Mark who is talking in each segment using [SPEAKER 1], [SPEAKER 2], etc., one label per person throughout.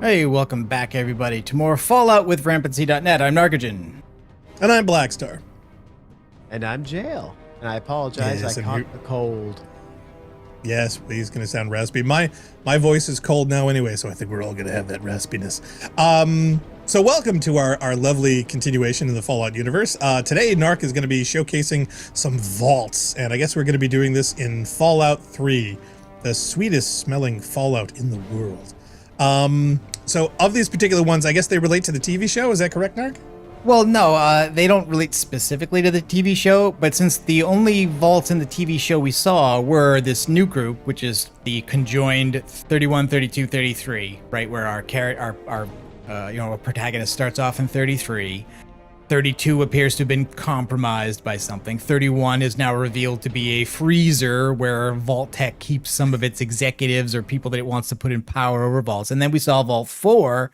[SPEAKER 1] Hey, welcome back everybody to more Fallout with Rampancy.net. I'm Nargajan.
[SPEAKER 2] And I'm Blackstar.
[SPEAKER 3] And I'm Jail. And I apologize, I caught the cold.
[SPEAKER 2] Yes, he's going to sound raspy. My voice is cold now anyway, so I think we're all going to have that raspiness. So welcome to our lovely continuation in the Fallout universe. Today, Narc is going to be showcasing some vaults, and I guess we're going to be doing this in Fallout 3, the sweetest smelling Fallout in the world. So of these particular ones, I guess they relate to the TV show. Is that correct, Narc?
[SPEAKER 1] Well, no, they don't relate specifically to the TV show, but since the only vaults in the TV show we saw were this new group, which is the conjoined 31, 32, 33, right, where our protagonist starts off in 33. 32 appears to have been compromised by something. 31 is now revealed to be a freezer where Vault Tech keeps some of its executives or people that it wants to put in power over vaults. And then we saw Vault 4,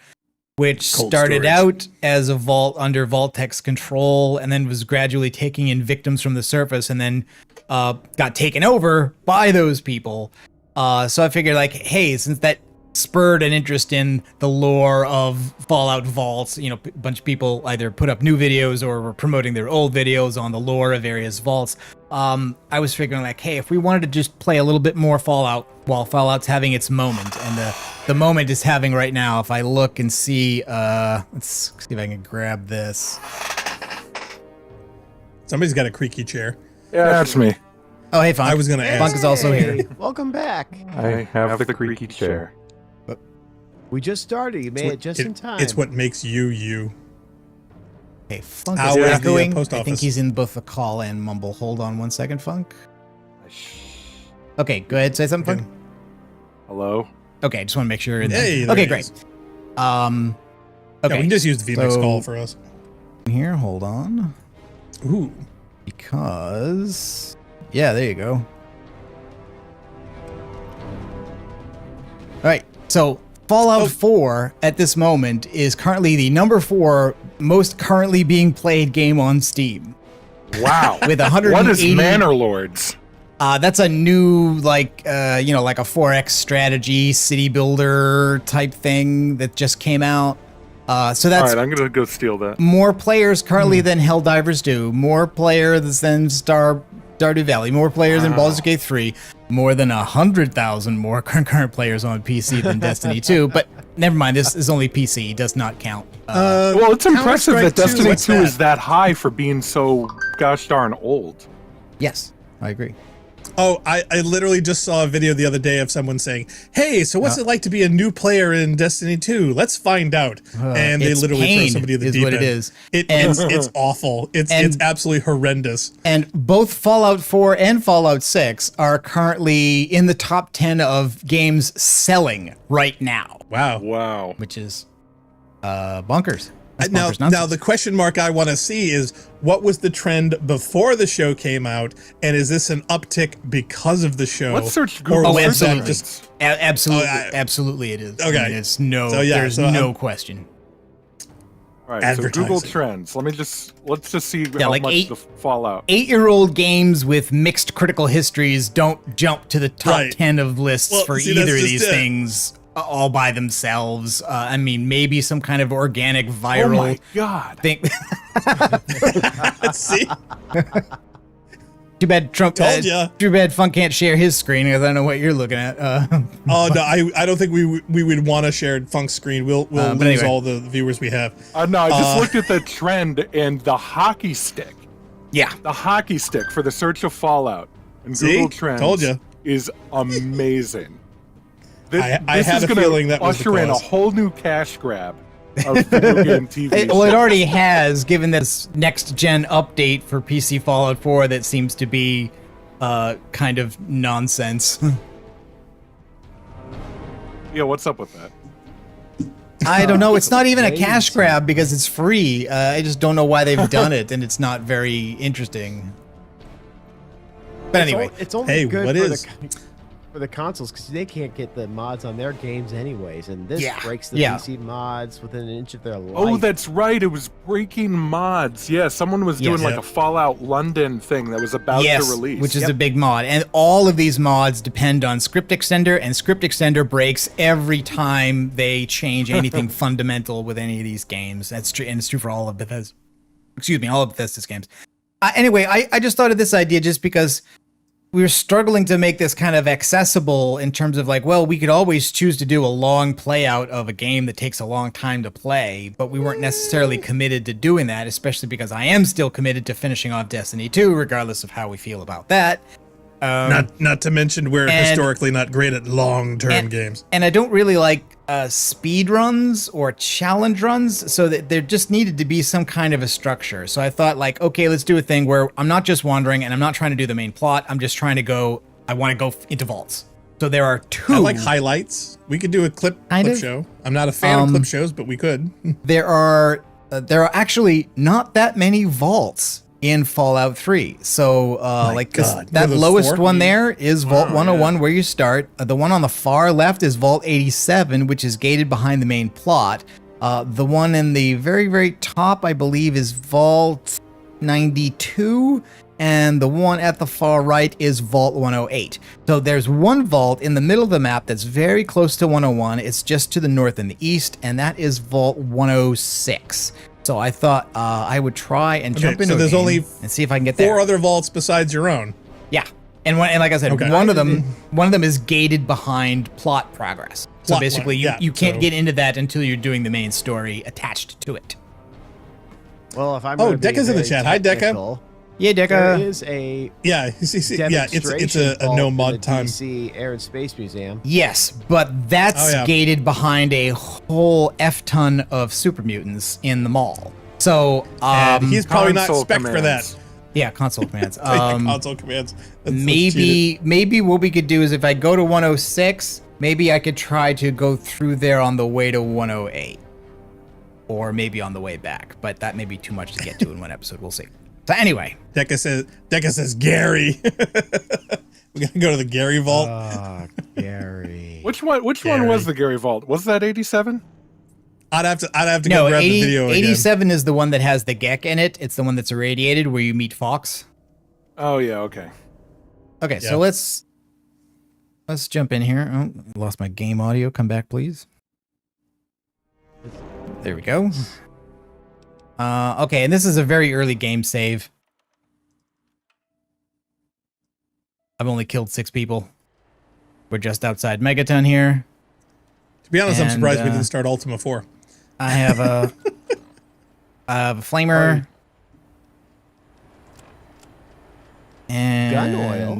[SPEAKER 1] which started out as a vault under Vault Tech's control and then was gradually taking in victims from the surface and then got taken over by those people. So I figured, like, hey, since that spurred an interest in the lore of Fallout vaults, you know, a bunch of people either put up new videos or were promoting their old videos on the lore of various vaults. I was figuring, like, hey, if we wanted to just play a little bit more Fallout while Fallout's having its moment, and the moment is having right now, if I look and see, let's see if I can grab this.
[SPEAKER 2] Somebody's got a creaky chair.
[SPEAKER 4] Yeah, that's me.
[SPEAKER 1] Oh, hey, Funk.
[SPEAKER 2] I was going to ask.
[SPEAKER 1] Funk is also here.
[SPEAKER 3] Welcome back.
[SPEAKER 4] I have the creaky chair.
[SPEAKER 3] We just started. You made it just in time.
[SPEAKER 2] It's what makes you, you.
[SPEAKER 1] Hey, Funk
[SPEAKER 2] How
[SPEAKER 1] is
[SPEAKER 2] is the,
[SPEAKER 1] echoing.
[SPEAKER 2] post
[SPEAKER 1] I think
[SPEAKER 2] office?
[SPEAKER 1] he's in both the call and mumble. Hold on one second, Funk. Okay, go ahead. Say something, Funk.
[SPEAKER 4] Hello?
[SPEAKER 1] Okay, just want to make sure. You're
[SPEAKER 2] Hey,
[SPEAKER 1] there.
[SPEAKER 2] there
[SPEAKER 1] Okay,
[SPEAKER 2] he
[SPEAKER 1] great.
[SPEAKER 2] is.
[SPEAKER 1] Okay.
[SPEAKER 2] Yeah, we can just use the VMix
[SPEAKER 1] so-
[SPEAKER 2] call for us.
[SPEAKER 1] Here, hold on.
[SPEAKER 2] Ooh.
[SPEAKER 1] Because, yeah, there you go. All right, so Fallout 4 at this moment is currently the number 4 most currently being played game on Steam.
[SPEAKER 4] Wow.
[SPEAKER 1] With 180.
[SPEAKER 4] What is Manor Lords?
[SPEAKER 1] That's a new, like a 4X strategy city builder type thing that just came out. So that's
[SPEAKER 4] All right, I'm going to go steal that.
[SPEAKER 1] more players currently than Helldivers do, more players than Stardew Valley, more players than Baldur's Gate 3, more than 100,000 more concurrent players on PC than Destiny 2. But never mind, this is only PC, it does not count.
[SPEAKER 4] Well, it's impressive that
[SPEAKER 2] Counter-Strike 2,
[SPEAKER 4] Destiny
[SPEAKER 2] what's
[SPEAKER 4] 2 is
[SPEAKER 2] that?
[SPEAKER 4] that high for being so gosh darn old.
[SPEAKER 1] Yes, I agree.
[SPEAKER 2] Oh, I literally just saw a video the other day of someone saying, hey, so what's it like to be a new player in Destiny 2? Let's find out. And they
[SPEAKER 1] It's
[SPEAKER 2] literally
[SPEAKER 1] pain
[SPEAKER 2] throw somebody in the
[SPEAKER 1] is
[SPEAKER 2] deep
[SPEAKER 1] what
[SPEAKER 2] end.
[SPEAKER 1] it is.
[SPEAKER 2] It's awful. It's absolutely horrendous.
[SPEAKER 1] And both Fallout 4 and Fallout 6 are currently in the top 10 of games selling right now,
[SPEAKER 2] Wow.
[SPEAKER 4] Wow.
[SPEAKER 1] which is bonkers. That's
[SPEAKER 2] Now,
[SPEAKER 1] bonkers nonsense.
[SPEAKER 2] the question mark I want to see is, what was the trend before the show came out, and is this an uptick because of the show?
[SPEAKER 4] Let's search
[SPEAKER 2] Or
[SPEAKER 4] Google
[SPEAKER 2] was that
[SPEAKER 1] absolutely.
[SPEAKER 2] just
[SPEAKER 1] Absolutely,
[SPEAKER 2] Oh,
[SPEAKER 1] absolutely, it is.
[SPEAKER 2] Okay.
[SPEAKER 1] I mean, it's no,
[SPEAKER 2] So, yeah,
[SPEAKER 1] there's
[SPEAKER 2] so
[SPEAKER 1] no
[SPEAKER 2] I'm-
[SPEAKER 1] question.
[SPEAKER 4] All right, so Google
[SPEAKER 2] Advertising.
[SPEAKER 4] Trends. Let's just see how
[SPEAKER 1] like
[SPEAKER 4] much
[SPEAKER 1] eight-
[SPEAKER 4] the Fallout.
[SPEAKER 1] 8-year-old games with mixed critical histories don't jump to the top
[SPEAKER 2] Right.
[SPEAKER 1] 10 of lists
[SPEAKER 2] Well,
[SPEAKER 1] for
[SPEAKER 2] see, that's
[SPEAKER 1] either of
[SPEAKER 2] just
[SPEAKER 1] these
[SPEAKER 2] it.
[SPEAKER 1] things all by themselves. I mean, maybe some kind of organic
[SPEAKER 4] Oh
[SPEAKER 1] viral
[SPEAKER 4] my god.
[SPEAKER 1] thing.
[SPEAKER 2] Let's see.
[SPEAKER 1] Too bad Trump.
[SPEAKER 2] Told ya.
[SPEAKER 1] Too bad Funk can't share his screen because I don't know what you're looking at.
[SPEAKER 2] Oh no, I don't think we would want to share Funk's screen. We'll
[SPEAKER 1] but
[SPEAKER 2] lose
[SPEAKER 1] anyway.
[SPEAKER 2] all the viewers we have.
[SPEAKER 4] No, I just looked at the trend and the hockey stick.
[SPEAKER 1] Yeah.
[SPEAKER 4] The hockey stick for the search of Fallout and
[SPEAKER 2] See?
[SPEAKER 4] Google Trends
[SPEAKER 2] Told ya.
[SPEAKER 4] is amazing. This,
[SPEAKER 2] I
[SPEAKER 4] this
[SPEAKER 2] had
[SPEAKER 4] is
[SPEAKER 2] a
[SPEAKER 4] gonna
[SPEAKER 2] feeling that was the
[SPEAKER 4] usher in a
[SPEAKER 2] cause.
[SPEAKER 4] whole new cash grab of video game TV.
[SPEAKER 1] Well, it
[SPEAKER 4] shows.
[SPEAKER 1] already has, given this next gen update for PC Fallout 4 that seems to be kind of nonsense.
[SPEAKER 4] Yeah, what's up with that?
[SPEAKER 1] I don't know. It's not even a
[SPEAKER 3] Amazing.
[SPEAKER 1] cash grab because it's free. I just don't know why they've done it, and it's not very interesting. But anyway,
[SPEAKER 3] It's only
[SPEAKER 2] Hey,
[SPEAKER 3] good
[SPEAKER 2] what
[SPEAKER 3] for
[SPEAKER 2] is?
[SPEAKER 3] for the consoles because they can't get the mods on their games anyways, and this breaks the
[SPEAKER 1] Yeah.
[SPEAKER 3] PC mods within an inch of their life.
[SPEAKER 4] Oh, that's right. It was breaking mods. Yeah, someone was doing
[SPEAKER 1] Yes.
[SPEAKER 4] like a Fallout London thing that was about to release.
[SPEAKER 1] Which is a big mod. And all of these mods depend on Script Extender, and Script Extender breaks every time they change anything fundamental with any of these games. That's true, and it's true for all of Bethesda. Excuse me, all of Bethesda's games. Anyway, I just thought of this idea just because we were struggling to make this kind of accessible in terms of like, well, we could always choose to do a long play out of a game that takes a long time to play, but we weren't necessarily committed to doing that, especially because I am still committed to finishing off Destiny 2, regardless of how we feel about that.
[SPEAKER 2] Not to mention we're historically not great at long-term games.
[SPEAKER 1] And I don't really like speed runs or challenge runs, so that there just needed to be some kind of a structure. So I thought like, okay, let's do a thing where I'm not just wandering and I'm not trying to do the main plot. I'm just trying to go, I want to go into vaults. So there are two.
[SPEAKER 2] I like highlights. We could do a clip show. I'm not a fan of clip shows, but we could.
[SPEAKER 1] There are actually not that many vaults in Fallout 3. So that lowest one there is Vault 101 where you start. The one on the far left is Vault 87, which is gated behind the main plot. The one in the very, very top, I believe, is Vault 92. And the one at the far right is Vault 108. So there's one vault in the middle of the map that's very close to 101. It's just to the north and the east, and that is Vault 106. So I thought I would try and jump into
[SPEAKER 2] there's only
[SPEAKER 1] and see if I can get there.
[SPEAKER 2] 4 other vaults besides your own.
[SPEAKER 1] Yeah, and like I said, one of them is gated behind plot progress. So basically, you can't get into that until you're doing the main story attached to it.
[SPEAKER 3] Well, if I'm
[SPEAKER 2] Decca's in the chat. Hi, Decca.
[SPEAKER 1] Yeah, Decca.
[SPEAKER 3] There is a
[SPEAKER 2] it's a no mod time.
[SPEAKER 3] DC Air and Space Museum.
[SPEAKER 1] Yes, but that's gated behind a whole F-ton of super mutants in the mall. So
[SPEAKER 2] he's probably not spec for that.
[SPEAKER 1] Yeah, console commands.
[SPEAKER 2] Console commands.
[SPEAKER 1] Maybe what we could do is if I go to 106, maybe I could try to go through there on the way to 108, or maybe on the way back. But that may be too much to get to in one episode. We'll see. So anyway,
[SPEAKER 2] Decca says Gary. We're gonna go to the Gary Vault.
[SPEAKER 3] Gary.
[SPEAKER 4] Which one was the Gary Vault? Was that 87?
[SPEAKER 2] I'd have to go grab the video again.
[SPEAKER 1] 87 is the one that has the Gek in it. It's the one that's irradiated where you meet Fox.
[SPEAKER 4] Oh yeah, okay.
[SPEAKER 1] Okay, so let's jump in here. Oh, lost my game audio. Come back, please. There we go. Okay, and this is a very early game save. I've only killed 6 people. We're just outside Megaton here.
[SPEAKER 2] To be honest, I'm surprised we didn't start Ultima 4.
[SPEAKER 1] I have a flamer. And
[SPEAKER 3] gun oil.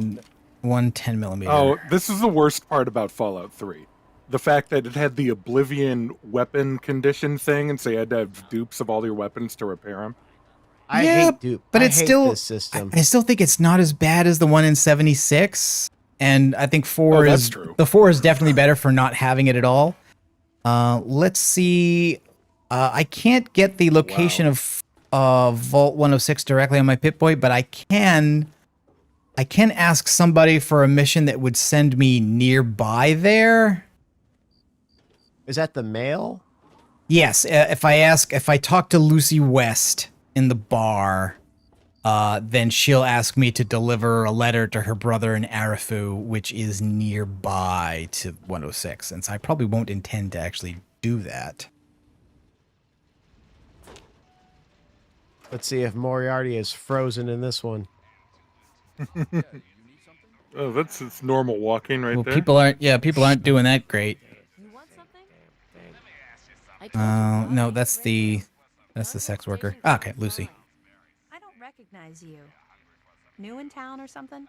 [SPEAKER 1] 110 millimeter.
[SPEAKER 4] Oh, this is the worst part about Fallout 3. The fact that it had the Oblivion weapon condition thing, and so you had to have dupes of all your weapons to repair them.
[SPEAKER 3] I hate dupe.
[SPEAKER 1] But
[SPEAKER 3] I
[SPEAKER 1] it's
[SPEAKER 3] hate
[SPEAKER 1] still
[SPEAKER 3] this system.
[SPEAKER 1] I still think it's not as bad as the one in 76, and I think 4
[SPEAKER 4] that's
[SPEAKER 1] is
[SPEAKER 4] true.
[SPEAKER 1] The 4 is definitely better for not having it at all. Let's see. I can't get the location of Vault 106 directly on my Pip-Boy, but I can ask somebody for a mission that would send me nearby there.
[SPEAKER 3] Is that the mail?
[SPEAKER 1] Yes, if I talk to Lucy West in the bar, then she'll ask me to deliver a letter to her brother in Arafu, which is nearby to 106. And so I probably won't intend to actually do that.
[SPEAKER 3] Let's see if Moriarty is frozen in this one.
[SPEAKER 4] Oh, it's normal walking right there.
[SPEAKER 1] People aren't doing that great. No, that's the sex worker. Okay, Lucy.
[SPEAKER 5] I don't recognize you. New in town or something?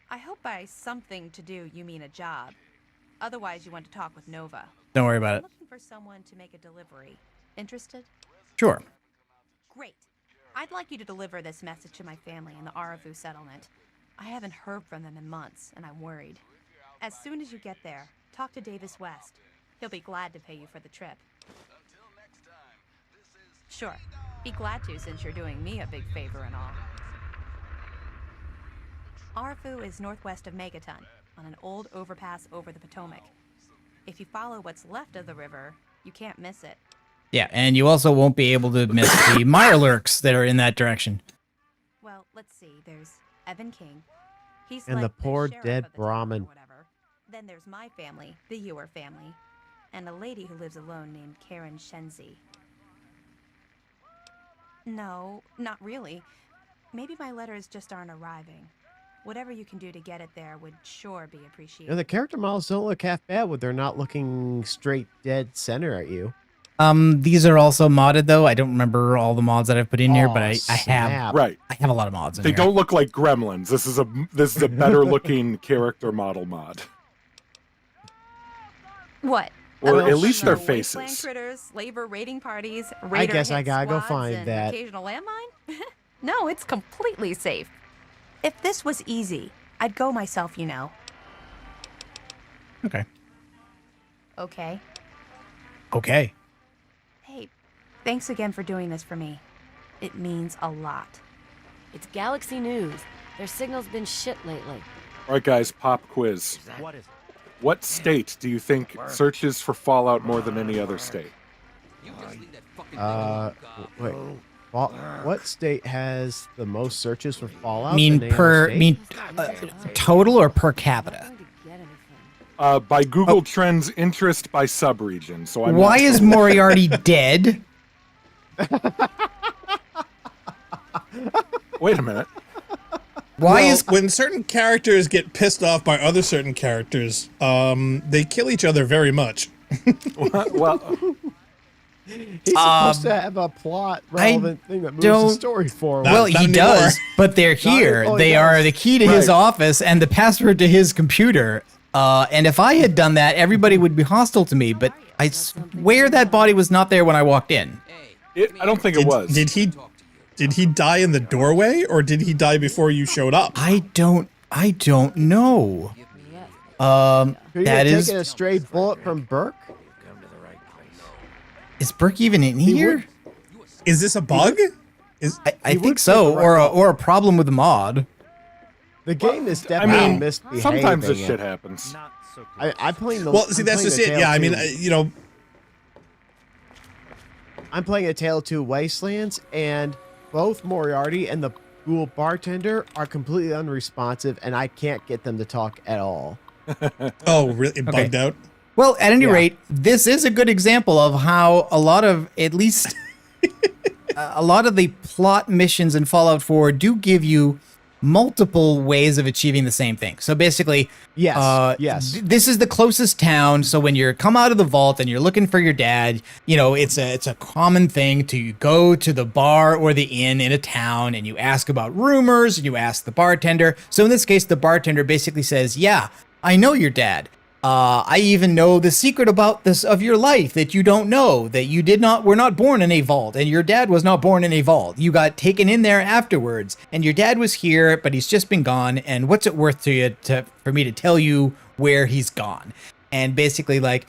[SPEAKER 5] I hope by something to do you mean a job. Otherwise, you want to talk with Nova.
[SPEAKER 1] Don't worry about
[SPEAKER 5] I'm
[SPEAKER 1] it.
[SPEAKER 5] looking for someone to make a delivery. Interested?
[SPEAKER 1] Sure.
[SPEAKER 5] Great. I'd like you to deliver this message to my family in the Arafu settlement. I haven't heard from them in months, and I'm worried. As soon as you get there, talk to Davis West. He'll be glad to pay you for the trip. Sure. Be glad to, since you're doing me a big favor and all. Arfu is northwest of Megaton, on an old overpass over the Potomac. If you follow what's left of the river, you can't miss it.
[SPEAKER 1] Yeah, and you also won't be able to miss the Mirelurks that are in that direction.
[SPEAKER 5] Well, let's see. There's Evan King. He's
[SPEAKER 3] And
[SPEAKER 5] like
[SPEAKER 3] the poor
[SPEAKER 5] sheriff
[SPEAKER 3] dead
[SPEAKER 5] of the town or
[SPEAKER 3] Brahmin.
[SPEAKER 5] whatever. Then there's my family, the Ewer family, and a lady who lives alone named Karen Shenzi. No, not really. Maybe my letters just aren't arriving. Whatever you can do to get it there would sure be appreciated.
[SPEAKER 3] You know, the character models don't look half bad when they're not looking straight dead center at you.
[SPEAKER 1] These are also modded though. I don't remember all the mods that I've put in here, but I have
[SPEAKER 4] Right.
[SPEAKER 1] I have a lot of mods in
[SPEAKER 4] They
[SPEAKER 1] here.
[SPEAKER 4] don't look like gremlins. This is a better looking character model mod.
[SPEAKER 5] What?
[SPEAKER 4] Or
[SPEAKER 5] About
[SPEAKER 4] at least
[SPEAKER 5] some
[SPEAKER 4] their
[SPEAKER 5] wasteland
[SPEAKER 4] faces.
[SPEAKER 5] critters, labor raiding parties,
[SPEAKER 3] I guess I
[SPEAKER 5] raider-hit
[SPEAKER 3] gotta go
[SPEAKER 5] squads,
[SPEAKER 3] find
[SPEAKER 5] and
[SPEAKER 3] that.
[SPEAKER 5] occasional landmine? No, it's completely safe. If this was easy, I'd go myself, you know.
[SPEAKER 1] Okay.
[SPEAKER 5] Okay.
[SPEAKER 1] Okay.
[SPEAKER 5] Hey, thanks again for doing this for me. It means a lot.
[SPEAKER 6] It's Galaxy News. Their signal's been shit lately.
[SPEAKER 4] All right, guys, pop quiz.
[SPEAKER 3] What is
[SPEAKER 4] What state do you think searches for Fallout more than any other state?
[SPEAKER 3] wait. What state has the most searches for Fallout?
[SPEAKER 1] Mean
[SPEAKER 3] than any other state?
[SPEAKER 1] total or per capita?
[SPEAKER 6] I'm going to get anything.
[SPEAKER 4] By Google Trends interest by subregion. So I'm
[SPEAKER 1] Why
[SPEAKER 4] not
[SPEAKER 1] is
[SPEAKER 4] sure.
[SPEAKER 1] Moriarty dead?
[SPEAKER 4] Wait a minute.
[SPEAKER 1] Why
[SPEAKER 2] Well,
[SPEAKER 1] is
[SPEAKER 2] when certain characters get pissed off by other certain characters, they kill each other very much.
[SPEAKER 4] Well,
[SPEAKER 3] He's supposed to have a plot relevant thing that moves the
[SPEAKER 1] don't-
[SPEAKER 3] story forward.
[SPEAKER 1] well,
[SPEAKER 2] not
[SPEAKER 1] he
[SPEAKER 2] anymore.
[SPEAKER 1] does, but they're here.
[SPEAKER 3] oh, he
[SPEAKER 1] They are
[SPEAKER 3] does.
[SPEAKER 1] the key to his
[SPEAKER 4] Right.
[SPEAKER 1] office and the password to his computer. And if I had done that, everybody would be hostile to me. But I swear that body was not there when I walked in.
[SPEAKER 4] I don't think it was.
[SPEAKER 2] Did he die in the doorway, or did he die before you showed up?
[SPEAKER 1] I don't know.
[SPEAKER 3] Could you
[SPEAKER 1] that
[SPEAKER 3] have
[SPEAKER 1] is-
[SPEAKER 3] taken a stray bullet from Burke?
[SPEAKER 1] Is Burke even in here?
[SPEAKER 2] Is this a bug?
[SPEAKER 1] I
[SPEAKER 3] He
[SPEAKER 1] think
[SPEAKER 3] would
[SPEAKER 1] so,
[SPEAKER 3] take the right
[SPEAKER 1] or a problem with the mod.
[SPEAKER 3] The game is
[SPEAKER 4] I
[SPEAKER 3] definitely
[SPEAKER 4] mean,
[SPEAKER 3] misbehaving.
[SPEAKER 4] sometimes this shit happens.
[SPEAKER 3] I'm playing the.
[SPEAKER 2] Well, see,
[SPEAKER 3] I'm
[SPEAKER 2] that's
[SPEAKER 3] playing
[SPEAKER 2] just
[SPEAKER 3] the
[SPEAKER 2] it.
[SPEAKER 3] Tale
[SPEAKER 2] Yeah, I mean,
[SPEAKER 3] 2. I'm playing a Tale of Two Wastelands, and both Moriarty and the ghoul bartender are completely unresponsive, and I can't get them to talk at all.
[SPEAKER 2] Oh, really? It bugged out?
[SPEAKER 1] Well, at any
[SPEAKER 3] Yeah.
[SPEAKER 1] rate, this is a good example of how a lot of, at least, a lot of the plot missions in Fallout 4 do give you multiple ways of achieving the same thing. So basically,
[SPEAKER 3] Yes, yes.
[SPEAKER 1] this is the closest town. So when you come out of the vault and you're looking for your dad, you know, it's a common thing to go to the bar or the inn in a town and you ask about rumors and you ask the bartender. So in this case, the bartender basically says, yeah, I know your dad. I even know the secret about this of your life that you don't know, that you were not born in a vault, and your dad was not born in a vault. You got taken in there afterwards, and your dad was here, but he's just been gone. And what's it worth to you for me to tell you where he's gone? And basically, like,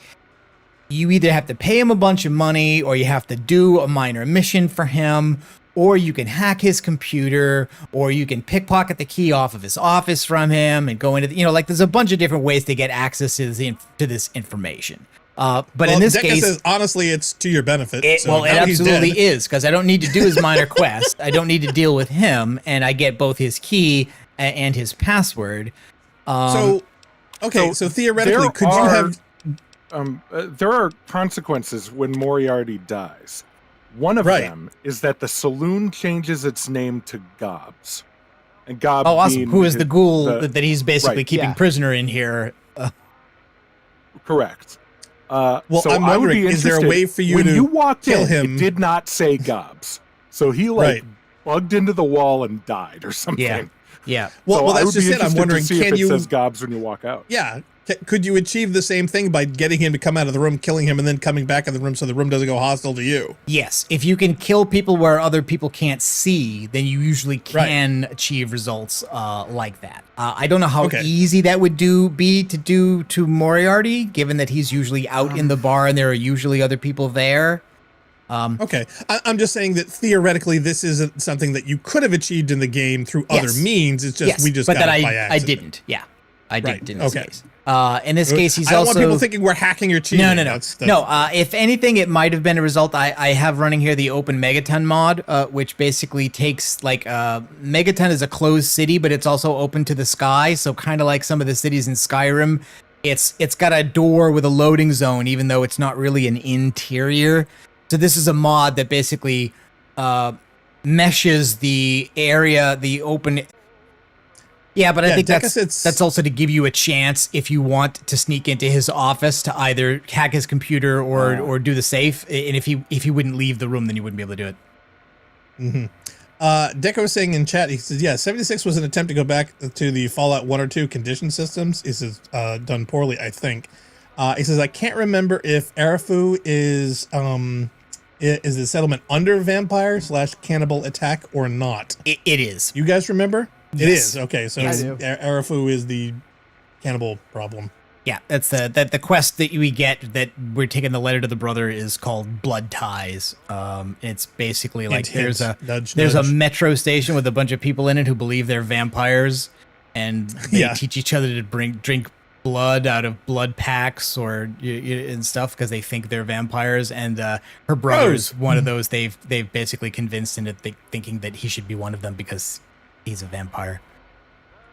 [SPEAKER 1] you either have to pay him a bunch of money, or you have to do a minor mission for him, or you can hack his computer, or you can pickpocket the key off of his office from him and go into the, like there's a bunch of different ways to get access to this information. But in this
[SPEAKER 2] Deca
[SPEAKER 1] case,
[SPEAKER 2] says, honestly, it's to your benefit.
[SPEAKER 1] it
[SPEAKER 2] so now he's
[SPEAKER 1] absolutely
[SPEAKER 2] dead.
[SPEAKER 1] is, because I don't need to do his minor quest. I don't need to deal with him, and I get both his key and his password.
[SPEAKER 2] So theoretically,
[SPEAKER 4] there
[SPEAKER 2] could you
[SPEAKER 4] are-
[SPEAKER 2] have?
[SPEAKER 4] There are consequences when Moriarty dies. One of
[SPEAKER 2] Right.
[SPEAKER 4] them is that the saloon changes its name to Gobs. And Gobs
[SPEAKER 1] Oh, awesome!
[SPEAKER 4] being
[SPEAKER 1] Who is the ghoul that he's basically
[SPEAKER 4] right,
[SPEAKER 1] keeping
[SPEAKER 3] yeah.
[SPEAKER 1] prisoner in here?
[SPEAKER 4] correct.
[SPEAKER 2] Well,
[SPEAKER 4] so
[SPEAKER 2] I'm
[SPEAKER 4] I would be
[SPEAKER 2] wondering, is there a
[SPEAKER 4] interested-
[SPEAKER 2] way for you
[SPEAKER 4] when
[SPEAKER 2] to
[SPEAKER 4] you walked
[SPEAKER 2] kill
[SPEAKER 4] in,
[SPEAKER 2] him?
[SPEAKER 4] It did not say Gobs, so he
[SPEAKER 2] Right.
[SPEAKER 4] bugged into the wall and died or something.
[SPEAKER 1] Yeah, yeah.
[SPEAKER 2] Well,
[SPEAKER 4] So I
[SPEAKER 2] that's
[SPEAKER 4] would be
[SPEAKER 2] just it. I'm
[SPEAKER 4] interested to
[SPEAKER 2] wondering,
[SPEAKER 4] see
[SPEAKER 2] can
[SPEAKER 4] if it
[SPEAKER 2] you?
[SPEAKER 4] says Gobs when you walk out.
[SPEAKER 2] Yeah. Could you achieve the same thing by getting him to come out of the room, killing him, and then coming back in the room so the room doesn't go hostile to you?
[SPEAKER 1] Yes, if you can kill people where other people can't see, then you usually can achieve results like that. I don't know how
[SPEAKER 2] Okay.
[SPEAKER 1] easy that would be to do to Moriarty, given that he's usually out in the bar and there are usually other people there.
[SPEAKER 2] Okay, I'm just saying that theoretically, this isn't something that you could have achieved in the game through other
[SPEAKER 1] Yes.
[SPEAKER 2] means. It's just we just
[SPEAKER 1] but
[SPEAKER 2] got
[SPEAKER 1] that
[SPEAKER 2] it by
[SPEAKER 1] I
[SPEAKER 2] accident.
[SPEAKER 1] didn't. Yeah, I
[SPEAKER 2] Right,
[SPEAKER 1] didn't in this
[SPEAKER 2] okay.
[SPEAKER 1] case. In this case, he's
[SPEAKER 2] I don't
[SPEAKER 1] also
[SPEAKER 2] want people thinking we're hacking or cheating.
[SPEAKER 1] No.
[SPEAKER 2] That's-
[SPEAKER 1] No, if anything, it might have been a result. I have running here the Open Megaton mod, which basically takes like Megaton is a closed city, but it's also open to the sky. So kind of like some of the cities in Skyrim, it's got a door with a loading zone, even though it's not really an interior. So this is a mod that basically meshes the area, the open. Yeah, but I think that's also to give you a chance if you want to sneak into his office to either hack his computer or do the safe. And if he wouldn't leave the room, then you wouldn't be able to do it.
[SPEAKER 2] Deco was saying in chat, he says, yeah, 76 was an attempt to go back to the Fallout 1 or 2 condition systems. He says, done poorly, I think. He says, I can't remember if Arafu is the settlement under vampire / cannibal attack or not.
[SPEAKER 1] It is.
[SPEAKER 2] You guys remember? It
[SPEAKER 1] Yes.
[SPEAKER 2] is. Okay, so
[SPEAKER 3] Yes, I do.
[SPEAKER 2] Arafu is the cannibal problem.
[SPEAKER 1] Yeah, that's the quest that we get that we're taking the letter to the brother is called Blood Ties. It's basically like
[SPEAKER 2] Hint,
[SPEAKER 1] there's a
[SPEAKER 2] nudge,
[SPEAKER 1] there's
[SPEAKER 2] nudge.
[SPEAKER 1] a metro station with a bunch of people in it who believe they're vampires, and they
[SPEAKER 2] Yeah.
[SPEAKER 1] teach each other to drink blood out of blood packs or and stuff because they think they're vampires. And her brother's one of those they've basically convinced into thinking that he should be one of them because he's a vampire.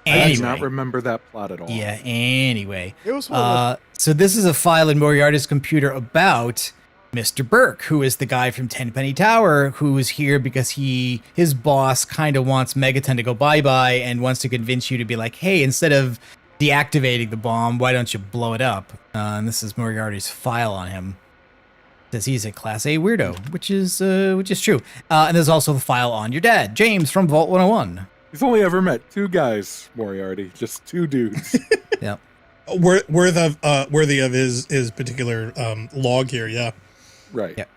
[SPEAKER 4] I do not remember that plot at all.
[SPEAKER 1] Yeah, anyway.
[SPEAKER 3] It was one
[SPEAKER 1] So this is a file in Moriarty's computer about Mr. Burke, who is the guy from Tenpenny Tower, who is here because his boss kind of wants Megaton to go bye-bye and wants to convince you to be like, hey, instead of deactivating the bomb, why don't you blow it up? And this is Moriarty's file on him. Says he's a Class A weirdo, which is true. And there's also the file on your dad, James from Vault 101.
[SPEAKER 4] He's only ever met 2 guys, Moriarty, just 2 dudes.
[SPEAKER 1] Yep.
[SPEAKER 2] Worthy of his particular log here, yeah.
[SPEAKER 4] Right.
[SPEAKER 1] Yep.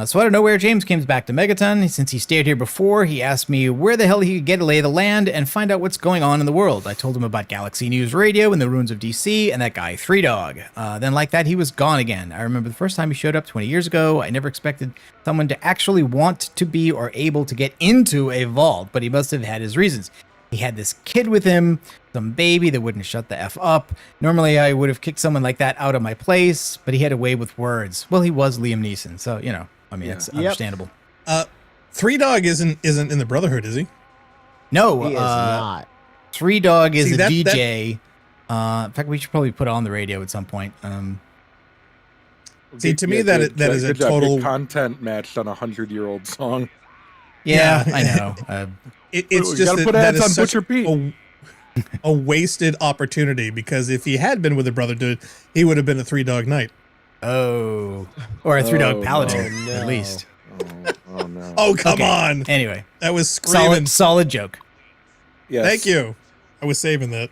[SPEAKER 1] So out of nowhere, James comes back to Megaton. Since he stayed here before, he asked me where the hell he could get a lay of the land and find out what's going on in the world. I told him about Galaxy News Radio and the ruins of DC and that guy, Three Dog. Then like that, he was gone again. I remember the first time he showed up 20 years ago. I never expected someone to actually want to be or able to get into a vault, but he must have had his reasons. He had this kid with him, some baby that wouldn't shut the F up. Normally, I would have kicked someone like that out of my place, but he had a way with words. Well, he was Liam Neeson, so, it's understandable.
[SPEAKER 2] Three Dog isn't in the Brotherhood, is he?
[SPEAKER 1] No,
[SPEAKER 3] he is not.
[SPEAKER 1] Three Dog is
[SPEAKER 2] See,
[SPEAKER 1] a
[SPEAKER 2] that-
[SPEAKER 1] DJ. In fact, we should probably put it on the radio at some point.
[SPEAKER 2] See, to me, that is a
[SPEAKER 4] good job.
[SPEAKER 2] total-
[SPEAKER 4] Good content matched on a 100-year-old song.
[SPEAKER 1] Yeah,
[SPEAKER 2] Yeah.
[SPEAKER 1] I know.
[SPEAKER 2] It's
[SPEAKER 4] We
[SPEAKER 2] just
[SPEAKER 4] gotta
[SPEAKER 2] that,
[SPEAKER 4] put
[SPEAKER 2] that
[SPEAKER 4] ads
[SPEAKER 2] is
[SPEAKER 4] on
[SPEAKER 2] such
[SPEAKER 4] Butcher Pete.
[SPEAKER 2] a wasted opportunity, because if he had been with the Brotherhood, he would have been a Three Dog Knight.
[SPEAKER 1] Oh, or a Three Dog
[SPEAKER 4] Oh,
[SPEAKER 1] Paladin,
[SPEAKER 3] no.
[SPEAKER 1] at least.
[SPEAKER 4] Oh no.
[SPEAKER 2] Oh, come
[SPEAKER 1] Okay,
[SPEAKER 2] on.
[SPEAKER 1] Anyway,
[SPEAKER 2] That was screaming.
[SPEAKER 1] solid joke.
[SPEAKER 4] Yes.
[SPEAKER 2] Thank you. I was saving that.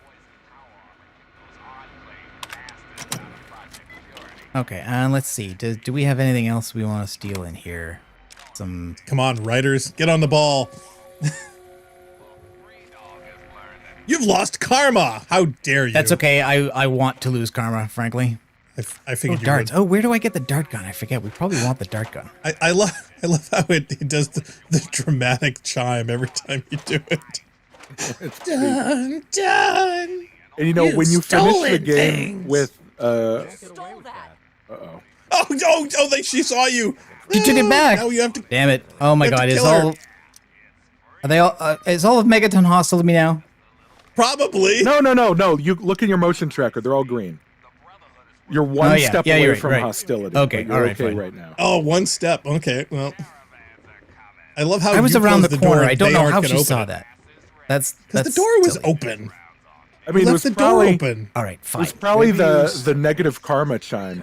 [SPEAKER 1] Okay, and let's see. Do we have anything else we want to steal in here? Some.
[SPEAKER 2] Come on, writers. Get on the ball. You've lost karma. How dare you?
[SPEAKER 1] That's okay. I want to lose karma, frankly.
[SPEAKER 2] I figured you
[SPEAKER 1] Darts.
[SPEAKER 2] would.
[SPEAKER 1] Oh, where do I get the dart gun? I forget. We probably want the dart gun.
[SPEAKER 2] I love how it does the dramatic chime every time you do it. Dun, dun.
[SPEAKER 4] And you know, when you finish the game with
[SPEAKER 5] Stole that.
[SPEAKER 2] She saw you.
[SPEAKER 1] You took it back.
[SPEAKER 2] Now you have to.
[SPEAKER 1] Damn it! Oh my
[SPEAKER 2] You have
[SPEAKER 1] God!
[SPEAKER 2] to
[SPEAKER 1] Is
[SPEAKER 2] kill her.
[SPEAKER 1] all? Are they all? Is all of Megaton hostile to me now?
[SPEAKER 2] Probably.
[SPEAKER 4] no, you look in your motion tracker, they're all green. You're one
[SPEAKER 1] Oh, yeah.
[SPEAKER 4] step
[SPEAKER 1] Yeah,
[SPEAKER 4] away
[SPEAKER 1] you're right,
[SPEAKER 4] from
[SPEAKER 1] right.
[SPEAKER 4] hostility.
[SPEAKER 1] Okay,
[SPEAKER 4] but you're
[SPEAKER 1] all right,
[SPEAKER 4] okay
[SPEAKER 1] fine.
[SPEAKER 4] right now.
[SPEAKER 2] Oh, one step. Okay. Well, I love how
[SPEAKER 1] I was
[SPEAKER 2] you
[SPEAKER 1] around the
[SPEAKER 2] closed
[SPEAKER 1] corner.
[SPEAKER 2] door
[SPEAKER 1] I
[SPEAKER 2] and
[SPEAKER 1] don't
[SPEAKER 2] they
[SPEAKER 1] know
[SPEAKER 2] aren't
[SPEAKER 1] how
[SPEAKER 2] gonna
[SPEAKER 1] she
[SPEAKER 2] open
[SPEAKER 1] saw
[SPEAKER 2] it.
[SPEAKER 1] that. That's
[SPEAKER 2] Because the door was
[SPEAKER 1] silly.
[SPEAKER 2] open.
[SPEAKER 4] I mean, it was
[SPEAKER 2] Left the door
[SPEAKER 4] probably
[SPEAKER 2] open.
[SPEAKER 1] All right,
[SPEAKER 4] it
[SPEAKER 1] fine.
[SPEAKER 4] was probably
[SPEAKER 3] Maybe
[SPEAKER 4] the negative karma chime.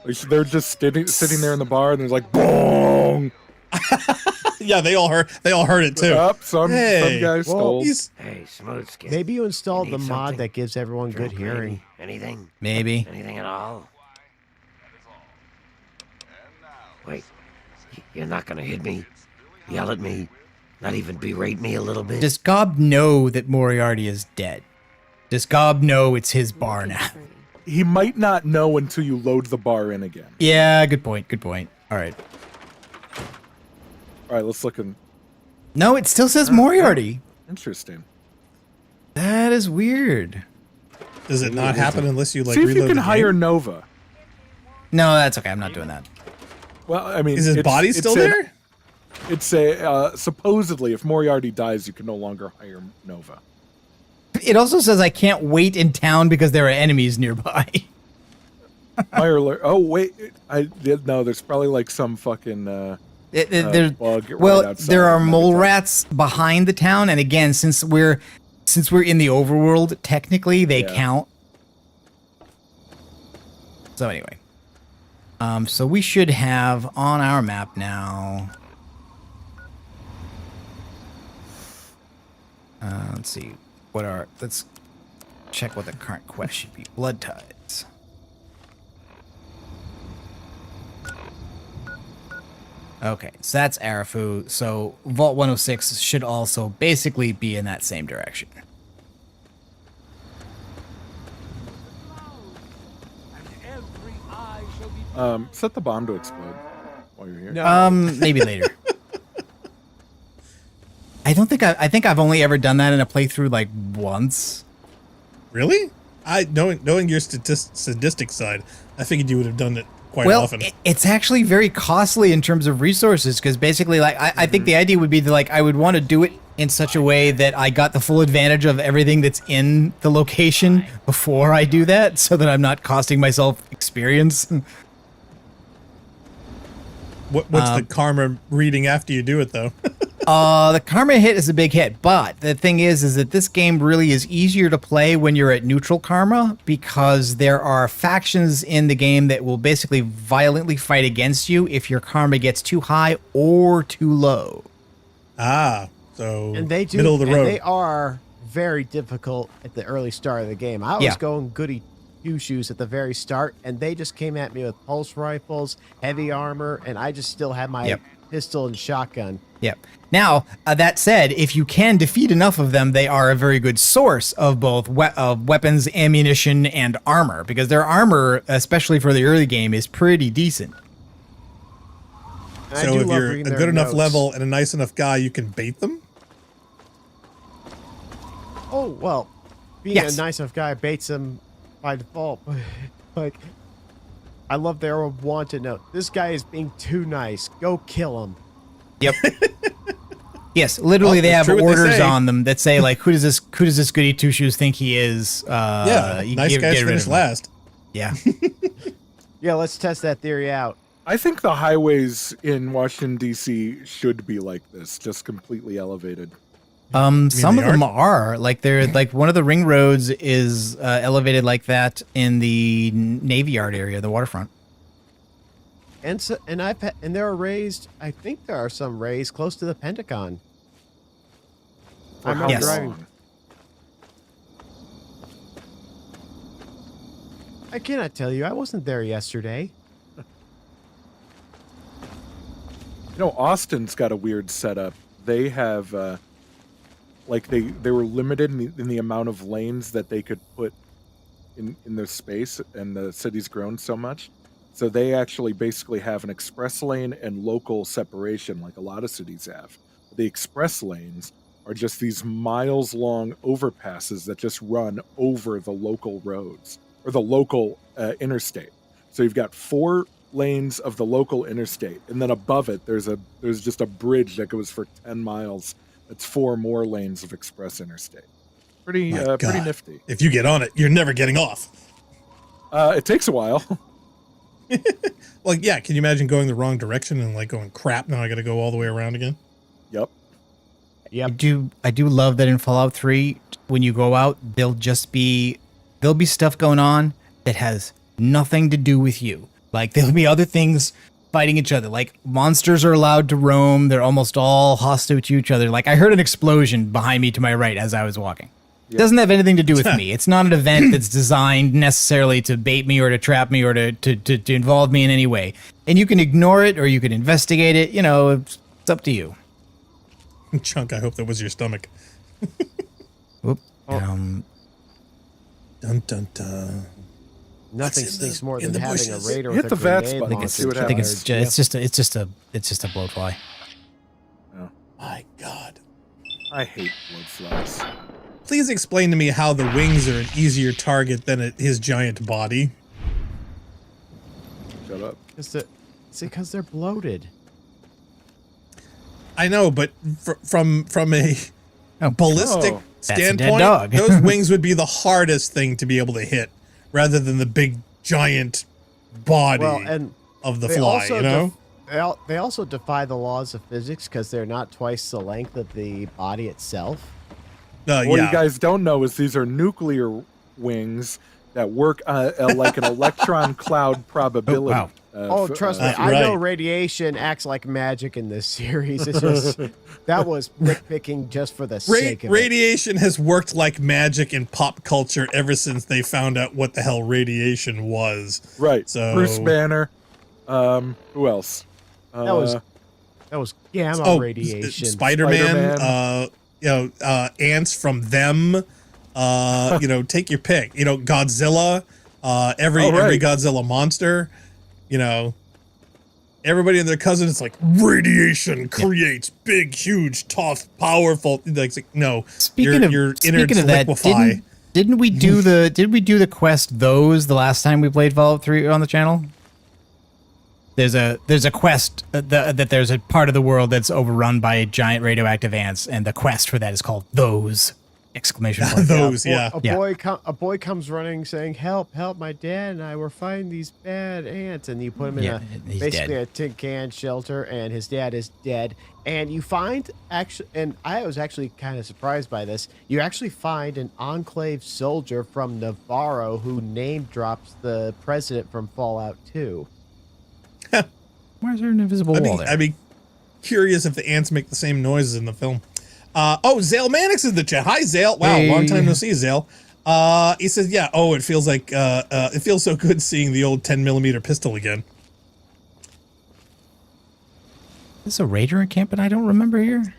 [SPEAKER 4] Like, they're just sitting there in the bar and there's like boom.
[SPEAKER 2] Yeah, they all heard it too.
[SPEAKER 4] Up, some
[SPEAKER 2] Hey,
[SPEAKER 4] guy stole.
[SPEAKER 2] He's
[SPEAKER 7] Hey, smooth skin.
[SPEAKER 3] Maybe you installed
[SPEAKER 7] You
[SPEAKER 3] the
[SPEAKER 7] need
[SPEAKER 3] mod
[SPEAKER 7] something?
[SPEAKER 3] that gives everyone good
[SPEAKER 7] Drink,
[SPEAKER 3] hearing.
[SPEAKER 7] maybe? Anything?
[SPEAKER 1] Maybe.
[SPEAKER 7] Anything at all? Wait, you're not gonna hit me, yell at me, not even berate me a little bit?
[SPEAKER 1] Does Gob know that Moriarty is dead? Does Gob know it's his bar now?
[SPEAKER 4] He might not know until you load the bar in again.
[SPEAKER 1] Yeah, good point. Good point. All right.
[SPEAKER 4] All right, let's look in.
[SPEAKER 1] No, it still says Moriarty.
[SPEAKER 4] Interesting.
[SPEAKER 1] That is weird.
[SPEAKER 2] Does it not happen unless you like
[SPEAKER 4] See if you
[SPEAKER 2] reload
[SPEAKER 4] can
[SPEAKER 2] the
[SPEAKER 4] hire
[SPEAKER 2] game?
[SPEAKER 4] Nova.
[SPEAKER 1] No, that's okay. I'm not doing that.
[SPEAKER 4] Well, I mean,
[SPEAKER 2] Is his body still there?
[SPEAKER 4] It's a supposedly if Moriarty dies, you can no longer hire Nova.
[SPEAKER 1] It also says I can't wait in town because there are enemies nearby.
[SPEAKER 4] Oh wait, no. There's probably like some fucking bug.
[SPEAKER 1] Well,
[SPEAKER 4] right outside
[SPEAKER 1] there are
[SPEAKER 4] of
[SPEAKER 1] mole
[SPEAKER 4] Megaton.
[SPEAKER 1] rats behind the town, and again, since we're in the overworld, technically they count. So anyway, so we should have on our map now. Let's see let's check what the current quest should be. Blood Tides. Okay, so that's Arafu. So Vault 106 should also basically be in that same direction.
[SPEAKER 4] Set the bomb to explode while you're here.
[SPEAKER 3] No.
[SPEAKER 1] Maybe later. I think I've only ever done that in a playthrough like once.
[SPEAKER 2] Really? Knowing your sadistic side, I figured you would have done it quite
[SPEAKER 1] Well,
[SPEAKER 2] often.
[SPEAKER 1] it's actually very costly in terms of resources because basically, like, I think the idea would be to, like, I would want to do it in such a way that I got the full advantage of everything that's in the location before I do that, so that I'm not costing myself experience.
[SPEAKER 2] What's the karma reading after you do it, though?
[SPEAKER 1] The karma hit is a big hit, but the thing is that this game really is easier to play when you're at neutral karma because there are factions in the game that will basically violently fight against you if your karma gets too high or too low.
[SPEAKER 2] So
[SPEAKER 3] And they do,
[SPEAKER 2] middle of the
[SPEAKER 3] and
[SPEAKER 2] road.
[SPEAKER 3] they are very difficult at the early start of the game. I was
[SPEAKER 1] Yeah.
[SPEAKER 3] going goody two-shoes at the very start, and they just came at me with pulse rifles, heavy armor, and I just still had my
[SPEAKER 1] Yep.
[SPEAKER 3] pistol and shotgun.
[SPEAKER 1] Yep. Now, that said, if you can defeat enough of them, they are a very good source of both weapons, ammunition, and armor, because their armor, especially for the early game, is pretty decent.
[SPEAKER 3] And I
[SPEAKER 2] So
[SPEAKER 3] do
[SPEAKER 2] if
[SPEAKER 3] love
[SPEAKER 2] you're
[SPEAKER 3] reading
[SPEAKER 2] a
[SPEAKER 3] their
[SPEAKER 2] good enough
[SPEAKER 3] notes.
[SPEAKER 2] level and a nice enough guy, you can bait them?
[SPEAKER 3] Oh, well, being
[SPEAKER 1] Yes.
[SPEAKER 3] a nice enough guy baits them by default. Like, I love their wanted note. This guy is being too nice. Go kill him.
[SPEAKER 1] Yep. Yes, literally,
[SPEAKER 2] Well,
[SPEAKER 1] they
[SPEAKER 2] that's
[SPEAKER 1] have
[SPEAKER 2] true what they
[SPEAKER 1] orders
[SPEAKER 2] say.
[SPEAKER 1] on them that say, like, who does this goody two shoes think he is?
[SPEAKER 2] Yeah,
[SPEAKER 1] you
[SPEAKER 2] nice
[SPEAKER 1] get
[SPEAKER 2] guys
[SPEAKER 1] rid of
[SPEAKER 2] finish
[SPEAKER 1] him.
[SPEAKER 2] last.
[SPEAKER 1] Yeah.
[SPEAKER 3] Yeah, let's test that theory out.
[SPEAKER 4] I think the highways in Washington D.C. should be like this, just completely elevated.
[SPEAKER 1] Some
[SPEAKER 2] they
[SPEAKER 1] of them are like they're like one of the ring roads is elevated like that in the Navy Yard area, the waterfront.
[SPEAKER 3] And so, and there are raised. I think there are some raised close to the Pentagon.
[SPEAKER 4] For
[SPEAKER 3] I
[SPEAKER 4] how
[SPEAKER 3] remember
[SPEAKER 1] Yes.
[SPEAKER 3] driving.
[SPEAKER 4] long?
[SPEAKER 3] I cannot tell you. I wasn't there yesterday.
[SPEAKER 4] You know, Austin's got a weird setup. They have, like, they were limited in the amount of lanes that they could put in their space, and the city's grown so much. So they actually basically have an express lane and local separation, like a lot of cities have. The express lanes are just these miles-long overpasses that just run over the local roads or the local interstate. So you've got 4 lanes of the local interstate, and then above it there's just a bridge that goes for 10 miles. That's 4 more lanes of express interstate. Pretty
[SPEAKER 2] My
[SPEAKER 4] pretty
[SPEAKER 2] God.
[SPEAKER 4] nifty.
[SPEAKER 2] If you get on it, you're never getting off.
[SPEAKER 4] It takes a while.
[SPEAKER 2] Well, yeah, can you imagine going the wrong direction and like going, crap, now I gotta go all the way around again?
[SPEAKER 4] Yep.
[SPEAKER 3] Yep.
[SPEAKER 1] I do love that in Fallout 3, when you go out, there'll be stuff going on that has nothing to do with you. Like there'll be other things fighting each other. Like monsters are allowed to roam. They're almost all hostile to each other. Like I heard an explosion behind me to my right as I was walking. It doesn't have anything to do with me. It's not an event that's designed necessarily to bait me or to trap me or to involve me in any way. And you can ignore it or you can investigate it. You know, it's up to you.
[SPEAKER 2] Chunk, I hope that was your stomach.
[SPEAKER 1] Whoop.
[SPEAKER 2] Dun dun dun.
[SPEAKER 3] Nothing
[SPEAKER 2] in
[SPEAKER 3] stinks
[SPEAKER 2] the-
[SPEAKER 3] more
[SPEAKER 2] in
[SPEAKER 3] than
[SPEAKER 2] the
[SPEAKER 3] having
[SPEAKER 2] bushes?
[SPEAKER 3] a raider
[SPEAKER 4] Hit
[SPEAKER 3] with a
[SPEAKER 4] the VATS
[SPEAKER 3] grenade
[SPEAKER 4] button,
[SPEAKER 1] I think
[SPEAKER 3] launcher.
[SPEAKER 1] it's
[SPEAKER 4] see what
[SPEAKER 1] I think
[SPEAKER 4] happens.
[SPEAKER 1] it's just a blowfly.
[SPEAKER 2] My God.
[SPEAKER 4] I hate blood flies.
[SPEAKER 2] Please explain to me how the wings are an easier target than his giant body.
[SPEAKER 4] Shut up.
[SPEAKER 3] It's because they're bloated.
[SPEAKER 2] I know, but from a ballistic
[SPEAKER 4] Oh.
[SPEAKER 1] That's a dead
[SPEAKER 2] standpoint,
[SPEAKER 1] dog.
[SPEAKER 2] those wings would be the hardest thing to be able to hit, rather than the big giant body
[SPEAKER 3] Well, and
[SPEAKER 2] of the
[SPEAKER 3] they
[SPEAKER 2] fly.
[SPEAKER 3] also
[SPEAKER 2] You know,
[SPEAKER 3] they also defy the laws of physics because they're not twice the length of the body itself.
[SPEAKER 4] What
[SPEAKER 2] yeah.
[SPEAKER 4] you guys don't know is these are nuclear wings that work like an electron cloud probability.
[SPEAKER 1] wow.
[SPEAKER 3] Trust me, I know radiation acts like magic in this series. It's just that was nitpicking just for the sake of it.
[SPEAKER 2] Radiation has worked like magic in pop culture ever since they found out what the hell radiation was.
[SPEAKER 4] Right.
[SPEAKER 2] So
[SPEAKER 4] Bruce Banner. Who else?
[SPEAKER 3] That was gamma radiation.
[SPEAKER 2] Spider-Man. Ants from them. Take your pick. Godzilla. Every Godzilla monster. Everybody and their cousin is like, radiation creates big, huge, tough, powerful. Like no.
[SPEAKER 1] Speaking of that,
[SPEAKER 2] liquefy.
[SPEAKER 1] didn't we do the quest the last time we played Fallout 3 on the channel? There's a quest that there's a part of the world that's overrun by giant radioactive ants, and the quest for that is called those !
[SPEAKER 2] Those, yeah.
[SPEAKER 3] A boy comes running saying, "Help! Help! My dad and I were fighting these bad ants." And you put him in basically a tin can shelter, and his dad is dead. And you find and I was actually kind of surprised by this. You actually find an Enclave soldier from Navarro who name drops the president from Fallout 2.
[SPEAKER 1] Why is there an invisible wall there?
[SPEAKER 2] I'd be curious if the ants make the same noises in the film. Zale Mannix is in the chat. Hi, Zale. Wow, long time no see, Zale. He says, yeah, it feels like, it feels so good seeing the old 10mm pistol again.
[SPEAKER 1] Is this a Raider encampment I don't remember here?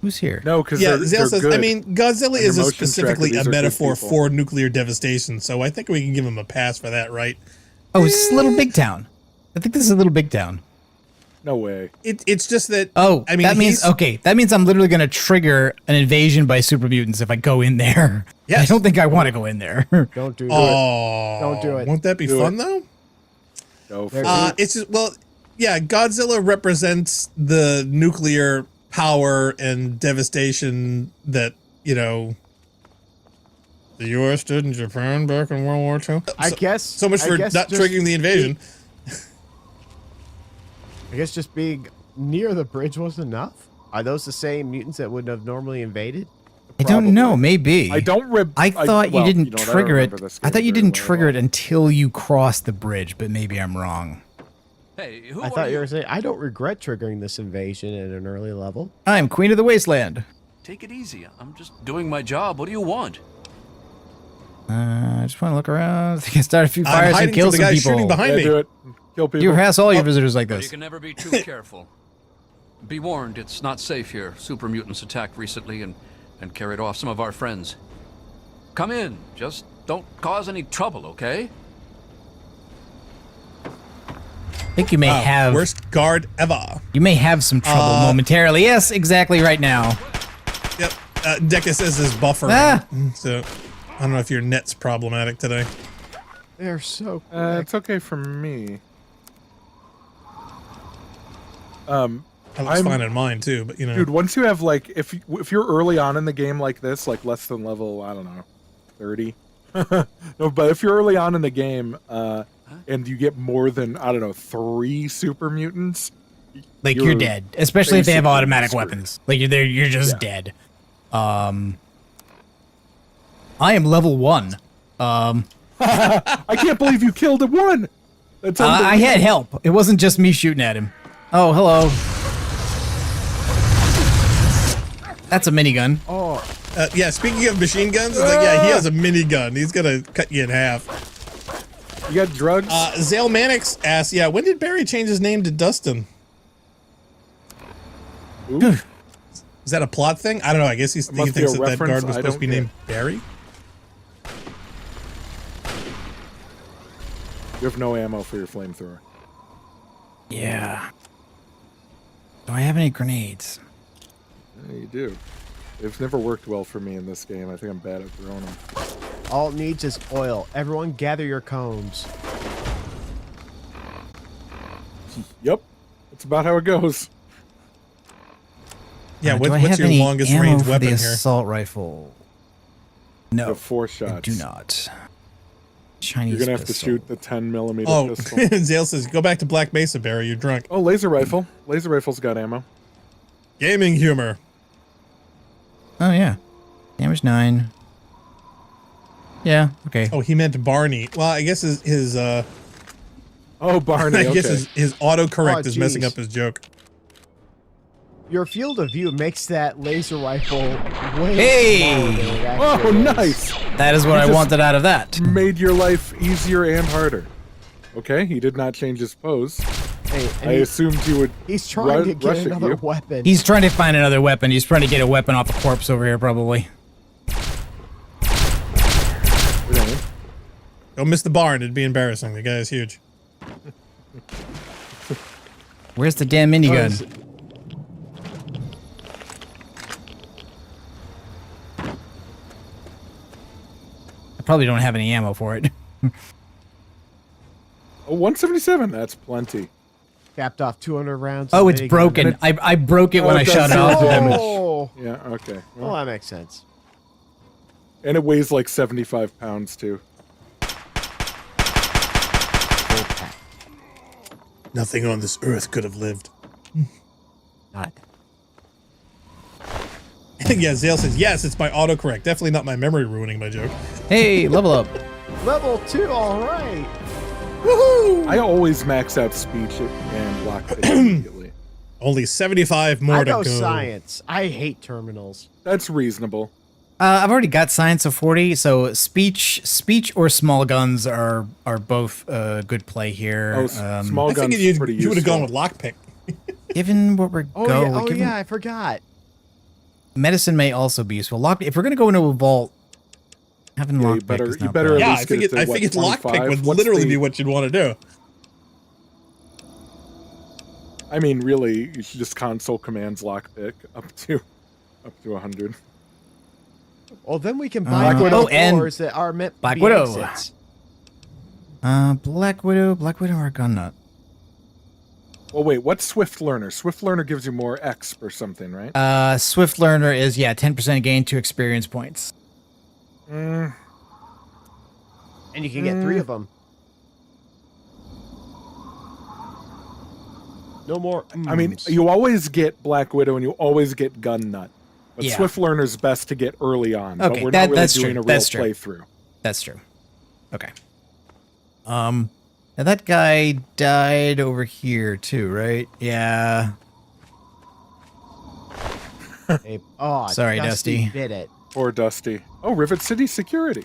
[SPEAKER 1] Who's here?
[SPEAKER 4] No, because
[SPEAKER 2] Zale says,
[SPEAKER 4] good.
[SPEAKER 2] I mean, Godzilla is specifically a metaphor
[SPEAKER 4] people.
[SPEAKER 2] for nuclear devastation, so I think we can give him a pass for that, right?
[SPEAKER 1] Oh, it's Little Big Town. I think this is Little Big Town.
[SPEAKER 4] No way.
[SPEAKER 2] It's just that.
[SPEAKER 1] Oh,
[SPEAKER 2] I mean,
[SPEAKER 1] that means I'm literally going to trigger an invasion by super mutants if I go in there.
[SPEAKER 2] Yes.
[SPEAKER 1] I don't think I want to go in there.
[SPEAKER 3] Don't do it.
[SPEAKER 2] Don't
[SPEAKER 3] do it.
[SPEAKER 2] Won't that be fun though?
[SPEAKER 4] Go for it.
[SPEAKER 2] It's just, Godzilla represents the nuclear power and devastation that the U.S. did in Japan back in World War II.
[SPEAKER 3] I guess
[SPEAKER 2] so much for not triggering the invasion.
[SPEAKER 3] I guess just being near the bridge wasn't enough. Are those the same mutants that would have normally invaded?
[SPEAKER 1] I don't know. Maybe.
[SPEAKER 4] I
[SPEAKER 1] thought you didn't trigger it. I thought you didn't trigger
[SPEAKER 4] it
[SPEAKER 1] it until you crossed the bridge, but maybe I'm wrong.
[SPEAKER 8] Hey,
[SPEAKER 3] I thought you were saying I don't regret triggering this invasion at an early level.
[SPEAKER 1] I'm Queen of the Wasteland.
[SPEAKER 8] Take it easy. I'm just doing my job. What do you want?
[SPEAKER 1] I just want to look around. I think I start a few fires and kill some people.
[SPEAKER 2] Shooting behind me.
[SPEAKER 4] Do it. Kill people.
[SPEAKER 1] You harass all your visitors like
[SPEAKER 8] But you
[SPEAKER 1] this.
[SPEAKER 8] can never be too careful. Be warned, it's not safe here. Super mutants attacked recently and carried off some of our friends. Come in. Just don't cause any trouble, okay?
[SPEAKER 1] I think you may have
[SPEAKER 2] Worst guard ever.
[SPEAKER 1] You may have some trouble momentarily. Yes, exactly right now.
[SPEAKER 2] Yep. Deca says is buffering. So I don't know if your net's problematic today.
[SPEAKER 3] They're so
[SPEAKER 4] it's okay for me.
[SPEAKER 2] That looks fine in mine too, but
[SPEAKER 4] Dude, once you have if you're early on in the game like this, like less than level, I don't know, 30. No, but if you're early on in the game, and you get more than, I don't know, 3 super mutants,
[SPEAKER 1] you're dead. Especially if they have automatic
[SPEAKER 4] screwed.
[SPEAKER 1] weapons. You're just dead. I am level 1.
[SPEAKER 4] I can't believe you killed one. That's
[SPEAKER 1] I had help. It wasn't just me shooting at him. Oh, hello. That's a minigun.
[SPEAKER 3] Oh,
[SPEAKER 2] yeah, speaking of machine guns, it's he has a minigun. He's gonna cut you in half.
[SPEAKER 4] You got drugs?
[SPEAKER 2] Zale Mannix asks, when did Barry change his name to Dustin?
[SPEAKER 4] Ooh.
[SPEAKER 2] Is that a plot thing? I don't know. I guess he
[SPEAKER 4] must
[SPEAKER 2] thinks
[SPEAKER 4] be a
[SPEAKER 2] that guard
[SPEAKER 4] reference.
[SPEAKER 2] was
[SPEAKER 4] I
[SPEAKER 2] supposed to be
[SPEAKER 4] don't
[SPEAKER 2] named Barry.
[SPEAKER 4] You have no ammo for your flamethrower.
[SPEAKER 1] Yeah. Do I have any grenades?
[SPEAKER 4] Yeah, you do. They've never worked well for me in this game. I think I'm bad at throwing them.
[SPEAKER 3] All it needs is oil. Everyone gather your cones.
[SPEAKER 4] Yep. That's about how it goes.
[SPEAKER 2] Yeah,
[SPEAKER 1] do I
[SPEAKER 2] what's
[SPEAKER 1] have
[SPEAKER 2] your
[SPEAKER 1] any
[SPEAKER 2] longest
[SPEAKER 1] ammo
[SPEAKER 2] range
[SPEAKER 1] for
[SPEAKER 2] weapon
[SPEAKER 1] the
[SPEAKER 2] here?
[SPEAKER 1] assault rifle? No,
[SPEAKER 4] The 4 shots.
[SPEAKER 1] I do not. Chinese
[SPEAKER 4] You're gonna have
[SPEAKER 1] pistol.
[SPEAKER 4] to shoot the 10mm
[SPEAKER 2] Oh,
[SPEAKER 4] pistol.
[SPEAKER 2] Zale says, go back to Black Mesa, Barry. You're drunk.
[SPEAKER 4] Oh, laser rifle. Laser rifle's got ammo.
[SPEAKER 2] Gaming humor.
[SPEAKER 1] Oh, yeah. Damage 9. Yeah, okay.
[SPEAKER 2] Oh, he meant Barney. Well, I guess his
[SPEAKER 4] Oh, Barney.
[SPEAKER 2] I guess
[SPEAKER 4] Okay.
[SPEAKER 2] his autocorrect
[SPEAKER 3] Oh,
[SPEAKER 2] is messing
[SPEAKER 3] geez.
[SPEAKER 2] up his joke.
[SPEAKER 3] Your field of view makes that laser rifle way
[SPEAKER 1] Hey!
[SPEAKER 3] smaller than it
[SPEAKER 4] Oh,
[SPEAKER 3] actually is.
[SPEAKER 4] nice.
[SPEAKER 1] That is what
[SPEAKER 4] You
[SPEAKER 1] I
[SPEAKER 4] just
[SPEAKER 1] wanted out of that.
[SPEAKER 4] Made your life easier and harder. Okay, he did not change his pose.
[SPEAKER 3] Hey, and
[SPEAKER 4] I assumed he would.
[SPEAKER 3] he's trying to
[SPEAKER 4] rush
[SPEAKER 3] get
[SPEAKER 4] at
[SPEAKER 3] another
[SPEAKER 4] you.
[SPEAKER 3] weapon.
[SPEAKER 1] He's trying to find another weapon. He's trying to get a weapon off a corpse over here, probably.
[SPEAKER 2] Don't miss the barn. It'd be embarrassing. The guy is huge.
[SPEAKER 1] Where's the damn minigun? I probably don't have any ammo for it.
[SPEAKER 4] Oh, 177. That's plenty.
[SPEAKER 3] Capped off 200 rounds.
[SPEAKER 1] Oh,
[SPEAKER 3] of
[SPEAKER 1] it's
[SPEAKER 3] minigun.
[SPEAKER 1] broken. I broke it when
[SPEAKER 4] Oh,
[SPEAKER 1] I
[SPEAKER 4] it
[SPEAKER 1] shot
[SPEAKER 4] does
[SPEAKER 1] it off
[SPEAKER 4] zero
[SPEAKER 1] to them.
[SPEAKER 4] damage.
[SPEAKER 3] Oh,
[SPEAKER 4] Yeah. Okay.
[SPEAKER 3] well, that makes sense.
[SPEAKER 4] And it weighs like 75 pounds too.
[SPEAKER 2] Nothing on this earth could have lived.
[SPEAKER 1] God.
[SPEAKER 2] Yeah, Zale says, yes, it's my autocorrect. Definitely not my memory ruining my joke.
[SPEAKER 1] Hey, level up.
[SPEAKER 3] Level 2, all right.
[SPEAKER 2] Woohoo!
[SPEAKER 4] I always max out speech and lockpick immediately.
[SPEAKER 2] Only 75 more
[SPEAKER 3] I
[SPEAKER 2] to
[SPEAKER 3] go
[SPEAKER 2] go.
[SPEAKER 3] science. I hate terminals.
[SPEAKER 4] That's reasonable.
[SPEAKER 1] I've already got science of 40, so speech or small guns are both a good play here.
[SPEAKER 4] Oh, small
[SPEAKER 2] I
[SPEAKER 4] guns
[SPEAKER 2] think
[SPEAKER 4] pretty
[SPEAKER 2] you would have
[SPEAKER 4] useful.
[SPEAKER 2] gone with lockpick.
[SPEAKER 1] Given what we're
[SPEAKER 3] Oh,
[SPEAKER 1] going,
[SPEAKER 3] yeah, oh yeah, I forgot.
[SPEAKER 1] medicine may also be useful. If we're gonna go into a vault, having
[SPEAKER 4] Yeah,
[SPEAKER 1] lockpick is
[SPEAKER 4] you
[SPEAKER 1] not
[SPEAKER 4] better
[SPEAKER 1] bad.
[SPEAKER 4] at
[SPEAKER 2] Yeah,
[SPEAKER 4] least
[SPEAKER 2] I
[SPEAKER 4] get
[SPEAKER 2] think
[SPEAKER 4] it to, what,
[SPEAKER 2] lockpick
[SPEAKER 4] 25?
[SPEAKER 2] would
[SPEAKER 4] What's
[SPEAKER 2] literally
[SPEAKER 4] the-
[SPEAKER 2] be what you'd want to do.
[SPEAKER 4] I mean, really, you should just console commands lockpick up to 100.
[SPEAKER 3] Well, then we can buy
[SPEAKER 1] Widow. Oh, and
[SPEAKER 3] doors that are meant to
[SPEAKER 1] Black
[SPEAKER 3] be
[SPEAKER 1] Widow.
[SPEAKER 3] exits.
[SPEAKER 1] Black Widow or gun nut.
[SPEAKER 4] Well, wait, what's Swift Learner? Swift Learner gives you more X or something, right?
[SPEAKER 1] Swift Learner is 10% gain to experience points.
[SPEAKER 3] And you can get 3 of them. No more.
[SPEAKER 4] I mean, you always get Black Widow and you always get Gun Nut. But
[SPEAKER 1] Yeah.
[SPEAKER 4] Swift Learner's best to get early on. But
[SPEAKER 1] Okay,
[SPEAKER 4] we're not really
[SPEAKER 1] that's
[SPEAKER 4] doing
[SPEAKER 1] true.
[SPEAKER 4] a real
[SPEAKER 1] That's true.
[SPEAKER 4] playthrough.
[SPEAKER 1] That's true. Okay. Now that guy died over here too, right? Yeah.
[SPEAKER 3] Hey, oh,
[SPEAKER 1] Sorry, Dusty.
[SPEAKER 3] Did it.
[SPEAKER 4] Or Dusty. Oh, Rivet City Security.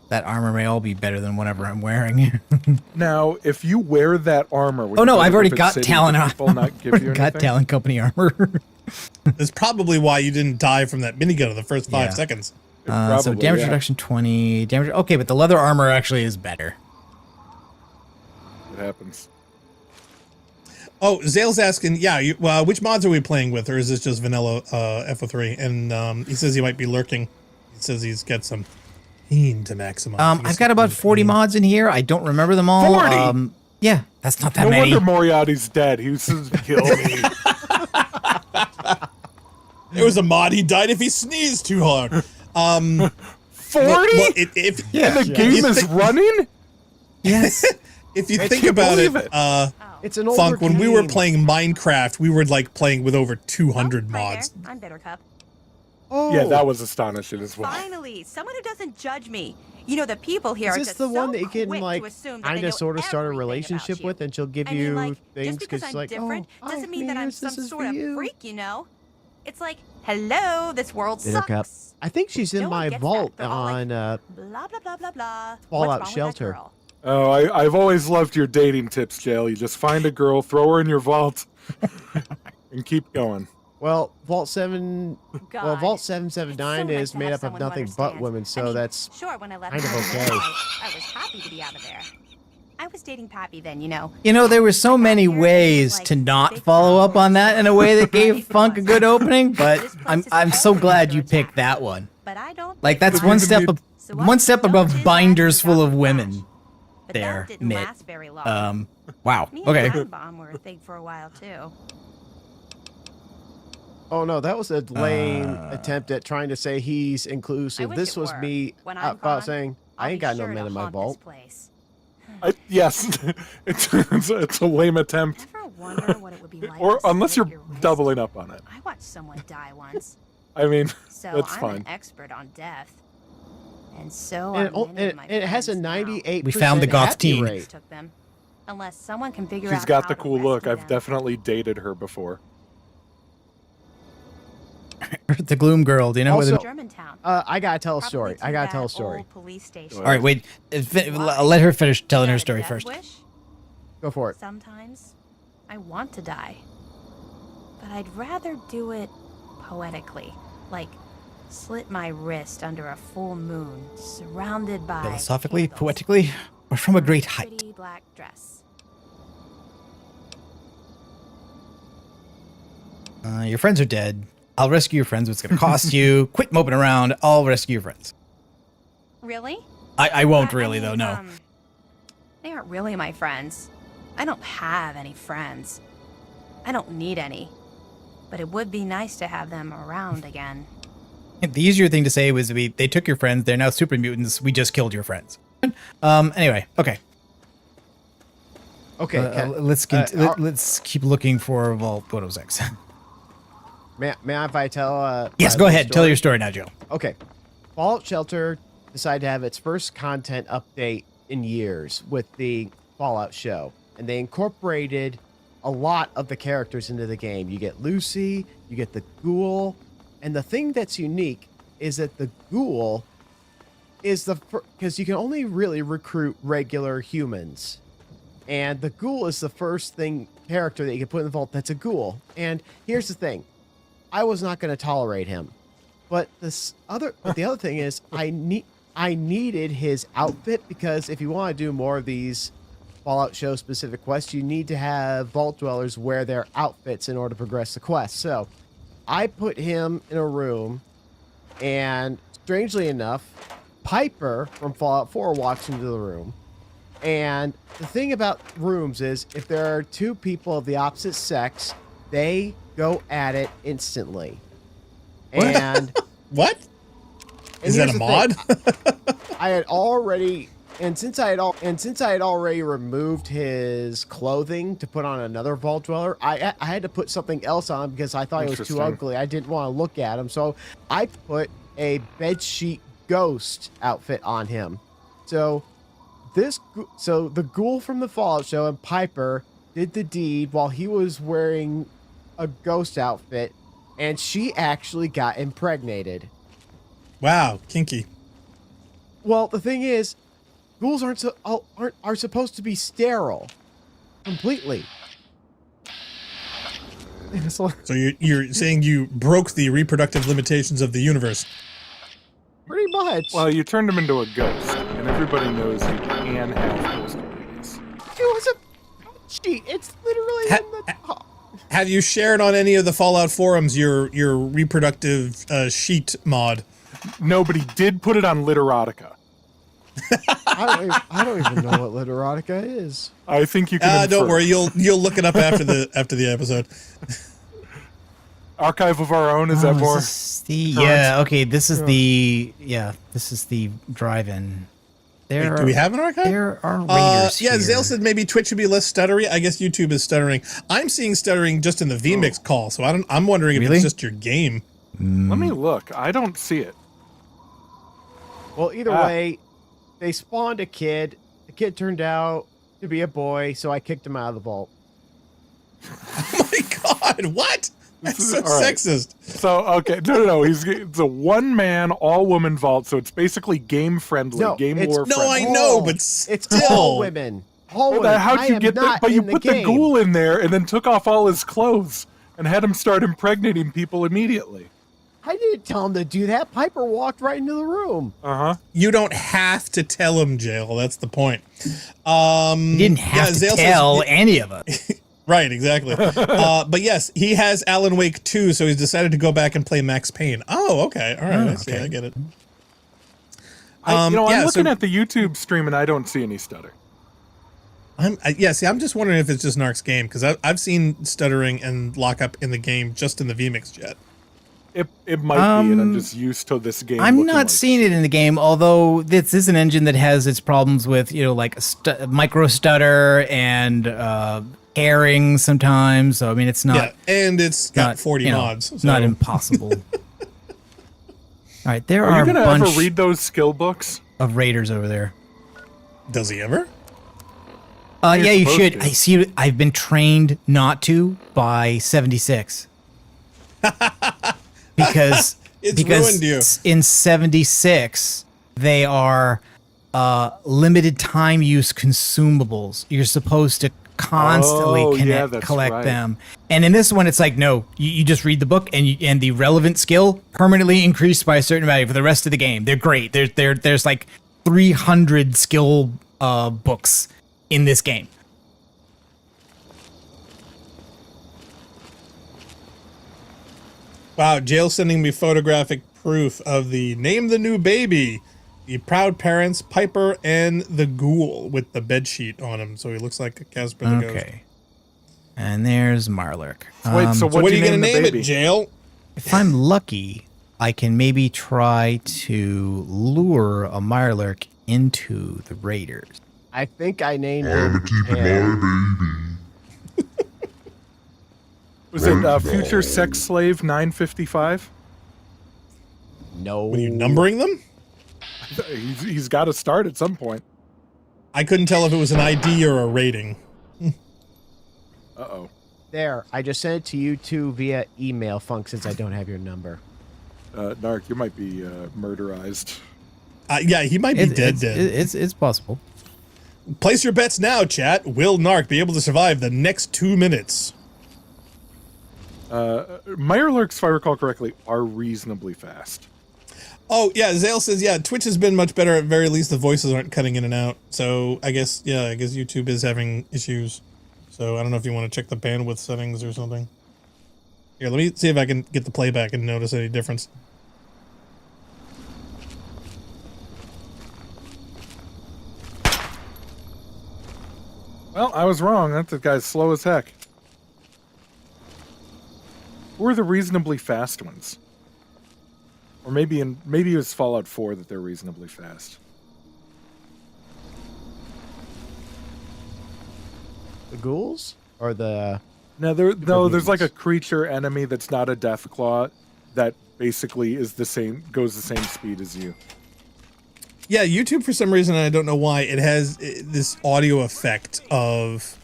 [SPEAKER 1] That armor may all be better than whatever I'm wearing.
[SPEAKER 4] Now, if you wear that armor... when
[SPEAKER 1] Oh
[SPEAKER 4] you
[SPEAKER 1] no,
[SPEAKER 4] go to
[SPEAKER 1] I've already
[SPEAKER 4] Rivet
[SPEAKER 1] got
[SPEAKER 4] City,
[SPEAKER 1] Talon
[SPEAKER 4] do
[SPEAKER 1] armor.
[SPEAKER 4] people not give you
[SPEAKER 1] got
[SPEAKER 4] anything?
[SPEAKER 1] Talon Company armor.
[SPEAKER 2] That's probably why you didn't die from that minigun in the first 5
[SPEAKER 1] Yeah.
[SPEAKER 2] seconds.
[SPEAKER 1] So
[SPEAKER 4] Probably,
[SPEAKER 1] damage
[SPEAKER 4] yeah.
[SPEAKER 1] reduction 20. Damage. Okay, but the leather armor actually is better.
[SPEAKER 4] It happens.
[SPEAKER 2] Oh, Zale's asking, which mods are we playing with, or is this just vanilla FO3? And he says he might be lurking. He says he's got some pain to maximize.
[SPEAKER 1] I've got about 40 mods in here. I don't remember them all.
[SPEAKER 4] 40?
[SPEAKER 1] Yeah, that's not that
[SPEAKER 4] No
[SPEAKER 1] many.
[SPEAKER 4] wonder Moriarty's dead. He says, kill me.
[SPEAKER 2] There was a mod, he died if he sneezed too hard.
[SPEAKER 4] 40?
[SPEAKER 2] And
[SPEAKER 4] the game is running?
[SPEAKER 1] Yes.
[SPEAKER 2] If you
[SPEAKER 4] I
[SPEAKER 2] think
[SPEAKER 4] can't
[SPEAKER 2] about it,
[SPEAKER 4] believe
[SPEAKER 3] It's an older
[SPEAKER 2] Funk, when we were
[SPEAKER 3] game.
[SPEAKER 2] playing Minecraft, we were like playing with over 200
[SPEAKER 5] Hi
[SPEAKER 2] mods.
[SPEAKER 5] there. I'm Bittercup.
[SPEAKER 3] Oh,
[SPEAKER 4] Yeah, that was astonishing as well.
[SPEAKER 5] Finally, someone who doesn't judge me. You know, the people here
[SPEAKER 3] Is
[SPEAKER 5] are
[SPEAKER 3] this
[SPEAKER 5] just
[SPEAKER 3] the one
[SPEAKER 5] so
[SPEAKER 3] that you can
[SPEAKER 5] quick
[SPEAKER 3] like
[SPEAKER 5] to assume that they
[SPEAKER 3] kind
[SPEAKER 5] know
[SPEAKER 3] of sort of start a
[SPEAKER 5] everything about
[SPEAKER 3] relationship
[SPEAKER 5] you.
[SPEAKER 3] with, and she'll give
[SPEAKER 5] I mean,
[SPEAKER 3] you
[SPEAKER 5] like,
[SPEAKER 3] things
[SPEAKER 5] just because I'm
[SPEAKER 3] like,
[SPEAKER 5] different
[SPEAKER 3] oh,
[SPEAKER 5] doesn't mean that I'm
[SPEAKER 3] Mars,
[SPEAKER 5] some
[SPEAKER 3] this is
[SPEAKER 5] sort
[SPEAKER 3] for
[SPEAKER 5] of
[SPEAKER 3] you.
[SPEAKER 5] freak, you know? It's like, hello, this world
[SPEAKER 3] Bittercup.
[SPEAKER 5] sucks.
[SPEAKER 3] I think she's in
[SPEAKER 5] No one
[SPEAKER 3] my
[SPEAKER 5] gets
[SPEAKER 3] vault
[SPEAKER 5] that. They're all like,
[SPEAKER 3] on
[SPEAKER 5] Blah blah blah blah blah.
[SPEAKER 3] Fallout
[SPEAKER 5] What's wrong with that
[SPEAKER 3] Shelter.
[SPEAKER 5] girl?
[SPEAKER 4] Oh, I've always loved your dating tips, Jail. You just find a girl, throw her in your vault, and keep going.
[SPEAKER 3] well, Vault 7. Well,
[SPEAKER 5] God.
[SPEAKER 3] Vault
[SPEAKER 5] It's
[SPEAKER 3] 779
[SPEAKER 5] so nice
[SPEAKER 3] is
[SPEAKER 5] to
[SPEAKER 3] made
[SPEAKER 5] have
[SPEAKER 3] up of
[SPEAKER 5] someone who
[SPEAKER 3] nothing but
[SPEAKER 5] understands.
[SPEAKER 3] women, so
[SPEAKER 5] I mean,
[SPEAKER 3] that's
[SPEAKER 5] sure, when I left
[SPEAKER 3] kind of
[SPEAKER 5] home,
[SPEAKER 3] okay.
[SPEAKER 5] I was happy to be out of there. I was dating Pappy then, you know.
[SPEAKER 1] You know, there were so many ways to not follow up on that in a way that gave Funk a good opening, but I'm so glad you picked that one.
[SPEAKER 5] But I don't
[SPEAKER 1] Like, that's one step above binders full of women. There,
[SPEAKER 5] didn't
[SPEAKER 1] Mitt.
[SPEAKER 5] last very long.
[SPEAKER 1] Wow.
[SPEAKER 5] Me
[SPEAKER 1] Okay.
[SPEAKER 5] and Time Bomb were a thing for a while too.
[SPEAKER 3] Oh no, that was a lame attempt at trying to say he's inclusive.
[SPEAKER 5] wish
[SPEAKER 3] This
[SPEAKER 5] it
[SPEAKER 3] was
[SPEAKER 5] were.
[SPEAKER 3] me
[SPEAKER 5] When I'm
[SPEAKER 3] about
[SPEAKER 5] gone,
[SPEAKER 3] saying
[SPEAKER 5] I'll
[SPEAKER 3] I ain't
[SPEAKER 5] be
[SPEAKER 3] got no
[SPEAKER 5] sure
[SPEAKER 3] men
[SPEAKER 5] to
[SPEAKER 3] in my
[SPEAKER 5] haunt
[SPEAKER 3] vault.
[SPEAKER 5] this place.
[SPEAKER 4] Yes, it's a lame attempt.
[SPEAKER 5] Ever wonder what it would be like
[SPEAKER 4] Or
[SPEAKER 5] to
[SPEAKER 4] unless
[SPEAKER 5] slit
[SPEAKER 4] you're
[SPEAKER 5] your wrist?
[SPEAKER 4] doubling up on it.
[SPEAKER 5] I watched someone die once,
[SPEAKER 4] I mean,
[SPEAKER 5] so
[SPEAKER 4] that's
[SPEAKER 5] I'm
[SPEAKER 4] fine.
[SPEAKER 5] an expert on death. And so
[SPEAKER 3] And,
[SPEAKER 5] are many of my
[SPEAKER 3] it has a
[SPEAKER 5] friends now.
[SPEAKER 3] 98%
[SPEAKER 1] We found the goth
[SPEAKER 3] happy
[SPEAKER 1] teen.
[SPEAKER 3] rate.
[SPEAKER 5] Took them. Unless someone can figure out
[SPEAKER 4] She's got
[SPEAKER 5] how
[SPEAKER 4] the
[SPEAKER 5] to
[SPEAKER 4] cool look.
[SPEAKER 5] rescue
[SPEAKER 4] I've
[SPEAKER 5] them.
[SPEAKER 4] definitely dated her before.
[SPEAKER 1] The Gloom Girl. Do you know
[SPEAKER 3] Also-
[SPEAKER 1] what?
[SPEAKER 5] Germantown.
[SPEAKER 3] I gotta tell a
[SPEAKER 5] Probably
[SPEAKER 3] story.
[SPEAKER 5] to
[SPEAKER 3] I gotta
[SPEAKER 5] that
[SPEAKER 3] tell a story.
[SPEAKER 5] old police station.
[SPEAKER 1] All right, wait.
[SPEAKER 5] Why?
[SPEAKER 1] Let her finish telling her
[SPEAKER 5] Is that a
[SPEAKER 1] story
[SPEAKER 5] death
[SPEAKER 1] first.
[SPEAKER 5] wish?
[SPEAKER 3] Go for it.
[SPEAKER 5] Sometimes I want to die, but I'd rather do it poetically, like slit my wrist under a full moon, surrounded by
[SPEAKER 1] Philosophically,
[SPEAKER 5] candles.
[SPEAKER 1] poetically, or from a great height.
[SPEAKER 5] Pretty black dress.
[SPEAKER 1] Your friends are dead. I'll rescue your friends. What's going to cost you? Quit moping around. I'll rescue your friends.
[SPEAKER 5] Really?
[SPEAKER 1] I won't really,
[SPEAKER 5] mean,
[SPEAKER 1] though, no.
[SPEAKER 5] They aren't really my friends. I don't have any friends. I don't need any. But it would be nice to have them around again.
[SPEAKER 1] The easier thing to say was they took your friends. They're now super mutants. We just killed your friends. Anyway, okay.
[SPEAKER 3] Okay,
[SPEAKER 1] Let's keep looking for Vault Photos X.
[SPEAKER 3] may I if I tell?
[SPEAKER 1] Yes,
[SPEAKER 3] my
[SPEAKER 1] go
[SPEAKER 3] little
[SPEAKER 1] ahead. Tell your story now, Joe.
[SPEAKER 3] Okay. Fallout Shelter decided to have its first content update in years with the Fallout show. And they incorporated a lot of the characters into the game. You get Lucy, you get the ghoul. And the thing that's unique is that the ghoul is because you can only really recruit regular humans. And the ghoul is the first character that you can put in the vault that's a ghoul. And here's the thing. I was not going to tolerate him. But the other thing is I needed his outfit, because if you want to do more of these Fallout show specific quests, you need to have vault dwellers wear their outfits in order to progress the quest. So I put him in a room, and strangely enough, Piper from Fallout 4 walks into the room. And the thing about rooms is if there are two people of the opposite sex, they go at it instantly. And
[SPEAKER 2] What? Is that a mod?
[SPEAKER 3] I had already, and since I had already removed his clothing to put on another vault dweller, I had to put something else on because I thought he was too
[SPEAKER 4] Interesting.
[SPEAKER 3] ugly. I didn't want to look at him, so I put a bedsheet ghost outfit on him. So the ghoul from the Fallout show and Piper did the deed while he was wearing a ghost outfit, and she actually got impregnated.
[SPEAKER 2] Wow, kinky.
[SPEAKER 3] Well, the thing is, ghouls are supposed to be sterile, completely.
[SPEAKER 2] So you're saying you broke the reproductive limitations of the universe?
[SPEAKER 3] Pretty much.
[SPEAKER 4] Well, you turned him into a ghost, and everybody knows you can have ghost babies.
[SPEAKER 3] It was a cheat. It's literally in the.
[SPEAKER 2] Have you shared on any of the Fallout forums your reproductive sheet mod?
[SPEAKER 4] Nobody did put it on Literotica.
[SPEAKER 3] I don't even know what literotica is.
[SPEAKER 4] I think you can.
[SPEAKER 2] Don't
[SPEAKER 4] infer.
[SPEAKER 2] worry, you'll look it up after the episode.
[SPEAKER 4] Archive of Our Own, is that more?
[SPEAKER 1] Yeah, okay, this is the drive-in.
[SPEAKER 2] Wait, do we have an archive?
[SPEAKER 1] There are raiders
[SPEAKER 2] yeah,
[SPEAKER 1] here.
[SPEAKER 2] Zale said maybe Twitch should be less stuttery. I guess YouTube is stuttering. I'm seeing stuttering just in the VMix call, so I'm wondering if
[SPEAKER 1] Really?
[SPEAKER 2] it's just your game.
[SPEAKER 4] Let me look. I don't see it.
[SPEAKER 3] Well, either way, they spawned a kid. The kid turned out to be a boy, so I kicked him out of the vault.
[SPEAKER 2] Oh my god, what? That's so
[SPEAKER 4] all right.
[SPEAKER 2] sexist.
[SPEAKER 4] So, okay, no. It's a one-man, all-woman vault, so it's basically game-friendly,
[SPEAKER 3] No,
[SPEAKER 4] game
[SPEAKER 3] it's-
[SPEAKER 4] lore
[SPEAKER 2] No,
[SPEAKER 4] friendly.
[SPEAKER 2] I know, but
[SPEAKER 3] It's
[SPEAKER 2] still.
[SPEAKER 3] all women. All women.
[SPEAKER 4] How'd
[SPEAKER 3] I
[SPEAKER 4] you
[SPEAKER 3] am
[SPEAKER 4] get that?
[SPEAKER 3] not
[SPEAKER 4] But you
[SPEAKER 3] in
[SPEAKER 4] put the
[SPEAKER 3] game.
[SPEAKER 4] ghoul in there and then took off all his clothes and had him start impregnating people immediately.
[SPEAKER 3] I didn't tell him to do that. Piper walked right into the room.
[SPEAKER 2] You don't have to tell him, Jail. That's the point.
[SPEAKER 1] You didn't have to tell any of us.
[SPEAKER 2] Right, exactly. But yes, he has Alan Wake 2, so he's decided to go back and play Max Payne. Oh, okay. All right. I see. I get it.
[SPEAKER 4] I'm looking at the YouTube stream and I don't see any stutter.
[SPEAKER 2] I'm just wondering if it's just Narc's game, because I've seen stuttering and lockup in the game just in the VMix jet.
[SPEAKER 4] It might be, and I'm just used to this game.
[SPEAKER 1] I'm not seeing it in the game, although this is an engine that has its problems with, like micro stutter and airing sometimes. So I mean, it's not.
[SPEAKER 2] Yeah, and it's got 40 mods.
[SPEAKER 1] It's not impossible. All right, there
[SPEAKER 4] are
[SPEAKER 1] a
[SPEAKER 4] you gonna
[SPEAKER 1] bunch
[SPEAKER 4] ever read those skill books
[SPEAKER 1] of raiders over there.
[SPEAKER 2] Does he ever?
[SPEAKER 1] Yeah, you should. I see. I've been trained not to by 76. Because
[SPEAKER 2] ruined you.
[SPEAKER 1] In 76 they are limited time use consumables. You're supposed to constantly collect them, and in this one it's like, no, you just read the book and the relevant skill permanently increased by a certain value for the rest of the game. They're great. There's like 300 skill books in this game.
[SPEAKER 2] Wow, Jail sending me photographic proof of the Name the New Baby, the proud parents, Piper, and the ghoul with the bedsheet on him. So he looks like a Casper the Ghost.
[SPEAKER 1] Okay. And there's Marlurk.
[SPEAKER 4] Wait, so what are you going to name
[SPEAKER 2] it, Jail?
[SPEAKER 1] If I'm lucky, I can maybe try to lure a Marlurk into the Raiders.
[SPEAKER 3] I think I named him.
[SPEAKER 4] Was it Future Sex Slave 955?
[SPEAKER 3] No.
[SPEAKER 2] Were you numbering them?
[SPEAKER 4] He's got to start at some point.
[SPEAKER 2] I couldn't tell if it was an ID or a rating.
[SPEAKER 4] Uh-oh.
[SPEAKER 3] There, I just sent it to you two via email, Funk, since I don't have your number.
[SPEAKER 4] Narc, you might be murderized.
[SPEAKER 2] Yeah, he might be dead.
[SPEAKER 1] It's possible.
[SPEAKER 2] Place your bets now, chat. Will Narc be able to survive the next 2 minutes?
[SPEAKER 4] Mirelurks, if I recall correctly, are reasonably fast.
[SPEAKER 2] Oh, yeah, Zale says, yeah, Twitch has been much better. At very least the voices aren't cutting in and out. So I guess YouTube is having issues. So I don't know if you want to check the bandwidth settings or something. Here, let me see if I can get the playback and notice any difference.
[SPEAKER 4] Well, I was wrong. That guy's slow as heck. Who are the reasonably fast ones? Or maybe it was Fallout 4 that they're reasonably fast.
[SPEAKER 3] The ghouls? Or the...
[SPEAKER 4] there's like a creature enemy that's not a Deathclaw that basically is goes the same speed as you.
[SPEAKER 2] Yeah, YouTube, for some reason, I don't know why, it has this audio effect of,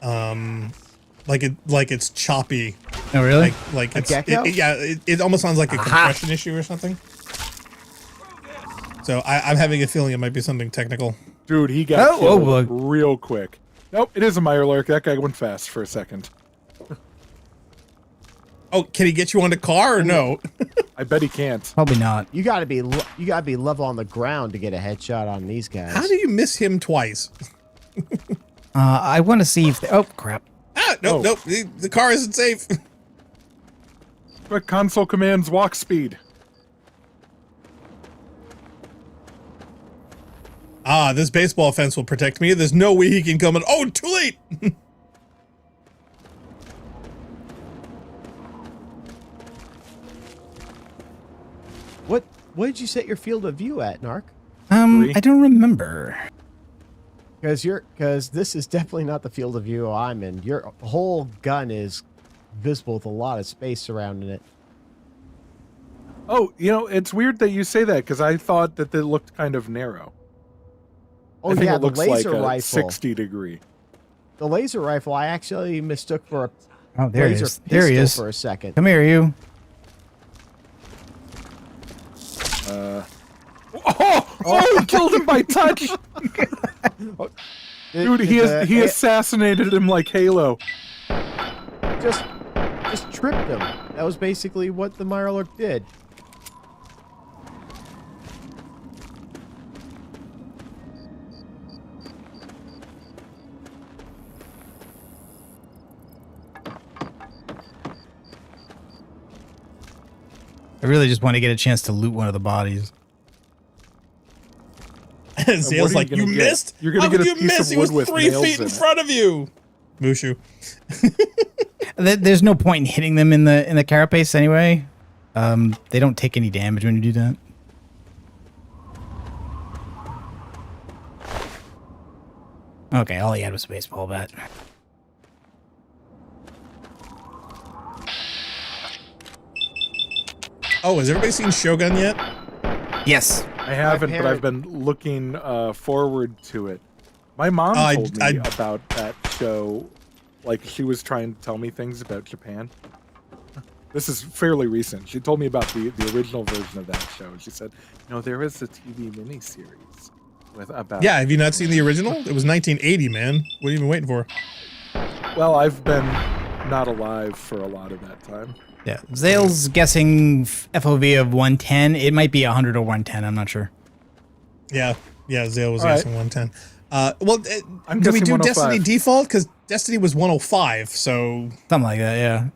[SPEAKER 2] like it's choppy.
[SPEAKER 1] Oh, really?
[SPEAKER 2] Like it's, it almost sounds like a compression issue or something. So I'm having a feeling it might be something technical.
[SPEAKER 4] Dude, he got killed real quick. Nope, it is a Mirelurk. That guy went fast for a second.
[SPEAKER 2] Oh, can he get you on the car or no?
[SPEAKER 4] I bet he can't.
[SPEAKER 1] Probably not.
[SPEAKER 3] You gotta be level on the ground to get a headshot on these guys.
[SPEAKER 2] How do you miss him twice?
[SPEAKER 1] I want to see if oh crap.
[SPEAKER 2] Nope. The car isn't safe.
[SPEAKER 4] But console commands walk speed.
[SPEAKER 2] This baseball fence will protect me. There's no way he can come in. Oh, too late.
[SPEAKER 3] What did you set your field of view at, Narc?
[SPEAKER 1] I don't remember.
[SPEAKER 3] Because this is definitely not the field of view I'm in. Your whole gun is visible with a lot of space surrounding it.
[SPEAKER 4] Oh, it's weird that you say that because I thought that it looked kind of narrow.
[SPEAKER 3] Oh,
[SPEAKER 4] I think
[SPEAKER 3] yeah,
[SPEAKER 4] it looks
[SPEAKER 3] the laser
[SPEAKER 4] like a
[SPEAKER 3] rifle.
[SPEAKER 4] 60 degree.
[SPEAKER 3] The laser rifle I actually mistook for a
[SPEAKER 1] there
[SPEAKER 3] laser
[SPEAKER 1] he is. There he is.
[SPEAKER 3] for a second.
[SPEAKER 1] Come here, you.
[SPEAKER 4] He killed him by touch. Dude, he assassinated him like Halo.
[SPEAKER 3] Just tripped him. That was basically what the Mirelurk did.
[SPEAKER 1] I really just want to get a chance to loot one of the bodies.
[SPEAKER 2] Zale's like, you missed?
[SPEAKER 4] You're gonna
[SPEAKER 2] How
[SPEAKER 4] get
[SPEAKER 2] could
[SPEAKER 4] a
[SPEAKER 2] you
[SPEAKER 4] piece
[SPEAKER 2] miss?
[SPEAKER 4] of
[SPEAKER 2] He
[SPEAKER 4] wood
[SPEAKER 2] was
[SPEAKER 4] with
[SPEAKER 2] 3
[SPEAKER 4] nails
[SPEAKER 2] feet in
[SPEAKER 4] in it.
[SPEAKER 2] front of you. Mushu.
[SPEAKER 1] There's no point in hitting them in the carapace anyway. They don't take any damage when you do that. Okay, all he had was a baseball bat.
[SPEAKER 2] Oh, has everybody seen Shogun yet?
[SPEAKER 1] Yes.
[SPEAKER 4] I haven't, but I've been looking forward to it. My mom told me about that show. Like, she was trying to tell me things about Japan. This is fairly recent. She told me about the original version of that show. She said, no, there is a TV miniseries about...
[SPEAKER 2] Yeah, have you not seen the original? It was 1980, man. What have you been waiting for?
[SPEAKER 4] Well, I've been not alive for a lot of that time.
[SPEAKER 1] Yeah, Zale's guessing FOV of 110. It might be 100 or 110. I'm not sure.
[SPEAKER 2] Yeah, Zale was
[SPEAKER 4] All
[SPEAKER 2] guessing 110.
[SPEAKER 4] I'm
[SPEAKER 2] do we do
[SPEAKER 4] guessing 105.
[SPEAKER 2] Destiny default? Because Destiny was 105, so...
[SPEAKER 1] Something like that, yeah.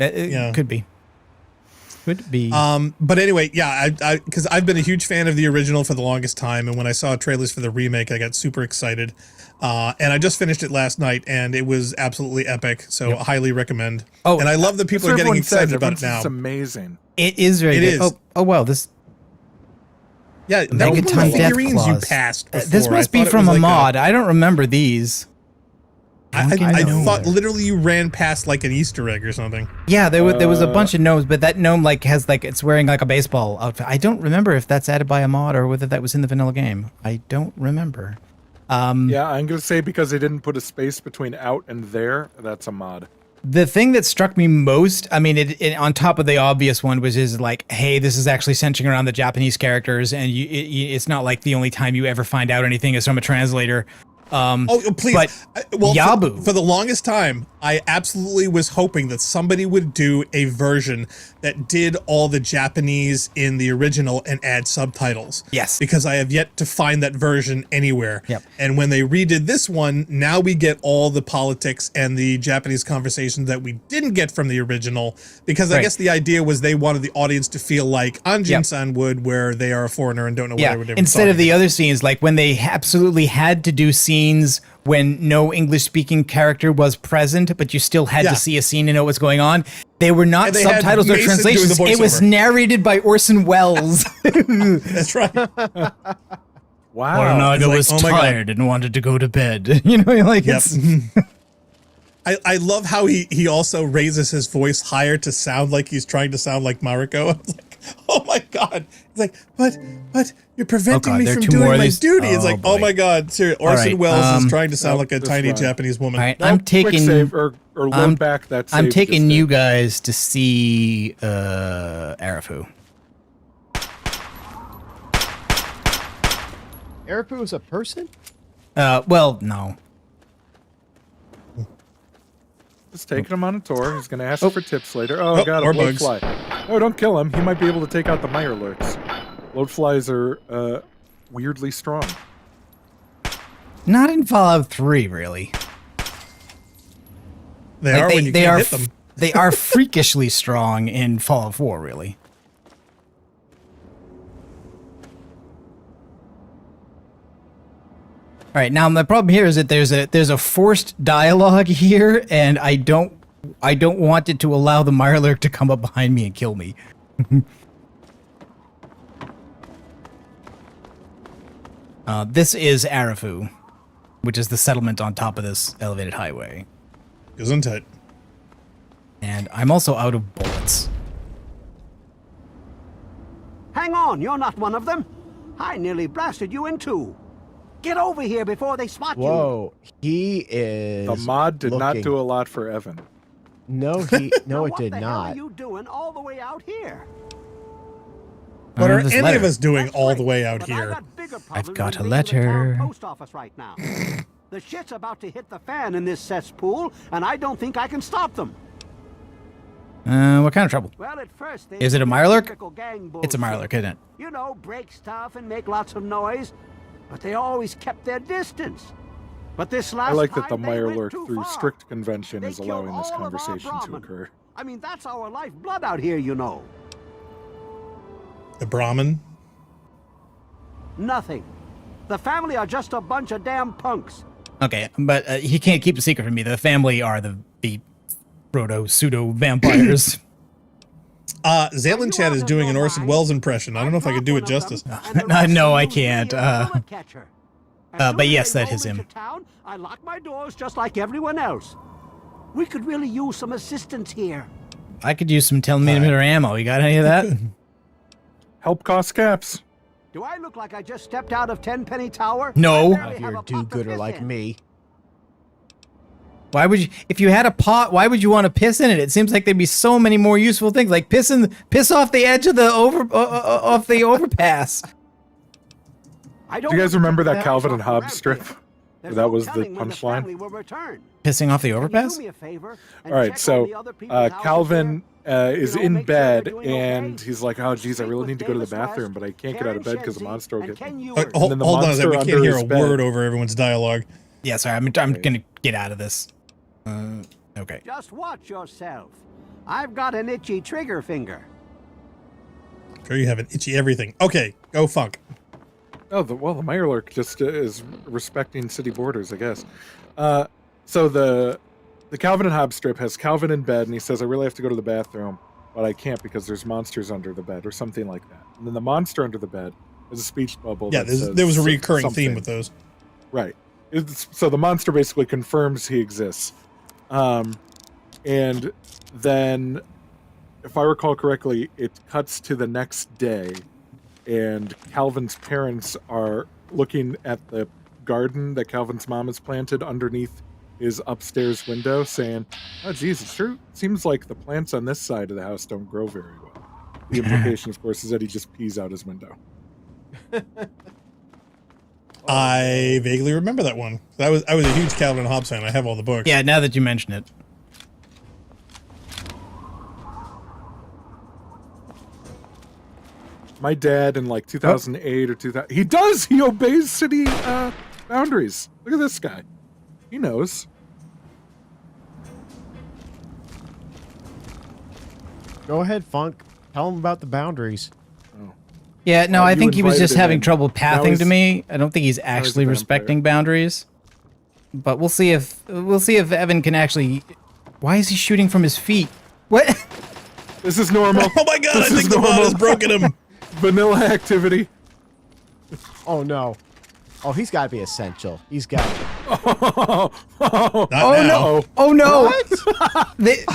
[SPEAKER 1] It could be. Could be.
[SPEAKER 2] But anyway, yeah, because I've been a huge fan of the original for the longest time, and when I saw trailers for the remake, I got super excited. And I just finished it last night, and it was absolutely epic. So I highly recommend. Oh, and I love that people are getting excited about it now.
[SPEAKER 4] It's amazing.
[SPEAKER 1] It is very good.
[SPEAKER 2] Is.
[SPEAKER 1] Oh wow, this.
[SPEAKER 2] Yeah, that was the figurines you passed before.
[SPEAKER 1] This must be from a mod. I don't remember these.
[SPEAKER 2] I thought literally you ran past like an Easter egg or something.
[SPEAKER 1] Yeah, there was a bunch of gnomes, but that gnome like has like it's wearing like a baseball outfit. I don't remember if that's added by a mod or whether that was in the vanilla game. I don't remember.
[SPEAKER 4] Yeah, I'm gonna say because they didn't put a space between out and there, that's a mod.
[SPEAKER 1] The thing that struck me most, I mean, it on top of the obvious one, was is like, hey, this is actually centering around the Japanese characters, and it's not like the only time you ever find out anything is from a translator.
[SPEAKER 2] Please.
[SPEAKER 1] But Yabu.
[SPEAKER 2] For the longest time, I absolutely was hoping that somebody would do a version that did all the Japanese in the original and add subtitles.
[SPEAKER 1] Yes.
[SPEAKER 2] Because I have yet to find that version anywhere.
[SPEAKER 1] Yep.
[SPEAKER 2] And when they redid this one, now we get all the politics and the Japanese conversations that we didn't get from the original. Because I guess the idea was they wanted the audience to feel like Anjin-san would, where they are a foreigner and don't know what they were doing.
[SPEAKER 1] Instead of the other scenes, like when they absolutely had to do scenes when no English-speaking character was present, but you still had to see a scene to know what's going on. They were not subtitles or translations. It was narrated by Orson Welles.
[SPEAKER 2] That's right.
[SPEAKER 4] Wow.
[SPEAKER 1] Arnaga was tired and wanted to go to bed. You know, like it's...
[SPEAKER 2] I love how he also raises his voice higher to sound like he's trying to sound like Mariko. I was like, oh my God. He's like, but you're preventing me from doing my duty. It's like, oh my God. Seriously, Orson Welles is trying to sound like a tiny Japanese woman.
[SPEAKER 1] All right, I'm taking...
[SPEAKER 4] Save or load back that save
[SPEAKER 1] I'm taking you guys to see Arafu.
[SPEAKER 3] Arafu is a person?
[SPEAKER 1] Well, no.
[SPEAKER 4] Just taking him on a tour. He's going to ask for tips later. Oh, got a bloat fly. Oh, don't kill him. He might be able to take out the Mirelurks. Bloat flies are weirdly strong.
[SPEAKER 1] Not in Fallout 3, really.
[SPEAKER 2] They are when you can't hit them.
[SPEAKER 1] They are freakishly strong in Fallout 4, really. All right, now the problem here is that there's a forced dialogue here, and I don't want it to allow the Mirelurk to come up behind me and kill me. This is Arafu, which is the settlement on top of this elevated highway.
[SPEAKER 2] Gesundheit.
[SPEAKER 1] And I'm also out of bullets.
[SPEAKER 9] Hang on, you're not one of them. I nearly blasted you in two. Get over here before they spot you.
[SPEAKER 3] Whoa, he is.
[SPEAKER 4] The mod did not do a lot for Evan.
[SPEAKER 3] No, it did not.
[SPEAKER 9] What the hell are you doing all the way out here?
[SPEAKER 2] What are any of us doing all the way out here?
[SPEAKER 1] I've got a letter.
[SPEAKER 9] Post office right now. The shit's about to hit the fan in this cesspool, and I don't think I can stop them.
[SPEAKER 1] What kind of trouble?
[SPEAKER 9] Well, at first they
[SPEAKER 1] Is it a
[SPEAKER 9] were
[SPEAKER 1] Mirelurk?
[SPEAKER 9] typical gang
[SPEAKER 1] It's a
[SPEAKER 9] bullshit.
[SPEAKER 1] Mirelurk, isn't it?
[SPEAKER 9] You know, break stuff and make lots of noise, but they always kept their distance. But this last
[SPEAKER 4] I like that the
[SPEAKER 9] time they went
[SPEAKER 4] Mirelurk,
[SPEAKER 9] too
[SPEAKER 4] through
[SPEAKER 9] far.
[SPEAKER 4] strict convention,
[SPEAKER 9] They
[SPEAKER 4] is
[SPEAKER 9] killed
[SPEAKER 4] allowing this
[SPEAKER 9] all of our
[SPEAKER 4] conversation to
[SPEAKER 9] Brahmin.
[SPEAKER 4] occur.
[SPEAKER 9] I mean, that's our lifeblood out here, you know.
[SPEAKER 2] The Brahmin.
[SPEAKER 9] Nothing. The family are just a bunch of damn punks.
[SPEAKER 1] Okay, but he can't keep a secret from me. The family are the proto pseudo vampires.
[SPEAKER 2] Zalen Chat is doing an Orson Welles impression. I don't know if I could do it justice.
[SPEAKER 1] No, I can't. But yes, that is him.
[SPEAKER 9] I lock my doors just like everyone else. We could really use some assistance here.
[SPEAKER 1] I could use some 10mm ammo. You got any of that?
[SPEAKER 4] Help cost caps.
[SPEAKER 9] Do I look like I just stepped out of Tenpenny Tower?
[SPEAKER 1] No.
[SPEAKER 9] I barely
[SPEAKER 3] If you're
[SPEAKER 9] have
[SPEAKER 3] a
[SPEAKER 9] a pot to
[SPEAKER 3] do-gooder
[SPEAKER 9] piss
[SPEAKER 3] like
[SPEAKER 9] in.
[SPEAKER 3] me.
[SPEAKER 1] Why would you, if you had a pot, why would you want to piss in it? It seems like there'd be so many more useful things, like piss off the edge of the off the overpass.
[SPEAKER 9] I
[SPEAKER 4] Do you guys remember that
[SPEAKER 9] want to
[SPEAKER 4] Calvin and
[SPEAKER 9] put
[SPEAKER 4] Hobbes
[SPEAKER 9] around
[SPEAKER 4] strip?
[SPEAKER 9] here. There's
[SPEAKER 4] That
[SPEAKER 9] no
[SPEAKER 4] was the
[SPEAKER 9] telling when
[SPEAKER 4] punchline.
[SPEAKER 9] family will return.
[SPEAKER 1] Pissing off the
[SPEAKER 9] Can you
[SPEAKER 1] overpass?
[SPEAKER 9] do me a favor and
[SPEAKER 4] All right,
[SPEAKER 9] check on
[SPEAKER 4] so
[SPEAKER 9] the other people's houses
[SPEAKER 4] Calvin is
[SPEAKER 9] You know,
[SPEAKER 4] in
[SPEAKER 9] make sure they're
[SPEAKER 4] bed,
[SPEAKER 9] doing okay.
[SPEAKER 4] and he's like, "Oh, geez, I
[SPEAKER 9] Speak
[SPEAKER 4] really
[SPEAKER 9] with
[SPEAKER 4] need to go to the
[SPEAKER 9] Davis West,
[SPEAKER 4] bathroom, but I can't get out of bed because the
[SPEAKER 9] Karen
[SPEAKER 4] monster will
[SPEAKER 9] Shenzi,
[SPEAKER 4] get
[SPEAKER 9] and
[SPEAKER 4] me."
[SPEAKER 9] Ken
[SPEAKER 2] Hold,
[SPEAKER 9] Ewers.
[SPEAKER 4] then the
[SPEAKER 2] hold on a second. We
[SPEAKER 4] monster
[SPEAKER 2] can't hear
[SPEAKER 4] under
[SPEAKER 2] a
[SPEAKER 4] his bed.
[SPEAKER 2] word over everyone's dialogue.
[SPEAKER 1] Yeah, sorry, I'm gonna get out of this. Okay.
[SPEAKER 9] Just watch yourself. I've got an itchy trigger finger.
[SPEAKER 2] Sure, you have an itchy everything. Okay, go Funk.
[SPEAKER 4] Oh, the Mirelurk just is respecting city borders, I guess. So the Calvin and Hobbes strip has Calvin in bed, and he says, "I really have to go to the bathroom, but I can't because there's monsters under the bed," or something like that. And then the monster under the bed is a speech bubble.
[SPEAKER 2] Yeah,
[SPEAKER 4] that says
[SPEAKER 2] there was a recurring
[SPEAKER 4] something.
[SPEAKER 2] theme with those.
[SPEAKER 4] Right. So the monster basically confirms he exists. And then, if I recall correctly, it cuts to the next day, and Calvin's parents are looking at the garden that Calvin's mom has planted underneath his upstairs window, saying, "Oh, geez, it's true. Seems like the plants on this side of the house don't grow very well." The implication, of course, is that he just pees out his window.
[SPEAKER 2] I vaguely remember that one. I was a huge Calvin and Hobbes fan. I have all the books.
[SPEAKER 1] Yeah, now that you mention it.
[SPEAKER 4] My dad in like 2008 or 2000, he obeys city boundaries. Look at this guy. He knows.
[SPEAKER 3] Go ahead, Funk. Tell him about the boundaries.
[SPEAKER 1] Yeah, no, I
[SPEAKER 4] You
[SPEAKER 1] think he was
[SPEAKER 4] invited
[SPEAKER 1] just
[SPEAKER 4] him
[SPEAKER 1] having
[SPEAKER 4] in.
[SPEAKER 1] trouble
[SPEAKER 4] Now
[SPEAKER 1] pathing
[SPEAKER 4] he's-
[SPEAKER 1] to me. I don't think he's
[SPEAKER 4] he's a
[SPEAKER 1] actually
[SPEAKER 4] vampire.
[SPEAKER 1] respecting boundaries. But we'll see if Evan can actually. Why is he shooting from his feet? What?
[SPEAKER 4] This is normal.
[SPEAKER 2] Oh my god,
[SPEAKER 4] This
[SPEAKER 2] I
[SPEAKER 4] is
[SPEAKER 2] think the mod
[SPEAKER 4] normal.
[SPEAKER 2] has broken him.
[SPEAKER 4] Vanilla activity.
[SPEAKER 3] Oh, no. Oh, he's got to be essential. He's got to.
[SPEAKER 4] Oh,
[SPEAKER 2] Not
[SPEAKER 1] Oh
[SPEAKER 2] now.
[SPEAKER 1] no! Oh no! They-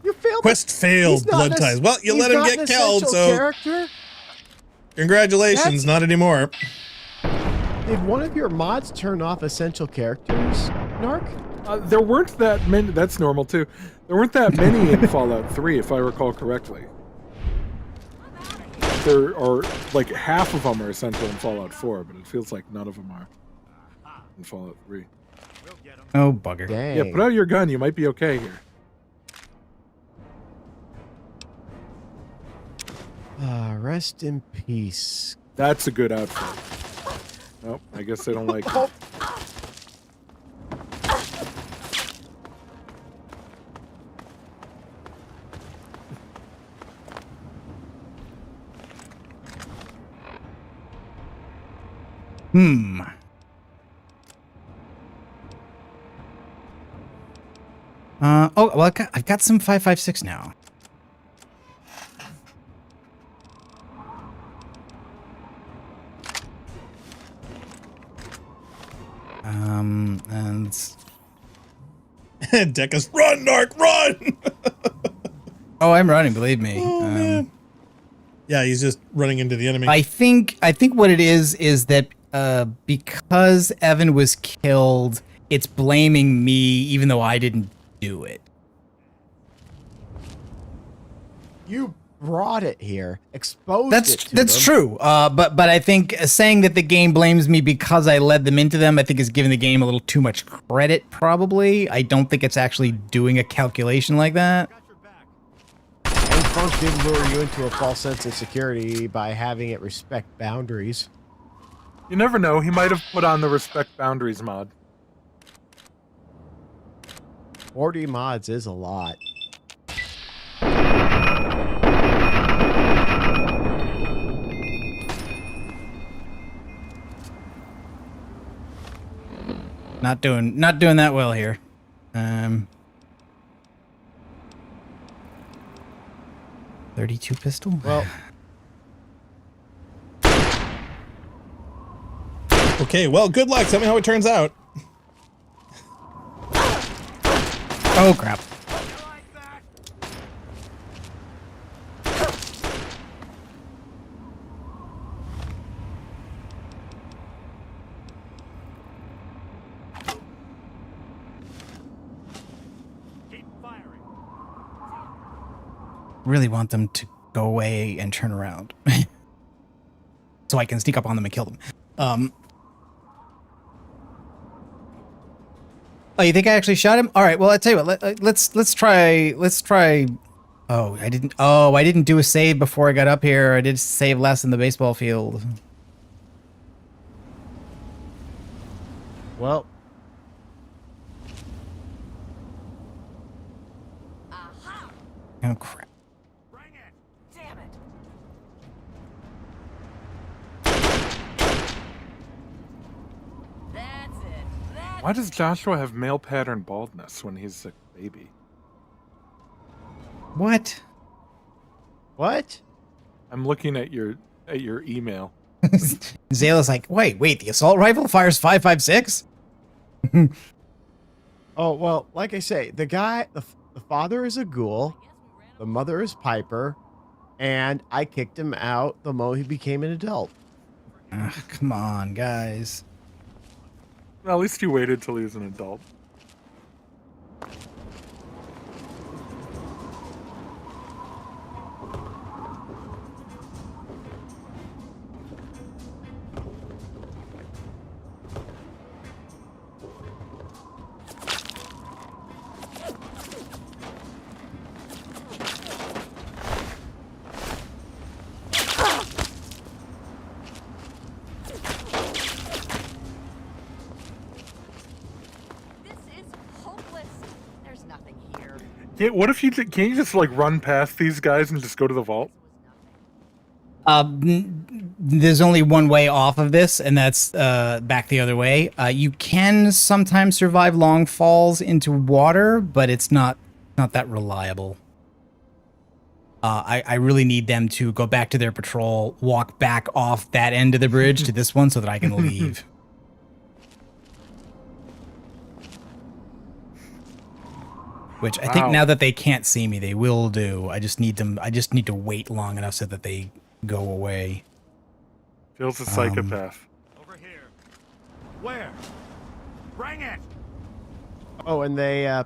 [SPEAKER 3] You failed.
[SPEAKER 2] Quest failed,
[SPEAKER 3] He's not
[SPEAKER 2] blood
[SPEAKER 3] an-
[SPEAKER 2] ties. Well, you
[SPEAKER 3] he's
[SPEAKER 2] let him
[SPEAKER 3] not
[SPEAKER 2] get
[SPEAKER 3] an
[SPEAKER 2] killed,
[SPEAKER 3] essential
[SPEAKER 2] so
[SPEAKER 3] character?
[SPEAKER 2] congratulations, not anymore.
[SPEAKER 3] Did one of your mods turn off essential characters, Narc?
[SPEAKER 4] there weren't that many. That's normal too. There weren't that many in Fallout 3, if I recall correctly. There are like half of them are essential in Fallout 4, but it feels like none of them are in Fallout 3.
[SPEAKER 1] oh bugger!
[SPEAKER 3] Dang.
[SPEAKER 4] Yeah, put out your gun. You might be okay here.
[SPEAKER 3] Rest in peace.
[SPEAKER 4] That's a good outfit. Nope, I guess they don't like it.
[SPEAKER 1] Hmm. Oh well, I've got some 5.56 now. And
[SPEAKER 2] Decca's run, Narc, run!
[SPEAKER 1] oh, I'm running. Believe me.
[SPEAKER 2] Yeah, he's just running into the enemy.
[SPEAKER 1] I think what it is that because Evan was killed, it's blaming me, even though I didn't do it.
[SPEAKER 3] You brought it here. Exposed it to
[SPEAKER 1] That's
[SPEAKER 3] them.
[SPEAKER 1] true. But I think saying that the game blames me because I led them into them, I think is giving the game a little too much credit. Probably, I don't think it's actually doing a calculation like that.
[SPEAKER 3] Funk did lure you into a false sense of security by having it respect boundaries.
[SPEAKER 4] You never know. He might have put on the respect boundaries mod.
[SPEAKER 3] 40 mods is a lot.
[SPEAKER 1] Not doing that well here. 32 pistol.
[SPEAKER 3] Well,
[SPEAKER 2] Okay, well, good luck. Tell me how it turns out.
[SPEAKER 1] Oh crap. Really want them to go away and turn around so I can sneak up on them and kill them. Oh, you think I actually shot him? All right. Well, I tell you what. Let's try. Oh, I didn't do a save before I got up here. I did save less in the baseball field.
[SPEAKER 3] well.
[SPEAKER 1] Oh crap.
[SPEAKER 6] Damn it. That's it.
[SPEAKER 4] Why does Joshua have male pattern baldness when he's a baby?
[SPEAKER 1] What?
[SPEAKER 3] What?
[SPEAKER 4] I'm looking at your email.
[SPEAKER 1] Zayla's like, wait, the assault rifle fires 5.56?
[SPEAKER 3] Oh, well, like I say, the father is a ghoul, the mother is Piper, and I kicked him out the moment he became an adult.
[SPEAKER 1] Ugh, come on, guys.
[SPEAKER 4] Well, at least you waited till he was an adult. What if you can't you just like run past these guys and just go to the vault?
[SPEAKER 1] There's only one way off of this, and that's back the other way. You can sometimes survive long falls into water, but it's not that reliable. I really need them to go back to their patrol, walk back off that end of the bridge to this one so that I can leave. Which I think now that they can't see me, they will do. I just need to wait long enough so that they go away.
[SPEAKER 4] Phil's a psychopath.
[SPEAKER 10] Over here. Where? Bring it.
[SPEAKER 3] Oh, and they're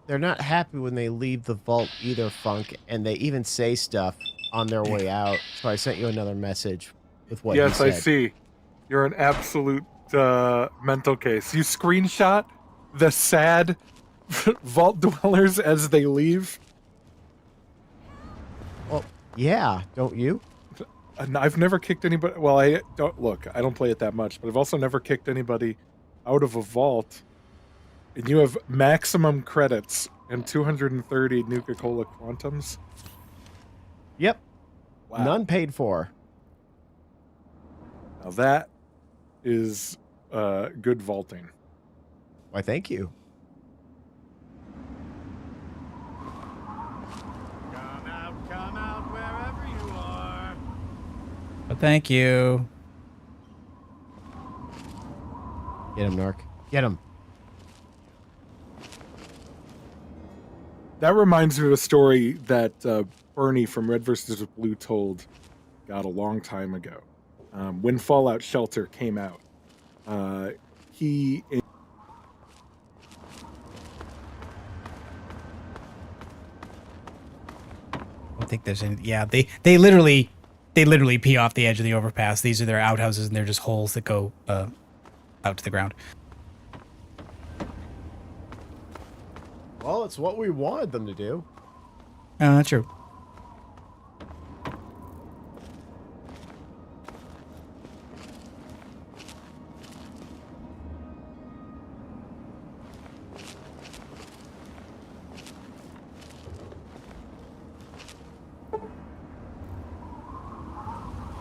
[SPEAKER 3] not happy when they leave the vault either, Funk, and they even say stuff on their way out. So I sent you another message with what
[SPEAKER 4] Yes,
[SPEAKER 3] he said.
[SPEAKER 4] I see. You're an absolute mental case. You screenshot the sad vault dwellers as they leave.
[SPEAKER 3] Well, yeah, don't you?
[SPEAKER 4] I've never kicked anybody. Well, I don't play it that much, but I've also never kicked anybody out of a vault. And you have maximum credits and 230 Nuka-Cola Quantums.
[SPEAKER 3] Yep.
[SPEAKER 4] Wow.
[SPEAKER 3] None paid for.
[SPEAKER 4] Now that is good vaulting.
[SPEAKER 3] Why, thank you.
[SPEAKER 10] Come out wherever you are.
[SPEAKER 1] But thank you.
[SPEAKER 3] Get him, Narc. Get him.
[SPEAKER 4] That reminds me of a story that Bernie from Red vs. Blue told a long time ago. When Fallout Shelter came out, he...
[SPEAKER 1] I don't think there's any. Yeah, they literally pee off the edge of the overpass. These are their outhouses, and they're just holes that go out to the ground.
[SPEAKER 3] Well, it's what we wanted them to do.
[SPEAKER 1] True.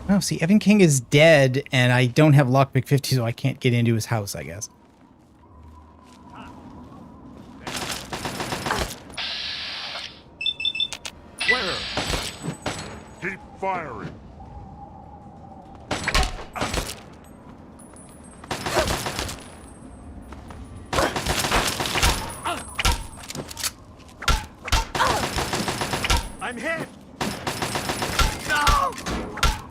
[SPEAKER 1] Oh, see, Evan King is dead, and I don't have lockpick 50, so I can't get into his house, I guess.
[SPEAKER 10] Where? Keep firing. I'm hit. No!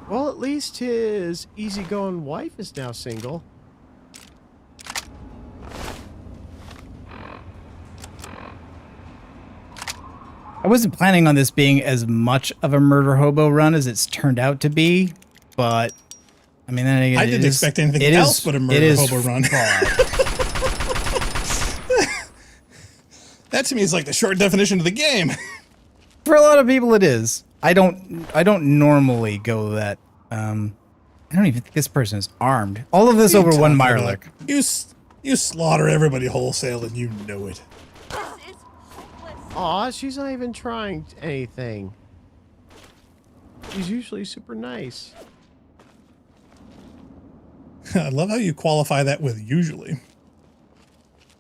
[SPEAKER 3] Well, at least his easygoing wife is now single.
[SPEAKER 1] I wasn't planning on this being as much of a murder hobo run as it's turned out to be, but I mean, then again,
[SPEAKER 2] I didn't expect anything else but a murder hobo run. That to me is like the short definition of the game.
[SPEAKER 1] For a lot of people, it is. I don't normally go that. I don't even think this person is armed. All of this over one Mirelurk.
[SPEAKER 2] You slaughter everybody wholesale, and you know it.
[SPEAKER 3] Aw, she's not even trying anything. She's usually super nice.
[SPEAKER 2] I love how you qualify that with usually.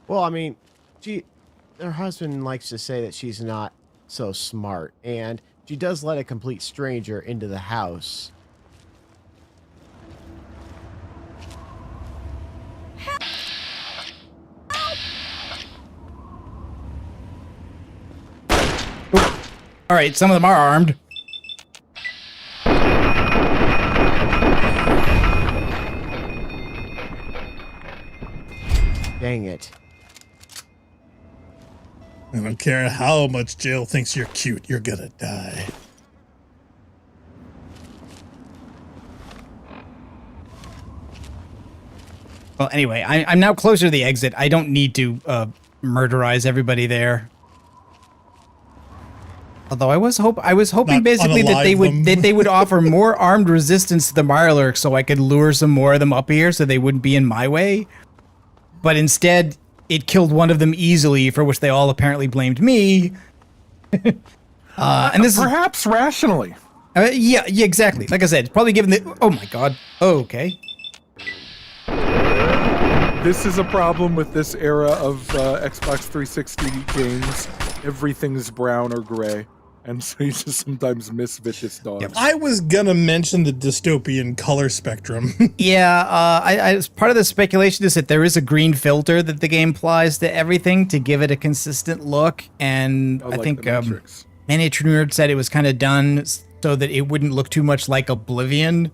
[SPEAKER 3] Well, I mean, her husband likes to say that she's not so smart, and she does let a complete stranger into the house.
[SPEAKER 1] All right, some of them are armed.
[SPEAKER 3] Dang it.
[SPEAKER 2] I don't care how much Jill thinks you're cute, you're gonna die.
[SPEAKER 1] Well, anyway, I'm now closer to the exit. I don't need to murderize everybody there. Although I was hoping basically that they would offer more armed resistance to the Mirelurk so I could lure some more of them up here so they wouldn't be in my way. But instead, it killed one of them easily, for which they all apparently blamed me. And this
[SPEAKER 4] perhaps rationally.
[SPEAKER 1] Yeah, exactly. Like I said, it's probably given the. Oh my god. Oh, okay.
[SPEAKER 4] This is a problem with this era of Xbox 360 games. Everything's brown or gray, and so you just sometimes miss vicious dogs.
[SPEAKER 2] Yep. I was gonna mention the dystopian color spectrum.
[SPEAKER 1] Yeah, I part of the speculation is that there is a green filter that the game applies to everything to give it a consistent look, and I think Miniature Nerd said it was kind of done so that it wouldn't look too much like Oblivion,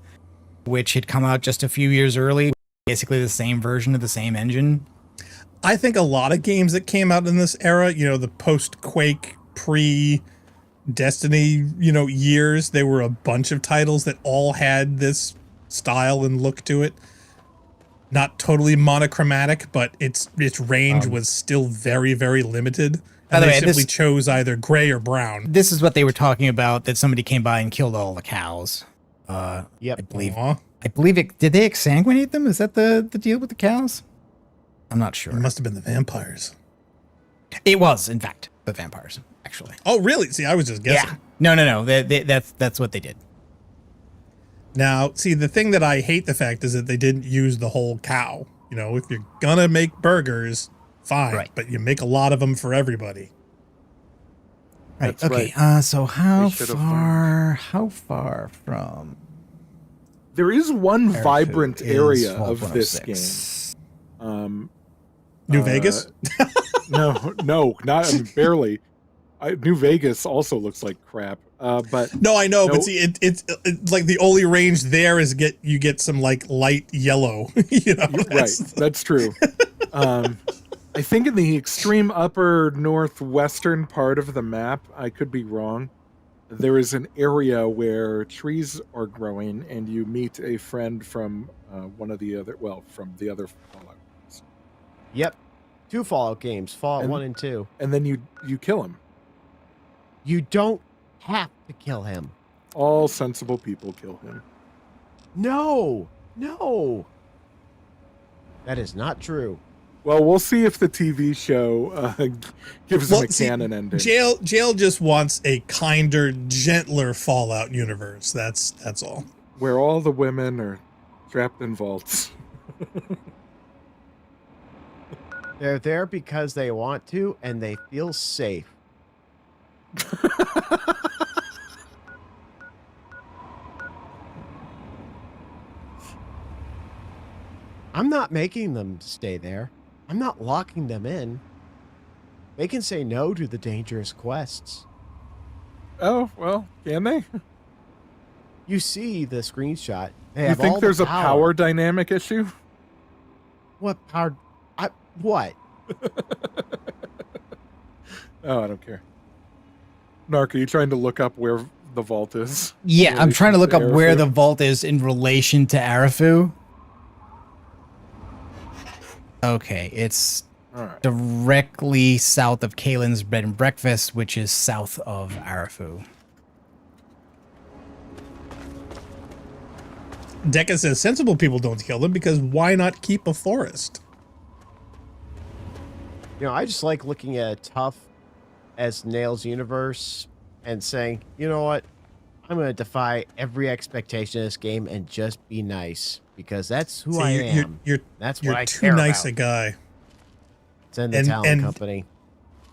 [SPEAKER 1] which had come out just a few years early, basically the same version of the same engine.
[SPEAKER 2] I think a lot of games that came out in this era, you know, the post-Quake, pre-Destiny, you know, years, there were a bunch of titles that all had this style and look to it. Not totally monochromatic, but its range was still very, very limited. And they simply chose either gray or brown.
[SPEAKER 1] This is what they were talking about, that somebody came by and killed all the cows.
[SPEAKER 3] Yep.
[SPEAKER 1] I believe it. Did they exsanguinate them? Is that the deal with the cows? I'm not sure.
[SPEAKER 2] It must have been the vampires.
[SPEAKER 1] It was, in fact, the vampires, actually.
[SPEAKER 2] Oh, really? See, I was just guessing.
[SPEAKER 1] Yeah. No. That's what they did.
[SPEAKER 2] Now, see, the thing that I hate the fact is that they didn't use the whole cow. You know, if you're gonna make burgers, fine, right, but you make a lot of them for everybody.
[SPEAKER 1] Right. That's okay. Right. So how far from?
[SPEAKER 4] There is one vibrant area of this game.
[SPEAKER 2] New Vegas?
[SPEAKER 4] No, not I mean, barely. New Vegas also looks like crap. But
[SPEAKER 2] no, I know, but see, it's like the only range there is you get some like light yellow. You know,
[SPEAKER 4] that's true. I think in the extreme upper northwestern part of the map, I could be wrong, there is an area where trees are growing, and you meet a friend from from the other Fallout games.
[SPEAKER 3] Yep, 2 Fallout games, Fallout 1 and 2.
[SPEAKER 4] And then you kill him.
[SPEAKER 3] You don't have to kill him.
[SPEAKER 4] All sensible people kill him.
[SPEAKER 3] No. No. That is not true.
[SPEAKER 4] Well, we'll see if the TV show gives him a canon ending.
[SPEAKER 2] Jail just wants a kinder, gentler Fallout universe. That's all.
[SPEAKER 4] Where all the women are trapped in vaults.
[SPEAKER 3] They're there because they want to, and they feel safe. I'm not making them stay there. I'm not locking them in. They can say no to the dangerous quests.
[SPEAKER 4] Oh, well, can they?
[SPEAKER 3] You see the screenshot. They
[SPEAKER 4] You
[SPEAKER 3] have
[SPEAKER 4] think
[SPEAKER 3] all
[SPEAKER 4] there's
[SPEAKER 3] the
[SPEAKER 4] a power dynamic issue?
[SPEAKER 3] What power? What?
[SPEAKER 4] Oh, I don't care. Narc, are you trying to look up where the vault is?
[SPEAKER 1] Yeah, I'm trying to look up where the vault is in relation to Arafu. Okay, it's directly south of Kalen's Bed and Breakfast, which is south of Arafu.
[SPEAKER 2] Deca says sensible people don't kill them because why not keep a forest?
[SPEAKER 3] You know, I just like looking at a tough as nails universe and saying, you know what? I'm going to defy every expectation of this game and just be nice because that's who I am. That's what I care
[SPEAKER 2] You're too nice
[SPEAKER 3] about.
[SPEAKER 2] a guy.
[SPEAKER 3] It's in the talent company.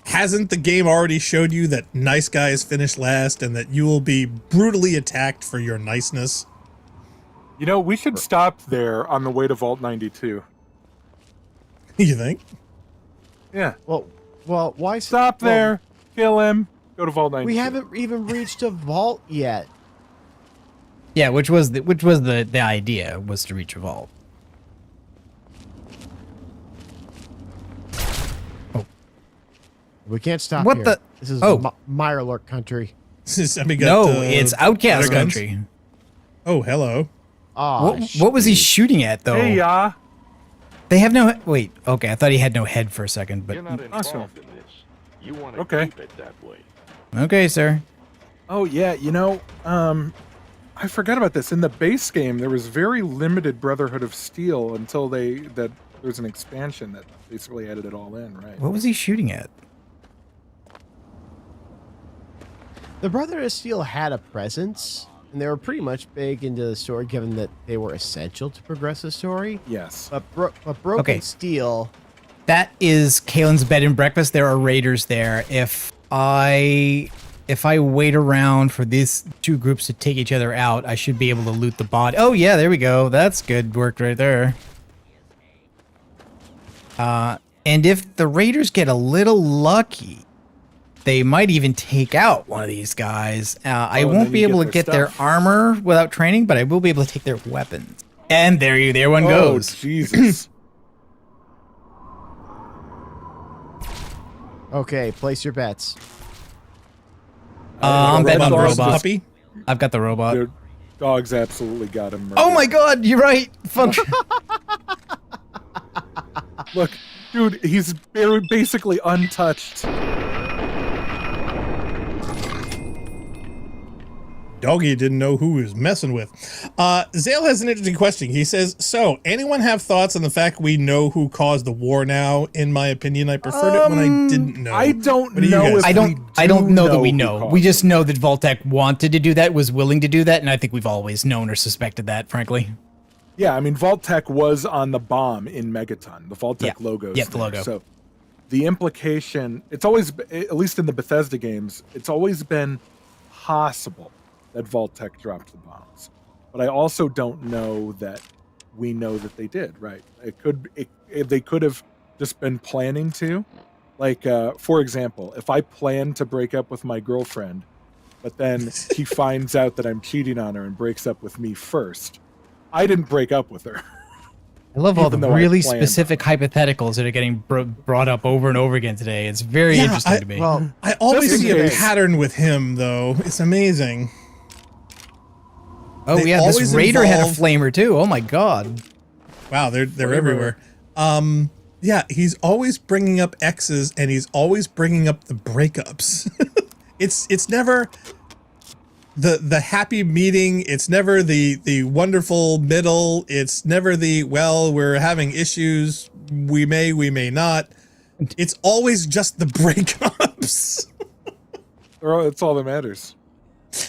[SPEAKER 2] Hasn't the game already showed you that nice guys finish last and that you will be brutally attacked for your niceness?
[SPEAKER 4] You know, we should stop there on the way to Vault 92.
[SPEAKER 2] You think?
[SPEAKER 4] Yeah.
[SPEAKER 3] Well, why
[SPEAKER 4] stop there? Kill him. Go to Vault 92.
[SPEAKER 3] We haven't even reached a vault yet.
[SPEAKER 1] Yeah, which was the idea, was to reach a vault. Oh.
[SPEAKER 3] We can't stop
[SPEAKER 1] What
[SPEAKER 3] here.
[SPEAKER 1] the?
[SPEAKER 3] This is
[SPEAKER 1] Oh.
[SPEAKER 3] Mirelurk country.
[SPEAKER 1] It's Outcast country.
[SPEAKER 2] Oh, hello.
[SPEAKER 3] Oh,
[SPEAKER 1] what was he shooting at, though?
[SPEAKER 4] Hey, ya.
[SPEAKER 1] They have no... Wait, okay, I thought he had no head for a second, but...
[SPEAKER 10] You're not involved in this. You want to
[SPEAKER 4] Okay.
[SPEAKER 10] keep it that way.
[SPEAKER 1] Okay, sir.
[SPEAKER 4] Oh, yeah, you know, I forgot about this. In the base game, there was very limited Brotherhood of Steel until there was an expansion that basically added it all in, right?
[SPEAKER 1] What was he shooting at?
[SPEAKER 3] The Brotherhood of Steel had a presence, and they were pretty much big into the story, given that they were essential to progress the story.
[SPEAKER 4] Yes.
[SPEAKER 3] But Broken
[SPEAKER 1] Okay.
[SPEAKER 3] Steel...
[SPEAKER 1] That is Kalen's Bed and Breakfast. There are raiders there. If I wait around for these two groups to take each other out, I should be able to loot the body. Oh, yeah, there we go. That's good work right there. And if the raiders get a little lucky, they might even take out one of these guys. I won't be able to get their armor without training, but I will be able to take their weapons. And there one goes.
[SPEAKER 4] Jesus.
[SPEAKER 3] Okay, place your bets.
[SPEAKER 1] I'm betting on the
[SPEAKER 2] Robot's
[SPEAKER 1] robot.
[SPEAKER 2] puppy?
[SPEAKER 1] I've got the robot.
[SPEAKER 4] Their dogs absolutely got him murdered.
[SPEAKER 1] Oh my god, you're right.
[SPEAKER 4] Look, dude, he's basically untouched.
[SPEAKER 2] Doggy didn't know who he was messing with. Zale has an interesting question. He says, so, anyone have thoughts on the fact we know who caused the war now? In my opinion, I preferred it when I didn't know.
[SPEAKER 4] I don't
[SPEAKER 2] What do you
[SPEAKER 4] know
[SPEAKER 2] guys
[SPEAKER 4] if
[SPEAKER 2] think?
[SPEAKER 1] I don't know that
[SPEAKER 4] know
[SPEAKER 1] we
[SPEAKER 4] who
[SPEAKER 1] know.
[SPEAKER 4] caused
[SPEAKER 1] We just know that Vault-Tec wanted to do that, was willing to do that, and I think we've always known or suspected that, frankly.
[SPEAKER 4] Yeah, I mean, Vault-Tec was on the bomb in Megaton. The Vault-Tec logo.
[SPEAKER 1] Yeah, the logo.
[SPEAKER 4] So the implication, it's always, at least in the Bethesda games, it's always been possible that Vault-Tec dropped the bombs. But I also don't know that we know that they did, right? They could have just been planning to. Like, for example, if I plan to break up with my girlfriend, but then he finds out that I'm cheating on her and breaks up with me first, I didn't break up with her.
[SPEAKER 1] I love all the
[SPEAKER 4] Even though I
[SPEAKER 1] really
[SPEAKER 4] planned
[SPEAKER 1] specific hypotheticals that are getting brought up over and over again today. It's very interesting to me.
[SPEAKER 3] Well,
[SPEAKER 2] I always
[SPEAKER 4] Just
[SPEAKER 2] see
[SPEAKER 4] in
[SPEAKER 2] a
[SPEAKER 4] case.
[SPEAKER 2] pattern with him, though. It's amazing.
[SPEAKER 1] Oh
[SPEAKER 2] they
[SPEAKER 1] yeah, this
[SPEAKER 2] always
[SPEAKER 1] raider had a
[SPEAKER 2] involve-
[SPEAKER 1] flamer too. Oh my god.
[SPEAKER 2] Wow, they're everywhere. Yeah, he's always bringing up exes, and he's always bringing up the breakups. It's never the happy meeting. It's never the wonderful middle. It's never the, well, we're having issues. We may not. It's always just the breakups.
[SPEAKER 4] It's all that matters.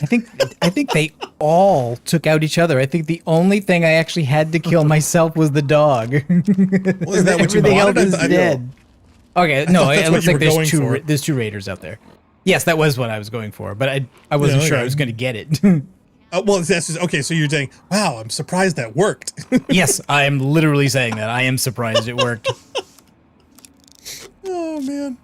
[SPEAKER 1] I think they all took out each other. I think the only thing I actually had to kill myself was the dog.
[SPEAKER 2] Was that what you
[SPEAKER 1] Everything else
[SPEAKER 2] wanted?
[SPEAKER 1] is dead. Okay, no, it looks like there's two raiders out there. Yes, that was what I was going for, but I wasn't sure I was going to get it.
[SPEAKER 2] Well, that's just, okay, so you're saying, wow, I'm surprised that worked.
[SPEAKER 1] Yes, I am literally saying that. I am surprised it worked.
[SPEAKER 2] Oh, man.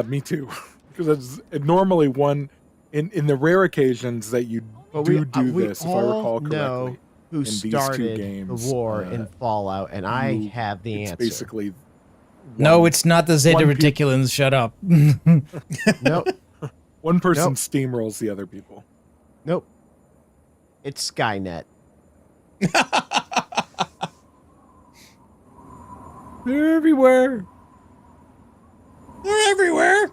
[SPEAKER 4] Me too. Because it's normally one, in the rare occasions that you do this, if I recall correctly.
[SPEAKER 3] Know who started
[SPEAKER 4] games,
[SPEAKER 3] the war in Fallout, and I have the answer.
[SPEAKER 4] Basically,
[SPEAKER 1] no, it's not the Zeta Reticulans. Shut up.
[SPEAKER 3] Nope.
[SPEAKER 4] One person steamrolls the other people.
[SPEAKER 3] Nope. It's Skynet.
[SPEAKER 4] They're everywhere.
[SPEAKER 2] They're everywhere.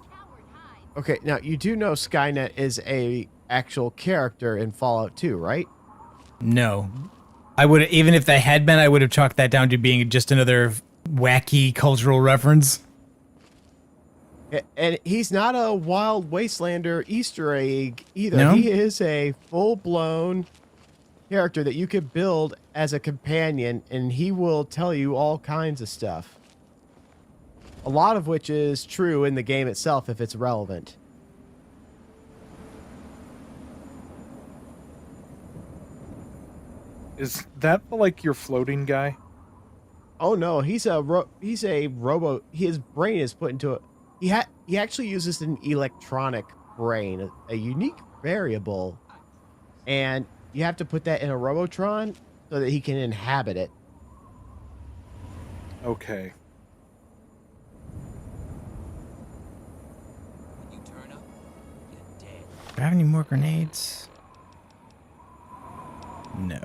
[SPEAKER 3] Okay, now you do know Skynet is a actual character in Fallout 2, right?
[SPEAKER 1] No. I would, even if they had been, I would have chalked that down to being just another wacky cultural reference.
[SPEAKER 3] And he's not a Wild Wastelander Easter egg either.
[SPEAKER 1] No?
[SPEAKER 3] He is a full-blown character that you could build as a companion, and he will tell you all kinds of stuff. A lot of which is true in the game itself if it's relevant.
[SPEAKER 4] Is that like your floating guy?
[SPEAKER 3] Oh no, he's a robo. His brain is put into a. He actually uses an electronic brain, a unique variable, and you have to put that in a Robotron so that he can inhabit it.
[SPEAKER 4] Okay.
[SPEAKER 1] Do I have any more grenades? No.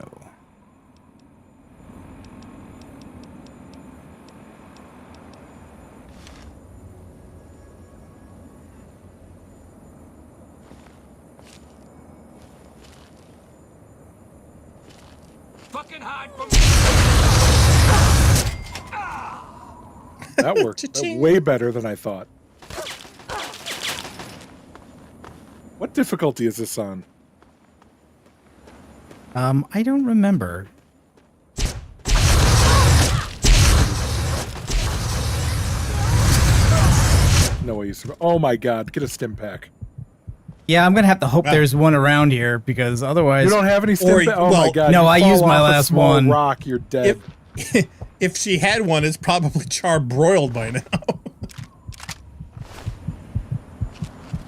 [SPEAKER 10] Fucking hide from
[SPEAKER 4] That worked way better than I thought. What difficulty is this on?
[SPEAKER 1] I don't remember.
[SPEAKER 4] No way you survive. Oh my god, get a stim pack.
[SPEAKER 1] Yeah, I'm gonna have to hope there's one around here because otherwise.
[SPEAKER 4] You don't have any stim pack? Oh my god.
[SPEAKER 1] No,
[SPEAKER 4] you
[SPEAKER 1] I
[SPEAKER 4] fall
[SPEAKER 1] used my
[SPEAKER 4] off a
[SPEAKER 1] last
[SPEAKER 4] small
[SPEAKER 1] one.
[SPEAKER 4] rock, you're dead.
[SPEAKER 2] If she had one, it's probably charbroiled by now.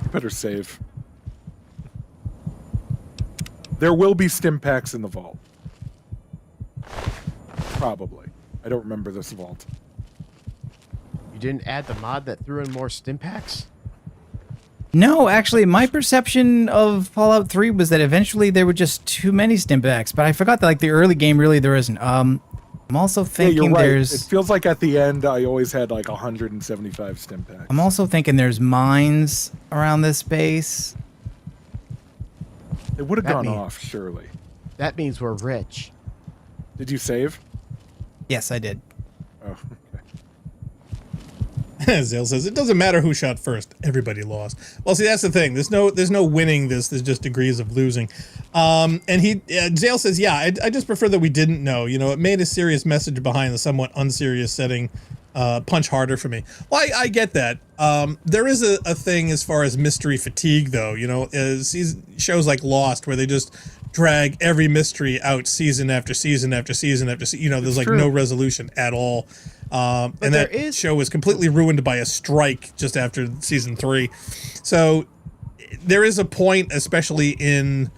[SPEAKER 4] You better save. There will be stim packs in the vault. Probably. I don't remember this vault.
[SPEAKER 3] You didn't add the mod that threw in more stim packs?
[SPEAKER 1] No, actually, my perception of Fallout 3 was that eventually there were just too many stim packs, but I forgot that like the early game really there isn't. I'm also thinking
[SPEAKER 4] you're right.
[SPEAKER 1] there's.
[SPEAKER 4] It feels like at the end I always had like 175 stim packs.
[SPEAKER 1] I'm also thinking there's mines around this base.
[SPEAKER 4] It would have gone off, surely.
[SPEAKER 3] That means we're rich.
[SPEAKER 4] Did you save?
[SPEAKER 1] Yes, I did.
[SPEAKER 4] Oh,
[SPEAKER 2] Zale says it doesn't matter who shot first; everybody lost. Well, see, that's the thing. There's no winning this. There's just degrees of losing. And Zale says, yeah, I just prefer that we didn't know. You know, it made a serious message behind the somewhat unserious setting punch harder for me. Well, I get that. There is a thing as far as mystery fatigue, though. You know, shows like Lost where they just drag every mystery out season after season after season after season. You know, there's like no resolution at all. And that show was completely ruined by a strike just after season 3. So there is a point, especially in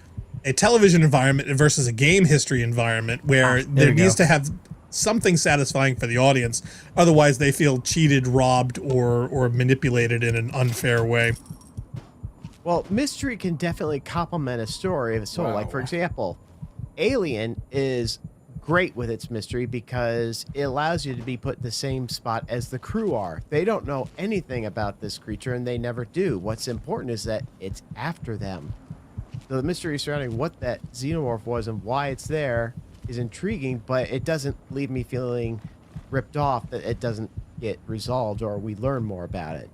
[SPEAKER 2] a television environment versus a game history environment, where there needs to have something satisfying for the audience. Otherwise, they feel cheated, robbed, or manipulated in an unfair way.
[SPEAKER 3] Well, mystery can definitely complement a story of its soul. Like, for example, Alien is great with its mystery because it allows you to be put in the same spot as the crew are. They don't know anything about this creature, and they never do. What's important is that it's after them. So the mystery surrounding what that xenomorph was and why it's there is intriguing, but it doesn't leave me feeling ripped off that it doesn't get resolved or we learn more about it.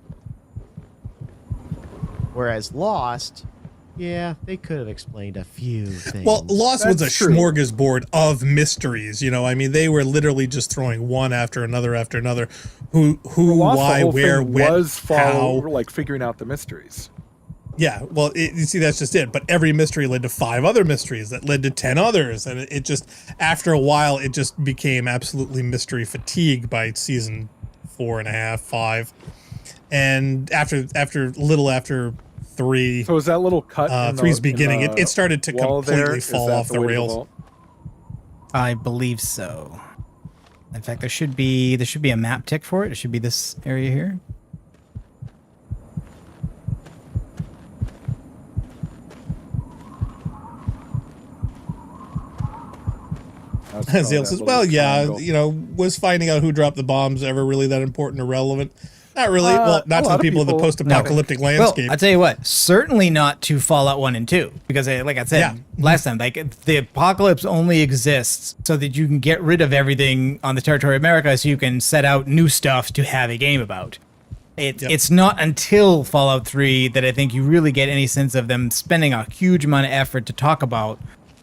[SPEAKER 3] Whereas Lost, yeah, they could have explained a few things.
[SPEAKER 2] Well, Lost was a smorgasbord of mysteries. You know, I mean, they were literally just throwing one after another, Who,
[SPEAKER 4] Lost,
[SPEAKER 2] why, where, when, how.
[SPEAKER 4] Like figuring out the mysteries.
[SPEAKER 2] Yeah, well, you see, that's just it. But every mystery led to 5 other mysteries that led to 10 others. And it just, after a while, it just became absolutely mystery fatigue by season 4.5, 5. And after 3.
[SPEAKER 4] So is that little cut?
[SPEAKER 2] Three's beginning. It started to completely fall off the rails.
[SPEAKER 1] I believe so. In fact, there should be a map tick for it. It should be this area here.
[SPEAKER 2] Zale says, well, yeah, you know, was finding out who dropped the bombs ever really that important or relevant? Not really. Well, not to the people of the post-apocalyptic landscape.
[SPEAKER 1] Well, I'll tell you what, certainly not to Fallout 1 and 2. Because, like I said last time, like the apocalypse only exists so that you can get rid of everything on the territory of America so you can set out new stuff to have a game about. It's not until Fallout 3 that I think you really get any sense of them spending a huge amount of effort to talk about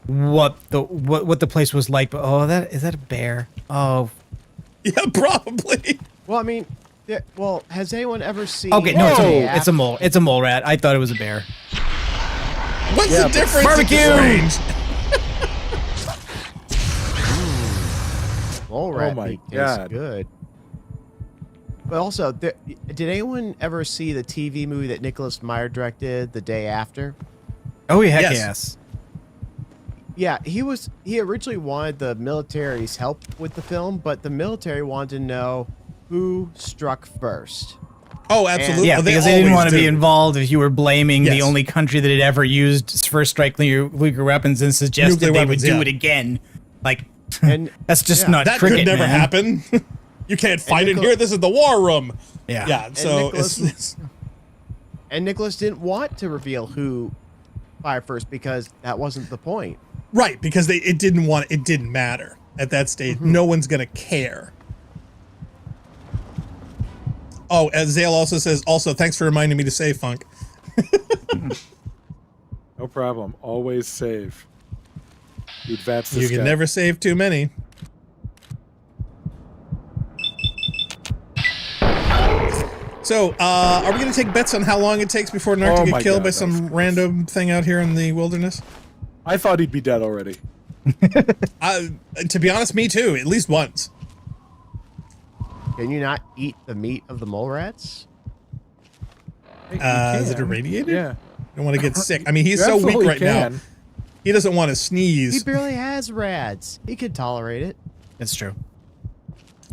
[SPEAKER 1] what the place was like. But is that a bear? Oh,
[SPEAKER 2] yeah, probably.
[SPEAKER 3] Well, I mean, well, has anyone ever seen?
[SPEAKER 1] Okay, no, it's a mole. It's a mole rat. I thought it was a bear.
[SPEAKER 2] What's the difference?
[SPEAKER 1] Barbecue.
[SPEAKER 3] Mole rat meat tastes good. But also, did anyone ever see the TV movie that Nicholas Meyer directed, The Day After?
[SPEAKER 1] Oh, yeah, heck yes.
[SPEAKER 3] Yeah, he originally wanted the military's help with the film, but the military wanted to know who struck first.
[SPEAKER 2] Oh, absolutely.
[SPEAKER 1] Yeah, because they didn't want to be involved if you were blaming the only country that had ever used first strike nuclear weapons and suggested they would do it again. Like, and that's just not
[SPEAKER 2] that
[SPEAKER 1] cricket,
[SPEAKER 2] could never
[SPEAKER 1] man.
[SPEAKER 2] happen. You can't fight in here. This is the war room.
[SPEAKER 1] Yeah.
[SPEAKER 2] Yeah. So
[SPEAKER 3] and Nicholas didn't want to reveal who fired first because that wasn't the point.
[SPEAKER 2] Right, because it didn't matter at that stage. No one's gonna care. Oh, as Zale also says, thanks for reminding me to save, Funk.
[SPEAKER 4] No problem. Always save. You
[SPEAKER 2] can never save too many. So, are we going to take bets on how long it takes before Narc to get killed by some random thing out here in the wilderness?
[SPEAKER 4] I thought he'd be dead already.
[SPEAKER 2] To be honest, me too. At least once.
[SPEAKER 3] Can you not eat the meat of the mole rats?
[SPEAKER 2] Is it irradiated?
[SPEAKER 4] Yeah.
[SPEAKER 2] I don't want to get sick. I mean, he's so weak right now. He doesn't want to sneeze.
[SPEAKER 3] He barely has rats. He could tolerate it.
[SPEAKER 1] It's true.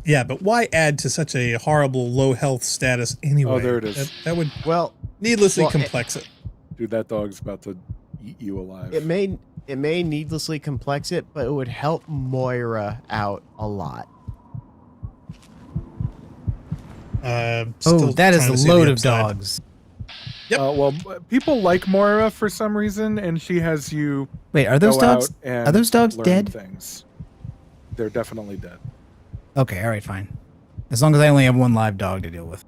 [SPEAKER 2] Yeah, but why add to such a horrible low health status anyway?
[SPEAKER 4] Oh, there it is.
[SPEAKER 2] That would needlessly complex it.
[SPEAKER 4] Dude, that dog's about to eat you alive.
[SPEAKER 3] It may needlessly complex it, but it would help Moira out a lot.
[SPEAKER 1] That is a load of dogs.
[SPEAKER 2] Yep.
[SPEAKER 4] Well, people like Moira for some reason, and she has you.
[SPEAKER 1] Wait, are those dogs? Are those dogs dead?
[SPEAKER 4] Things. They're definitely dead.
[SPEAKER 1] Okay, all right, fine. As long as I only have one live dog to deal with.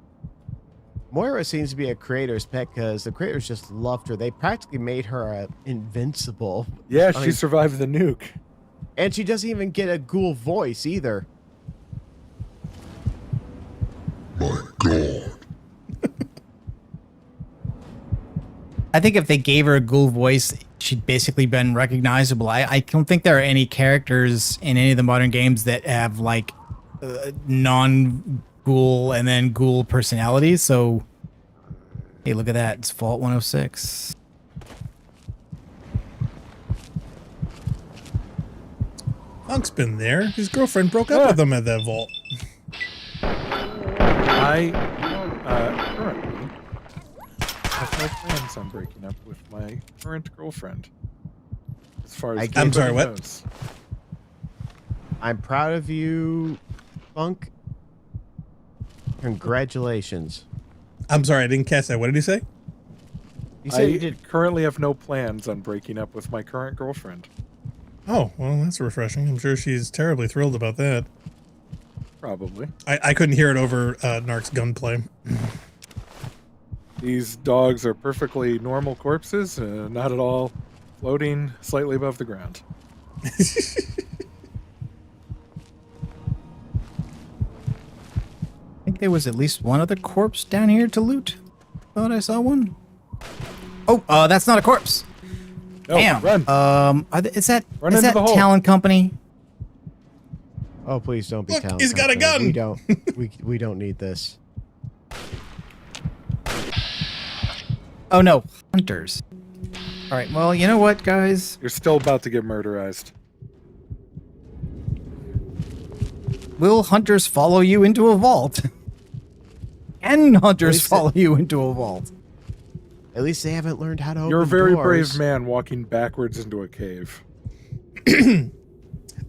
[SPEAKER 3] Moira seems to be a creator's pet because the creators just loved her. They practically made her invincible.
[SPEAKER 4] Yeah, she survived the nuke.
[SPEAKER 3] And she doesn't even get a ghoul voice either.
[SPEAKER 11] My God.
[SPEAKER 1] I think if they gave her a ghoul voice, she'd basically been recognizable. I don't think there are any characters in any of the modern games that have like non-ghoul and then ghoul personalities. So, hey, look at that. It's Vault 106.
[SPEAKER 2] Funk's been there. His girlfriend broke up with him at that vault.
[SPEAKER 4] I currently have no plans on breaking up with my current girlfriend. As far as
[SPEAKER 2] I'm sorry, what?
[SPEAKER 4] knows.
[SPEAKER 3] I'm proud of you, Funk. Congratulations.
[SPEAKER 2] I'm sorry, I didn't catch that. What did he say?
[SPEAKER 3] You said
[SPEAKER 4] I
[SPEAKER 3] you did.
[SPEAKER 4] currently have no plans on breaking up with my current girlfriend.
[SPEAKER 2] Oh, well, that's refreshing. I'm sure she's terribly thrilled about that.
[SPEAKER 4] Probably.
[SPEAKER 2] I couldn't hear it over Narc's gunplay.
[SPEAKER 4] These dogs are perfectly normal corpses, not at all floating slightly above the ground.
[SPEAKER 1] I think there was at least one other corpse down here to loot. Thought I saw one. Oh, that's not a corpse.
[SPEAKER 4] No,
[SPEAKER 1] Damn.
[SPEAKER 4] run.
[SPEAKER 1] Is that
[SPEAKER 4] Run into the hole.
[SPEAKER 1] Talon Company?
[SPEAKER 3] Oh, please don't be
[SPEAKER 2] Look,
[SPEAKER 3] Talon
[SPEAKER 2] he's got a
[SPEAKER 3] Company.
[SPEAKER 2] gun.
[SPEAKER 3] We don't need this.
[SPEAKER 1] Oh no, hunters. All right. Well, you know what, guys?
[SPEAKER 4] You're still about to get murderized.
[SPEAKER 1] Will hunters follow you into a vault? Can hunters follow you into a vault?
[SPEAKER 3] At least they haven't learned how to open
[SPEAKER 4] You're a very
[SPEAKER 3] doors.
[SPEAKER 4] brave man walking backwards into a cave.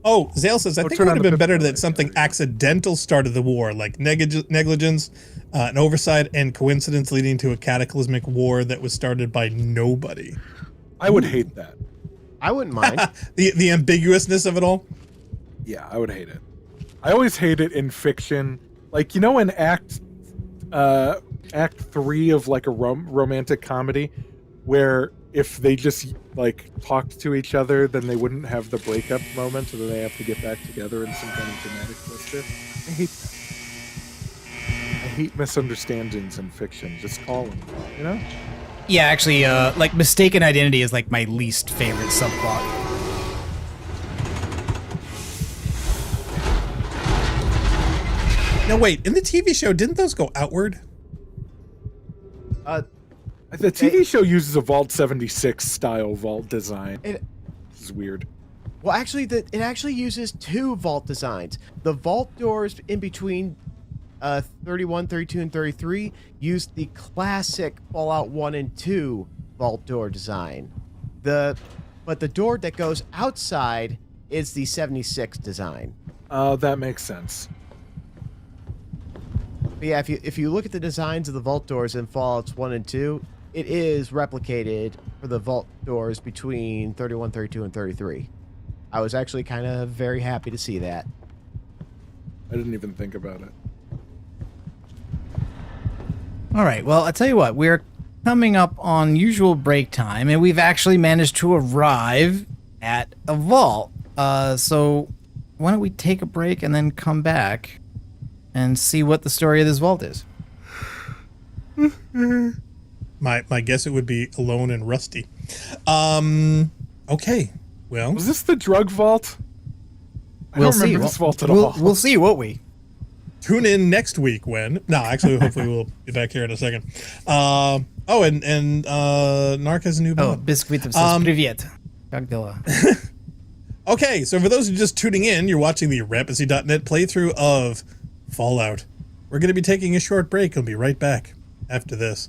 [SPEAKER 2] Oh, Zale says, I think it would have been better that something accidental started the war, like negligence, an oversight, and coincidence leading to a cataclysmic war that was started by nobody.
[SPEAKER 4] I would hate that.
[SPEAKER 3] I wouldn't mind.
[SPEAKER 2] the ambiguousness of it all?
[SPEAKER 4] Yeah, I would hate it. I always hate it in fiction. Like, you know, in Act 3 of like a romantic comedy, where if they just like talked to each other, then they wouldn't have the breakup moment, and then they have to get back together in some kind of dramatic gesture. I hate that. I hate misunderstandings in fiction. Just call them, you know?
[SPEAKER 1] Yeah, actually, like mistaken identity is like my least favorite subplot.
[SPEAKER 2] No, wait. In the TV show, didn't those go outward?
[SPEAKER 4] The TV show uses a Vault 76 style vault design.
[SPEAKER 3] This
[SPEAKER 4] is weird.
[SPEAKER 3] Well, actually, it actually uses two vault designs. The vault doors in between 31, 32, and 33 use the classic Fallout 1 and 2 vault door design. But the door that goes outside is the 76 design.
[SPEAKER 4] That makes sense.
[SPEAKER 3] But yeah, if you look at the designs of the vault doors in Fallouts 1 and 2, it is replicated for the vault doors between 31, 32, and 33. I was actually kind of very happy to see that.
[SPEAKER 4] I didn't even think about it.
[SPEAKER 1] All right. Well, I tell you what, we're coming up on usual break time, and we've actually managed to arrive at a vault. So why don't we take a break and then come back and see what the story of this vault is?
[SPEAKER 2] My guess it would be Alone and Rusty. Okay. Well,
[SPEAKER 4] was this the drug vault? I
[SPEAKER 1] We'll
[SPEAKER 4] don't
[SPEAKER 1] see.
[SPEAKER 4] remember this vault at all.
[SPEAKER 1] We'll see, won't we?
[SPEAKER 2] Tune in next week when... No, actually, hopefully we'll be back here in a second. And Narc has a new
[SPEAKER 1] Oh,
[SPEAKER 2] bot.
[SPEAKER 1] Biscuit says, Привет. Как дела?
[SPEAKER 2] Okay, so for those who are just tuning in, you're watching the Rampancy.net playthrough of Fallout. We're going to be taking a short break. We'll be right back after this.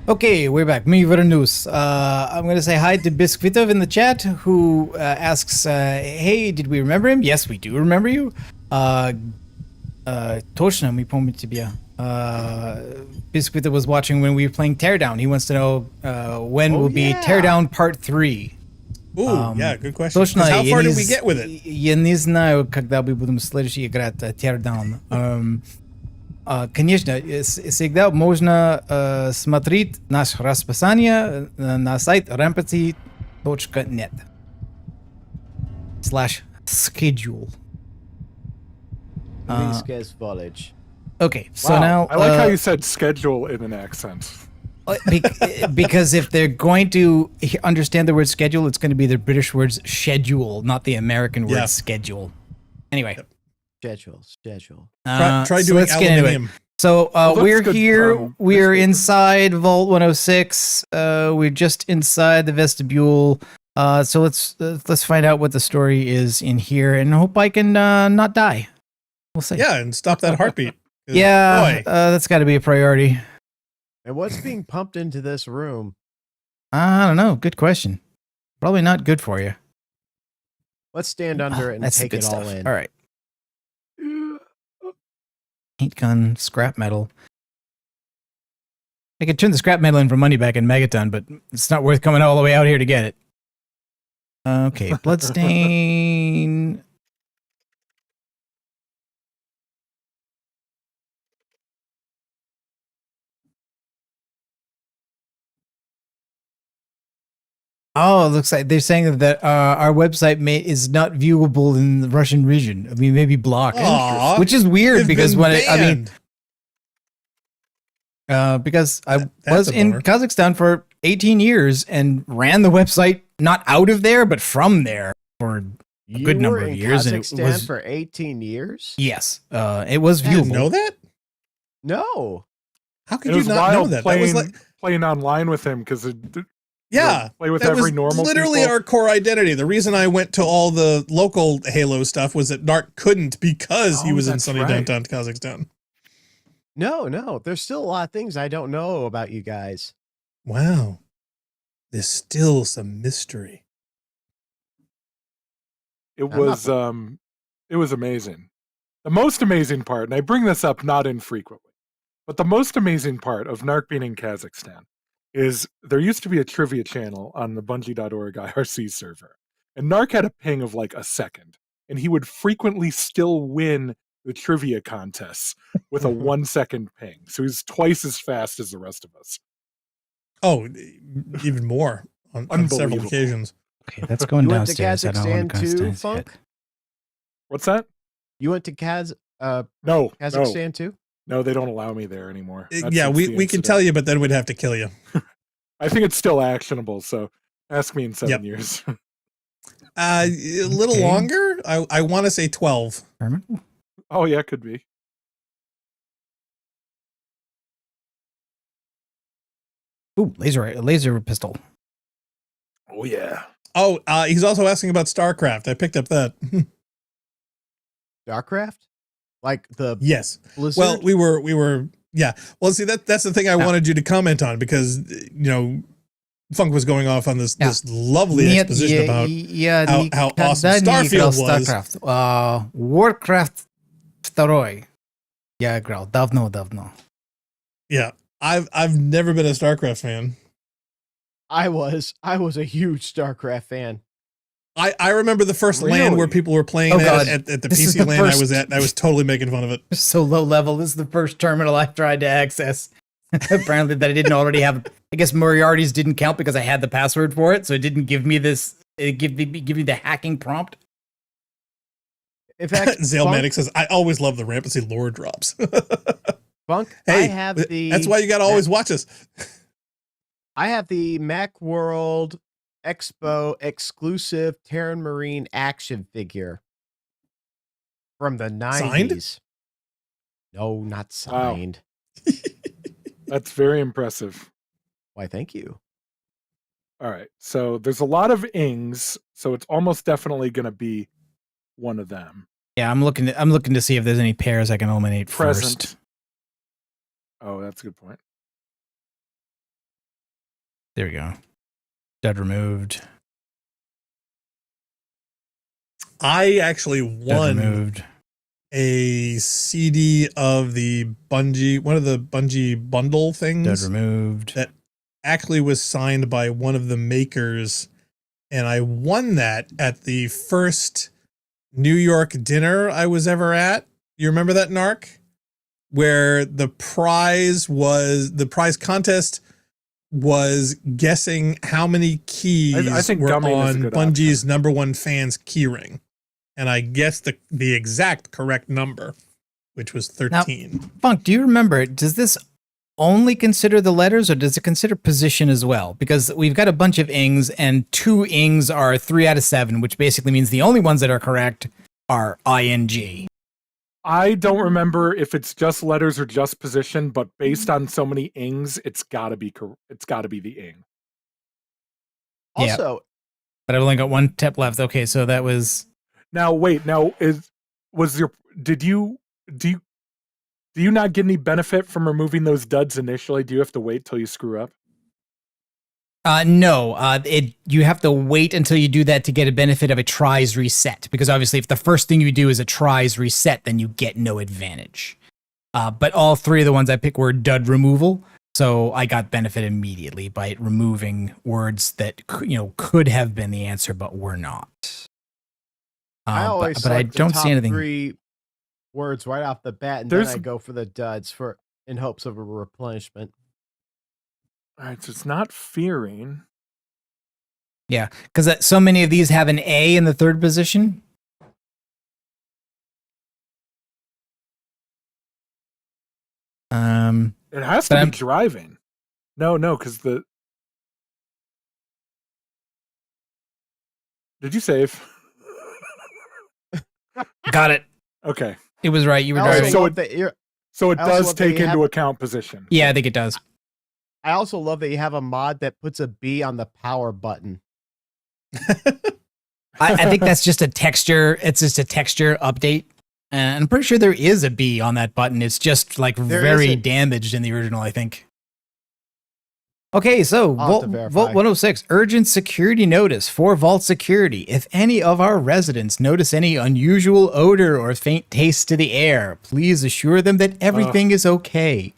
[SPEAKER 1] Okay, we're back. Me for the news. I'm going to say hi to Biskvitov in the chat, who asks, hey, did we remember him? Yes, we do remember you. Точно, мы помним тебя. Biskvitov was watching when we were playing Teardown. He wants to know when will be Teardown Part 3.
[SPEAKER 2] Ooh, yeah, good question.
[SPEAKER 1] Точно,
[SPEAKER 2] How far did we get with it?
[SPEAKER 1] Я не знаю, когда мы будем следующий играть Teardown. Конечно, всегда можно смотреть наше расписание на сайт rampancy.net /schedule.
[SPEAKER 3] Foliage.
[SPEAKER 1] Okay, so
[SPEAKER 4] Wow.
[SPEAKER 1] now
[SPEAKER 4] I like how you said schedule in an accent.
[SPEAKER 1] Because if they're going to understand the word schedule, it's going to be the British words schedule, not the American word schedule. Anyway.
[SPEAKER 3] Schedule.
[SPEAKER 2] Try doing aluminium.
[SPEAKER 1] So we're here. We're inside Vault 106. We're just inside the vestibule. So let's find out what the story is in here, and hope I can not die. We'll see.
[SPEAKER 2] Yeah, and stop that heartbeat.
[SPEAKER 1] Yeah, that's got to be a priority.
[SPEAKER 3] And what's being pumped into this room?
[SPEAKER 1] I don't know. Good question. Probably not good for you.
[SPEAKER 3] Let's stand under it and take it all in.
[SPEAKER 1] All right. Heat gun, scrap metal. I could turn the scrap metal in for money back in Megaton, but it's not worth coming all the way out here to get it. Okay, bloodstain. Oh, it looks like they're saying that our website is not viewable in the Russian region. I mean, maybe blocked, which is weird because because I was in Kazakhstan for 18 years and ran the website not out of there, but from there for a good number of years.
[SPEAKER 3] And it was for 18 years.
[SPEAKER 1] Yes, it was viewable.
[SPEAKER 2] You didn't know that?
[SPEAKER 3] No.
[SPEAKER 2] How could you not know that?
[SPEAKER 4] Playing,
[SPEAKER 2] that was like
[SPEAKER 4] playing online with him because
[SPEAKER 2] yeah,
[SPEAKER 4] play with
[SPEAKER 2] that
[SPEAKER 4] every
[SPEAKER 2] was
[SPEAKER 4] normal
[SPEAKER 2] literally
[SPEAKER 4] people.
[SPEAKER 2] our core identity. The reason I went to all the local Halo stuff was that Narc couldn't because he was in sunny downtown Kazakhstan.
[SPEAKER 3] No. There's still a lot of things I don't know about you guys.
[SPEAKER 2] Wow. There's still some mystery.
[SPEAKER 4] It was amazing. The most amazing part, and I bring this up not infrequently, but the most amazing part of Narc being in Kazakhstan is there used to be a trivia channel on the Bungie.org IRC server, and Narc had a ping of like a second, and he would frequently still win the trivia contests with a 1 second ping. So he's twice as fast as the rest of us.
[SPEAKER 2] Oh, even more on several occasions.
[SPEAKER 1] Okay, that's going downstairs.
[SPEAKER 3] You went to Kazakhstan too, Funk?
[SPEAKER 4] What's that?
[SPEAKER 3] You went to Kazakhstan too?
[SPEAKER 4] No, they don't allow me there anymore.
[SPEAKER 2] Yeah, we can tell you, but then we'd have to kill you.
[SPEAKER 4] I think it's still actionable, so ask me in 7 years.
[SPEAKER 2] A little longer? I want to say 12.
[SPEAKER 4] Oh, yeah, could be.
[SPEAKER 1] Ooh, laser pistol.
[SPEAKER 4] Oh, yeah.
[SPEAKER 2] Oh, he's also asking about StarCraft. I picked up that.
[SPEAKER 3] StarCraft? Like the
[SPEAKER 2] yes.
[SPEAKER 3] Blizzard?
[SPEAKER 2] Well, we were yeah. Well, see that's the thing I wanted you to comment on because Funk was going off on this lovely exposition about how awesome Starfield was.
[SPEAKER 1] StarCraft. Warcraft 2. Я играл давно.
[SPEAKER 2] Yeah, I've never been a StarCraft fan.
[SPEAKER 3] I was a huge StarCraft fan.
[SPEAKER 2] I remember the first LAN where people were playing at the PC LAN I was at. I was totally making fun of it.
[SPEAKER 1] So low level. This is the first terminal I tried to access. Apparently that I didn't already have. I guess Moriarty's didn't count because I had the password for it, so it didn't give me this. It give me the hacking prompt.
[SPEAKER 3] In fact,
[SPEAKER 2] Zalematic says, "I always love the Rampancy lore drops."
[SPEAKER 3] Funk,
[SPEAKER 2] hey,
[SPEAKER 3] I have
[SPEAKER 2] that's why you got to always watch us.
[SPEAKER 3] I have the Macworld Expo exclusive Terran Marine action figure from the 90s.
[SPEAKER 2] Signed?
[SPEAKER 3] No, not signed.
[SPEAKER 4] Wow. That's very impressive.
[SPEAKER 3] Why, thank you.
[SPEAKER 4] All right. So there's a lot of ings, so it's almost definitely going to be one of them.
[SPEAKER 1] Yeah, I'm looking to see if there's any pairs I can eliminate
[SPEAKER 4] Present.
[SPEAKER 1] first.
[SPEAKER 4] Oh, that's a good point.
[SPEAKER 1] There we go. Dud removed.
[SPEAKER 2] I actually won a CD of the Bungie, one of the Bungie bundle things.
[SPEAKER 1] Dud removed.
[SPEAKER 2] That actually was signed by one of the makers, and I won that at the first New York dinner I was ever at. You remember that, Narc? Where the prize contest was guessing how many keys
[SPEAKER 4] I think
[SPEAKER 2] were
[SPEAKER 4] Gummy is a
[SPEAKER 2] on
[SPEAKER 4] good
[SPEAKER 2] Bungie's
[SPEAKER 4] option.
[SPEAKER 2] #1 fans keyring. And I guessed the exact correct number, which was 13.
[SPEAKER 1] Now, Funk, do you remember, does this only consider the letters or does it consider position as well? Because we've got a bunch of ings and 2 ings are 3 out of 7, which basically means the only ones that are correct are ing.
[SPEAKER 4] I don't remember if it's just letters or just position, but based on so many ings, it's got to be the ing.
[SPEAKER 3] Also,
[SPEAKER 1] yeah. But I've only got 1 tip left. Okay, so that was.
[SPEAKER 4] Now wait. Now do you not get any benefit from removing those duds initially? Do you have to wait till you screw up?
[SPEAKER 1] No, you have to wait until you do that to get a benefit of a tries reset. Because obviously, if the first thing you do is a tries reset, then you get no advantage. But all 3 of the ones I picked were dud removal, so I got benefit immediately by removing words that could have been the answer but were not.
[SPEAKER 3] I always
[SPEAKER 1] but I don't see anything.
[SPEAKER 3] 3 words right off the bat, and then I go for the duds in hopes of a replenishment.
[SPEAKER 4] All right, so it's not fearing.
[SPEAKER 1] Yeah, because so many of these have an A in the 3rd position.
[SPEAKER 4] It has to be driving. No, because Did you save?
[SPEAKER 1] Got it.
[SPEAKER 4] Okay.
[SPEAKER 1] It was right. You were driving.
[SPEAKER 4] So it does take into account position.
[SPEAKER 1] Yeah, I think it does.
[SPEAKER 3] I also love that you have a mod that puts a B on the power button.
[SPEAKER 1] I think that's just a texture. It's just a texture update. And I'm pretty sure there is a B on that button. It's just like very damaged in the original, I think. Okay, so Vault 106, urgent security notice for Vault Security. If any of our residents notice any unusual odor or faint taste to the air, please assure them that everything is okay.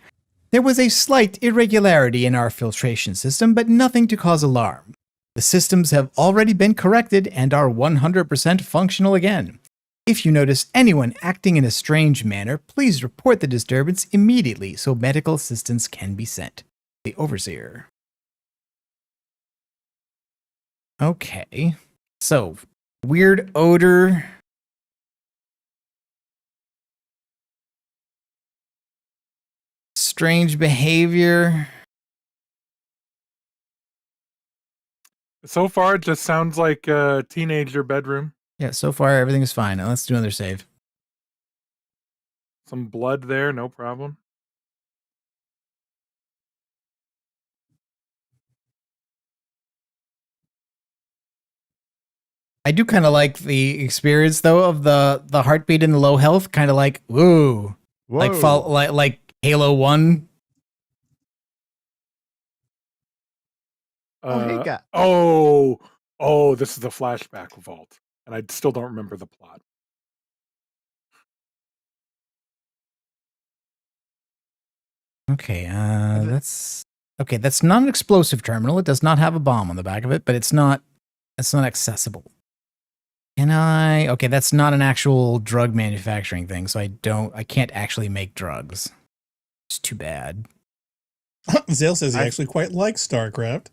[SPEAKER 1] There was a slight irregularity in our filtration system, but nothing to cause alarm. The systems have already been corrected and are 100% functional again. If you notice anyone acting in a strange manner, please report the disturbance immediately so medical assistance can be sent. The Overseer. Okay. So, weird odor. Strange behavior.
[SPEAKER 4] So far, it just sounds like a teenager bedroom.
[SPEAKER 1] Yeah, so far everything is fine. Now let's do another save.
[SPEAKER 4] Some blood there, no problem.
[SPEAKER 1] I do kind of like the experience though of the heartbeat and the low health, kind of like whoa. Like Halo 1.
[SPEAKER 4] This is the flashback vault, and I still don't remember the plot.
[SPEAKER 1] Okay, that's not an explosive terminal. It does not have a bomb on the back of it, but it's not accessible. Okay, that's not an actual drug manufacturing thing, so I can't actually make drugs. It's too bad.
[SPEAKER 2] Zale says he actually quite likes StarCraft.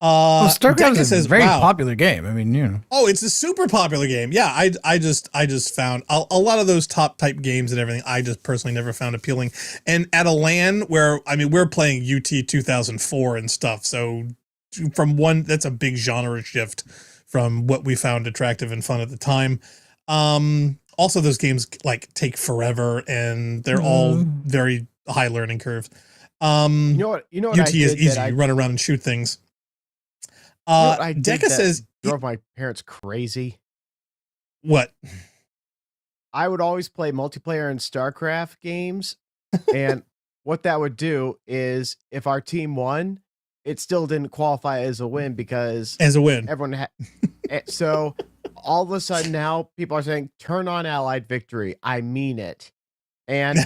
[SPEAKER 1] StarCraft is a very popular game. I mean,
[SPEAKER 2] Oh, it's a super popular game. Yeah, I just found a lot of those top type games and everything. I just personally never found appealing. And at a LAN where we're playing UT 2004 and stuff. So that's a big genre shift from what we found attractive and fun at the time. Also, those games like take forever and they're all very high learning curve.
[SPEAKER 3] You know what
[SPEAKER 2] UT is easy. You run around and shoot things. Deca says
[SPEAKER 3] drove my parents crazy.
[SPEAKER 2] What?
[SPEAKER 3] I would always play multiplayer in StarCraft games, and what that would do is if our team won, it still didn't qualify as a win because everyone had. So all of a sudden now people are saying, turn on Allied victory. I mean it. And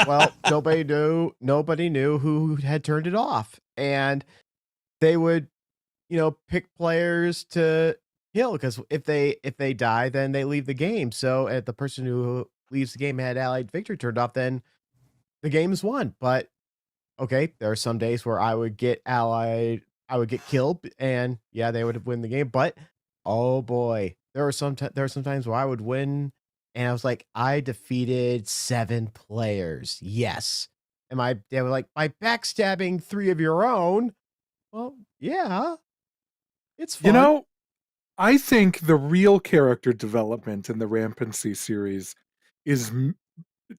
[SPEAKER 3] well, nobody knew who had turned it off. And they would, pick players to kill because if they die, then they leave the game. So if the person who leaves the game had Allied victory turned off, then the game is won. But okay, there are some days where I would get killed, and yeah, they would win the game. But oh boy, there were some times where I would win, and I was like, I defeated 7 players. Yes, and they were like, by backstabbing 3 of your own. Well, yeah, it's fun.
[SPEAKER 4] I think the real character development in the Rampancy series is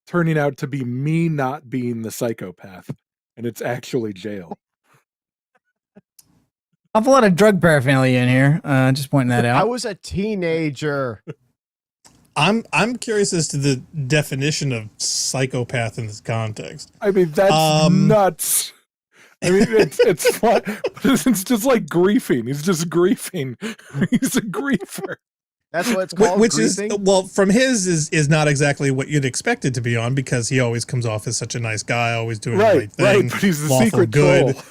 [SPEAKER 4] turning out to be me not being the psychopath, and it's actually jail.
[SPEAKER 1] I have a lot of drug paraphernalia in here. Just pointing that out.
[SPEAKER 3] I was a teenager.
[SPEAKER 2] I'm curious as to the definition of psychopath in this context.
[SPEAKER 4] I mean, that's nuts. I mean, it's fun. It's just like griefing. He's just griefing. He's a griefer.
[SPEAKER 3] That's what it's called.
[SPEAKER 2] Which
[SPEAKER 3] griefing?
[SPEAKER 2] is from his is not exactly what you'd expect it to be on, because he always comes off as such a nice guy, always doing the right thing.
[SPEAKER 4] Right, but he's the secret
[SPEAKER 2] good.
[SPEAKER 4] troll.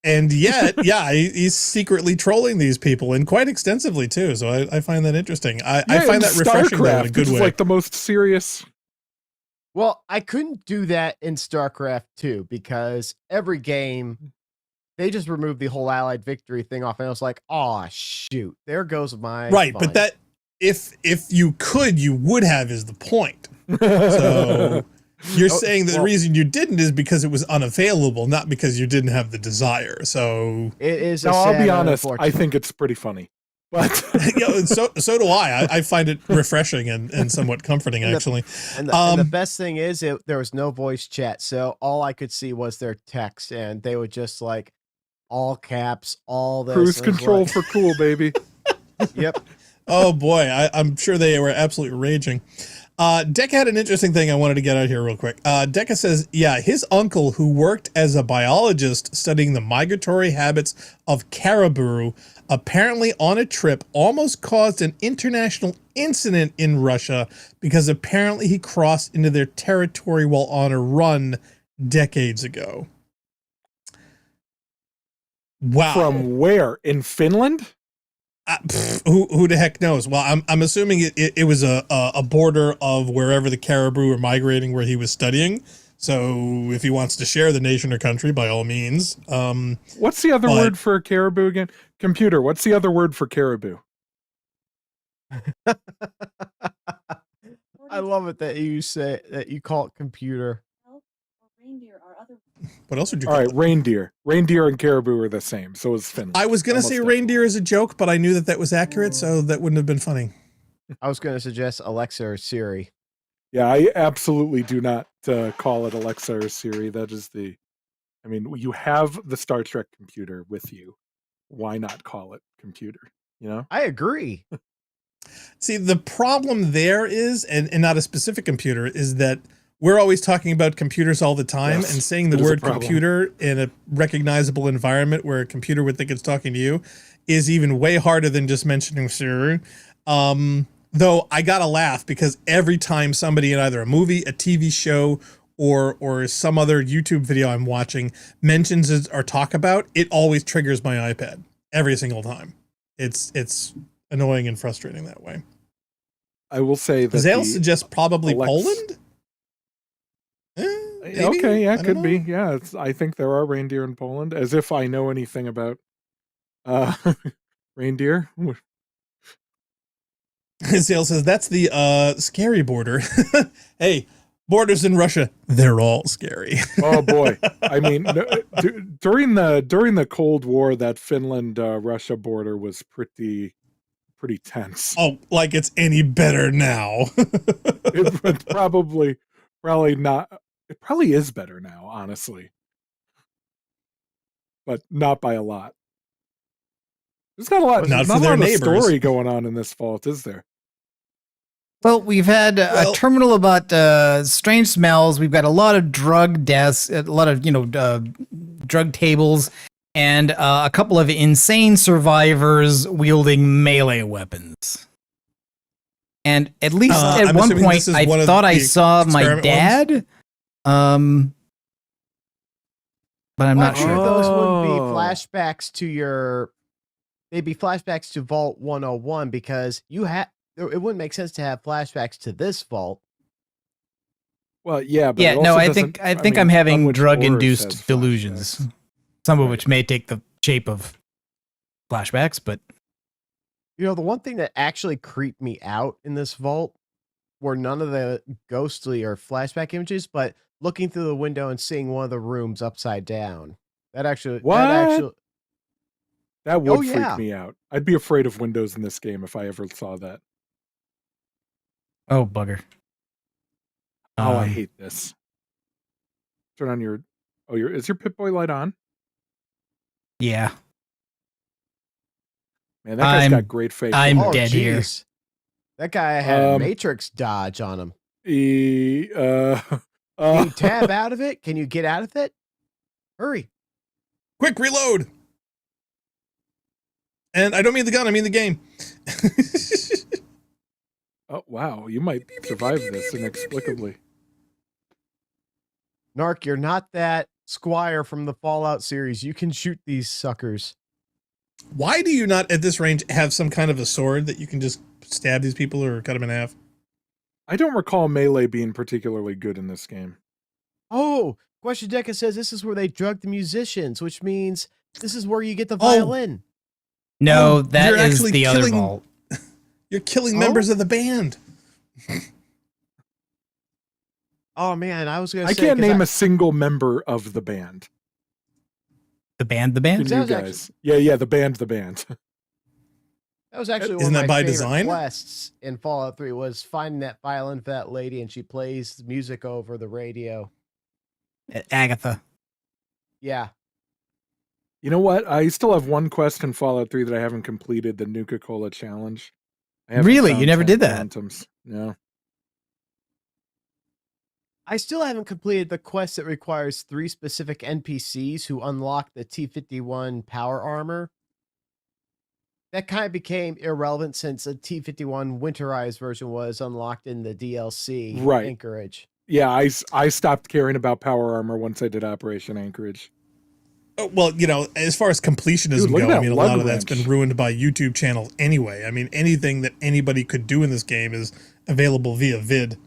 [SPEAKER 2] And yet, he's secretly trolling these people, and quite extensively too. So I find that interesting. I find that refreshing though, in a good way.
[SPEAKER 4] It's like the most serious.
[SPEAKER 3] Well, I couldn't do that in StarCraft 2 because every game they just removed the whole Allied victory thing off, and I was like, "Oh shoot, there goes my
[SPEAKER 2] right."
[SPEAKER 3] fun.
[SPEAKER 2] But that if you could, you would have is the point. So you're saying the reason you didn't is because it was unavailable, not because you didn't have the desire. So
[SPEAKER 3] it is.
[SPEAKER 4] No, I'll be honest. I think it's pretty funny. But
[SPEAKER 2] so do I. I find it refreshing and somewhat comforting, actually.
[SPEAKER 3] And the best thing is, there was no voice chat, so all I could see was their text, and they would just like all caps, all this.
[SPEAKER 4] Cruise control for cool, baby.
[SPEAKER 3] Yep.
[SPEAKER 2] Oh boy, I'm sure they were absolutely raging. Decca had an interesting thing I wanted to get out here real quick. Decca says, yeah, his uncle, who worked as a biologist studying the migratory habits of caribou, apparently on a trip almost caused an international incident in Russia because apparently he crossed into their territory while on a run decades ago. Wow.
[SPEAKER 4] From where? In Finland?
[SPEAKER 2] Who the heck knows? Well, I'm assuming it was a border of wherever the caribou are migrating, where he was studying. So if he wants to share the nation or country, by all means.
[SPEAKER 4] What's the other word for caribou again? Computer. What's the other word for caribou?
[SPEAKER 3] I love it that you call it computer.
[SPEAKER 2] What else would you call
[SPEAKER 4] it? Reindeer. Reindeer and caribou are the same. So is Finland.
[SPEAKER 2] I was going to say reindeer as a joke, but I knew that was accurate, so that wouldn't have been funny.
[SPEAKER 3] I was going to suggest Alexa or Siri.
[SPEAKER 4] Yeah, I absolutely do not call it Alexa or Siri. That is you have the Star Trek computer with you. Why not call it computer?
[SPEAKER 3] I agree.
[SPEAKER 2] See, the problem there is, and not a specific computer, is that we're always talking about computers all the time, and saying the word computer in a recognizable environment where a computer would think it's talking to you is even way harder than just mentioning Siri. Though I gotta laugh because every time somebody in either a movie, a TV show, or some other YouTube video I'm watching mentions it or talk about, it always triggers my iPad every single time. It's annoying and frustrating that way.
[SPEAKER 4] I will say that
[SPEAKER 2] Zale suggests probably Poland.
[SPEAKER 4] Okay, yeah, could be. Yeah, I think there are reindeer in Poland. As if I know anything about reindeer.
[SPEAKER 2] Zale says that's the scary border. Hey, borders in Russia, they're all scary.
[SPEAKER 4] Oh boy. I mean, during the Cold War, that Finland Russia border was pretty tense.
[SPEAKER 2] Oh, like it's any better now.
[SPEAKER 4] It's probably not. It probably is better now, honestly, but not by a lot. There's not a lot.
[SPEAKER 2] Not
[SPEAKER 4] not
[SPEAKER 2] for their
[SPEAKER 4] a lot
[SPEAKER 2] neighbors.
[SPEAKER 4] Of story going on in this fault, is there?
[SPEAKER 1] Well, we've had a terminal about strange smells. We've got a lot of drug deaths, a lot of drug tables, and a couple of insane survivors wielding melee weapons. And at least at
[SPEAKER 2] I'm
[SPEAKER 1] one
[SPEAKER 2] assuming
[SPEAKER 1] point,
[SPEAKER 2] this is
[SPEAKER 1] I
[SPEAKER 2] one of
[SPEAKER 1] thought I
[SPEAKER 2] the
[SPEAKER 1] saw my
[SPEAKER 2] experiment
[SPEAKER 1] dad. But I'm not sure.
[SPEAKER 3] Those wouldn't be flashbacks to your. They'd be flashbacks to Vault 101 because it wouldn't make sense to have flashbacks to this vault.
[SPEAKER 4] Well, yeah, but
[SPEAKER 1] Yeah,
[SPEAKER 4] it
[SPEAKER 1] no,
[SPEAKER 4] also
[SPEAKER 1] I
[SPEAKER 4] doesn't-
[SPEAKER 1] think
[SPEAKER 4] mean,
[SPEAKER 1] I'm having
[SPEAKER 4] Dunwich Horrors
[SPEAKER 1] drug-induced
[SPEAKER 4] has
[SPEAKER 1] delusions,
[SPEAKER 4] flashbacks.
[SPEAKER 1] some of
[SPEAKER 4] Right.
[SPEAKER 1] which may take the shape of flashbacks. But
[SPEAKER 3] You know, the one thing that actually creeped me out in this vault were none of the ghostly or flashback images, but looking through the window and seeing one of the rooms upside down. That actually,
[SPEAKER 4] What? That would
[SPEAKER 3] Oh,
[SPEAKER 4] freak
[SPEAKER 3] yeah.
[SPEAKER 4] me out. I'd be afraid of windows in this game if I ever saw that.
[SPEAKER 1] oh bugger!
[SPEAKER 4] Oh, I hate this. Turn on your. Oh, is your Pip-Boy light on?
[SPEAKER 1] Yeah,
[SPEAKER 4] Man, that guy's got great facial
[SPEAKER 1] I'm
[SPEAKER 4] hair.
[SPEAKER 1] dead here.
[SPEAKER 3] jeez. That guy had a Matrix dodge on him. Can you tab out of it? Can you get out of it? Hurry.
[SPEAKER 2] Quick, reload. And I don't mean the gun, I mean the game.
[SPEAKER 4] Oh, wow. You might survive this inexplicably.
[SPEAKER 3] Narc, you're not that Squire from the Fallout series. You can shoot these suckers.
[SPEAKER 2] Why do you not, at this range, have some kind of a sword that you can just stab these people or cut them in half?
[SPEAKER 4] I don't recall melee being particularly good in this game.
[SPEAKER 3] Oh, Question Deca says this is where they drug the musicians, which means this is where you get the violin.
[SPEAKER 1] No,
[SPEAKER 2] Oh,
[SPEAKER 1] that
[SPEAKER 2] you're
[SPEAKER 1] is
[SPEAKER 2] actually
[SPEAKER 1] the other
[SPEAKER 2] killing-
[SPEAKER 1] vault.
[SPEAKER 2] You're killing members of the band.
[SPEAKER 3] Oh man, I was gonna
[SPEAKER 4] I
[SPEAKER 3] say
[SPEAKER 4] can't name a single member of the band.
[SPEAKER 1] The band.
[SPEAKER 4] Can
[SPEAKER 3] That
[SPEAKER 4] you
[SPEAKER 3] was
[SPEAKER 4] guys? Yeah, the band.
[SPEAKER 3] That was actually
[SPEAKER 2] Isn't
[SPEAKER 3] one of
[SPEAKER 2] that
[SPEAKER 3] my
[SPEAKER 2] by
[SPEAKER 3] favorite
[SPEAKER 2] design?
[SPEAKER 3] quests in Fallout 3 was finding that violin for that lady and she plays music over the radio.
[SPEAKER 1] Agatha.
[SPEAKER 3] Yeah.
[SPEAKER 4] You know what? I still have one quest in Fallout 3 that I haven't completed, the Nuka-Cola challenge. I haven't
[SPEAKER 1] Really? You
[SPEAKER 4] found
[SPEAKER 1] never
[SPEAKER 4] 10
[SPEAKER 1] did that?
[SPEAKER 4] Phantoms. No.
[SPEAKER 3] I still haven't completed the quest that requires 3 specific NPCs who unlock the T-51 power armor. That kind of became irrelevant since a T-51 winterized version was unlocked in the DLC
[SPEAKER 4] Right.
[SPEAKER 3] Anchorage.
[SPEAKER 4] Yeah, I stopped caring about power armor once I did Operation Anchorage.
[SPEAKER 2] Oh, well, you know, as far as completionism
[SPEAKER 4] Dude, look at
[SPEAKER 2] go, I
[SPEAKER 4] that
[SPEAKER 2] mean, a
[SPEAKER 4] lug
[SPEAKER 2] lot of that's
[SPEAKER 4] wrench.
[SPEAKER 2] been ruined by YouTube channels anyway. I mean, anything that anybody could do in this game is available via vid.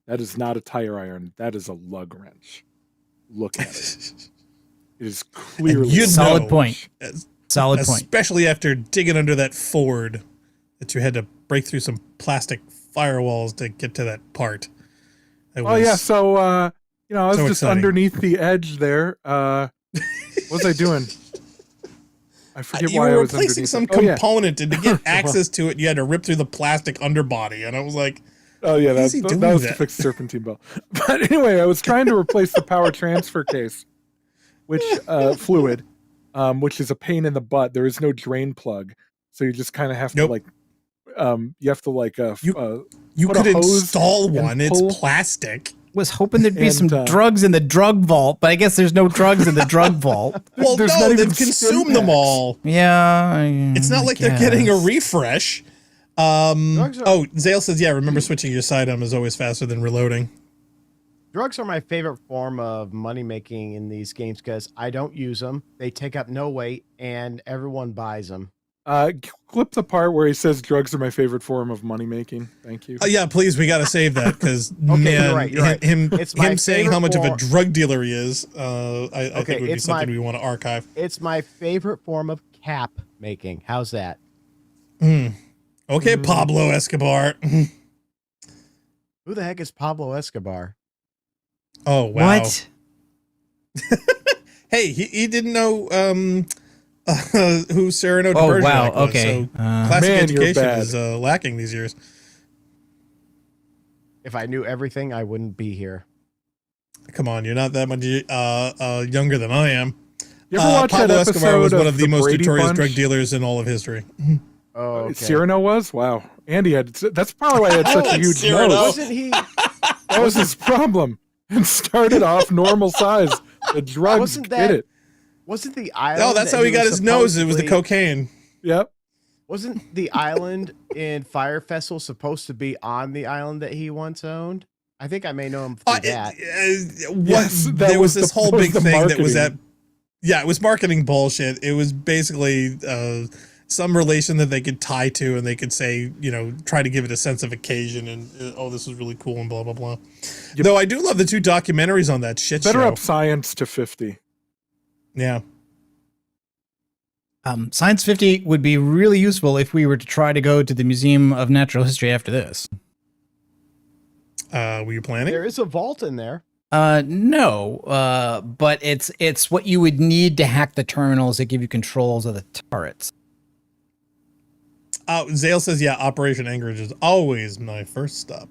[SPEAKER 4] That is not a tire iron. That is a lug wrench. Look at it. It is clearly
[SPEAKER 2] you'd
[SPEAKER 4] a
[SPEAKER 1] Solid
[SPEAKER 2] know,
[SPEAKER 1] point.
[SPEAKER 2] as-
[SPEAKER 1] Solid point.
[SPEAKER 2] Especially after digging under that Ford, that you had to break through some plastic firewalls to get to that part.
[SPEAKER 4] Oh yeah, so I was
[SPEAKER 2] so
[SPEAKER 4] just
[SPEAKER 2] exciting.
[SPEAKER 4] underneath the edge there. What was I doing? I forget
[SPEAKER 2] you
[SPEAKER 4] why I
[SPEAKER 2] were
[SPEAKER 4] was
[SPEAKER 2] replacing
[SPEAKER 4] underneath
[SPEAKER 2] some
[SPEAKER 4] it. Oh, yeah.
[SPEAKER 2] component, and to get access to it, you had to rip through the plastic underbody, and I was like,
[SPEAKER 4] Oh yeah,
[SPEAKER 2] Why is he
[SPEAKER 4] that
[SPEAKER 2] doing
[SPEAKER 4] was to
[SPEAKER 2] that?
[SPEAKER 4] fix the serpentine belt. But anyway, I was trying to replace the power transfer case, which fluid, which is a pain in the butt. There is no drain plug, so you just kind of have to
[SPEAKER 2] Nope.
[SPEAKER 4] you have to
[SPEAKER 2] you
[SPEAKER 4] put a
[SPEAKER 2] could
[SPEAKER 4] hose
[SPEAKER 2] install
[SPEAKER 4] and
[SPEAKER 2] one. It's
[SPEAKER 4] pull.
[SPEAKER 2] plastic.
[SPEAKER 1] Was hoping there'd be
[SPEAKER 4] And,
[SPEAKER 1] some drugs in the drug vault, but I guess there's no drugs in the drug vault.
[SPEAKER 2] Well,
[SPEAKER 4] There's
[SPEAKER 2] no,
[SPEAKER 4] not
[SPEAKER 2] they've
[SPEAKER 4] even stim
[SPEAKER 2] consumed them
[SPEAKER 4] packs.
[SPEAKER 2] all.
[SPEAKER 1] Yeah.
[SPEAKER 2] It's not
[SPEAKER 1] I
[SPEAKER 2] like they're getting a
[SPEAKER 1] guess.
[SPEAKER 2] refresh.
[SPEAKER 3] Drugs are-
[SPEAKER 2] Zale says, yeah, remember switching your sidearm is always faster than reloading.
[SPEAKER 3] Drugs are my favorite form of money making in these games because I don't use them. They take up no weight and everyone buys them.
[SPEAKER 4] Clip the part where he says drugs are my favorite form of money making. Thank you.
[SPEAKER 2] Yeah, please, we got to save that because
[SPEAKER 3] you're right, you're right.
[SPEAKER 2] him
[SPEAKER 3] It's my
[SPEAKER 2] saying how much
[SPEAKER 3] favorite
[SPEAKER 2] of a
[SPEAKER 3] form-
[SPEAKER 2] drug dealer he is, I think would be
[SPEAKER 3] it's
[SPEAKER 2] something
[SPEAKER 3] my-
[SPEAKER 2] we want to archive.
[SPEAKER 3] It's my favorite form of cap making. How's that?
[SPEAKER 2] Okay, Pablo Escobar.
[SPEAKER 3] Who the heck is Pablo Escobar?
[SPEAKER 2] Oh, wow.
[SPEAKER 1] What?
[SPEAKER 2] Hey, he didn't know who Cyrano de
[SPEAKER 1] Oh,
[SPEAKER 2] Bergerac
[SPEAKER 1] wow,
[SPEAKER 2] was,
[SPEAKER 1] okay.
[SPEAKER 2] so classic
[SPEAKER 4] Man, you're
[SPEAKER 2] education
[SPEAKER 4] bad.
[SPEAKER 2] is lacking these years.
[SPEAKER 3] If I knew everything, I wouldn't be here.
[SPEAKER 2] Come on, you're not that much younger than I am.
[SPEAKER 4] You ever watch
[SPEAKER 2] Pablo
[SPEAKER 4] that
[SPEAKER 2] Escobar was
[SPEAKER 4] episode
[SPEAKER 2] one of the most
[SPEAKER 4] Brady
[SPEAKER 2] notorious
[SPEAKER 4] Bunch?
[SPEAKER 2] drug dealers in all of history.
[SPEAKER 3] Oh, okay.
[SPEAKER 4] Cyrano was? Wow. Andy had, that's probably why he had such a huge
[SPEAKER 2] Cyrano.
[SPEAKER 4] nose.
[SPEAKER 3] Wasn't he?
[SPEAKER 4] That was his problem. And started off normal size. The drugs
[SPEAKER 3] Wasn't
[SPEAKER 4] did
[SPEAKER 3] that-
[SPEAKER 4] it.
[SPEAKER 3] Wasn't the island?
[SPEAKER 2] Oh, that's how he got his nose. It was the cocaine.
[SPEAKER 4] Yep.
[SPEAKER 3] Wasn't the island in Fire Festival supposed to be on the island that he once owned? I think I may know him through that.
[SPEAKER 2] There was this whole big thing that was at. Yeah, it was marketing bullshit. It was basically some relation that they could tie to, and they could say, try to give it a sense of occasion, and this is really cool, and blah blah blah. Though I do love the 2 documentaries on that shit.
[SPEAKER 4] Better
[SPEAKER 2] show.
[SPEAKER 4] up science to 50.
[SPEAKER 2] Yeah.
[SPEAKER 1] Science 50 would be really useful if we were to try to go to the Museum of Natural History after this.
[SPEAKER 2] Were you planning?
[SPEAKER 3] There is a vault in there.
[SPEAKER 1] No, but it's what you would need to hack the terminals that give you controls of the turrets.
[SPEAKER 2] Zale says, yeah, Operation Anchorage is always my first stop.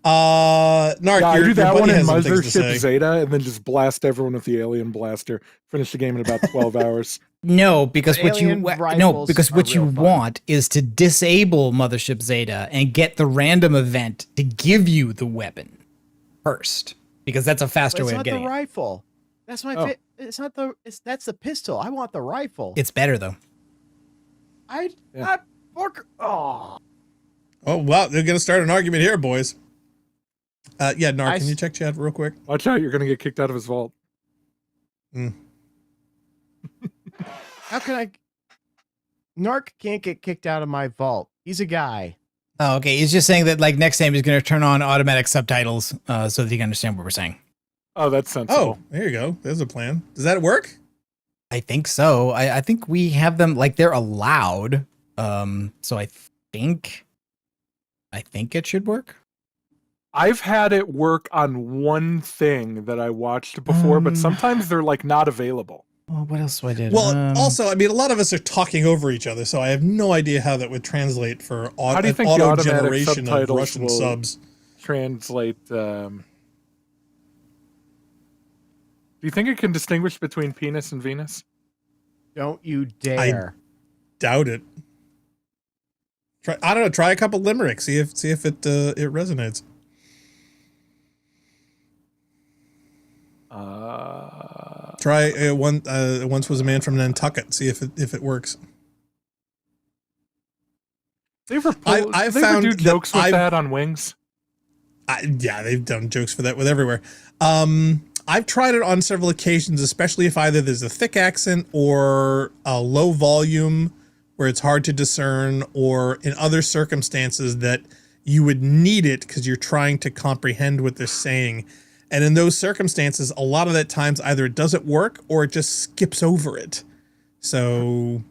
[SPEAKER 2] Narc,
[SPEAKER 4] I do that one in
[SPEAKER 2] Mothership
[SPEAKER 4] Zeta and then just blast everyone with the alien blaster. Finish the game in about 12 hours.
[SPEAKER 1] No, because what you want is to disable Mothership Zeta and get the random event to give you the weapon first, because that's a faster way of getting
[SPEAKER 3] it. It's not the rifle. That's my. It's not the. That's the pistol. I want the rifle.
[SPEAKER 1] It's better though.
[SPEAKER 2] Oh wow, they're gonna start an argument here, boys. Narc, can you check chat real quick?
[SPEAKER 4] Watch out, you're gonna get kicked out of his vault.
[SPEAKER 3] How can I? Narc can't get kicked out of my vault. He's a guy.
[SPEAKER 1] Oh, okay. He's just saying that, like, next time he's going to turn on automatic subtitles so that he can understand what we're saying.
[SPEAKER 4] Oh, that's sensible.
[SPEAKER 2] Oh, there you go. There's a plan. Does that work?
[SPEAKER 1] I think so. I think we have them, like, they're allowed. So I think it should work.
[SPEAKER 4] I've had it work on one thing that I watched before, but sometimes they're, like, not available.
[SPEAKER 1] Well, what else do I did?
[SPEAKER 2] Well, also, I mean, a lot of us are talking over each other, so I have no idea how that would translate for
[SPEAKER 4] how do you think
[SPEAKER 2] auto
[SPEAKER 4] the
[SPEAKER 2] generation of
[SPEAKER 4] subtitles
[SPEAKER 2] Russian
[SPEAKER 4] will
[SPEAKER 2] subs.
[SPEAKER 4] Translate. Do you think it can distinguish between penis and Venus?
[SPEAKER 3] Don't you dare!
[SPEAKER 2] I doubt it. I don't know. Try a couple limericks. See if it resonates. Try one. Once was a man from Nantucket. See if it works.
[SPEAKER 4] I've found do jokes with that on Wings.
[SPEAKER 2] Yeah, they've done jokes for that with everywhere. I've tried it on several occasions, especially if either there's a thick accent or a low volume where it's hard to discern, or in other circumstances that you would need it because you're trying to comprehend what they're saying. And in those circumstances, a lot of that times either it doesn't work or it just skips over it. So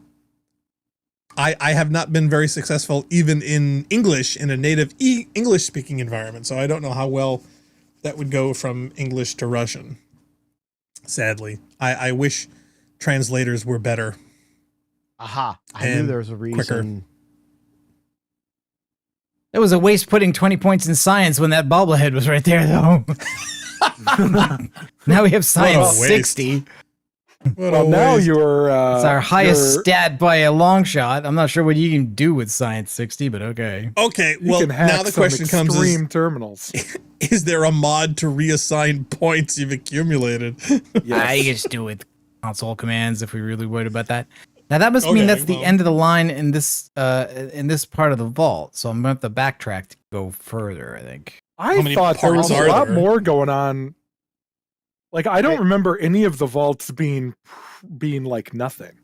[SPEAKER 2] I have not been very successful even in English, in a native English speaking environment. So I don't know how well that would go from English to Russian. Sadly, I wish translators were better.
[SPEAKER 3] Aha. I knew there was a reason.
[SPEAKER 2] Quicker.
[SPEAKER 1] It was a waste putting 20 points in science when that bobblehead was right there, though. Now we have science 60.
[SPEAKER 4] Well, now you're...
[SPEAKER 1] it's our highest stat by a long shot. I'm not sure what you can do with science 60, but okay.
[SPEAKER 2] Okay, well, now the question comes is...
[SPEAKER 4] terminals.
[SPEAKER 2] Is there a mod to reassign points you've accumulated?
[SPEAKER 1] Yes. I just do it with console commands if we really worried about that. Now that must mean that's the end of the line in this part of the vault. So I'm going to have to backtrack to go further, I think.
[SPEAKER 4] I thought there was a lot more going on. Like, I don't remember any of the vaults being like nothing.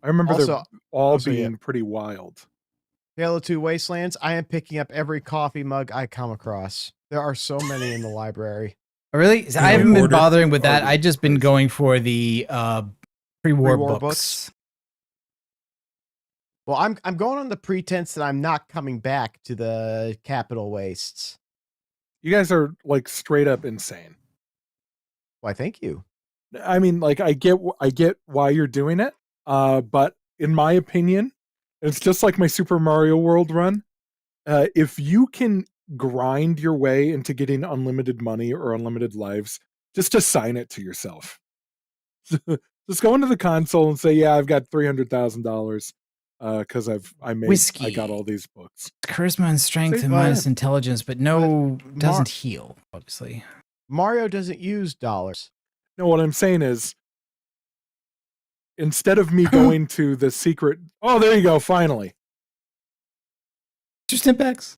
[SPEAKER 4] I remember they're all being pretty wild.
[SPEAKER 3] Halo 2 Wastelands, I am picking up every coffee mug I come across. There are so many in the library.
[SPEAKER 1] Really? I haven't been bothering with that. I've just been going for the pre-war books.
[SPEAKER 3] Well, I'm going on the pretense that I'm not coming back to the capital wastes.
[SPEAKER 4] You guys are like straight up insane.
[SPEAKER 3] Why, thank you.
[SPEAKER 4] I mean, like, I get why you're doing it, but in my opinion, it's just like my Super Mario World run. If you can grind your way into getting unlimited money or unlimited lives, just assign it to yourself. Just go into the console and say, "Yeah, I've got $300,000 because I got all these books."
[SPEAKER 1] Charisma and strength and minus intelligence, but doesn't heal, obviously.
[SPEAKER 3] Mario doesn't use dollars.
[SPEAKER 4] No, what I'm saying is, instead of me going to the secret, oh, there you go, finally.
[SPEAKER 1] Just impacts.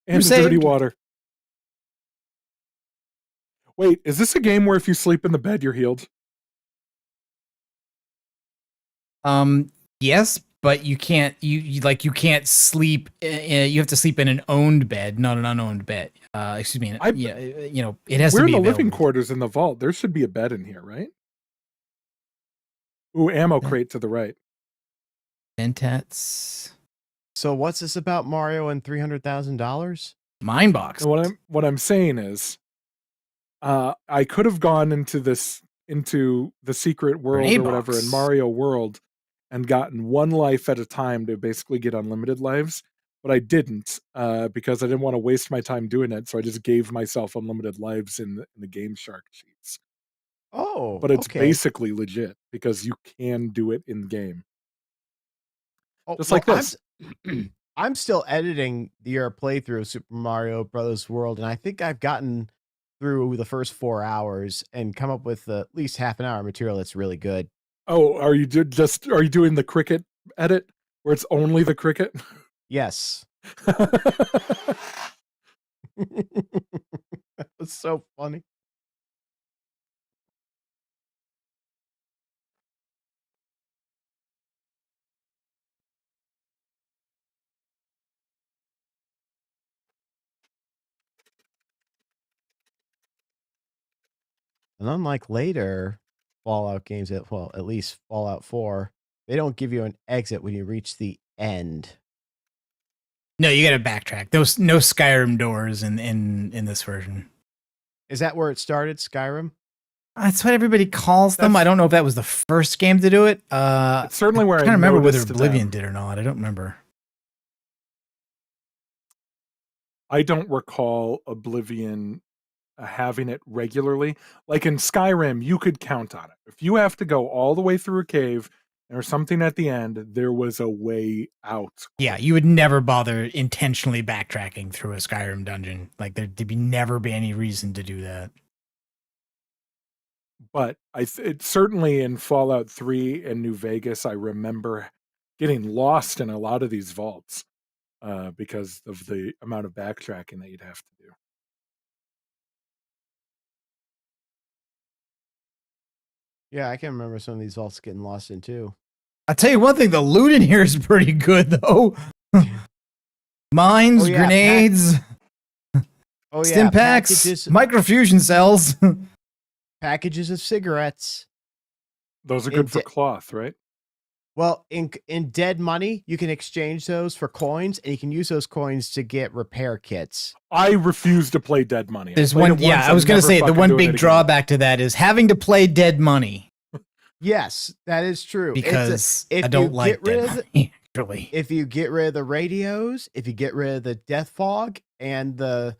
[SPEAKER 4] And the dirty water. Wait, is this a game where if you sleep in the bed, you're healed?
[SPEAKER 1] Yes, but you can't. You can't sleep. You have to sleep in an owned bed, not an unowned bed. Excuse me. It has to be.
[SPEAKER 4] We're in the
[SPEAKER 1] available.
[SPEAKER 4] living quarters in the vault. There should be a bed in here, right? Ooh, ammo crate to the right.
[SPEAKER 1] Ventats.
[SPEAKER 3] So what's this about Mario and $300,000?
[SPEAKER 1] Mine box.
[SPEAKER 4] What I'm saying is, I could have gone into the secret world or whatever in Mario World and gotten one life at a time to basically get unlimited lives, but I didn't because I didn't want to waste my time doing it. So I just gave myself unlimited lives in the Game Shark cheats.
[SPEAKER 3] Oh,
[SPEAKER 4] but it's basically legit because you can do it in game. Just like this.
[SPEAKER 3] I'm still editing your playthrough of Super Mario Bros. World, and I think I've gotten through the first 4 hours and come up with at least half an hour material that's really good.
[SPEAKER 4] Oh, are you doing the cricket edit where it's only the cricket?
[SPEAKER 3] Yes. That was so funny. And unlike later Fallout games, at least Fallout 4, they don't give you an exit when you reach the end.
[SPEAKER 1] No, you got to backtrack. No Skyrim doors in this version.
[SPEAKER 3] Is that where it started, Skyrim?
[SPEAKER 1] That's what everybody calls them. I don't know if that was the first game to do it.
[SPEAKER 4] It's certainly where I
[SPEAKER 1] can't remember whether
[SPEAKER 4] noticed
[SPEAKER 1] Oblivion did or not. I don't remember.
[SPEAKER 4] I don't recall Oblivion having it regularly. Like in Skyrim, you could count on it. If you have to go all the way through a cave or something at the end, there was a way out.
[SPEAKER 1] Yeah, you would never bother intentionally backtracking through a Skyrim dungeon. Like there'd never be any reason to do that.
[SPEAKER 4] But it certainly in Fallout 3 and New Vegas, I remember getting lost in a lot of these vaults because of the amount of backtracking that you'd have to do.
[SPEAKER 3] Yeah, I can remember some of these vaults getting lost in too.
[SPEAKER 1] I'll tell you one thing, the loot in here is pretty good though. Mines, grenades, stim packs, microfusion cells.
[SPEAKER 3] Packages of cigarettes.
[SPEAKER 4] Those are good for cloth, right?
[SPEAKER 3] Well, in Dead Money, you can exchange those for coins, and you can use those coins to get repair kits.
[SPEAKER 4] I refuse to play Dead Money.
[SPEAKER 1] There's one, I was going to say, the one big drawback to that is having to play Dead Money.
[SPEAKER 3] Yes, that is true.
[SPEAKER 1] Because I don't like Dead Money, actually.
[SPEAKER 3] If you get rid of the radios, if you get rid of the death fog, and the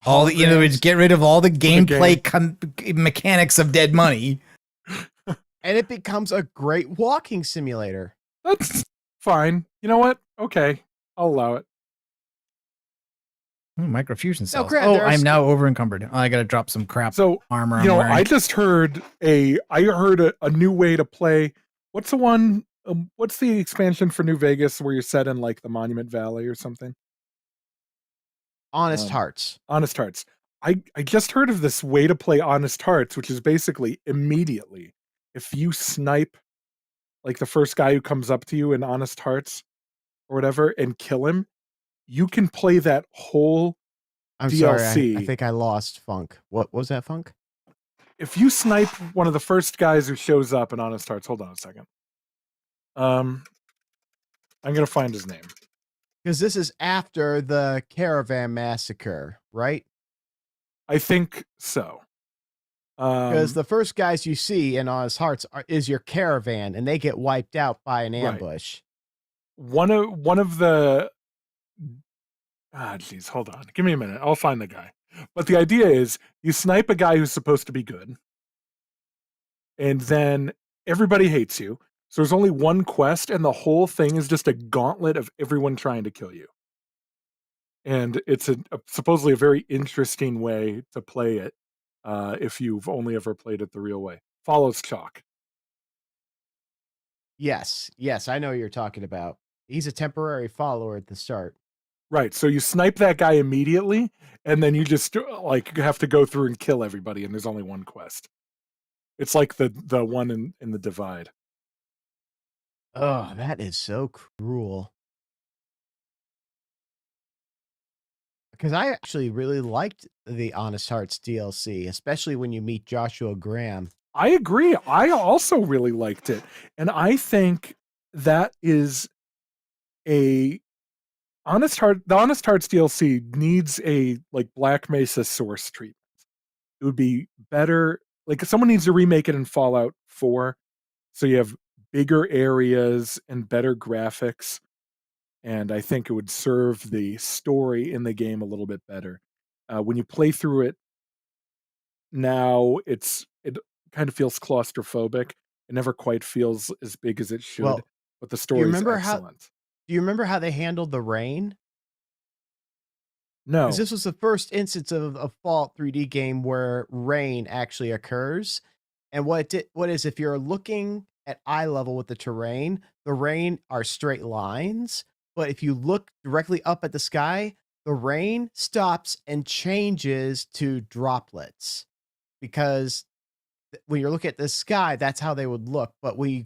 [SPEAKER 1] get rid of all the gameplay mechanics of Dead Money.
[SPEAKER 3] And it becomes a great walking simulator.
[SPEAKER 4] That's fine. You know what? Okay. I'll allow it.
[SPEAKER 1] Microfusion cells. I'm now over encumbered. I got to drop some crap armor.
[SPEAKER 4] I just heard a new way to play. What's the one? What's the expansion for New Vegas where you're set in like the Monument Valley or something?
[SPEAKER 3] Honest Hearts.
[SPEAKER 4] Honest Hearts. I just heard of this way to play Honest Hearts, which is basically immediately, if you snipe like the first guy who comes up to you in Honest Hearts or whatever and kill him, you can play that whole DLC.
[SPEAKER 3] Sorry, I think I lost Funk. What was that, Funk?
[SPEAKER 4] If you snipe one of the first guys who shows up in Honest Hearts, hold on a second. I'm going to find his name.
[SPEAKER 3] Because this is after the Caravan Massacre, right?
[SPEAKER 4] I think so.
[SPEAKER 3] Because the first guys you see in Honest Hearts is your caravan, and they get wiped out by an ambush.
[SPEAKER 4] Right. One of the geez, hold on. Give me a minute. I'll find the guy. But the idea is you snipe a guy who's supposed to be good, and then everybody hates you. So there's only one quest, and the whole thing is just a gauntlet of everyone trying to kill you. And it's supposedly a very interesting way to play it if you've only ever played it the real way. Follows Chalk.
[SPEAKER 3] Yes, I know what you're talking about. He's a temporary follower at the start.
[SPEAKER 4] Right. So you snipe that guy immediately, and then you just like have to go through and kill everybody, and there's only one quest. It's like the one in the Divide.
[SPEAKER 3] Oh, that is so cruel. Because I actually really liked the Honest Hearts DLC, especially when you meet Joshua Graham.
[SPEAKER 4] I agree. I also really liked it. And I think that is the Honest Hearts DLC needs a like Black Mesa source treatment. It would be better. Like someone needs to remake it in Fallout 4. So you have bigger areas and better graphics. And I think it would serve the story in the game a little bit better. When you play through it now, it kind of feels claustrophobic. It never quite feels as big as it should,
[SPEAKER 3] Well,
[SPEAKER 4] but the
[SPEAKER 3] do you
[SPEAKER 4] story is
[SPEAKER 3] remember
[SPEAKER 4] excellent.
[SPEAKER 3] do you remember how they handled the rain?
[SPEAKER 4] No.
[SPEAKER 3] Because this was the first instance of a Fallout 3D game where rain actually occurs. And what is if you're looking at eye level with the terrain, the rain are straight lines. But if you look directly up at the sky, the rain stops and changes to droplets. Because when you're looking at the sky, that's how they would look. But when you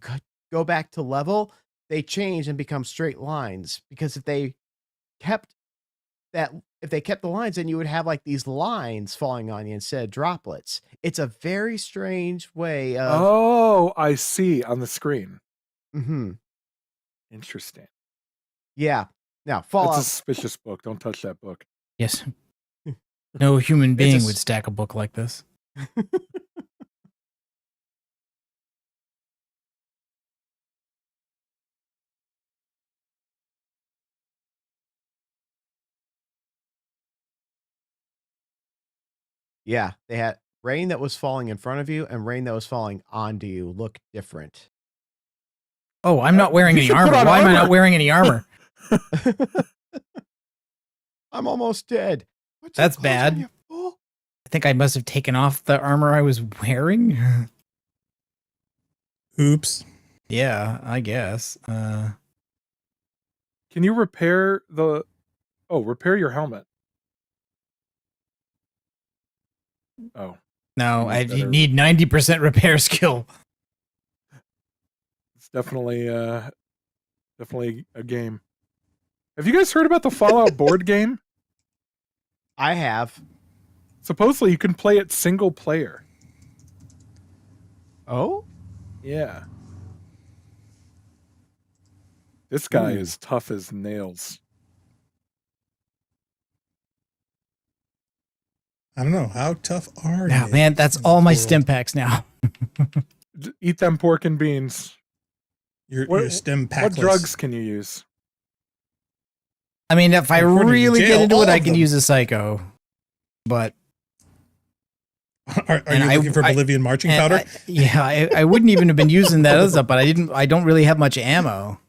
[SPEAKER 3] go back to level, they change and become straight lines. Because if they kept the lines, then you would have like these lines falling on you instead of droplets. It's a very strange way of.
[SPEAKER 4] Oh, I see on the screen.
[SPEAKER 3] Mm-hmm.
[SPEAKER 4] Interesting.
[SPEAKER 3] Yeah. Now, Fallout.
[SPEAKER 4] It's a suspicious book. Don't touch that book.
[SPEAKER 1] Yes. No human being would stack a book like this.
[SPEAKER 3] Yeah, they had rain that was falling in front of you and rain that was falling onto you look different.
[SPEAKER 1] Oh, I'm not wearing any armor. Why am I not wearing any armor?
[SPEAKER 3] I'm almost dead.
[SPEAKER 1] That's bad. I think I must have taken off the armor I was wearing.
[SPEAKER 2] Oops.
[SPEAKER 1] Yeah, I guess.
[SPEAKER 4] Can you repair repair your helmet? Oh.
[SPEAKER 1] No, I need 90% repair skill.
[SPEAKER 4] It's definitely a game. Have you guys heard about the Fallout board game?
[SPEAKER 3] I have.
[SPEAKER 4] Supposedly you can play it single player.
[SPEAKER 3] Oh?
[SPEAKER 4] Yeah. This guy is tough as nails.
[SPEAKER 2] I don't know. How tough are
[SPEAKER 1] you? Man, that's all my stim packs now.
[SPEAKER 4] Eat them pork and beans.
[SPEAKER 2] Your stim packless.
[SPEAKER 4] What drugs can you use?
[SPEAKER 1] I mean, if I really get into it, I can use a psycho. But
[SPEAKER 2] are you looking for Bolivian marching powder?
[SPEAKER 1] I wouldn't even have been using that other stuff, but I don't really have much ammo.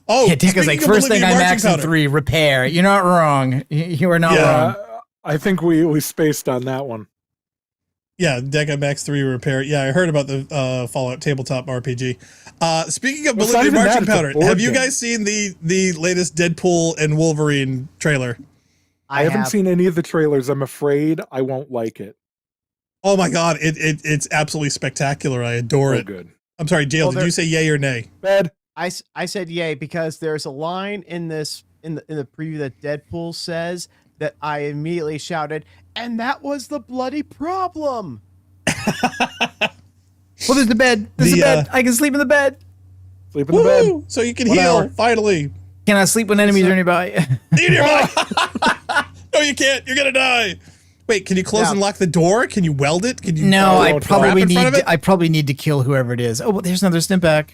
[SPEAKER 2] Oh,
[SPEAKER 1] yeah, Dicka's like, first thing I max in 3, repair. You're not wrong. You are not wrong.
[SPEAKER 4] I think we spaced on that one.
[SPEAKER 2] Yeah, Deca Max 3 repair. Yeah, I heard about the Fallout tabletop RPG. Speaking of Bolivian marching powder, have you guys seen the latest Deadpool and Wolverine trailer?
[SPEAKER 4] I haven't seen any of the trailers. I'm afraid I won't like it.
[SPEAKER 2] Oh my god, it's absolutely spectacular. I adore it.
[SPEAKER 4] Good.
[SPEAKER 2] I'm sorry, Jail. Did you say yay or nay?
[SPEAKER 4] Bad.
[SPEAKER 3] I said yay because there's a line in the preview that Deadpool says that I immediately shouted, and that was the bloody problem.
[SPEAKER 1] Well, there's the bed. There's the bed. I can sleep in the bed.
[SPEAKER 4] Sleep in the bed.
[SPEAKER 2] So you can heal, finally.
[SPEAKER 1] Can I sleep when enemies are nearby?
[SPEAKER 2] Nearby. No, you can't. You're going to die. Wait, can you close and lock the door? Can you weld it? Can you?
[SPEAKER 1] No, I probably need to kill whoever it is. Oh, well, there's another stim pack.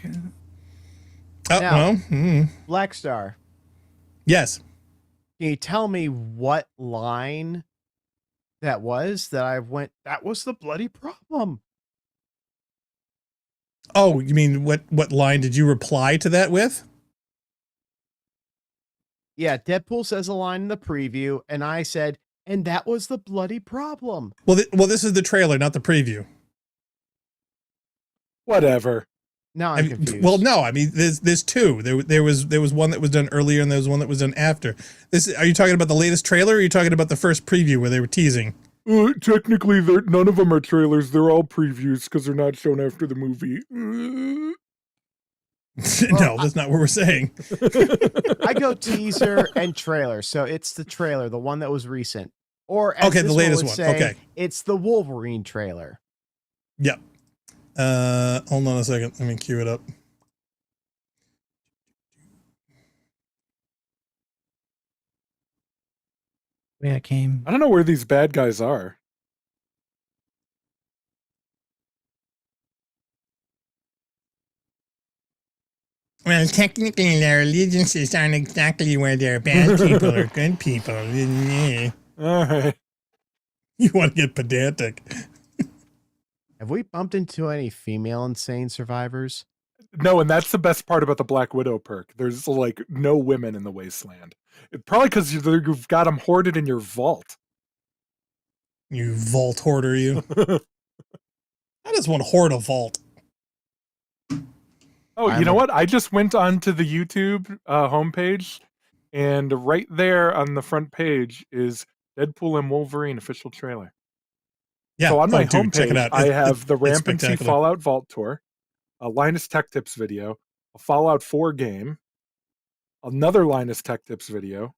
[SPEAKER 2] Oh, well.
[SPEAKER 3] Black Star.
[SPEAKER 2] Yes.
[SPEAKER 3] Can you tell me what line that was that I went, that was the bloody problem?
[SPEAKER 2] Oh, you mean what line did you reply to that with?
[SPEAKER 3] Yeah, Deadpool says a line in the preview, and I said, and that was the bloody problem.
[SPEAKER 2] Well, this is the trailer, not the preview.
[SPEAKER 4] Whatever.
[SPEAKER 3] Now I'm confused.
[SPEAKER 2] Well, no, I mean, there's two. There was one that was done earlier, and there was one that was done after. Are you talking about the latest trailer, or are you talking about the first preview where they were teasing?
[SPEAKER 4] Technically, none of them are trailers. They're all previews because they're not shown after the movie.
[SPEAKER 2] No, that's not what we're saying.
[SPEAKER 3] I go teaser and trailer, so it's the trailer, the one that was recent. Or as
[SPEAKER 2] okay, the latest one.
[SPEAKER 3] Say,
[SPEAKER 2] okay,
[SPEAKER 3] it's the Wolverine trailer.
[SPEAKER 2] Yep. Hold on a second. Let me cue it up.
[SPEAKER 1] Where I came.
[SPEAKER 4] I don't know where these bad guys are.
[SPEAKER 2] Well, technically, their allegiances aren't exactly where they're bad people or good people.
[SPEAKER 4] All right.
[SPEAKER 2] You want to get pedantic.
[SPEAKER 3] Have we bumped into any female insane survivors?
[SPEAKER 4] No, and that's the best part about the Black Widow perk. There's like no women in the wasteland. Probably because you've got them hoarded in your vault.
[SPEAKER 2] You vault hoarder, you. I just want to hoard a vault.
[SPEAKER 4] Oh, you know what? I just went onto the YouTube homepage, and right there on the front page is Deadpool and Wolverine official trailer.
[SPEAKER 2] Yeah,
[SPEAKER 4] so on my
[SPEAKER 2] dude, check it
[SPEAKER 4] homepage,
[SPEAKER 2] out.
[SPEAKER 4] I have the
[SPEAKER 2] it's
[SPEAKER 4] Rampancy Fallout Vault Tour, a Linus Tech Tips video, a Fallout 4 game, another Linus Tech Tips video,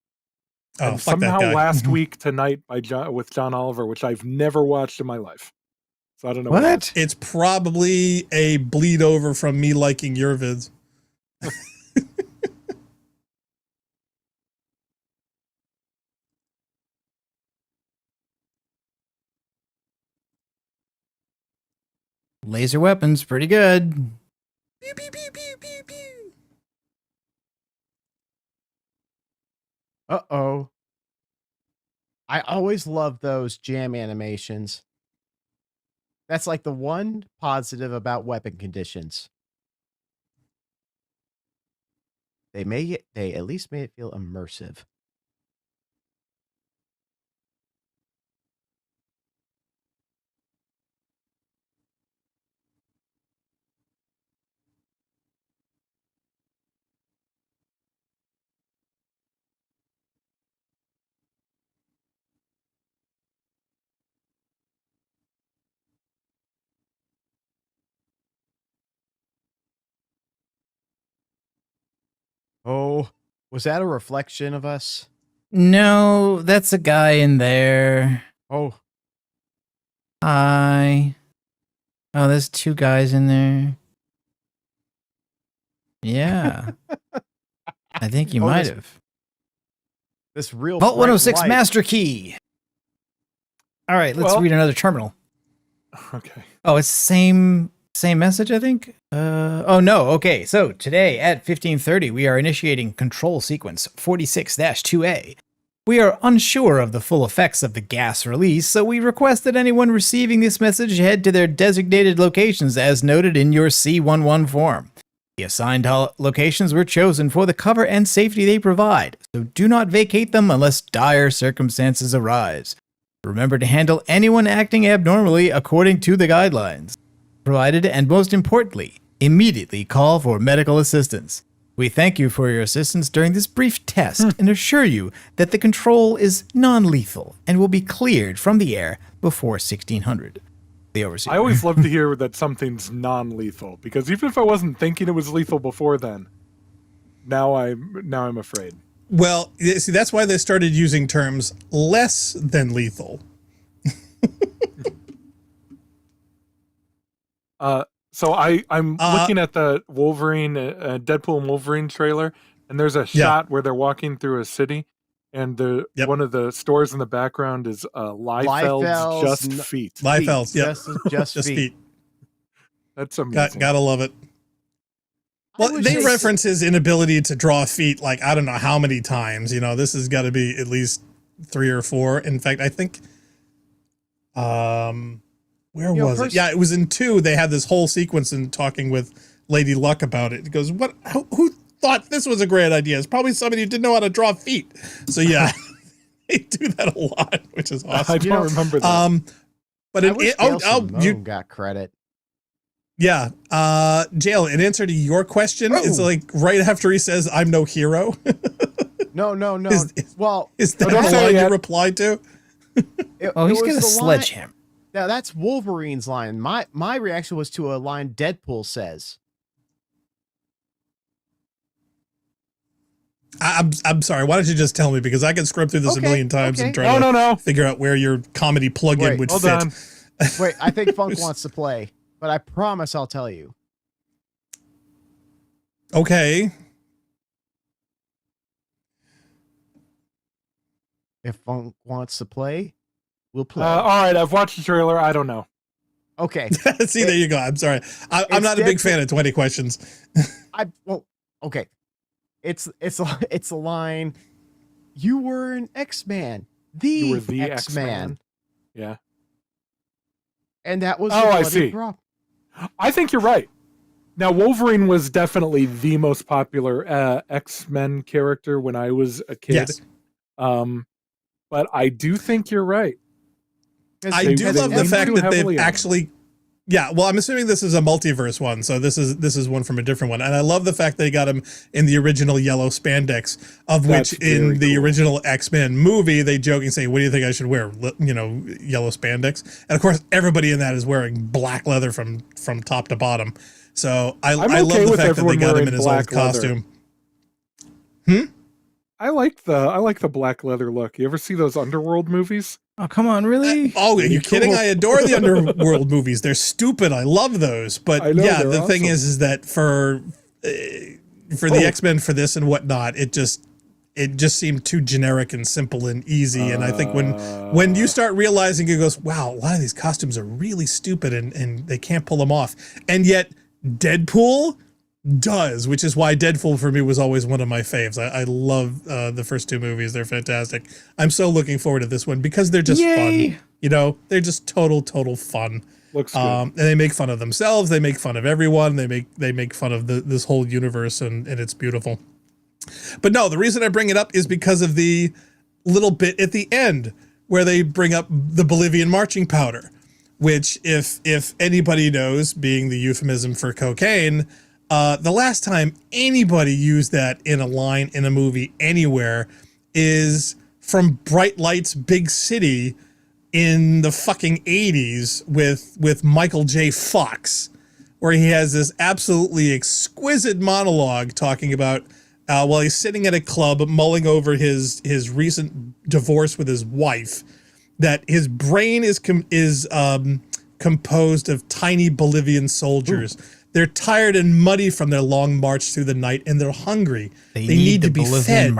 [SPEAKER 4] and somehow last week tonight with John Oliver, which I've never watched in my life. So I don't know
[SPEAKER 2] what. It's probably a bleed over from me liking your vids.
[SPEAKER 1] Laser weapons, pretty good.
[SPEAKER 2] Pew, pew, pew, pew, pew, pew.
[SPEAKER 3] Uh-oh. I always love those jam animations. That's like the one positive about weapon conditions. They at least made it feel immersive. Oh, was that a reflection of us?
[SPEAKER 1] No, that's a guy in there.
[SPEAKER 3] Oh.
[SPEAKER 1] Hi. Oh, there's two guys in there. Yeah. I think you might have.
[SPEAKER 3] This real
[SPEAKER 1] Vault 106
[SPEAKER 3] light.
[SPEAKER 1] master key. All right, let's read another terminal.
[SPEAKER 4] Okay.
[SPEAKER 1] Oh, it's same message, I think. Oh no. Okay, so today at 15:30, we are initiating control sequence 46-2A. We are unsure of the full effects of the gas release, so we request that anyone receiving this message head to their designated locations as noted in your C11 form. The assigned locations were chosen for the cover and safety they provide, so do not vacate them unless dire circumstances arise. Remember to handle anyone acting abnormally according to the guidelines provided, and most importantly, immediately call for medical assistance. We thank you for your assistance during this brief test and assure you that the control is non-lethal and will be cleared from the air before 1600. The overseer.
[SPEAKER 4] I always love to hear that something's non-lethal, because even if I wasn't thinking it was lethal before then, now I'm afraid.
[SPEAKER 2] Well, see, that's why they started using terms less than lethal.
[SPEAKER 4] So I'm looking at the Wolverine, Deadpool and Wolverine trailer, and there's a shot where they're walking through a city, and one of the stores in the background is Liefeld's Just Feet.
[SPEAKER 2] Liefeld's,
[SPEAKER 3] just feet.
[SPEAKER 4] That's amazing.
[SPEAKER 2] Gotta love it. Well, they reference his inability to draw feet like I don't know how many times. You know, this has got to be at least 3 or 4. In fact, I think, where was it? Yeah, it was in 2. They had this whole sequence in talking with Lady Luck about it. It goes, "What? Who thought this was a great idea? It's probably somebody who didn't know how to draw feet." So yeah, they do that a lot, which is awesome.
[SPEAKER 4] I don't remember that.
[SPEAKER 2] But
[SPEAKER 3] I wish Gail Simone got credit.
[SPEAKER 2] Yeah. Jail, in answer to your question, it's like right after he says, I'm no hero.
[SPEAKER 3] No. Well,
[SPEAKER 2] is that the line you replied to?
[SPEAKER 1] He's got a sledgehammer.
[SPEAKER 3] Now that's Wolverine's line. My reaction was to a line Deadpool says.
[SPEAKER 2] I'm sorry. Why don't you just tell me? Because I can scrub through this a million times and try to figure out where your comedy plug-in would fit.
[SPEAKER 3] Wait, I think Funk wants to play, but I promise I'll tell you.
[SPEAKER 2] Okay.
[SPEAKER 3] If Funk wants to play, we'll play.
[SPEAKER 4] All right, I've watched the trailer. I don't know.
[SPEAKER 3] Okay.
[SPEAKER 2] See, there you go. I'm sorry. I'm not a big fan of 20 questions.
[SPEAKER 3] Okay. It's a line. You were an X-Man. You were the X-Man.
[SPEAKER 4] Yeah.
[SPEAKER 3] And that was
[SPEAKER 4] I see. I think you're right. Now, Wolverine was definitely the most popular X-Men character when I was a kid.
[SPEAKER 2] Yes.
[SPEAKER 4] But I do think you're right.
[SPEAKER 2] I do love the fact that they've actually... Yeah, well, I'm assuming this is a multiverse one, so this is one from a different one. And I love the fact they got him in the original yellow spandex, of which in the original X-Men movie, they joke and say, what do you think I should wear? Yellow spandex. And of course, everybody in that is wearing black leather from top to bottom. So I love the fact that they got him in his old costume.
[SPEAKER 4] I like the black leather look. You ever see those Underworld movies?
[SPEAKER 1] Oh, come on, really?
[SPEAKER 2] Are you kidding? I adore the Underworld movies. They're stupid. I love those. But the thing is that for the X-Men, for this and whatnot, it just seemed too generic and simple and easy. And I think when you start realizing, it goes, wow, a lot of these costumes are really stupid and they can't pull them off. And yet Deadpool does, which is why Deadpool for me was always one of my faves. I love the first two movies. They're fantastic. I'm so looking forward to this one because they're just fun. They're just total fun.
[SPEAKER 4] Looks good.
[SPEAKER 2] And they make fun of themselves. They make fun of everyone. They make fun of this whole universe, and it's beautiful. But no, the reason I bring it up is because of the little bit at the end where they bring up the Bolivian marching powder, which if anybody knows, being the euphemism for cocaine, the last time anybody used that in a line in a movie anywhere is from Bright Lights Big City in the fucking 80s with Michael J. Fox, where he has this absolutely exquisite monologue talking about while he's sitting at a club mulling over his recent divorce with his wife, that his brain is composed of tiny Bolivian soldiers. Ooh. They're tired and muddy from their long march through the night, and they're hungry. They need to be fed.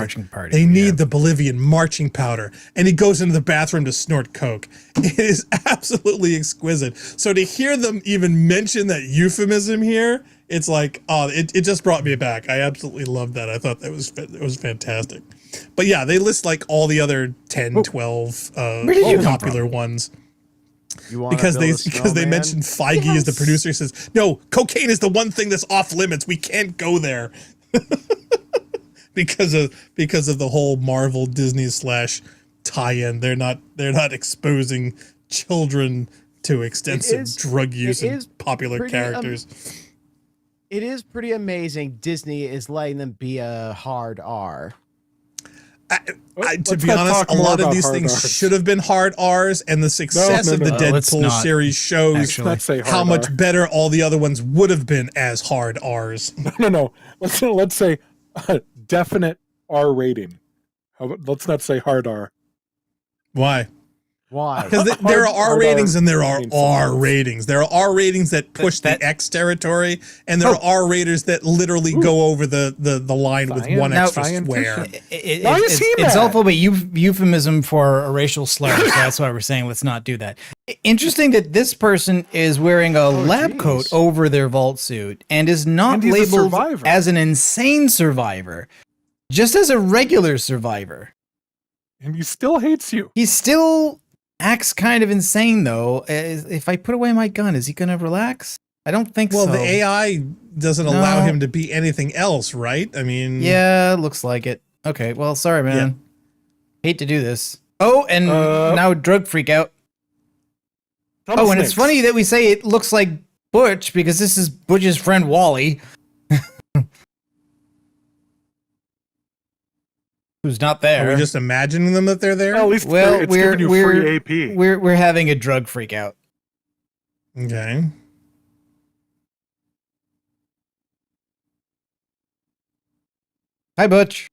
[SPEAKER 2] They need the Bolivian marching powder. And he goes into the bathroom to snort coke. It is absolutely exquisite. So to hear them even mention that euphemism here, it's like, it just brought me back. I absolutely loved that. I thought it was fantastic. But yeah, they list like all the other 10, 12 popular ones. Because they mentioned Feige as the producer. Says, no, cocaine is the one thing that's off limits. We can't go there. because of the whole Marvel Disney / tie-in. They're not exposing children to extensive drug use and popular characters.
[SPEAKER 3] It is pretty amazing Disney is letting them be a hard R.
[SPEAKER 2] To be honest, a lot of these things should have been hard R's, and the success of the Deadpool series shows how much better all the other ones would have been as hard R's.
[SPEAKER 4] No. Let's say definite R rating. Let's not say hard R.
[SPEAKER 2] Why?
[SPEAKER 3] Why?
[SPEAKER 2] Because there are R ratings and there are R ratings. There are R ratings that push the X territory, and there are R ratings that literally go over the line with one extra swear.
[SPEAKER 1] It's awful, but euphemism for a racial slur. So that's why we're saying let's not do that. Interesting that this person is wearing a lab coat over their vault suit and is not labeled as an insane survivor, just as a regular survivor.
[SPEAKER 4] And he still hates you.
[SPEAKER 1] He still acts kind of insane, though. If I put away my gun, is he going to relax? I don't think so.
[SPEAKER 2] Well, the AI doesn't allow him to be anything else, right? I mean...
[SPEAKER 1] Yeah, looks like it. Okay, well, sorry, man. Yeah. Hate to do this. Oh, and now drug freak out. And it's funny that we say it looks like Butch because this is Butch's friend Wally. Who's not there.
[SPEAKER 2] Are we just imagining them that they're there?
[SPEAKER 4] Well, at least it's giving you free AP.
[SPEAKER 1] We're having a drug freak out.
[SPEAKER 2] Okay.
[SPEAKER 1] Hi, Butch.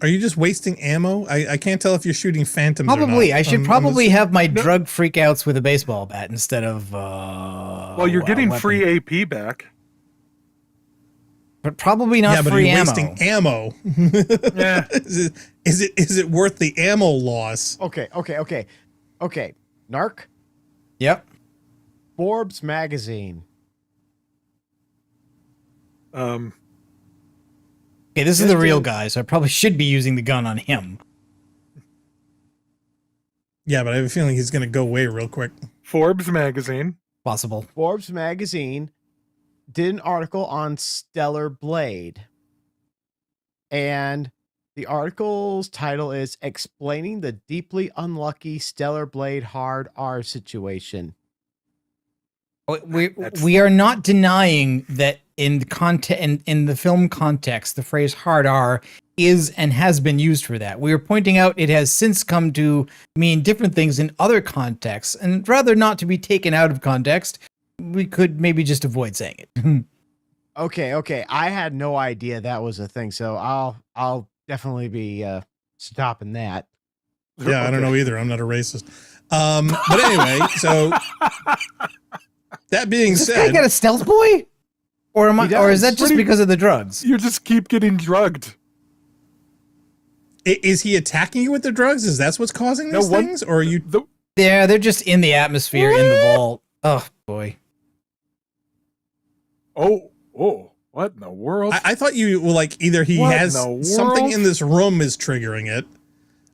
[SPEAKER 2] Are you just wasting ammo? I can't tell if you're shooting phantoms or
[SPEAKER 1] Probably.
[SPEAKER 2] not.
[SPEAKER 1] I should probably have my drug freakouts with a baseball bat instead of.
[SPEAKER 4] Well, you're getting free AP back.
[SPEAKER 1] But probably not free ammo.
[SPEAKER 2] Wasting ammo.
[SPEAKER 4] Yeah.
[SPEAKER 2] Is it worth the ammo loss?
[SPEAKER 3] Okay. Narc?
[SPEAKER 1] Yep.
[SPEAKER 3] Forbes magazine.
[SPEAKER 1] Okay, this is the real guy, so I probably should be using the gun on him.
[SPEAKER 2] Yeah, but I have a feeling he's going to go away real quick.
[SPEAKER 4] Forbes magazine.
[SPEAKER 1] Possible.
[SPEAKER 3] Forbes magazine did an article on Stellar Blade. And the article's title is Explaining the Deeply Unlucky Stellar Blade Hard R Situation.
[SPEAKER 1] We are not denying that in the film context, the phrase hard R is and has been used for that. We are pointing out it has since come to mean different things in other contexts, and rather not to be taken out of context, we could maybe just avoid saying it.
[SPEAKER 3] Okay. I had no idea that was a thing, so I'll definitely be stopping that.
[SPEAKER 2] Yeah, I don't know either. I'm not a racist. But anyway, so that being
[SPEAKER 1] Does this
[SPEAKER 2] said,
[SPEAKER 1] guy got a stealth boy? Or is that just because of the drugs?
[SPEAKER 4] You just keep getting drugged.
[SPEAKER 2] Is he attacking you with the drugs? Is that what's causing these things? Or are you?
[SPEAKER 1] Yeah, they're just in the atmosphere in the vault. Oh boy.
[SPEAKER 4] Oh, what in the world?
[SPEAKER 2] I thought you were like either he has something in this room is triggering it,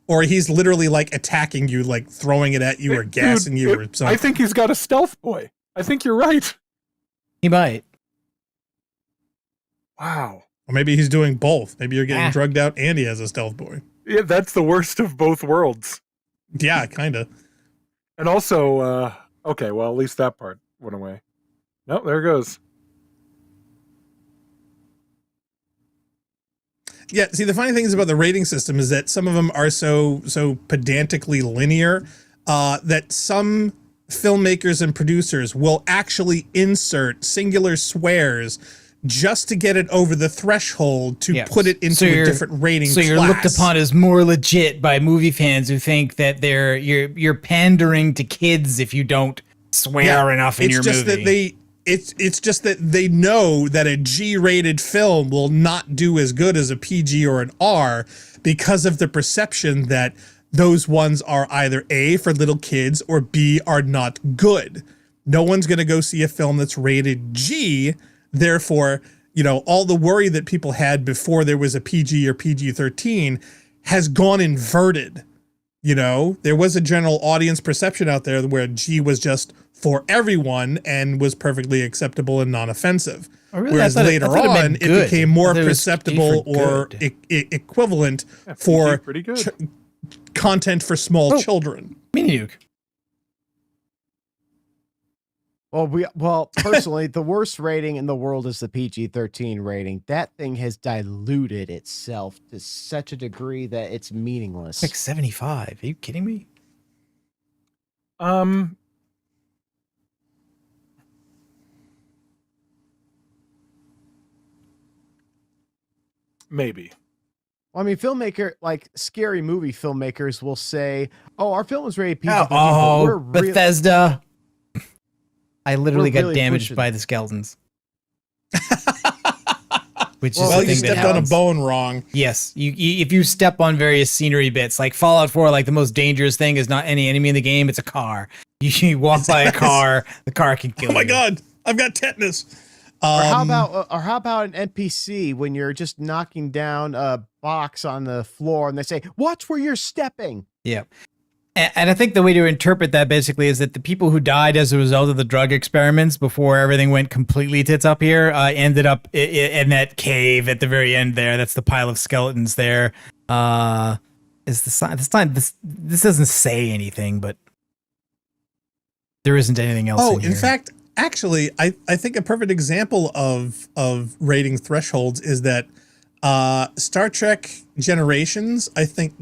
[SPEAKER 2] or he's literally like attacking you, like throwing it at you or gassing you or something.
[SPEAKER 4] I think he's got a stealth boy. I think you're right.
[SPEAKER 1] He might.
[SPEAKER 4] Wow.
[SPEAKER 2] Or maybe he's doing both. Maybe you're getting drugged out and he has a stealth boy.
[SPEAKER 4] Yeah, that's the worst of both worlds.
[SPEAKER 2] Yeah, kind of.
[SPEAKER 4] And also, okay, well, at least that part went away. Nope, there it goes.
[SPEAKER 2] Yeah, see, the funny thing is about the rating system is that some of them are so pedantically linear that some filmmakers and producers will actually insert singular swears just to get it over the threshold to put it into a different rating class. So
[SPEAKER 1] you're looked upon as more legit by movie fans who think that you're pandering to kids if you don't swear enough in your movie.
[SPEAKER 2] It's just that they know that a G-rated film will not do as good as a PG or an R because of the perception that those ones are either A, for little kids, or B, are not good. No one's going to go see a film that's rated G. Therefore, all the worry that people had before there was a PG or PG-13 has gone inverted. There was a general audience perception out there where G was just for everyone and was perfectly acceptable and non-offensive. Whereas later on, it became more perceptible or equivalent for content for small children.
[SPEAKER 1] Mini-nuke.
[SPEAKER 3] Well, personally, the worst rating in the world is the PG-13 rating. That thing has diluted itself to such a degree that it's meaningless.
[SPEAKER 1] Like 75. Are you kidding me?
[SPEAKER 4] Maybe.
[SPEAKER 3] Well, I mean, scary movie filmmakers will say, "Oh, our film is rated PG-13."
[SPEAKER 1] Oh, Bethesda. I literally got
[SPEAKER 3] really
[SPEAKER 1] damaged by the skeletons. Which is
[SPEAKER 2] you stepped on a bone wrong.
[SPEAKER 1] Yes, if you step on various scenery bits, like Fallout 4, like the most dangerous thing is not any enemy in the game; it's a car. You walk by a car, the car can kill you.
[SPEAKER 2] Oh my god, I've got tetanus.
[SPEAKER 3] Or how about an NPC when you're just knocking down a box on the floor and they say, "Watch where you're stepping."
[SPEAKER 1] Yeah. And I think the way to interpret that basically is that the people who died as a result of the drug experiments before everything went completely tits up here ended up in that cave at the very end there. That's the pile of skeletons there. Is the sign? This doesn't say anything, but There isn't anything else.
[SPEAKER 2] Oh,
[SPEAKER 1] in
[SPEAKER 2] in
[SPEAKER 1] here.
[SPEAKER 2] fact, actually, I think a perfect example of rating thresholds is that Star Trek Generations, I think,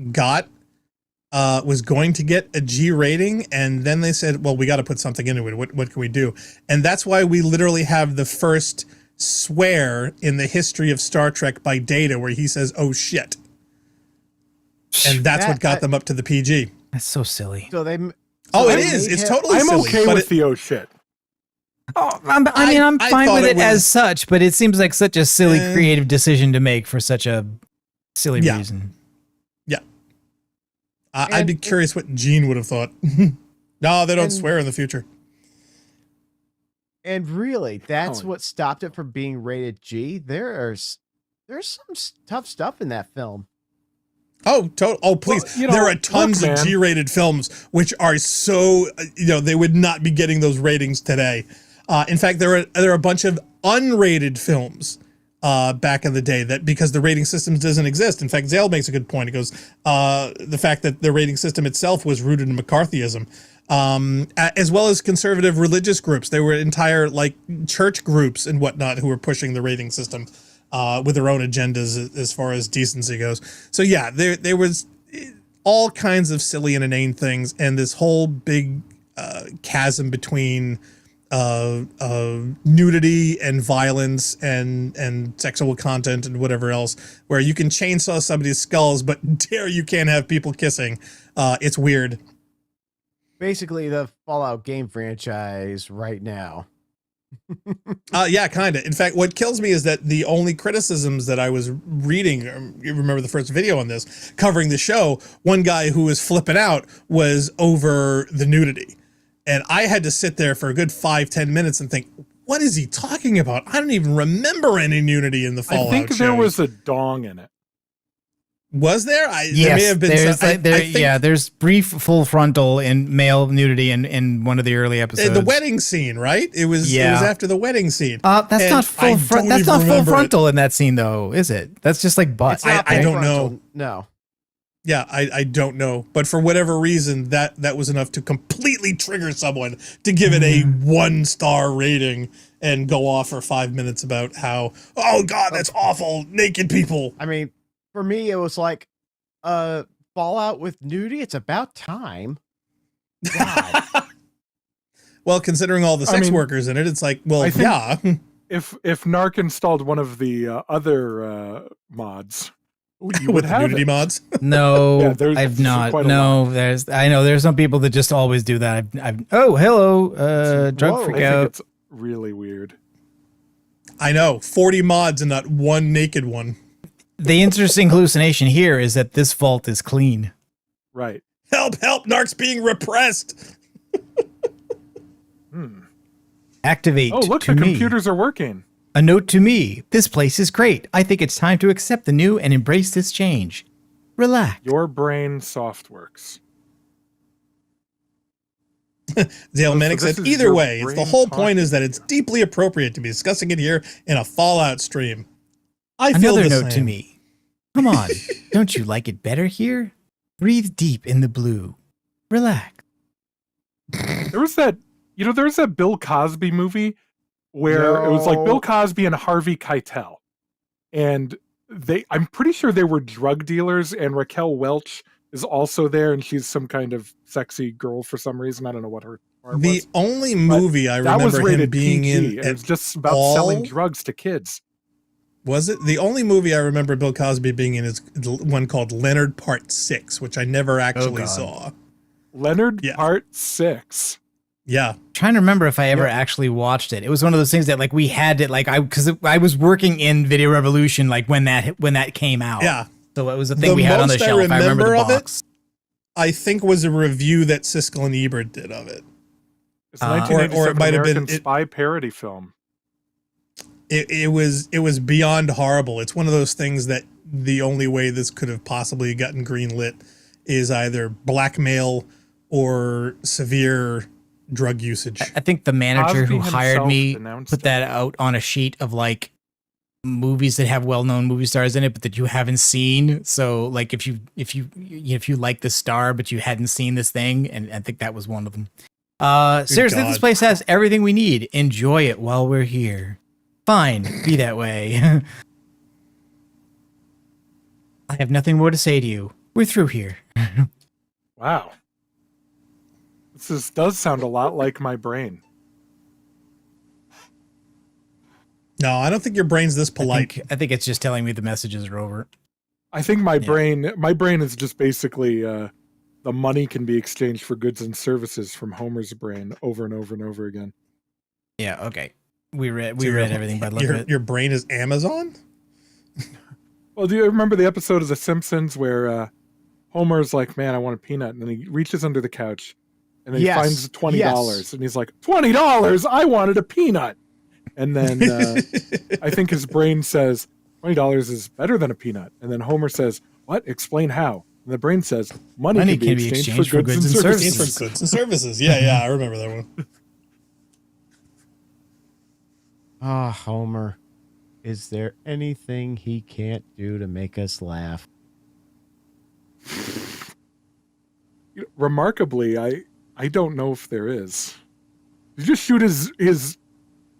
[SPEAKER 2] was going to get a G rating, and then they said, well, we got to put something into it. What can we do? And that's why we literally have the first swear in the history of Star Trek by Data, where he says, oh shit. And that's what got them up to the PG.
[SPEAKER 1] That's so silly.
[SPEAKER 3] So they.
[SPEAKER 2] It is. It's totally silly.
[SPEAKER 4] I'm okay with the oh shit.
[SPEAKER 1] Oh, I'm fine with it as such, but it seems like such a silly creative decision to make for such a silly reason.
[SPEAKER 2] Yeah. I'd be curious what Gene would have thought. No, they don't swear in the future.
[SPEAKER 3] And really, that's what stopped it from being rated G. There's some tough stuff in that film.
[SPEAKER 2] Oh, please. Well, there are tons of G-rated films which are so, they would not be getting those ratings today. In fact, there are a bunch of unrated films back in the day that because the rating systems doesn't exist. In fact, Zale makes a good point. He goes, the fact that the rating system itself was rooted in McCarthyism, as well as conservative religious groups. There were entire church groups and whatnot who were pushing the rating system with their own agendas as far as decency goes. So yeah, there was all kinds of silly and inane things, and this whole big chasm between nudity and violence and sexual content and whatever else, where you can chainsaw somebody's skulls, but dare you can't have people kissing. It's weird.
[SPEAKER 3] Basically, the Fallout game franchise right now.
[SPEAKER 2] Yeah, kind of. In fact, what kills me is that the only criticisms that I was reading, you remember the first video on this, covering the show, one guy who was flipping out was over the nudity. And I had to sit there for a good 5-10 minutes and think, what is he talking about? I don't even remember any nudity in the Fallout show.
[SPEAKER 4] I think there was a dong in it.
[SPEAKER 2] Was there?
[SPEAKER 1] Yes,
[SPEAKER 2] there may have been.
[SPEAKER 1] There's brief full frontal and male nudity in one of the early episodes.
[SPEAKER 2] The wedding scene, right? It was after the wedding scene.
[SPEAKER 1] That's not full frontal in that scene, though, is it? That's just like butt.
[SPEAKER 2] I don't know.
[SPEAKER 3] No.
[SPEAKER 2] Yeah, I don't know. But for whatever reason, that was enough to completely trigger someone to give it a 1-star rating and go off for 5 minutes about how, oh God, that's awful, naked people.
[SPEAKER 3] I mean, for me, it was like Fallout with nudity. It's about time. God.
[SPEAKER 2] Well, considering all the sex workers in it, it's like, well, yeah.
[SPEAKER 4] If Narc installed one of the other mods, you would have
[SPEAKER 2] nudity
[SPEAKER 4] it.
[SPEAKER 2] mods.
[SPEAKER 1] No, I've not. No, I know there's some people that just always do that. Oh, hello, drug freak out.
[SPEAKER 4] I think it's really weird.
[SPEAKER 2] I know 40 mods and not one naked one.
[SPEAKER 1] The interesting hallucination here is that this vault is clean.
[SPEAKER 4] Right.
[SPEAKER 2] Help, Narc's being repressed.
[SPEAKER 1] Activate.
[SPEAKER 4] Oh, look, the computers are working.
[SPEAKER 1] A note to me. This place is great. I think it's time to accept the new and embrace this change. Relax.
[SPEAKER 4] Your brain softworks.
[SPEAKER 2] Zale Manic said, either way, it's the whole point is that it's deeply appropriate to be discussing it here in a Fallout stream. I feel the
[SPEAKER 1] Another
[SPEAKER 2] same.
[SPEAKER 1] note to me. Come on. Don't you like it better here? Breathe deep in the blue. Relax.
[SPEAKER 4] There was that Bill Cosby movie where it was like Bill Cosby and Harvey Keitel. And I'm pretty sure they were drug dealers, and Raquel Welch is also there, and she's some kind of sexy girl for some reason. I don't know what her part was.
[SPEAKER 2] The only movie I remember him being
[SPEAKER 4] PG,
[SPEAKER 2] in,
[SPEAKER 4] it was just about selling drugs to kids.
[SPEAKER 2] Was it? The only movie I remember Bill Cosby being in is one called Leonard Part 6, which I never actually saw.
[SPEAKER 4] Leonard Part 6.
[SPEAKER 2] Yeah.
[SPEAKER 1] Trying to remember if I ever actually watched it. It was one of those things that we had it because I was working in Video Revolution when that came out.
[SPEAKER 2] Yeah.
[SPEAKER 1] So it was a thing we had on the shelf. I remember the box.
[SPEAKER 2] I think was a review that Siskel and Ebert did of it.
[SPEAKER 4] It's 1987
[SPEAKER 2] or it might have
[SPEAKER 4] American
[SPEAKER 2] been
[SPEAKER 4] spy parody film.
[SPEAKER 2] It was beyond horrible. It's one of those things that the only way this could have possibly gotten greenlit is either blackmail or severe drug usage.
[SPEAKER 1] I think the manager
[SPEAKER 4] Cosby
[SPEAKER 1] who hired me
[SPEAKER 4] announced
[SPEAKER 1] put that out on a sheet of movies that have well-known movie stars in it, but that you haven't seen. So if you like the star, but you hadn't seen this thing, and I think that was one of them. Seriously,
[SPEAKER 2] God.
[SPEAKER 1] this place has everything we need. Enjoy it while we're here. Fine, be that way. I have nothing more to say to you. We're through here.
[SPEAKER 4] Wow. Does sound a lot like my brain.
[SPEAKER 2] No, I don't think your brain's this polite.
[SPEAKER 1] I think it's just telling me the messages are over.
[SPEAKER 4] I think my brain is just basically the money can be exchanged for goods and services from Homer's brain over and over and over again.
[SPEAKER 1] Yeah, okay. We read everything by the look of it.
[SPEAKER 2] Your brain is Amazon?
[SPEAKER 4] Well, do you remember the episode of The Simpsons where Homer's like, man, I want a peanut, and then he reaches under the couch and then he finds $20 and he's like, $20? I wanted a peanut. And then I think his brain says, $20 is better than a peanut. And then Homer says, what? Explain how. And the brain says, money can be exchanged for goods and services.
[SPEAKER 2] For goods and services. Yeah, I remember that one.
[SPEAKER 3] Ah, Homer. Is there anything he can't do to make us laugh?
[SPEAKER 4] Remarkably, I don't know if there is. Did you just shoot his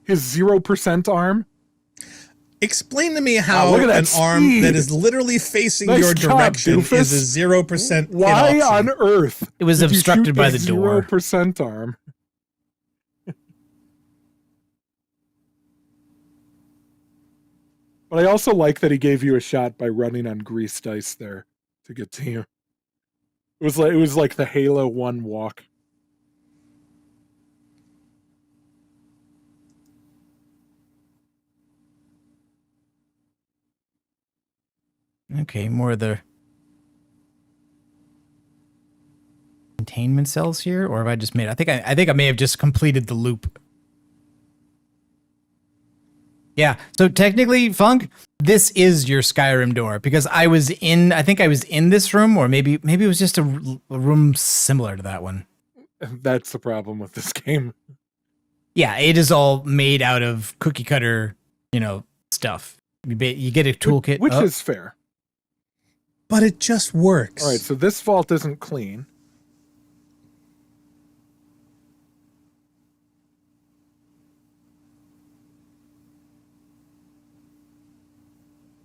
[SPEAKER 4] 0% arm?
[SPEAKER 2] Explain to me how an arm that is literally facing your direction is a 0%
[SPEAKER 4] Why
[SPEAKER 2] hit
[SPEAKER 4] on earth?
[SPEAKER 1] It was obstructed by the door.
[SPEAKER 4] 0% arm. But I also like that he gave you a shot by running on greased ice there to get to you. It was like the Halo 1 walk.
[SPEAKER 1] Okay, more of the containment cells here, or have I just made? I think I may have just completed the loop. Yeah, so technically, Funk, this is your Skyrim door because I think I was in this room, or maybe it was just a room similar to that one.
[SPEAKER 4] That's the problem with this game.
[SPEAKER 1] Yeah, it is all made out of cookie cutter, stuff. You get a toolkit,
[SPEAKER 4] which is fair.
[SPEAKER 2] But it just works.
[SPEAKER 4] All right, so this vault isn't clean.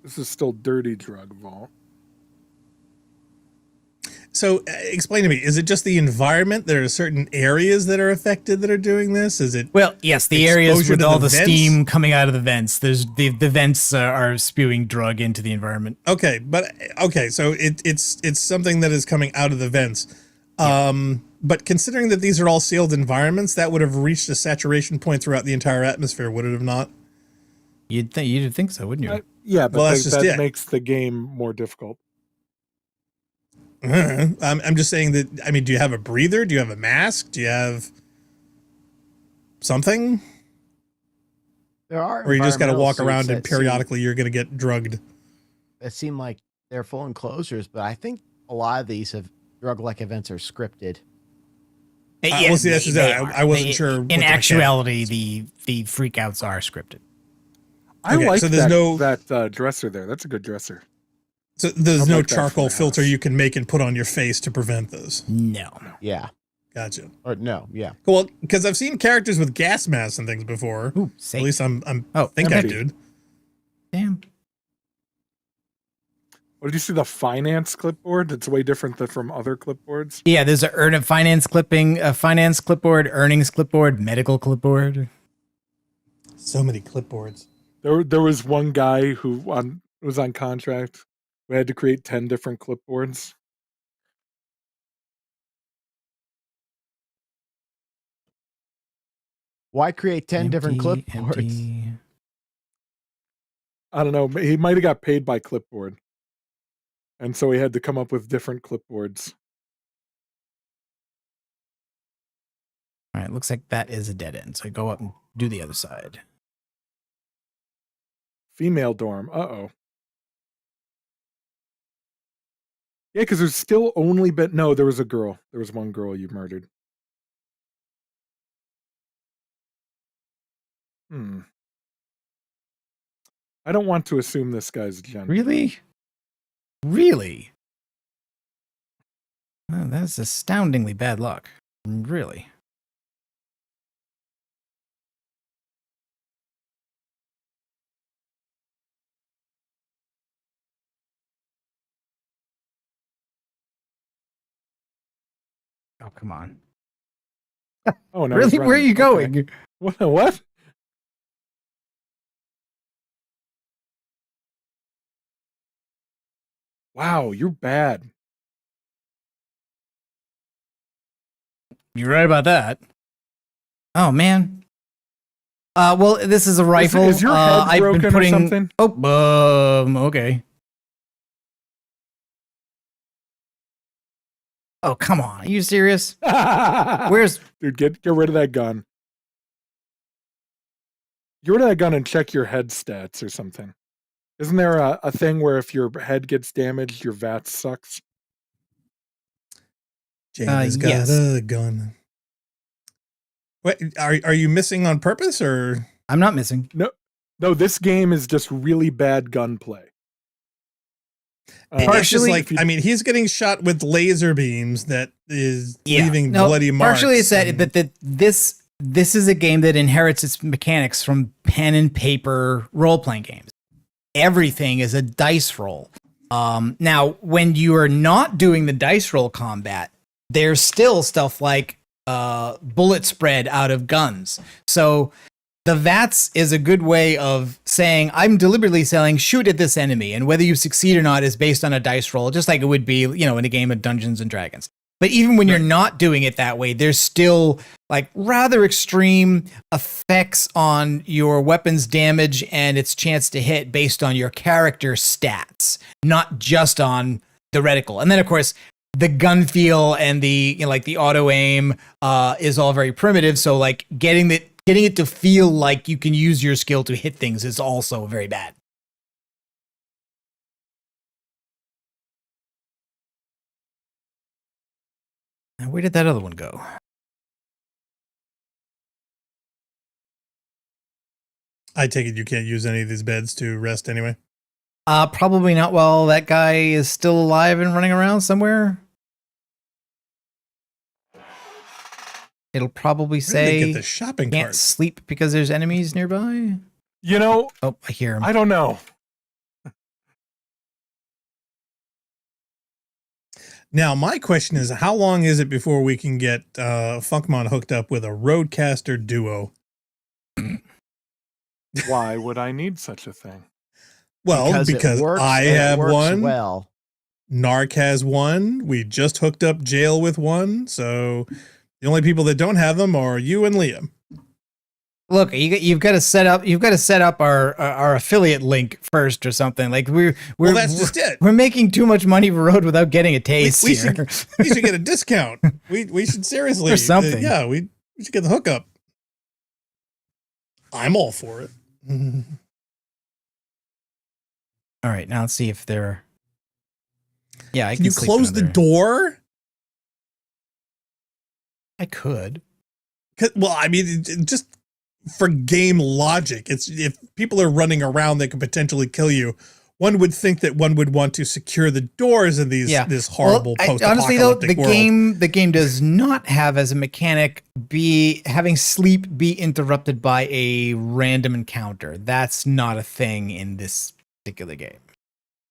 [SPEAKER 4] This is still dirty drug vault.
[SPEAKER 2] So explain to me, is it just the environment? There are certain areas that are affected that are doing this? Is it?
[SPEAKER 1] Well, yes, the areas with all the steam coming out of the vents. There's the vents are spewing drug into the environment.
[SPEAKER 2] Okay, so it's something that is coming out of the vents. But considering that these are all sealed environments, that would have reached a saturation point throughout the entire atmosphere, would it have not?
[SPEAKER 1] You'd think so, wouldn't you?
[SPEAKER 4] Yeah, but that makes the game more difficult.
[SPEAKER 2] I'm just saying that, I mean, do you have a breather? Do you have a mask? Do you have something?
[SPEAKER 3] There are.
[SPEAKER 2] Or you just got to walk around and periodically you're going to get drugged.
[SPEAKER 3] It seem like they're full enclosures, but I think a lot of these drug-like events are scripted.
[SPEAKER 1] Yeah,
[SPEAKER 2] well, see, I wasn't sure.
[SPEAKER 1] In actuality, the freakouts are scripted.
[SPEAKER 4] I like that dresser there. That's a good dresser.
[SPEAKER 2] So there's no charcoal filter you can make and put on your face to prevent this?
[SPEAKER 1] No.
[SPEAKER 3] Yeah.
[SPEAKER 2] Gotcha.
[SPEAKER 3] Or no, yeah.
[SPEAKER 2] Well, because I've seen characters with gas masks and things before.
[SPEAKER 1] Ooh,
[SPEAKER 2] at least I did.
[SPEAKER 1] Damn.
[SPEAKER 4] What did you see? The finance clipboard? It's way different from other clipboards.
[SPEAKER 1] Yeah, there's a finance clipboard, earnings clipboard, medical clipboard.
[SPEAKER 2] So many clipboards.
[SPEAKER 4] There was one guy who was on contract. We had to create 10 different clipboards.
[SPEAKER 3] Why create 10 different clipboards?
[SPEAKER 1] Empty.
[SPEAKER 4] I don't know. He might have got paid by clipboard. And so he had to come up with different clipboards.
[SPEAKER 1] All right, looks like that is a dead end. So I go up and do the other side.
[SPEAKER 4] Female dorm. Uh-oh. Yeah, because there's still only been... No, there was a girl. There was one girl you murdered. I don't want to assume this guy's gender.
[SPEAKER 1] Really? Really? Oh, that's astoundingly bad luck. Really? Oh, come on.
[SPEAKER 4] Oh, no,
[SPEAKER 1] really? Where are you going?
[SPEAKER 4] Okay. What? Wow, you're bad.
[SPEAKER 1] You're right about that. Oh man. Well, this is a rifle.
[SPEAKER 4] Is your head
[SPEAKER 1] I've
[SPEAKER 4] broken
[SPEAKER 1] been putting...
[SPEAKER 4] or something?
[SPEAKER 1] Oh, okay. Oh, come on. Are you serious? Where's...
[SPEAKER 4] Dude, get rid of that gun. Get rid of that gun and check your head stats or something. Isn't there a thing where if your head gets damaged, your VAT sucks?
[SPEAKER 2] James got a gun. Wait, are you missing on purpose or?
[SPEAKER 1] I'm not missing.
[SPEAKER 4] No, this game is just really bad gunplay.
[SPEAKER 2] Partially, like, I mean, he's getting shot with laser beams that is leaving bloody marks.
[SPEAKER 1] Partially, it's that this is a game that inherits its mechanics from pen and paper role-playing games. Everything is a dice roll. Now, when you are not doing the dice roll combat, there's still stuff like bullet spread out of guns. So the VATS is a good way of saying, I'm deliberately saying, shoot at this enemy. And whether you succeed or not is based on a dice roll, just like it would be, in a game of Dungeons and Dragons. But even when you're not doing it that way, there's still like rather extreme effects on your weapon's damage and its chance to hit based on your character stats, not just on the reticle. And then, of course, the gun feel and the the auto aim is all very primitive. So like getting it to feel like you can use your skill to hit things is also very bad. Now, where did that other one go?
[SPEAKER 2] I take it you can't use any of these beds to rest anyway?
[SPEAKER 1] Probably not while that guy is still alive and running around somewhere. It'll probably say
[SPEAKER 2] get the shopping
[SPEAKER 1] can't
[SPEAKER 2] cart?
[SPEAKER 1] sleep because there's enemies nearby.
[SPEAKER 4] Oh,
[SPEAKER 1] I hear him.
[SPEAKER 4] I don't know.
[SPEAKER 2] Now, my question is, how long is it before we can get Funkmon hooked up with a Roadcaster Duo?
[SPEAKER 4] Why would I need such a thing?
[SPEAKER 2] Well, because I have one.
[SPEAKER 3] Well,
[SPEAKER 2] Narc has one. We just hooked up Jail with one. So the only people that don't have them are you and Liam.
[SPEAKER 1] Look, you've got to set up our affiliate link first or something. Like
[SPEAKER 2] well, that's just it.
[SPEAKER 1] We're making too much money for Road without getting a taste
[SPEAKER 2] we
[SPEAKER 1] here.
[SPEAKER 2] We should get a discount. We should seriously
[SPEAKER 1] or something.
[SPEAKER 2] Yeah, we should get the hookup. I'm all for it.
[SPEAKER 1] All right, now let's see if they're. Yeah, I
[SPEAKER 2] can you close the door?
[SPEAKER 1] I could.
[SPEAKER 2] Well, I mean, just for game logic, it's if people are running around that could potentially kill you. One would think that one would want to secure the doors in this horrible post-apocalyptic
[SPEAKER 1] honestly, though,
[SPEAKER 2] world.
[SPEAKER 1] the game does not have as a mechanic having sleep be interrupted by a random encounter. That's not a thing in this particular game.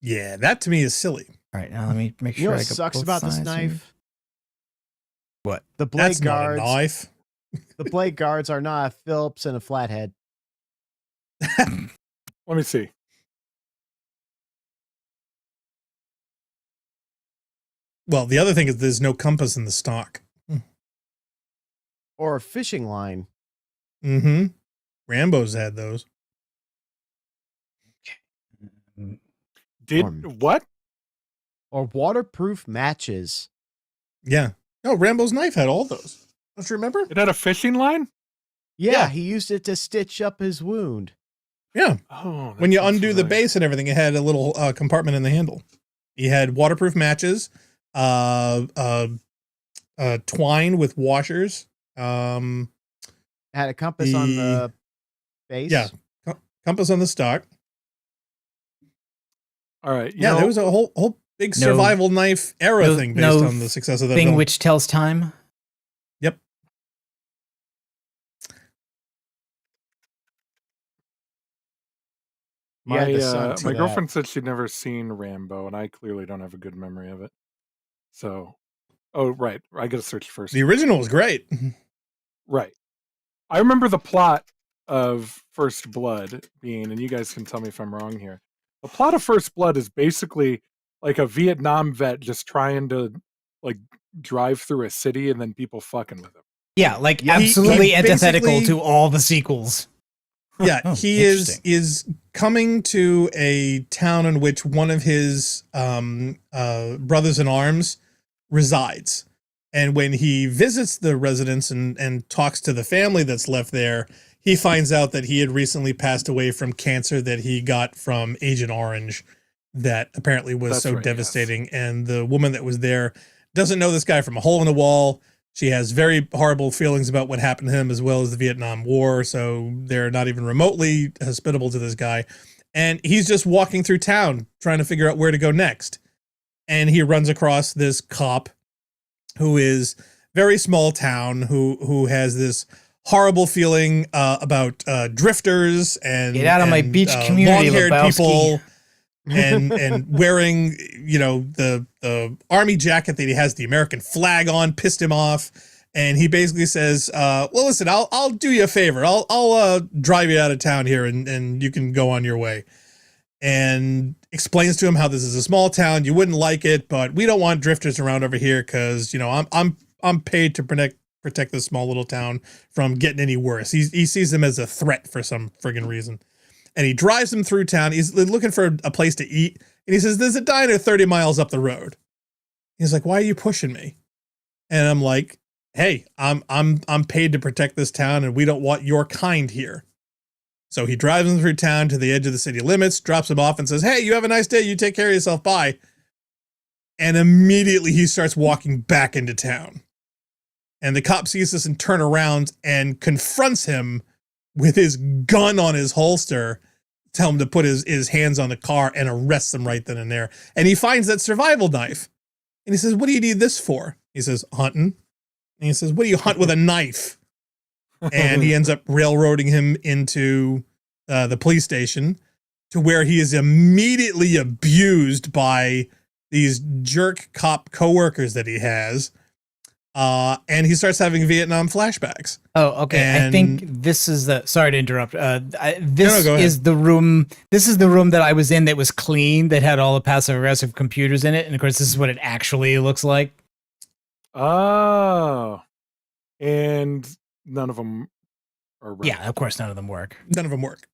[SPEAKER 2] Yeah, that to me is silly.
[SPEAKER 1] All right, now let me make sure.
[SPEAKER 3] You know
[SPEAKER 1] I
[SPEAKER 3] what
[SPEAKER 1] got
[SPEAKER 3] sucks
[SPEAKER 1] both
[SPEAKER 3] about this
[SPEAKER 1] sides
[SPEAKER 3] knife?
[SPEAKER 1] here. What?
[SPEAKER 3] The blade
[SPEAKER 2] That's
[SPEAKER 3] guards.
[SPEAKER 2] not a knife.
[SPEAKER 3] The blade guards are not a Phillips and a flathead.
[SPEAKER 4] Let me see.
[SPEAKER 2] Well, the other thing is there's no compass in the stock.
[SPEAKER 3] Or a fishing line.
[SPEAKER 2] Mm-hmm. Rambo's had those.
[SPEAKER 4] What?
[SPEAKER 3] Or waterproof matches.
[SPEAKER 2] Yeah. No, Rambo's knife had all those. Don't you remember?
[SPEAKER 4] It had a fishing line?
[SPEAKER 3] Yeah, he used it to stitch up his wound.
[SPEAKER 2] Yeah.
[SPEAKER 4] Oh,
[SPEAKER 2] when you undo the base and everything, it had a little compartment in the handle. He had waterproof matches, twine with washers.
[SPEAKER 3] Had a compass on the base.
[SPEAKER 2] Yeah, compass on the stock.
[SPEAKER 4] All right.
[SPEAKER 2] Yeah, there was a whole big survival knife era thing based on the success of that
[SPEAKER 1] thing,
[SPEAKER 2] film.
[SPEAKER 1] which tells time.
[SPEAKER 2] Yep.
[SPEAKER 4] My girlfriend said she'd never seen Rambo, and I clearly don't have a good memory of it. So Oh, right. I got to search first.
[SPEAKER 2] The original was great.
[SPEAKER 4] Right. I remember the plot of First Blood being, and you guys can tell me if I'm wrong here. The plot of First Blood is basically like a Vietnam vet just trying to like drive through a city and then people fucking with him.
[SPEAKER 1] Yeah, like absolutely
[SPEAKER 2] he
[SPEAKER 1] antithetical to all the sequels.
[SPEAKER 2] Yeah,
[SPEAKER 1] Oh,
[SPEAKER 2] he is coming to a town in which one of his brothers in arms resides. And when he visits the residence and talks to the family that's left there, he finds out that he had recently passed away from cancer that he got from Agent Orange that apparently was devastating. Yes. And the woman that was there doesn't know this guy from a hole in the wall. She has very horrible feelings about what happened to him as well as the Vietnam War. So they're not even remotely hospitable to this guy. And he's just walking through town trying to figure out where to go next. And he runs across this cop who is very small town, who has this horrible feeling about drifters and
[SPEAKER 1] get out of my beach community,
[SPEAKER 2] long-haired
[SPEAKER 1] Lebowski.
[SPEAKER 2] people, and wearing the army jacket that he has the American flag on pissed him off, and he basically says, "Well, listen, I'll do you a favor. I'll drive you out of town here, and you can go on your way." And explains to him how this is a small town. You wouldn't like it, but we don't want drifters around over here because I'm paid to protect this small little town from getting any worse. He sees them as a threat for some friggin' reason. And he drives them through town. He's looking for a place to eat. And he says, "There's a diner 30 miles up the road." He's like, "Why are you pushing me?" And I'm like, "Hey, I'm paid to protect this town and we don't want your kind here." So he drives him through town to the edge of the city limits, drops him off and says, "Hey, you have a nice day. You take care of yourself. Bye." And immediately he starts walking back into town. And the cop sees this and turns around and confronts him with his gun on his holster, tell him to put his hands on the car and arrests him right then and there. And he finds that survival knife. And he says, "What do you need this for?" He says, "Hunting." And he says, "What do you hunt with a knife?" And he ends up railroading him into the police station to where he is immediately abused by these jerk cop coworkers that he has. And he starts having Vietnam flashbacks.
[SPEAKER 1] Oh, okay.
[SPEAKER 2] And
[SPEAKER 1] I think this is sorry to interrupt. This
[SPEAKER 2] go ahead.
[SPEAKER 1] is the room. This is the room that I was in that was clean, that had all the passive aggressive computers in it. And of course, this is what it actually looks like.
[SPEAKER 4] Oh, and none of them are right.
[SPEAKER 1] Yeah, of course, none of them work.
[SPEAKER 2] None of them work.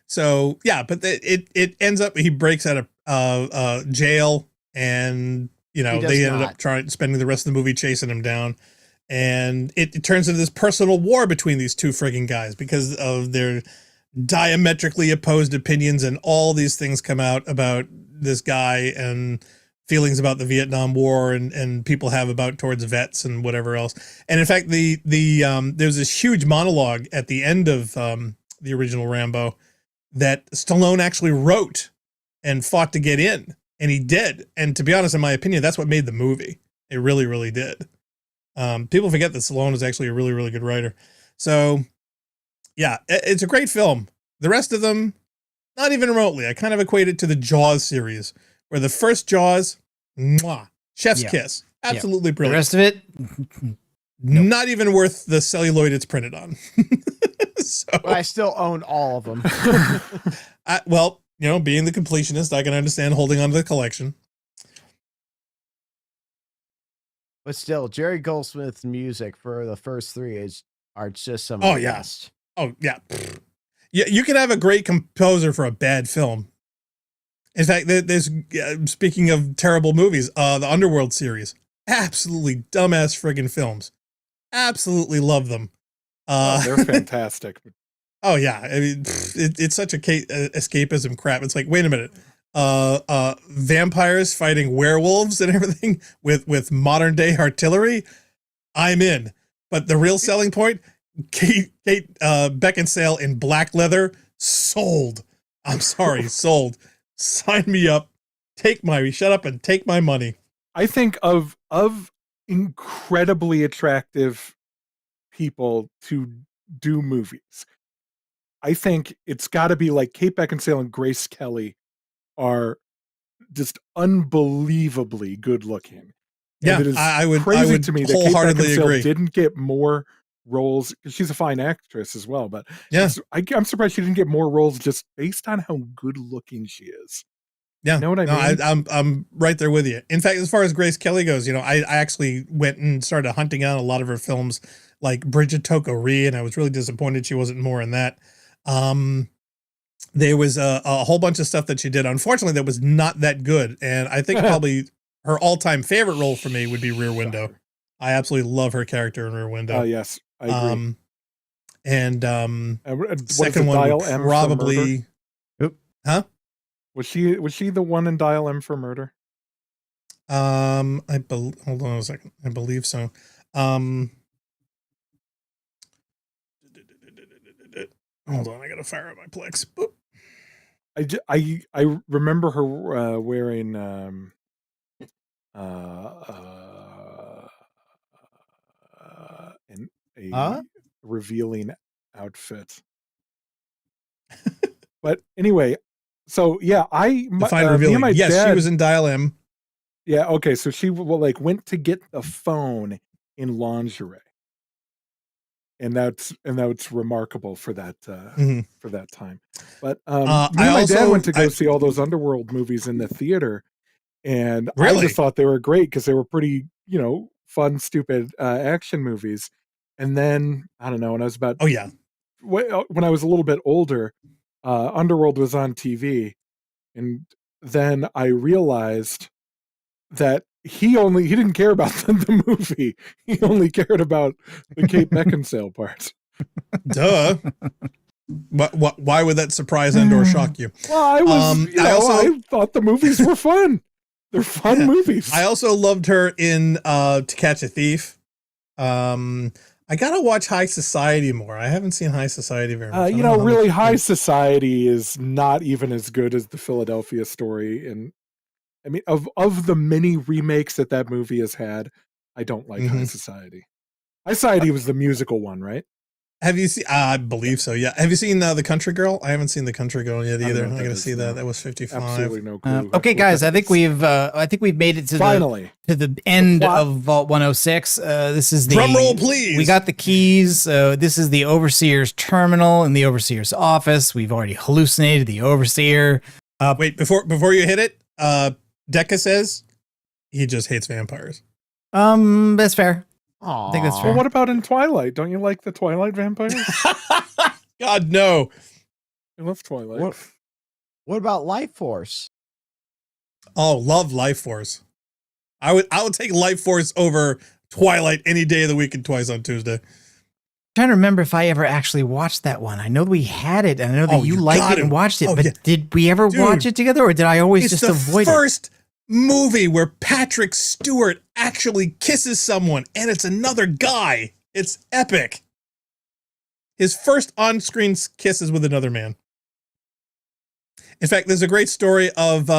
[SPEAKER 2] So yeah, but it ends up he breaks out of jail, and they ended up spending the rest of the movie chasing him down, and it turns into this personal war between these two frigging guys because of their diametrically opposed opinions, and all these things come out about this guy and feelings about the Vietnam War and people have about towards vets and whatever else. And in fact, there's this huge monologue at the end of the original Rambo that Stallone actually wrote and fought to get in, and he did. And to be honest, in my opinion, that's what made the movie. It really, really did. People forget that Stallone is actually a really, really good writer. So yeah, it's a great film. The rest of them, not even remotely. I kind of equate it to the Jaws series, where the first Jaws, mwah, chef's kiss. Absolutely brilliant.
[SPEAKER 1] The rest of it,
[SPEAKER 2] not even worth the celluloid it's printed on.
[SPEAKER 3] But I still own all of them.
[SPEAKER 2] Well, being the completionist, I can understand holding on to the collection.
[SPEAKER 3] But still, Jerry Goldsmith's music for the first three are just some
[SPEAKER 2] of
[SPEAKER 3] the
[SPEAKER 2] yeah.
[SPEAKER 3] best.
[SPEAKER 2] Oh, yeah. Yeah, you can have a great composer for a bad film. In fact, there's speaking of terrible movies, the Underworld series, absolutely dumbass friggin' films. Absolutely love them.
[SPEAKER 4] They're fantastic.
[SPEAKER 2] Oh yeah, I mean, it's such a escapism crap. It's like, wait a minute, vampires fighting werewolves and everything with modern day artillery. I'm in. But the real selling point, Kate Beckinsale in black leather, sold. I'm sorry, sold. Sign me up. Shut up and take my money.
[SPEAKER 4] I think of incredibly attractive people to do movies. I think it's got to be like Kate Beckinsale and Grace Kelly are just unbelievably good looking.
[SPEAKER 2] Yeah,
[SPEAKER 4] and it is
[SPEAKER 2] I would
[SPEAKER 4] crazy to me that Kate
[SPEAKER 2] wholeheartedly
[SPEAKER 4] Beckinsale
[SPEAKER 2] agree.
[SPEAKER 4] didn't get more roles. She's a fine actress as well, but
[SPEAKER 2] Yeah,
[SPEAKER 4] I'm surprised she didn't get more roles just based on how good looking she is.
[SPEAKER 2] yeah.
[SPEAKER 4] You know what I mean?
[SPEAKER 2] I'm right there with you. In fact, as far as Grace Kelly goes, I actually went and started hunting out a lot of her films, like Bridget Toko-Ri, and I was really disappointed she wasn't more in that. There was a whole bunch of stuff that she did, unfortunately, that was not that good. And I think probably her all-time favorite role for me would be Rear Window. I absolutely love her character in Rear Window.
[SPEAKER 4] Yes, I agree.
[SPEAKER 2] Second one would probably, huh?
[SPEAKER 4] Was she the one in Dial M for Murder?
[SPEAKER 2] Hold on a second. I believe so. Hold on, I gotta fire up my Plex. Boop.
[SPEAKER 4] I remember her wearing a revealing outfit. But anyway, so yeah,
[SPEAKER 2] Define revealing.
[SPEAKER 4] me and my
[SPEAKER 2] yes,
[SPEAKER 4] dad,
[SPEAKER 2] she was in Dial M.
[SPEAKER 4] Yeah, okay, so she went to get the phone in lingerie, and that's remarkable for that for that time. But me and my dad went to go see all those Underworld movies in the theater, and I just thought they were great because they were pretty, fun, stupid action movies. And then I don't know, when I was about when I was a little bit older, Underworld was on TV, and then I realized that he didn't care about the movie. He only cared about the Kate Beckinsale part.
[SPEAKER 2] Duh. Why would that surprise and or shock you?
[SPEAKER 4] Well, I thought the movies were fun. They're fun movies.
[SPEAKER 2] I also loved her in To Catch a Thief. I gotta watch High Society more. I haven't seen High Society very much.
[SPEAKER 4] Really, High Society is not even as good as the Philadelphia Story. And I mean, of the many remakes that movie has had, I don't like High Society. High Society was the musical one, right?
[SPEAKER 2] Have you seen? I believe so. Yeah. Have you seen The Country Girl? I haven't seen The Country Girl yet either. I gotta see that. That was 55.
[SPEAKER 4] Absolutely no clue.
[SPEAKER 1] Okay, guys, I think we've made it to the end of Vault 106. This is the
[SPEAKER 2] drum roll, please.
[SPEAKER 1] We got the keys. This is the Overseer's terminal in the Overseer's office. We've already hallucinated the Overseer.
[SPEAKER 2] Wait, before you hit it, Decca says he just hates vampires.
[SPEAKER 1] That's fair. I think that's fair.
[SPEAKER 4] Well, what about in Twilight? Don't you like the Twilight vampires?
[SPEAKER 2] God, no.
[SPEAKER 4] I love Twilight.
[SPEAKER 3] What about Life Force?
[SPEAKER 2] Oh, love Life Force. I would take Life Force over Twilight any day of the week and twice on Tuesday.
[SPEAKER 1] I'm trying to remember if I ever actually watched that one. I know we had it, and I know that you liked it and watched it, but did we ever watch it together, or did I always just avoid it?
[SPEAKER 2] It's the first movie where Patrick Stewart actually kisses someone, and it's another guy. It's epic. His first on-screen kiss is with another man. In fact, there's a great story of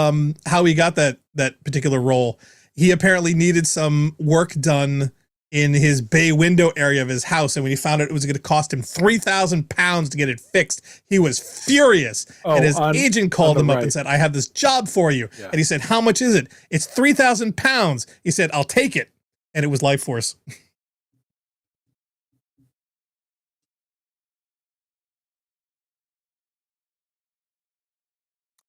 [SPEAKER 2] how he got that particular role. He apparently needed some work done in his bay window area of his house, and when he found out it was going to cost him £3,000 to get it fixed, he was furious. And his agent called him up and said, "I have this job for you." Yeah. And he said, "How much is it?" "It's £3,000. He said, "I'll take it." And it was Life Force.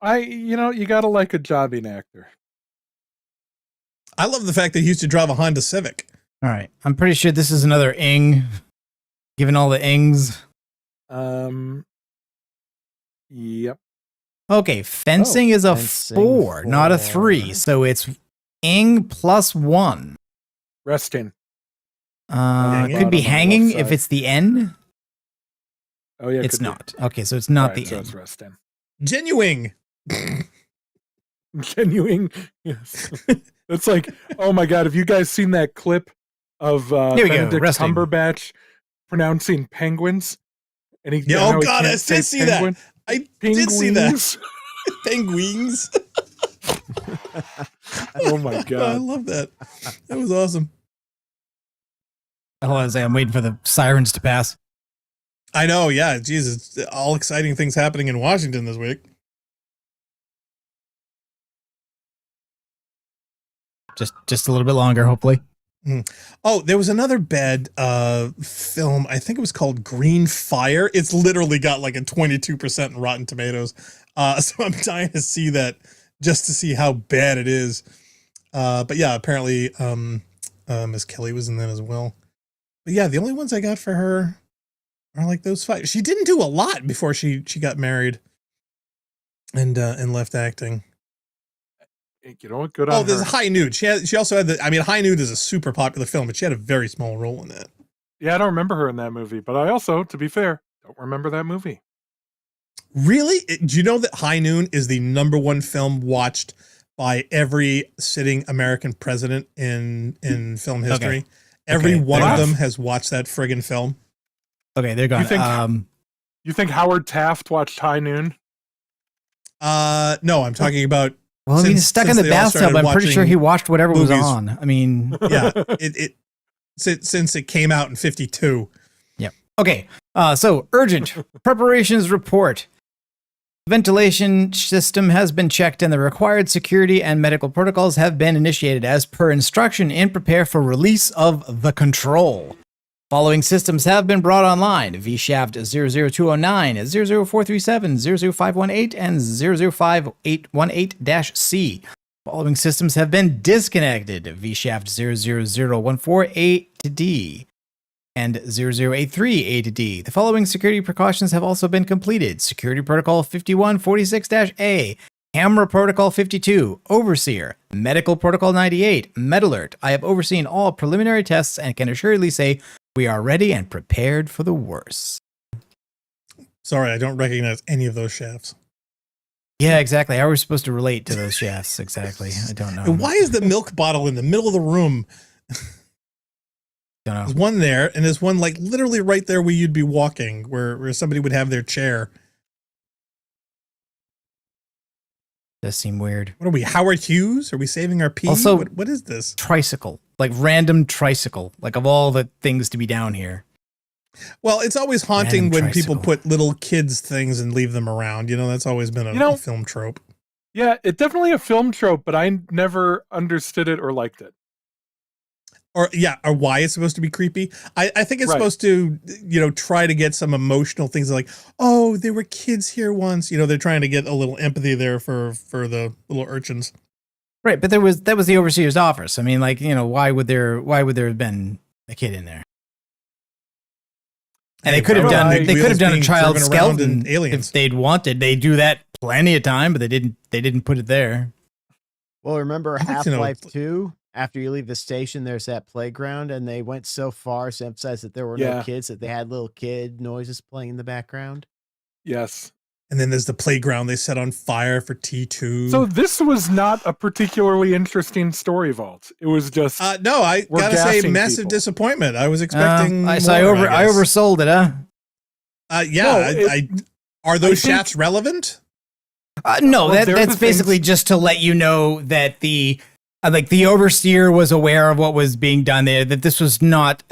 [SPEAKER 4] You gotta like a jobbing actor.
[SPEAKER 2] I love the fact that he used to drive a Honda Civic.
[SPEAKER 1] All right. I'm pretty sure this is another ing, given all the ings.
[SPEAKER 4] Yep.
[SPEAKER 1] Okay, fencing is a 4, not a 3. So it's ing plus 1.
[SPEAKER 4] Resting.
[SPEAKER 1] Could be hanging if it's the end.
[SPEAKER 4] Oh, yeah.
[SPEAKER 1] It's not. Okay, so it's not the
[SPEAKER 4] so
[SPEAKER 1] end.
[SPEAKER 4] It's resting.
[SPEAKER 2] Genuine.
[SPEAKER 4] Genuine. Yes. It's like, oh my God, have you guys seen that clip of Benedict Cumberbatch pronouncing penguins? And he,
[SPEAKER 2] oh God, I did see that. I did see that. Penguins.
[SPEAKER 4] Oh my God.
[SPEAKER 2] I love that. That was awesome.
[SPEAKER 1] Hold on a second. I'm waiting for the sirens to pass.
[SPEAKER 2] I know. Yeah. Jesus. All exciting things happening in Washington this week.
[SPEAKER 1] Just a little bit longer, hopefully.
[SPEAKER 2] Oh, there was another bad film. I think it was called Green Fire. It's literally got like a 22% in Rotten Tomatoes. So I'm dying to see that just to see how bad it is. But yeah, apparently Miss Kelly was in that as well. But yeah, the only ones I got for her are like those 5. She didn't do a lot before she got married and left acting.
[SPEAKER 4] You know what? Good on her.
[SPEAKER 2] Oh, there's High Noon. She also had High Noon is a super popular film, but she had a very small role in that.
[SPEAKER 4] Yeah, I don't remember her in that movie, but I also, to be fair, don't remember that movie.
[SPEAKER 2] Really? Do you know that High Noon is the #1 film watched by every sitting American president in film history? Okay. Every one of them has watched that friggin' film.
[SPEAKER 1] Okay, they're gone.
[SPEAKER 4] You think Howard Taft watched High Noon?
[SPEAKER 2] No, I'm talking about.
[SPEAKER 1] Well, he's stuck in the bathtub. I'm pretty sure he watched whatever was on. I mean,
[SPEAKER 2] yeah, since it came out in 52.
[SPEAKER 1] Yep. Okay. So urgent preparations report. Ventilation system has been checked and the required security and medical protocols have been initiated as per instruction and prepare for release of the control. Following systems have been brought online: VShaft 00209, 00437, 00518, and 05818-C. Following systems have been disconnected: VShaft 00014A to D and 0083A to D. The following security precautions have also been completed: Security Protocol 5146-A, Camera Protocol 52, Overseer, Medical Protocol 98, MedAlert. I have overseen all preliminary tests and can assuredly say we are ready and prepared for the worst.
[SPEAKER 2] Sorry, I don't recognize any of those shafts.
[SPEAKER 1] Yeah, exactly. How are we supposed to relate to those shafts? Exactly. I don't know.
[SPEAKER 2] And why is the milk bottle in the middle of the room?
[SPEAKER 1] Don't know.
[SPEAKER 2] There's one there, and there's one like literally right there where you'd be walking, where somebody would have their chair.
[SPEAKER 1] Does seem weird.
[SPEAKER 2] What are we, Howard Hughes? Are we saving our pee?
[SPEAKER 1] Also,
[SPEAKER 2] what is this?
[SPEAKER 1] Tricycle. Like random tricycle. Like of all the things to be down here.
[SPEAKER 2] Well, it's always haunting when people put little kids' things and leave them around. You know, that's always been a film trope.
[SPEAKER 4] Yeah, it's definitely a film trope, but I never understood it or liked it.
[SPEAKER 2] Or why it's supposed to be creepy. I think it's supposed to, try to get some emotional things like, oh, there were kids here once. They're trying to get a little empathy there for the little urchins.
[SPEAKER 1] Right, but that was the overseer's office. I mean, like, why would there have been a kid in there? And they could have done a child skeleton if they'd wanted. They do that plenty of time, but they didn't put it there.
[SPEAKER 3] Well, remember Half-Life 2? After you leave the station, there's that playground, and they went so far as to emphasize that there were no kids, that they had little kid noises playing in the background.
[SPEAKER 4] Yes.
[SPEAKER 2] And then there's the playground they set on fire for T2.
[SPEAKER 4] So this was not a particularly interesting story, Vault. It was just
[SPEAKER 2] no. I gotta say, massive disappointment. I was expecting.
[SPEAKER 1] I oversold it, huh?
[SPEAKER 2] Are those shafts relevant?
[SPEAKER 1] No, that's basically just to let you know that the overseer was aware of what was being done there, that this was not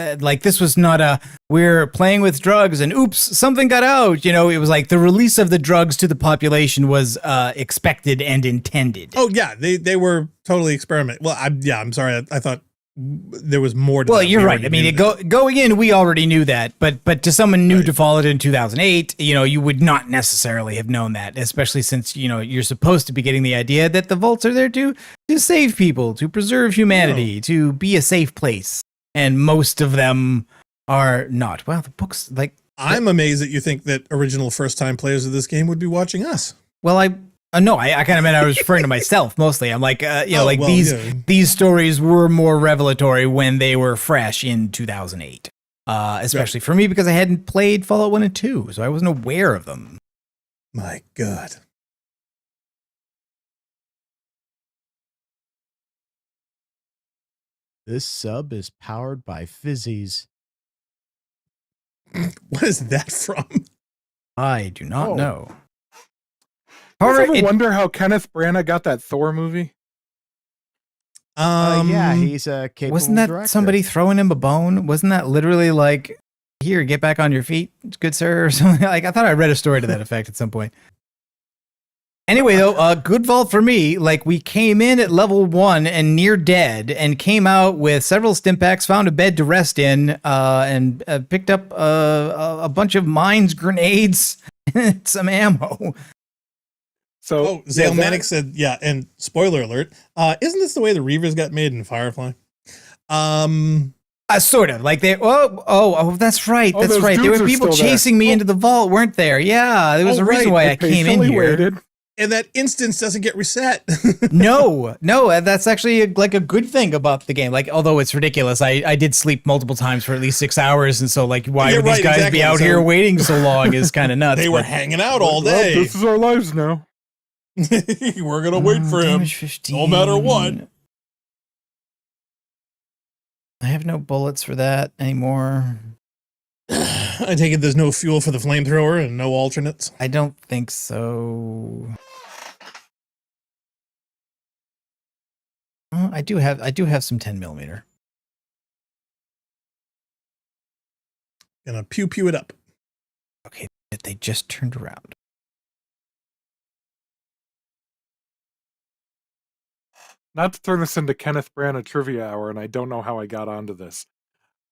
[SPEAKER 1] we're playing with drugs and oops, something got out. It was like the release of the drugs to the population was expected and intended.
[SPEAKER 2] Oh yeah, they were totally experimental. Well, I'm sorry. I thought there was more to that.
[SPEAKER 1] Well, you're right. I mean, going in, we already knew that, but to someone new to follow it in 2008, you would not necessarily have known that, especially since, you're supposed to be getting the idea that the vaults are there to save people, to preserve humanity, to be a safe place. And most of them are not. Well, the books,
[SPEAKER 2] I'm amazed that you think that original first-time players of this game would be watching us.
[SPEAKER 1] Well, no, I kind of meant I was referring to myself mostly. I'm like, these stories were more revelatory when they were fresh in 2008, especially for me because I hadn't played Fallout 1 and 2, so I wasn't aware of them.
[SPEAKER 2] My God.
[SPEAKER 3] This sub is powered by Fizzies.
[SPEAKER 2] What is that from?
[SPEAKER 1] I do not know.
[SPEAKER 4] I ever wonder how Kenneth Branagh got that Thor movie?
[SPEAKER 3] Yeah, he's a capable
[SPEAKER 1] Wasn't that
[SPEAKER 3] director.
[SPEAKER 1] somebody throwing him a bone? Wasn't that literally like, here, get back on your feet, good sir, or something? Like, I thought I read a story to that effect at some point. Anyway, though, good vault for me. Like, we came in at level 1 and near dead, and came out with several stim packs, found a bed to rest in, and picked up a bunch of mines, grenades, and some ammo.
[SPEAKER 2] So, Zale Manic said, yeah, and spoiler alert, isn't this the way the Reavers got made in Firefly?
[SPEAKER 1] Sort of. Like, that's right.
[SPEAKER 4] Oh,
[SPEAKER 1] That's
[SPEAKER 4] those
[SPEAKER 1] right. There
[SPEAKER 4] dudes
[SPEAKER 1] were
[SPEAKER 4] are
[SPEAKER 1] people
[SPEAKER 4] still there.
[SPEAKER 1] chasing me into the vault, weren't there? Yeah, there was a reason why I came in here.
[SPEAKER 4] Waited.
[SPEAKER 2] And that instance doesn't get reset.
[SPEAKER 1] No, that's actually a good thing about the game. Like, although it's ridiculous, I did sleep multiple times for at least 6 hours, and so like, why would these guys be out here waiting so long is kind of nuts.
[SPEAKER 2] They were hanging out all day.
[SPEAKER 4] Well, this is our lives now.
[SPEAKER 2] We're gonna wait for him,
[SPEAKER 1] 15.
[SPEAKER 2] no matter what.
[SPEAKER 1] I have no bullets for that anymore.
[SPEAKER 2] I take it there's no fuel for the flamethrower and no alternates.
[SPEAKER 1] I don't think so. I do have some 10mm.
[SPEAKER 2] Gonna pew it up.
[SPEAKER 1] Okay, they just turned around.
[SPEAKER 4] Not to turn this into Kenneth Branagh trivia hour, and I don't know how I got onto this,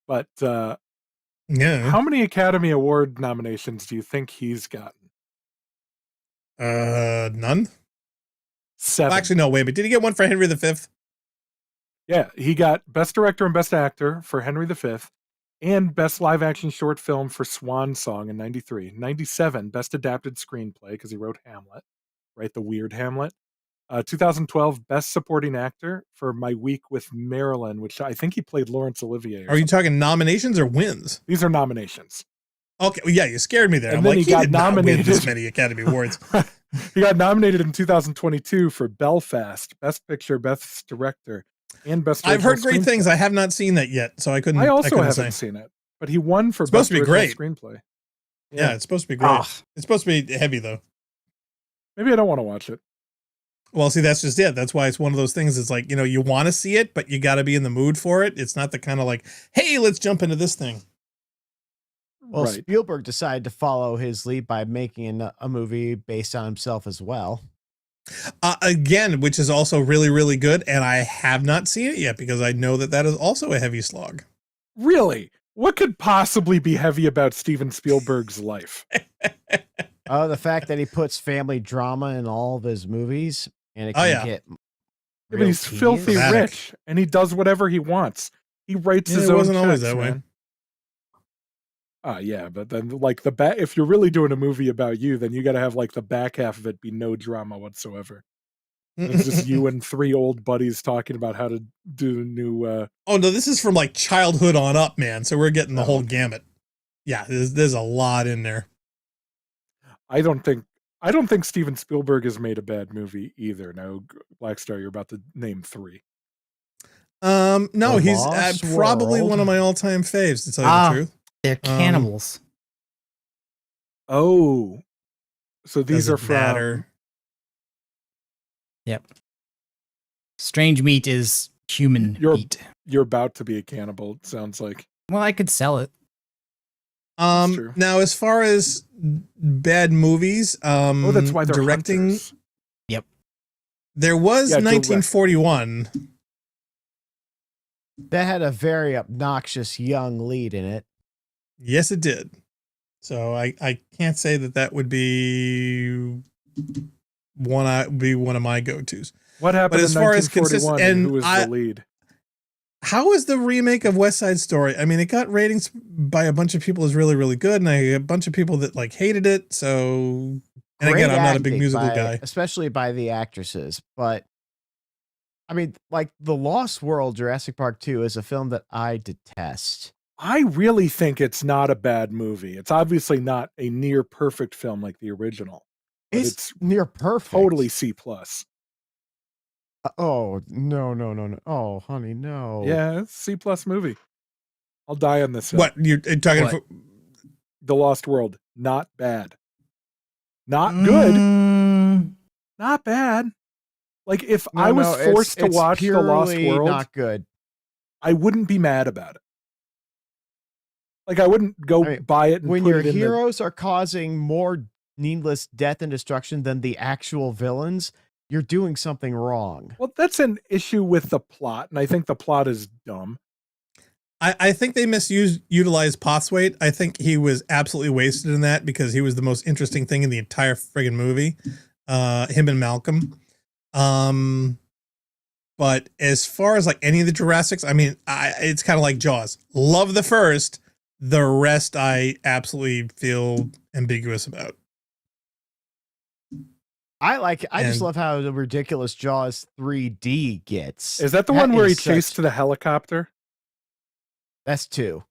[SPEAKER 4] but
[SPEAKER 2] yeah,
[SPEAKER 4] how many Academy Award nominations do you think he's gotten?
[SPEAKER 2] None.
[SPEAKER 4] 7.
[SPEAKER 2] Well, actually, no. Wait, but did he get one for Henry V?
[SPEAKER 4] Yeah, he got Best Director and Best Actor for Henry V, and Best Live Action Short Film for Swan Song in 93. 97, Best Adapted Screenplay, because he wrote Hamlet, right? The weird Hamlet. 2012, Best Supporting Actor for My Week with Marilyn, which I think he played Laurence Olivier.
[SPEAKER 2] Are you talking nominations or wins?
[SPEAKER 4] These are nominations.
[SPEAKER 2] Okay, well, yeah, you scared me there.
[SPEAKER 4] And
[SPEAKER 2] I'm
[SPEAKER 4] then
[SPEAKER 2] like,
[SPEAKER 4] he got
[SPEAKER 2] did not win
[SPEAKER 4] nominated.
[SPEAKER 2] this many Academy Awards.
[SPEAKER 4] He got nominated in 2022 for Belfast, Best Picture, Best Director, and Best.
[SPEAKER 2] I've heard great things. I have not seen that yet, so I couldn't.
[SPEAKER 4] I also
[SPEAKER 2] couldn't
[SPEAKER 4] haven't seen it, but he won for
[SPEAKER 2] it's supposed
[SPEAKER 4] Best
[SPEAKER 2] to be great
[SPEAKER 4] Screenplay.
[SPEAKER 2] Yeah, it's supposed to be great. It's supposed to be heavy though.
[SPEAKER 4] Maybe I don't want to watch it.
[SPEAKER 2] Well, see, that's just it. That's why it's one of those things. It's like, you want to see it, but you got to be in the mood for it. It's not the kind of like, hey, let's jump into this thing.
[SPEAKER 3] Well, right. Spielberg decided to follow his lead by making a movie based on himself as well.
[SPEAKER 2] Again, which is also really, really good. And I have not seen it yet because I know that is also a heavy slog.
[SPEAKER 4] Really? What could possibly be heavy about Steven Spielberg's life?
[SPEAKER 3] The fact that he puts family drama in all of his movies, and it can get.
[SPEAKER 4] But he's filthy rich, and he does whatever he wants. He writes his own. It wasn't always that way. Yeah, but then like if you're really doing a movie about you, then you got to have like the back half of it be no drama whatsoever. It's just you and 3 old buddies talking about how to do new.
[SPEAKER 2] Oh no, this is from like childhood on up, man. So we're getting the whole gamut. Yeah, there's a lot in there.
[SPEAKER 4] I don't think Steven Spielberg has made a bad movie either. No, Blackstar, you're about to name 3.
[SPEAKER 2] No, he's probably one of my all-time faves, to tell you the truth.
[SPEAKER 1] They're cannibals.
[SPEAKER 4] Oh, so these are from.
[SPEAKER 2] Matter.
[SPEAKER 1] Yep. Strange meat is human meat.
[SPEAKER 4] You're about to be a cannibal, it sounds like.
[SPEAKER 1] Well, I could sell it.
[SPEAKER 2] Now, as far as bad movies,
[SPEAKER 4] that's why they're
[SPEAKER 2] directing.
[SPEAKER 4] Hunters.
[SPEAKER 1] Yep.
[SPEAKER 2] There was 1941.
[SPEAKER 3] That had a very obnoxious young lead in it.
[SPEAKER 2] Yes, it did. So I can't say that would be one of my go-tos.
[SPEAKER 4] What happened in 1941 and who was the lead?
[SPEAKER 2] How is the remake of West Side Story? I mean, it got ratings by a bunch of people as really, really good, and a bunch of people that like hated it. So, and again, I'm not a big musical guy,
[SPEAKER 3] especially by the actresses. But I mean, like The Lost World, Jurassic Park 2 is a film that I detest.
[SPEAKER 4] I really think it's not a bad movie. It's obviously not a near perfect film like the original.
[SPEAKER 3] It's near perfect.
[SPEAKER 4] Totally C+.
[SPEAKER 3] Oh, no. Oh, honey, no.
[SPEAKER 4] Yeah, it's C+ movie. I'll die on this.
[SPEAKER 2] What you're talking for?
[SPEAKER 4] The Lost World. Not bad. Not good. Not bad. Like if I was forced to watch The Lost World,
[SPEAKER 3] not good.
[SPEAKER 4] I wouldn't be mad about it. Like I wouldn't go buy it and
[SPEAKER 3] when
[SPEAKER 4] put
[SPEAKER 3] your
[SPEAKER 4] it in
[SPEAKER 3] heroes are causing more needless death and destruction than the actual villains, you're doing something wrong.
[SPEAKER 4] Well, that's an issue with the plot, and I think the plot is dumb.
[SPEAKER 2] I think they utilized Posthwaite. I think he was absolutely wasted in that because he was the most interesting thing in the entire friggin' movie. Him and Malcolm. But as far as like any of the Jurassics, I mean, it's kind of like Jaws. Love the first. The rest I absolutely feel ambiguous about.
[SPEAKER 3] I just love how the ridiculous Jaws 3D gets.
[SPEAKER 4] Is that the one where he chased the helicopter?
[SPEAKER 3] That's 2.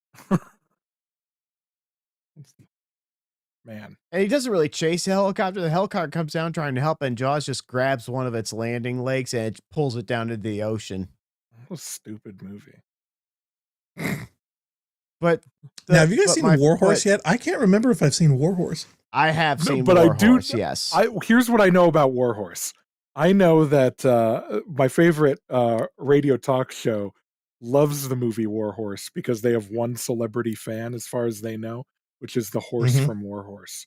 [SPEAKER 4] Man.
[SPEAKER 3] And he doesn't really chase the helicopter. The helicopter comes down trying to help, and Jaws just grabs one of its landing legs and it pulls it down into the ocean.
[SPEAKER 4] What a stupid movie.
[SPEAKER 3] But
[SPEAKER 2] now, have you guys seen Warhorse yet? I can't remember if I've seen Warhorse.
[SPEAKER 3] I have seen
[SPEAKER 4] but
[SPEAKER 3] Warhorse,
[SPEAKER 4] I do.
[SPEAKER 3] Yes.
[SPEAKER 4] Here's what I know about Warhorse. I know that my favorite radio talk show loves the movie Warhorse because they have one celebrity fan, as far as they know, which is the horse from Warhorse.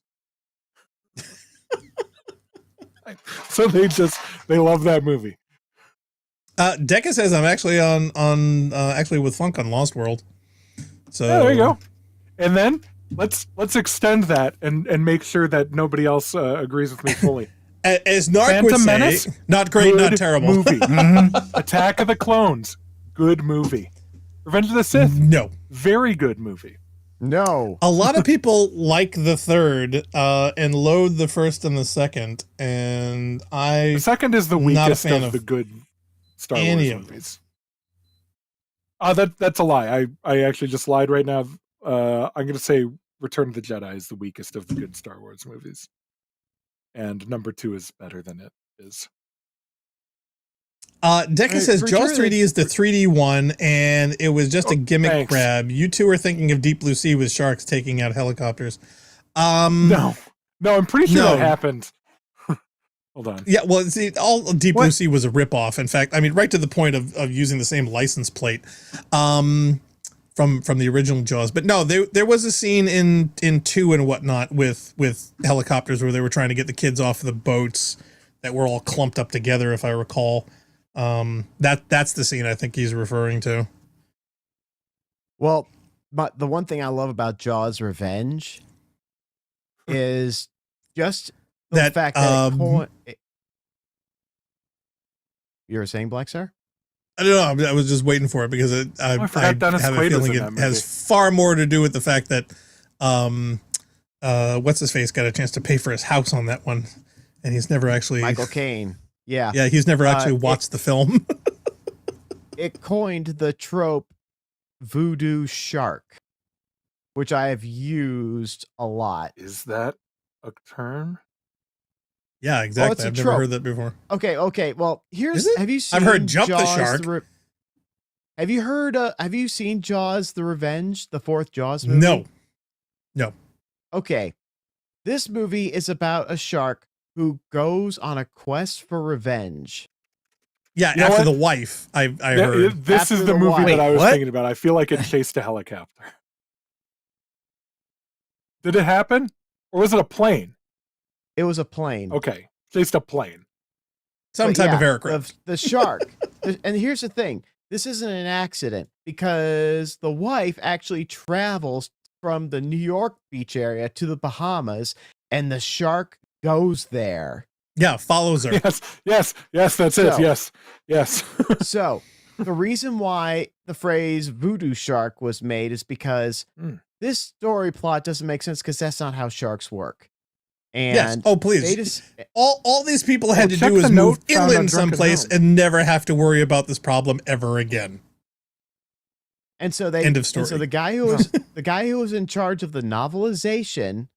[SPEAKER 4] So they love that movie.
[SPEAKER 2] Decca says I'm actually on actually with Funk on Lost World. So
[SPEAKER 4] yeah, there you go. And then let's extend that and make sure that nobody else agrees with me fully.
[SPEAKER 2] As Narc would say, not great, not terrible.
[SPEAKER 4] Movie. Attack of the Clones, good movie. Revenge of the Sith,
[SPEAKER 2] no,
[SPEAKER 4] very good movie.
[SPEAKER 3] No,
[SPEAKER 2] a lot of people like the third and loathe the first and the second, and
[SPEAKER 4] the second is the weakest of the good Star Wars movies. That's a lie. I actually just lied right now. I'm going to say Return of the Jedi is the weakest of the good Star Wars movies. And number 2 is better than it is.
[SPEAKER 2] Decca says Jaws 3D is the 3D one, and it was just a gimmick grab. You two are thinking of Deep Blue Sea with sharks taking out helicopters.
[SPEAKER 4] No, I'm pretty sure that happened. Hold on.
[SPEAKER 2] Yeah, well, see, all Deep Blue Sea was a ripoff. In fact, I mean, right to the point of using the same license plate from the original Jaws. But no, there was a scene in 2 and whatnot with helicopters where they were trying to get the kids off of the boats that were all clumped up together, if I recall. That's the scene I think he's referring to.
[SPEAKER 3] Well, but the one thing I love about Jaws Revenge is just the fact that you were saying, Black Star?
[SPEAKER 2] I don't know. I was just waiting for it because I have a feeling it has far more to do with the fact that what's his face got a chance to pay for his house on that one, and he's never actually
[SPEAKER 3] Michael Caine. Yeah,
[SPEAKER 2] he's never actually watched the film.
[SPEAKER 3] It coined the trope voodoo shark, which I have used a lot.
[SPEAKER 4] Is that a term?
[SPEAKER 2] Yeah, exactly. I've never heard that before.
[SPEAKER 3] Okay. Well, have you seen
[SPEAKER 2] I've heard Jump
[SPEAKER 3] Jaws,
[SPEAKER 2] the Shark.
[SPEAKER 3] Have you seen Jaws the Revenge, the 4th Jaws movie?
[SPEAKER 2] No.
[SPEAKER 3] Okay. This movie is about a shark who goes on a quest for revenge.
[SPEAKER 2] Yeah, after the wife, I heard.
[SPEAKER 4] This is the movie that I was thinking about. I feel like it chased a helicopter. Did it happen? Or was it a plane?
[SPEAKER 3] It was a plane.
[SPEAKER 4] Okay. Chased a plane.
[SPEAKER 2] Some type of aircraft.
[SPEAKER 3] The shark. And here's the thing. This isn't an accident because the wife actually travels from the New York beach area to the Bahamas, and the shark goes there.
[SPEAKER 2] Yeah, follows her.
[SPEAKER 4] Yes, that's it. Yes.
[SPEAKER 3] So the reason why the phrase voodoo shark was made is because this story plot doesn't make sense because that's not how sharks work. And
[SPEAKER 2] yes. Oh, please. All these people had to do is move inland someplace and never have to worry about this problem ever again.
[SPEAKER 3] And so
[SPEAKER 2] end of story.
[SPEAKER 3] And so the guy who was in charge of the novelization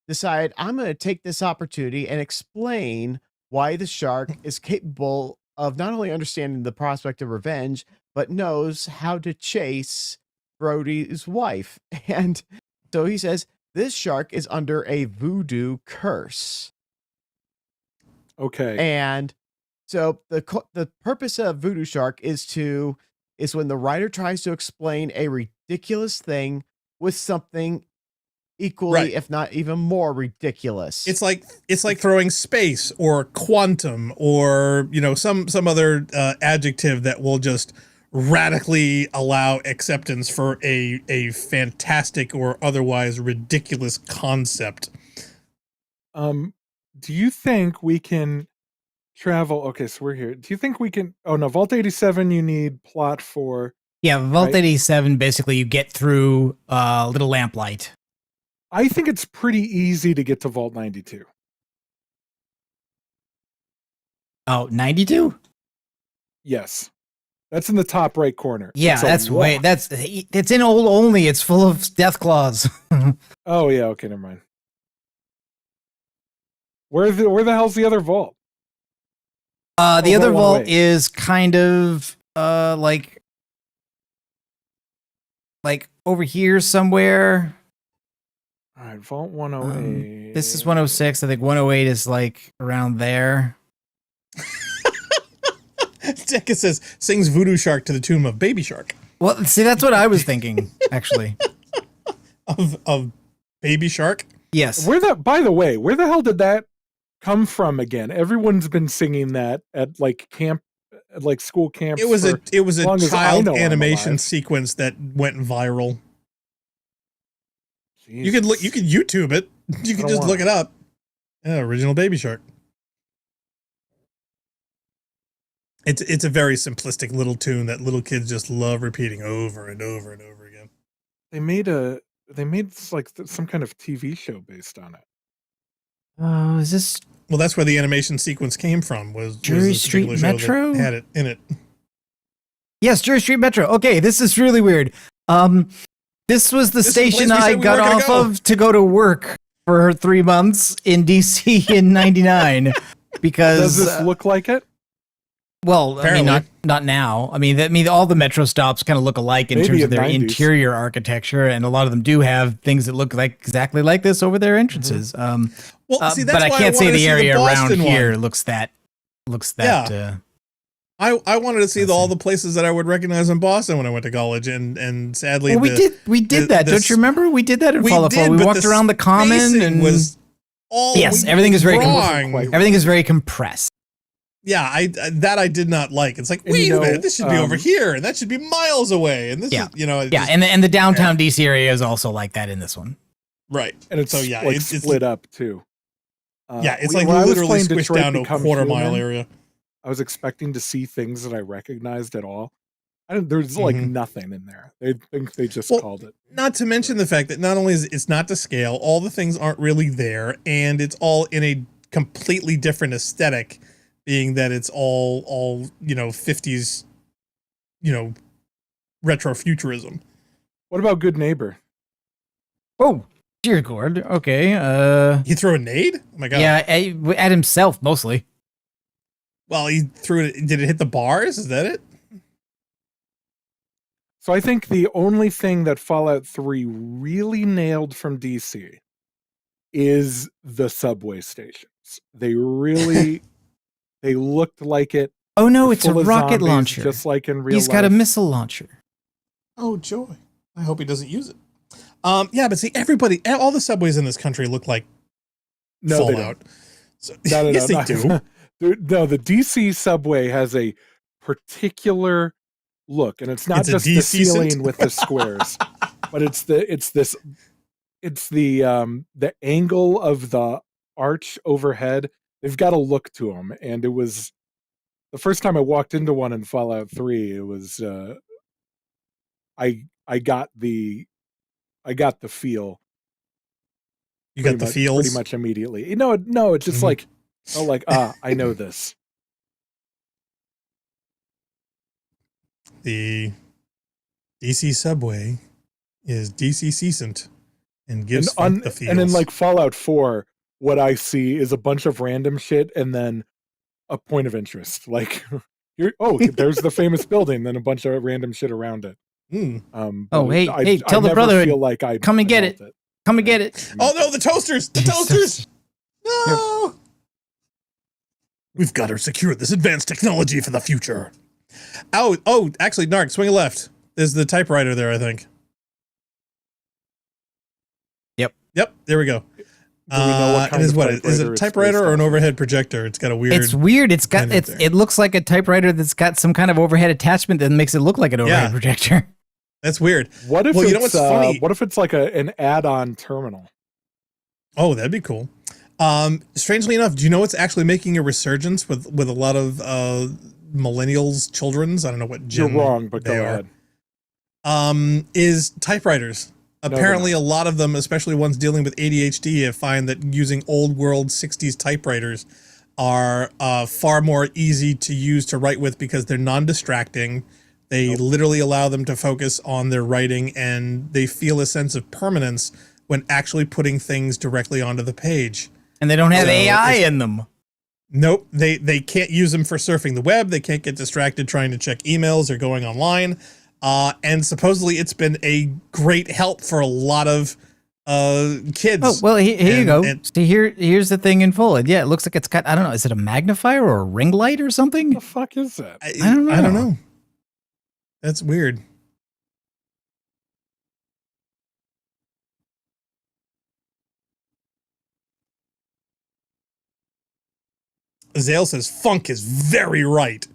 [SPEAKER 3] decided, I'm going to take this opportunity and explain why the shark is capable of not only understanding the prospect of revenge, but knows how to chase Brody's wife. And so he says, this shark is under a voodoo curse.
[SPEAKER 4] Okay.
[SPEAKER 3] And so the purpose of voodoo shark is when the writer tries to explain a ridiculous thing with something equally,
[SPEAKER 2] Right.
[SPEAKER 3] if not even more ridiculous.
[SPEAKER 2] It's like throwing space or quantum or some other adjective that will just radically allow acceptance for a fantastic or otherwise ridiculous concept.
[SPEAKER 4] Do you think we can travel? Okay, so we're here. Do you think we can? Oh no, Vault 87. You need plot for.
[SPEAKER 1] Yeah, Vault
[SPEAKER 4] right?
[SPEAKER 1] 87. Basically, you get through Little Lamplight.
[SPEAKER 4] I think it's pretty easy to get to Vault 92.
[SPEAKER 1] Oh, 92?
[SPEAKER 4] Yes. That's in the top right corner.
[SPEAKER 1] Yeah,
[SPEAKER 4] It's
[SPEAKER 1] it's in old only. It's full of death claws.
[SPEAKER 4] Oh yeah, okay, never mind. Where the hell's the other vault?
[SPEAKER 1] The other
[SPEAKER 4] Vault
[SPEAKER 1] vault
[SPEAKER 4] 108.
[SPEAKER 1] is kind of like over here somewhere.
[SPEAKER 4] All right, Vault 108.
[SPEAKER 1] This is 106. I think 108 is like around there.
[SPEAKER 2] Decca says sings Voodoo Shark to the tune of Baby Shark.
[SPEAKER 1] Well, see, that's what I was thinking, actually.
[SPEAKER 2] Of Baby Shark?
[SPEAKER 1] Yes.
[SPEAKER 4] By the way, where the hell did that come from again? Everyone's been singing that at like camp, at like school camps.
[SPEAKER 2] It was a
[SPEAKER 4] long as I
[SPEAKER 2] child
[SPEAKER 4] know I'm
[SPEAKER 2] animation
[SPEAKER 4] alive.
[SPEAKER 2] sequence that went viral.
[SPEAKER 4] Jesus.
[SPEAKER 2] You could YouTube it. You could
[SPEAKER 4] don't
[SPEAKER 2] just
[SPEAKER 4] want
[SPEAKER 2] look it up. Yeah, original Baby Shark. It's a very simplistic little tune that little kids just love repeating over and over and over again.
[SPEAKER 4] They made like some kind of TV show based on it.
[SPEAKER 1] Oh, is this
[SPEAKER 2] Well, that's where the animation sequence came from. Was
[SPEAKER 1] Drury
[SPEAKER 2] this
[SPEAKER 1] Street
[SPEAKER 2] particular show that
[SPEAKER 1] Metro?
[SPEAKER 2] had it in it.
[SPEAKER 1] Yes, Drury Street Metro. Okay, this is really weird. This was the
[SPEAKER 2] This is the
[SPEAKER 1] station
[SPEAKER 2] place we
[SPEAKER 1] I
[SPEAKER 2] said we
[SPEAKER 1] got
[SPEAKER 2] weren't
[SPEAKER 1] off
[SPEAKER 2] gonna go.
[SPEAKER 1] of to go to work for 3 months in DC in '99 because
[SPEAKER 4] Does this look like it?
[SPEAKER 1] well, I mean,
[SPEAKER 2] Apparently.
[SPEAKER 1] not now. I mean, all the metro stops kind of look alike in
[SPEAKER 4] Maybe
[SPEAKER 1] terms
[SPEAKER 4] in
[SPEAKER 1] of their
[SPEAKER 4] 90s.
[SPEAKER 1] interior architecture, and a lot of them do have things that look like exactly like this over their entrances.
[SPEAKER 2] Well, see, that's
[SPEAKER 1] but I
[SPEAKER 2] why
[SPEAKER 1] can't say
[SPEAKER 2] wanted to
[SPEAKER 1] the
[SPEAKER 2] see
[SPEAKER 1] area around
[SPEAKER 2] Boston
[SPEAKER 1] here
[SPEAKER 2] one.
[SPEAKER 1] looks that.
[SPEAKER 2] Yeah. I wanted to see all the places that I would recognize in Boston when I went to college, and sadly,
[SPEAKER 1] Well, we did that. Don't you remember? We did that in Fallout 4. We
[SPEAKER 2] but
[SPEAKER 1] walked around the common
[SPEAKER 2] spacing
[SPEAKER 1] and
[SPEAKER 2] was all
[SPEAKER 1] yes, everything is very
[SPEAKER 2] wrong.
[SPEAKER 1] everything is very compressed.
[SPEAKER 2] Yeah, I did not like. It's like,
[SPEAKER 4] And
[SPEAKER 2] wait
[SPEAKER 4] you
[SPEAKER 2] a
[SPEAKER 4] know,
[SPEAKER 2] minute, this should be over here, and that should be miles away, and this
[SPEAKER 1] Yeah.
[SPEAKER 2] is, it
[SPEAKER 1] Yeah,
[SPEAKER 2] just-
[SPEAKER 1] and the downtown DC area is also like that in this one.
[SPEAKER 2] right.
[SPEAKER 4] And it's
[SPEAKER 2] So, yeah,
[SPEAKER 4] like
[SPEAKER 2] it's
[SPEAKER 4] split up too.
[SPEAKER 2] Yeah, it's
[SPEAKER 4] when
[SPEAKER 2] like
[SPEAKER 4] I was
[SPEAKER 2] literally
[SPEAKER 4] playing
[SPEAKER 2] squished
[SPEAKER 4] Detroit
[SPEAKER 2] down to a
[SPEAKER 4] Become
[SPEAKER 2] quarter-mile
[SPEAKER 4] Human,
[SPEAKER 2] area.
[SPEAKER 4] I was expecting to see things that I recognized at all. There's like nothing in there. They think they just called it.
[SPEAKER 2] Not to mention the fact that not only is it's not to scale, all the things aren't really there, and it's all in a completely different aesthetic, being that it's all 50s, retrofuturism.
[SPEAKER 4] What about Good Neighbor?
[SPEAKER 1] Oh, dear God. Okay.
[SPEAKER 2] He threw a nade? Oh my god.
[SPEAKER 1] Yeah, at himself mostly.
[SPEAKER 2] Well, he threw it. Did it hit the bars? Is that it?
[SPEAKER 4] So I think the only thing that Fallout 3 really nailed from DC is the subway stations. They really they looked like it.
[SPEAKER 1] Oh no,
[SPEAKER 4] They're
[SPEAKER 1] it's a
[SPEAKER 4] full of
[SPEAKER 1] rocket
[SPEAKER 4] zombies,
[SPEAKER 1] launcher.
[SPEAKER 4] just like in real
[SPEAKER 1] He's got a
[SPEAKER 4] life.
[SPEAKER 1] missile launcher.
[SPEAKER 2] Oh joy! I hope he doesn't use it. Yeah, but see, all the subways in this country look like
[SPEAKER 4] No, they
[SPEAKER 2] Fallout.
[SPEAKER 4] don't.
[SPEAKER 2] So,
[SPEAKER 4] No,
[SPEAKER 2] yes, they do.
[SPEAKER 4] No, the DC subway has a particular look, and it's not
[SPEAKER 2] It's a
[SPEAKER 4] just the
[SPEAKER 2] decent?
[SPEAKER 4] ceiling with the squares, but it's the angle of the arch overhead. They've got a look to them, and it was the first time I walked into one in Fallout 3. It was I got the feel.
[SPEAKER 2] You got the feels.
[SPEAKER 4] pretty much immediately. No, it's just like I know this.
[SPEAKER 2] The DC subway is DC decent and gives the feels.
[SPEAKER 4] And in like Fallout 4, what I see is a bunch of random shit and then a point of interest. Like, there's the famous building, then a bunch of random shit around it.
[SPEAKER 1] Oh, hey, tell the
[SPEAKER 4] never
[SPEAKER 1] Brotherhood,
[SPEAKER 4] feel like
[SPEAKER 1] come and get it.
[SPEAKER 4] it.
[SPEAKER 1] Come and get it.
[SPEAKER 2] Oh no, the toasters! The toasters! No! We've got to secure this advanced technology for the future. Oh, actually, Narc, swing left. There's the typewriter there, I think.
[SPEAKER 1] Yep.
[SPEAKER 2] Yep, there we go.
[SPEAKER 4] Do we know what kind of
[SPEAKER 2] is it a typewriter or an overhead projector? It's got a weird.
[SPEAKER 1] It's weird. It looks like a typewriter that's got some kind of overhead attachment that makes it look like an overhead projector.
[SPEAKER 2] That's weird.
[SPEAKER 4] What if you know what's funny? What if it's like an add-on terminal?
[SPEAKER 2] Oh, that'd be cool. Strangely enough, do you know what's actually making a resurgence with a lot of millennials, children's? I don't know what gen
[SPEAKER 4] You're wrong, but
[SPEAKER 2] they
[SPEAKER 4] go
[SPEAKER 2] ahead. Is typewriters. Apparently, a lot of them, especially ones dealing with ADHD, have find that using old world 60s typewriters are far more easy to use to write with because they're non-distracting. They literally allow them to focus on their writing, and they feel a sense of permanence when actually putting things directly onto the page.
[SPEAKER 1] And they don't have AI in them.
[SPEAKER 2] Nope. They can't use them for surfing the web. They can't get distracted trying to check emails or going online. And supposedly it's been a great help for a lot of kids.
[SPEAKER 1] Oh, well, here you go. See, here's the thing in full. Yeah, it looks like it's got, I don't know, is it a magnifier or a ring light or something?
[SPEAKER 4] What the fuck is that?
[SPEAKER 1] I don't know.
[SPEAKER 2] I don't know. That's weird. Zale says funk is very right.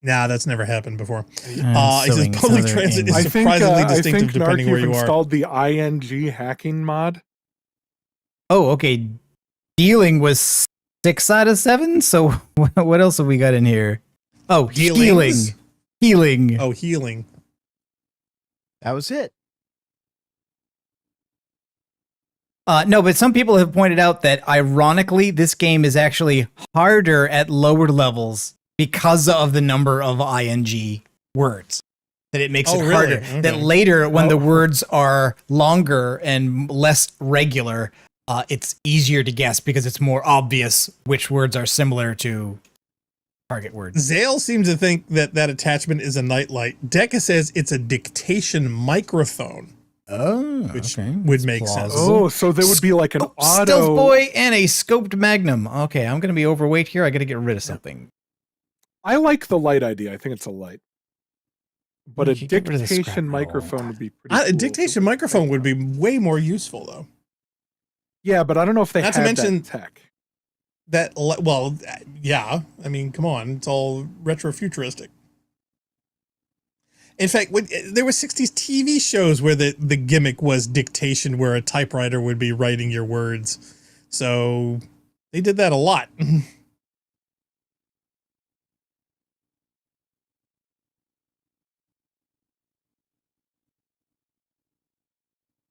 [SPEAKER 2] Nah, that's never happened before. He says public transit is surprisingly distinctive depending where you are.
[SPEAKER 4] Installed the ING hacking mod.
[SPEAKER 1] Oh, okay. Dealing was 6 out of 7. So what else have we got in here? Oh, healing.
[SPEAKER 2] Oh, healing.
[SPEAKER 3] That was it.
[SPEAKER 1] No, but some people have pointed out that ironically, this game is actually harder at lower levels because of the number of ing words. That it makes it harder.
[SPEAKER 2] Really? Okay.
[SPEAKER 1] That later, when the words are longer and less regular, it's easier to guess because it's more obvious which words are similar to target words.
[SPEAKER 2] Zale seems to think that attachment is a nightlight. Decca says it's a dictation microphone.
[SPEAKER 1] Oh,
[SPEAKER 2] which
[SPEAKER 1] okay.
[SPEAKER 2] would make sense.
[SPEAKER 4] Oh, so there would be like an auto
[SPEAKER 1] Stealth Boy and a scoped Magnum. Okay, I'm going to be overweight here. I got to get rid of something.
[SPEAKER 4] I like the light idea. I think it's a light. But a dictation microphone would be pretty cool.
[SPEAKER 2] A dictation microphone would be way more useful, though.
[SPEAKER 4] Yeah, but I don't know if they have that tech.
[SPEAKER 2] Well, yeah. I mean, come on. It's all retro-futuristic. In fact, there were 60s TV shows where the gimmick was dictation, where a typewriter would be writing your words. So they did that a lot.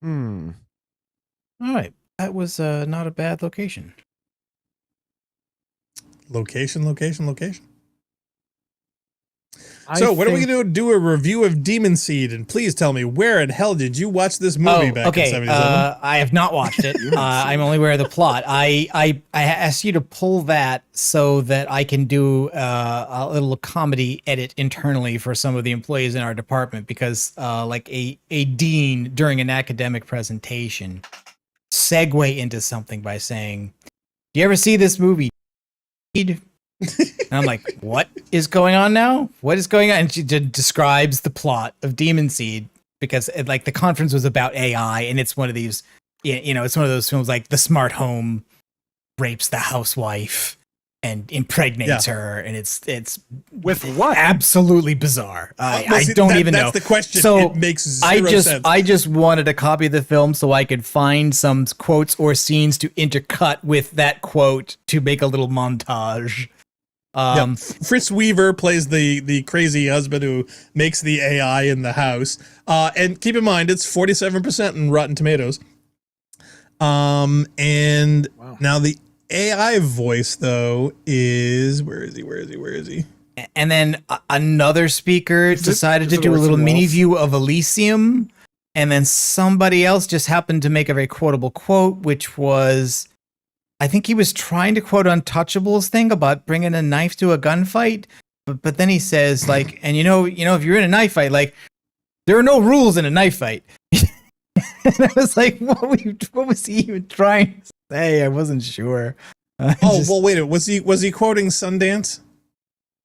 [SPEAKER 3] All
[SPEAKER 1] right. That was not a bad location.
[SPEAKER 2] Location. So what are we going to do? A review of Demon Seed, and please tell me, where in hell did you watch this movie back in 77?
[SPEAKER 1] I have not watched it. I'm only aware of the plot. I asked you to pull that so that I can do a little comedy edit internally for some of the employees in our department, because like a dean during an academic presentation segue into something by saying, "Do you ever see this movie?" And I'm like, what is going on now? What is going on? And she describes the plot of Demon Seed, because the conference was about AI, and it's one of these, it's one of those films like the smart home rapes the housewife and impregnates her, and it's
[SPEAKER 4] with what?
[SPEAKER 1] Absolutely bizarre. I don't even know.
[SPEAKER 2] That's the question.
[SPEAKER 1] So
[SPEAKER 2] it makes zero sense.
[SPEAKER 1] I just wanted a copy of the film so I could find some quotes or scenes to intercut with that quote to make a little montage.
[SPEAKER 2] Fritz Weaver plays the crazy husband who makes the AI in the house. And keep in mind, it's 47% in Rotten Tomatoes. And now the AI voice, though, is where is he?
[SPEAKER 1] And then another speaker decided to do a little mini view of Elysium. And then somebody else just happened to make a very quotable quote, which was, I think he was trying to quote Untouchables thing about bringing a knife to a gunfight. But then he says, like, and if you're in a knife fight, like, there are no rules in a knife fight. And I was like, what was he even trying to say? I wasn't sure.
[SPEAKER 2] Well, wait a minute. Was he quoting Sundance?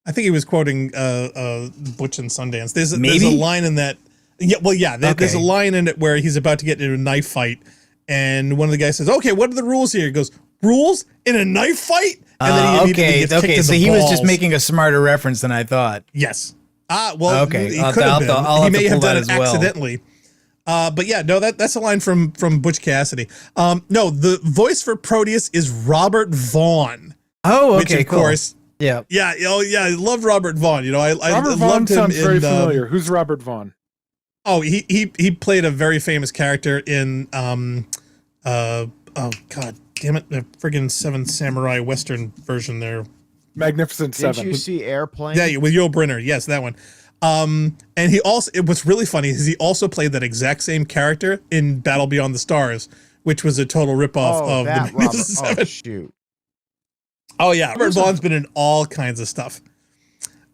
[SPEAKER 2] I think he was quoting Butch and Sundance. There's a line in that. Yeah, well, yeah. There's a line in it where he's about to get into a knife fight, and one of the guys says, "Okay, what are the rules here?" He goes, "Rules in a knife fight?" And then he immediately gets kicked in the
[SPEAKER 1] So he was just
[SPEAKER 2] balls.
[SPEAKER 1] making a smarter reference than I thought.
[SPEAKER 2] Yes. Well,
[SPEAKER 1] Okay.
[SPEAKER 2] he could have been. He may have done it
[SPEAKER 1] well.
[SPEAKER 2] accidentally. But yeah, no, that's a line from Butch Cassidy. No, the voice for Proteus is Robert Vaughn.
[SPEAKER 1] Oh,
[SPEAKER 2] which
[SPEAKER 1] okay,
[SPEAKER 2] of
[SPEAKER 1] cool.
[SPEAKER 2] course.
[SPEAKER 1] Yeah.
[SPEAKER 2] Yeah. Oh, yeah. I love Robert Vaughn. You know, I
[SPEAKER 4] Robert Vaughn
[SPEAKER 2] loved him
[SPEAKER 4] sounds very
[SPEAKER 2] in.
[SPEAKER 4] familiar. Who's Robert Vaughn?
[SPEAKER 2] Oh, he played a very famous character in oh god damn it, the friggin' Seven Samurai Western version there.
[SPEAKER 4] Magnificent Seven.
[SPEAKER 3] Did you see Airplane?
[SPEAKER 2] Yeah, with Yul Brynner. Yes, that one. And he also, what's really funny is he also played that exact same character in Battle Beyond the Stars, which was a total ripoff of the Magnificent Seven.
[SPEAKER 3] Oh, shoot.
[SPEAKER 2] Oh yeah, Robert Vaughn's been in all kinds of stuff.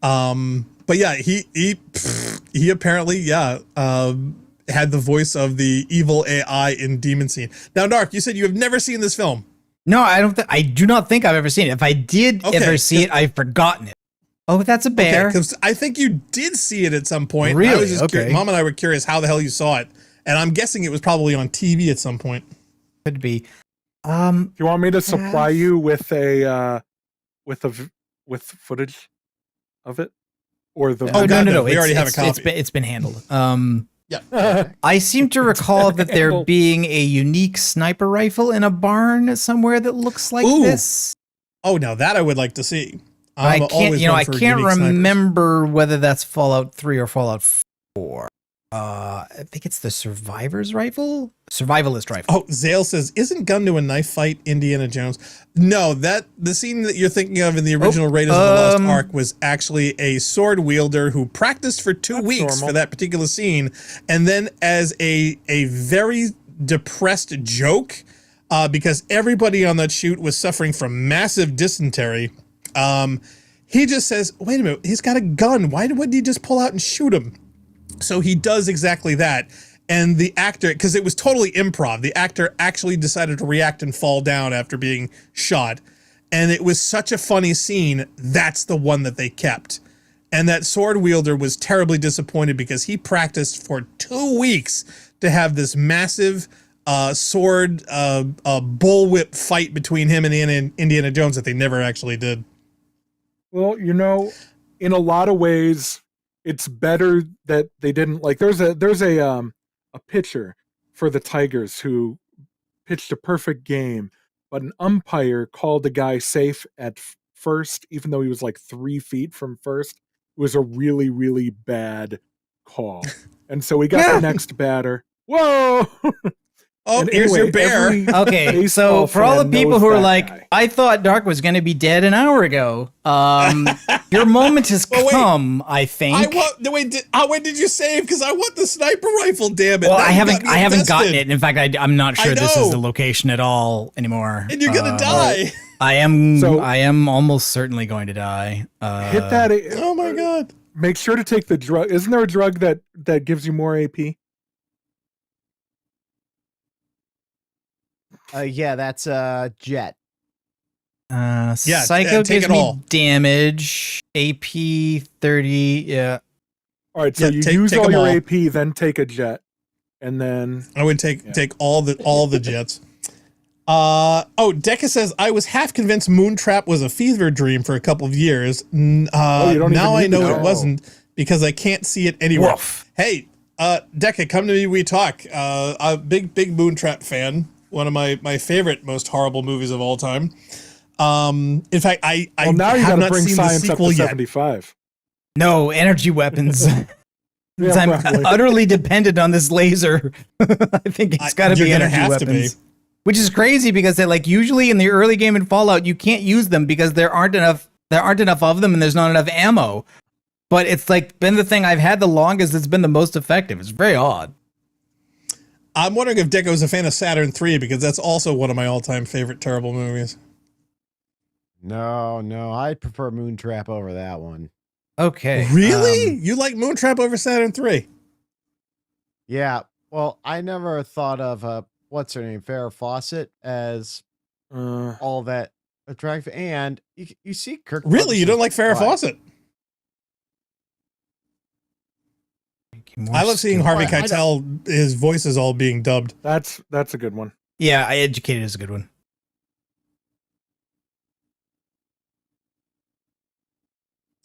[SPEAKER 2] But yeah, he apparently had the voice of the evil AI in Demon Scene. Now, Nark, you said you have never seen this film.
[SPEAKER 1] No, I do not think I've ever seen it. If I did ever see it, I've forgotten it. Oh, that's a bear.
[SPEAKER 2] Because I think you did see it at some point.
[SPEAKER 1] Really?
[SPEAKER 2] I was just
[SPEAKER 1] Okay.
[SPEAKER 2] Mom and I were curious how the hell you saw it, and I'm guessing it was probably on TV at some point.
[SPEAKER 1] Could be.
[SPEAKER 4] Do you want me to supply you with with footage of it, or the?
[SPEAKER 1] Oh, no.
[SPEAKER 2] We already have a copy.
[SPEAKER 1] It's been handled.
[SPEAKER 2] Yeah.
[SPEAKER 1] I seem to recall that there being a unique sniper rifle in a barn somewhere that looks like this.
[SPEAKER 2] Oh, now that I would like to see.
[SPEAKER 1] I can't remember whether that's Fallout 3 or Fallout 4. I think it's the Survivalist rifle.
[SPEAKER 2] Oh, Zale says, "Isn't gun to a knife fight Indiana Jones?" No, the scene that you're thinking of in the original Raiders of the Lost Ark was actually a sword wielder who practiced for 2 weeks for that particular scene, and then as a very depressed joke, because everybody on that shoot was suffering from massive dysentery. He just says, "Wait a minute, he's got a gun. Why wouldn't he just pull out and shoot him?" So he does exactly that. And the actor, because it was totally improv, the actor actually decided to react and fall down after being shot. And it was such a funny scene. That's the one that they kept. And that sword wielder was terribly disappointed because he practiced for 2 weeks to have this massive sword bullwhip fight between him and Indiana Jones that they never actually did.
[SPEAKER 4] Well, you know, in a lot of ways, it's better that they didn't, like, there's a pitcher for the Tigers who pitched a perfect game, but an umpire called the guy safe at first, even though he was like 3 feet from first. It was a really, really bad call. And so we got the next batter. Whoa!
[SPEAKER 2] Oh, here's your bear.
[SPEAKER 1] Okay, so for all the people who are like, I thought Dark was going to be dead an hour ago. Your moment has come, I think.
[SPEAKER 2] When did you save? Because I want the sniper rifle, damn it.
[SPEAKER 1] Well, I haven't gotten it. In fact, I'm not sure this is the location at all anymore.
[SPEAKER 2] And you're gonna die.
[SPEAKER 1] I am almost certainly going to die.
[SPEAKER 4] Hit that.
[SPEAKER 2] Oh my god.
[SPEAKER 4] Make sure to take the drug. Isn't there a drug that gives you more AP?
[SPEAKER 3] Yeah, that's Jet.
[SPEAKER 1] Psycho gives me damage, AP 30. Yeah.
[SPEAKER 4] All right, so you use all your AP, then take a jet, and then
[SPEAKER 2] I would take all the jets. Decca says, "I was half convinced Moontrap was a fever dream for a couple of years. Now I know it wasn't because I can't see it anywhere."
[SPEAKER 1] Woof.
[SPEAKER 2] Hey, Decca, come to me. We talk. A big Moontrap fan. One of my favorite, most horrible movies of all time. In fact, I
[SPEAKER 4] now you
[SPEAKER 2] have
[SPEAKER 4] gotta
[SPEAKER 2] not
[SPEAKER 4] bring
[SPEAKER 2] seen the
[SPEAKER 4] science up
[SPEAKER 2] sequel
[SPEAKER 4] to
[SPEAKER 2] yet.
[SPEAKER 4] 75.
[SPEAKER 1] No, energy weapons. I'm utterly dependent on this laser. I think it's got to be energy weapons. Which is crazy because they usually in the early game in Fallout you can't use them because there aren't enough of them and there's not enough ammo. But it's been the thing I've had the longest. It's been the most effective. It's very odd.
[SPEAKER 2] I'm wondering if Deco is a fan of Saturn 3 because that's also one of my all-time favorite terrible movies.
[SPEAKER 3] No, I prefer Moontrap over that one.
[SPEAKER 1] Okay.
[SPEAKER 2] Really? You like Moontrap over Saturn 3?
[SPEAKER 3] Yeah. Well, I never thought of what's her name, Farrah Fawcett, as all that attractive. And you see Kirk.
[SPEAKER 2] Really, you don't like Farrah Fawcett? I love seeing Harvey Keitel. His voice is all being dubbed.
[SPEAKER 4] That's a good one.
[SPEAKER 1] Yeah, I educated is a good one.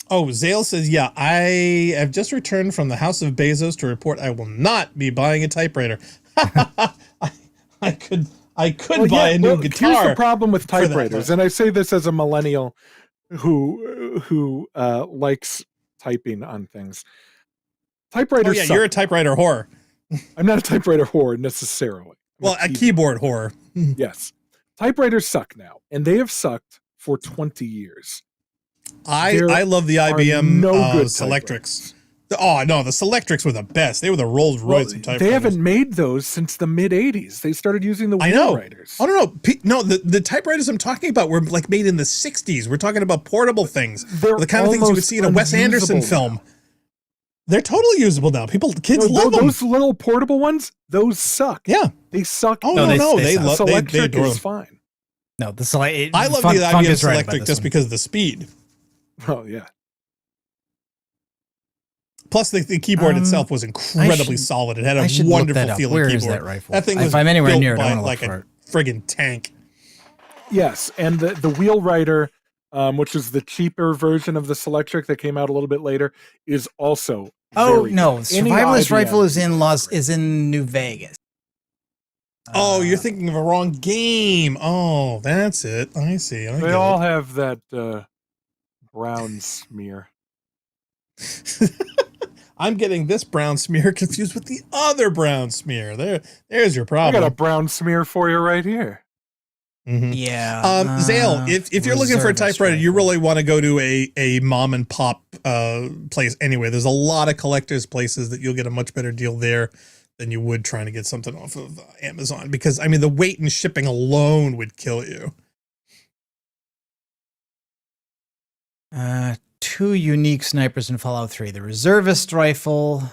[SPEAKER 2] Oh, Zale says, yeah, I have just returned from the House of Bezos to report I will not be buying a typewriter. I could buy a new guitar.
[SPEAKER 4] Here's the problem with typewriters, and I say this as a millennial who likes typing on things. Typewriters.
[SPEAKER 2] Oh yeah, you're a typewriter whore.
[SPEAKER 4] I'm not a typewriter whore necessarily.
[SPEAKER 2] Well, a keyboard whore.
[SPEAKER 4] Yes, typewriters suck now, and they have sucked for 20 years.
[SPEAKER 2] I love the IBM Selectrics. Oh no, the Selectrics were the best. They were the Rolls Royce of typewriters.
[SPEAKER 4] They haven't made those since the mid '80s. They started using the wheelwriters.
[SPEAKER 2] Oh no, the typewriters I'm talking about were like made in the '60s. We're talking about portable things, the kind of things you would see in a Wes Anderson film. They're totally usable now. Kids love them.
[SPEAKER 4] Those little portable ones, those suck.
[SPEAKER 2] Yeah,
[SPEAKER 4] they suck.
[SPEAKER 2] Oh no, they love. They adore them.
[SPEAKER 4] Fine.
[SPEAKER 1] No,
[SPEAKER 2] I love the IBM Selectric just because of the speed.
[SPEAKER 4] Oh yeah.
[SPEAKER 2] Plus, the keyboard itself was incredibly solid. It had a wonderful feeling
[SPEAKER 1] Where
[SPEAKER 2] keyboard.
[SPEAKER 1] Is that rifle?
[SPEAKER 2] That thing was
[SPEAKER 1] if I'm anywhere
[SPEAKER 2] built
[SPEAKER 1] near it,
[SPEAKER 2] by
[SPEAKER 1] I'm
[SPEAKER 2] like a friggin' tank.
[SPEAKER 4] Yes, and the wheelwriter, which is the cheaper version of the Selectric that came out a little bit later, is also.
[SPEAKER 1] Oh no, Survivalist rifle is in New Vegas.
[SPEAKER 2] Oh, you're thinking of a wrong game. Oh, that's it. I see.
[SPEAKER 4] They all have that brown smear.
[SPEAKER 2] I'm getting this brown smear confused with the other brown smear. There's your problem.
[SPEAKER 4] I got a brown smear for you right here.
[SPEAKER 2] Mm-hmm.
[SPEAKER 1] Yeah.
[SPEAKER 2] Zale, if you're looking for a typewriter, you really want to go to a mom and pop place anyway. There's a lot of collectors places that you'll get a much better deal there than you would trying to get something off of Amazon, because I mean the weight and shipping alone would kill you.
[SPEAKER 1] 2 unique snipers in Fallout 3, the reservist rifle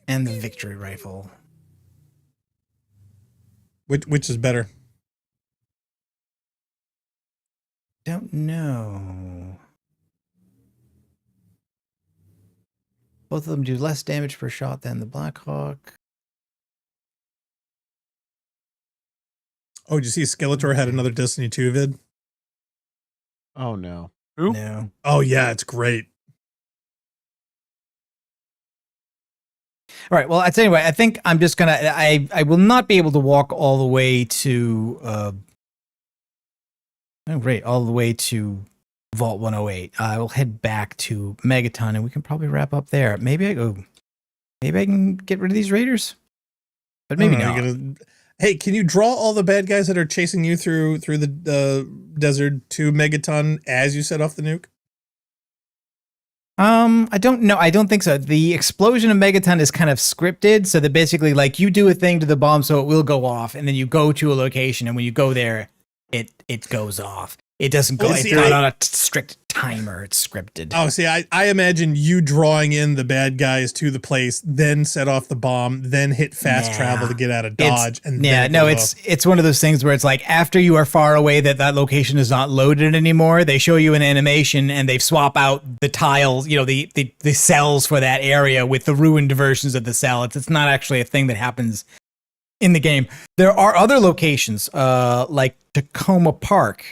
[SPEAKER 1] and the victory rifle.
[SPEAKER 2] Which is better?
[SPEAKER 1] Don't know. Both of them do less damage per shot than the Blackhawk.
[SPEAKER 2] Oh, did you see Skeletor had another Destiny 2 vid?
[SPEAKER 3] Oh no.
[SPEAKER 4] Who?
[SPEAKER 1] No.
[SPEAKER 2] Oh yeah, it's great.
[SPEAKER 1] All right. Well, anyway, I think I'm just gonna. I will not be able to walk all the way to. All the way to Vault 108. I will head back to Megaton, and we can probably wrap up there. Maybe I can get rid of these raiders, but maybe not.
[SPEAKER 2] Hey, can you draw all the bad guys that are chasing you through the desert to Megaton as you set off the nuke?
[SPEAKER 1] I don't know. I don't think so. The explosion of Megaton is kind of scripted, so that basically, like, you do a thing to the bomb, so it will go off, and then you go to a location, and when you go there, it goes off. It doesn't go. It's not on a strict timer. It's scripted.
[SPEAKER 2] Oh, see, I imagine you drawing in the bad guys to the place, then set off the bomb, then hit fast travel to get out of Dodge,
[SPEAKER 1] it's one of those things where it's like after you are far away that location is not loaded anymore. They show you an animation and they swap out the tiles, the cells for that area with the ruined versions of the cell. It's not actually a thing that happens in the game. There are other locations, like Tacoma Park,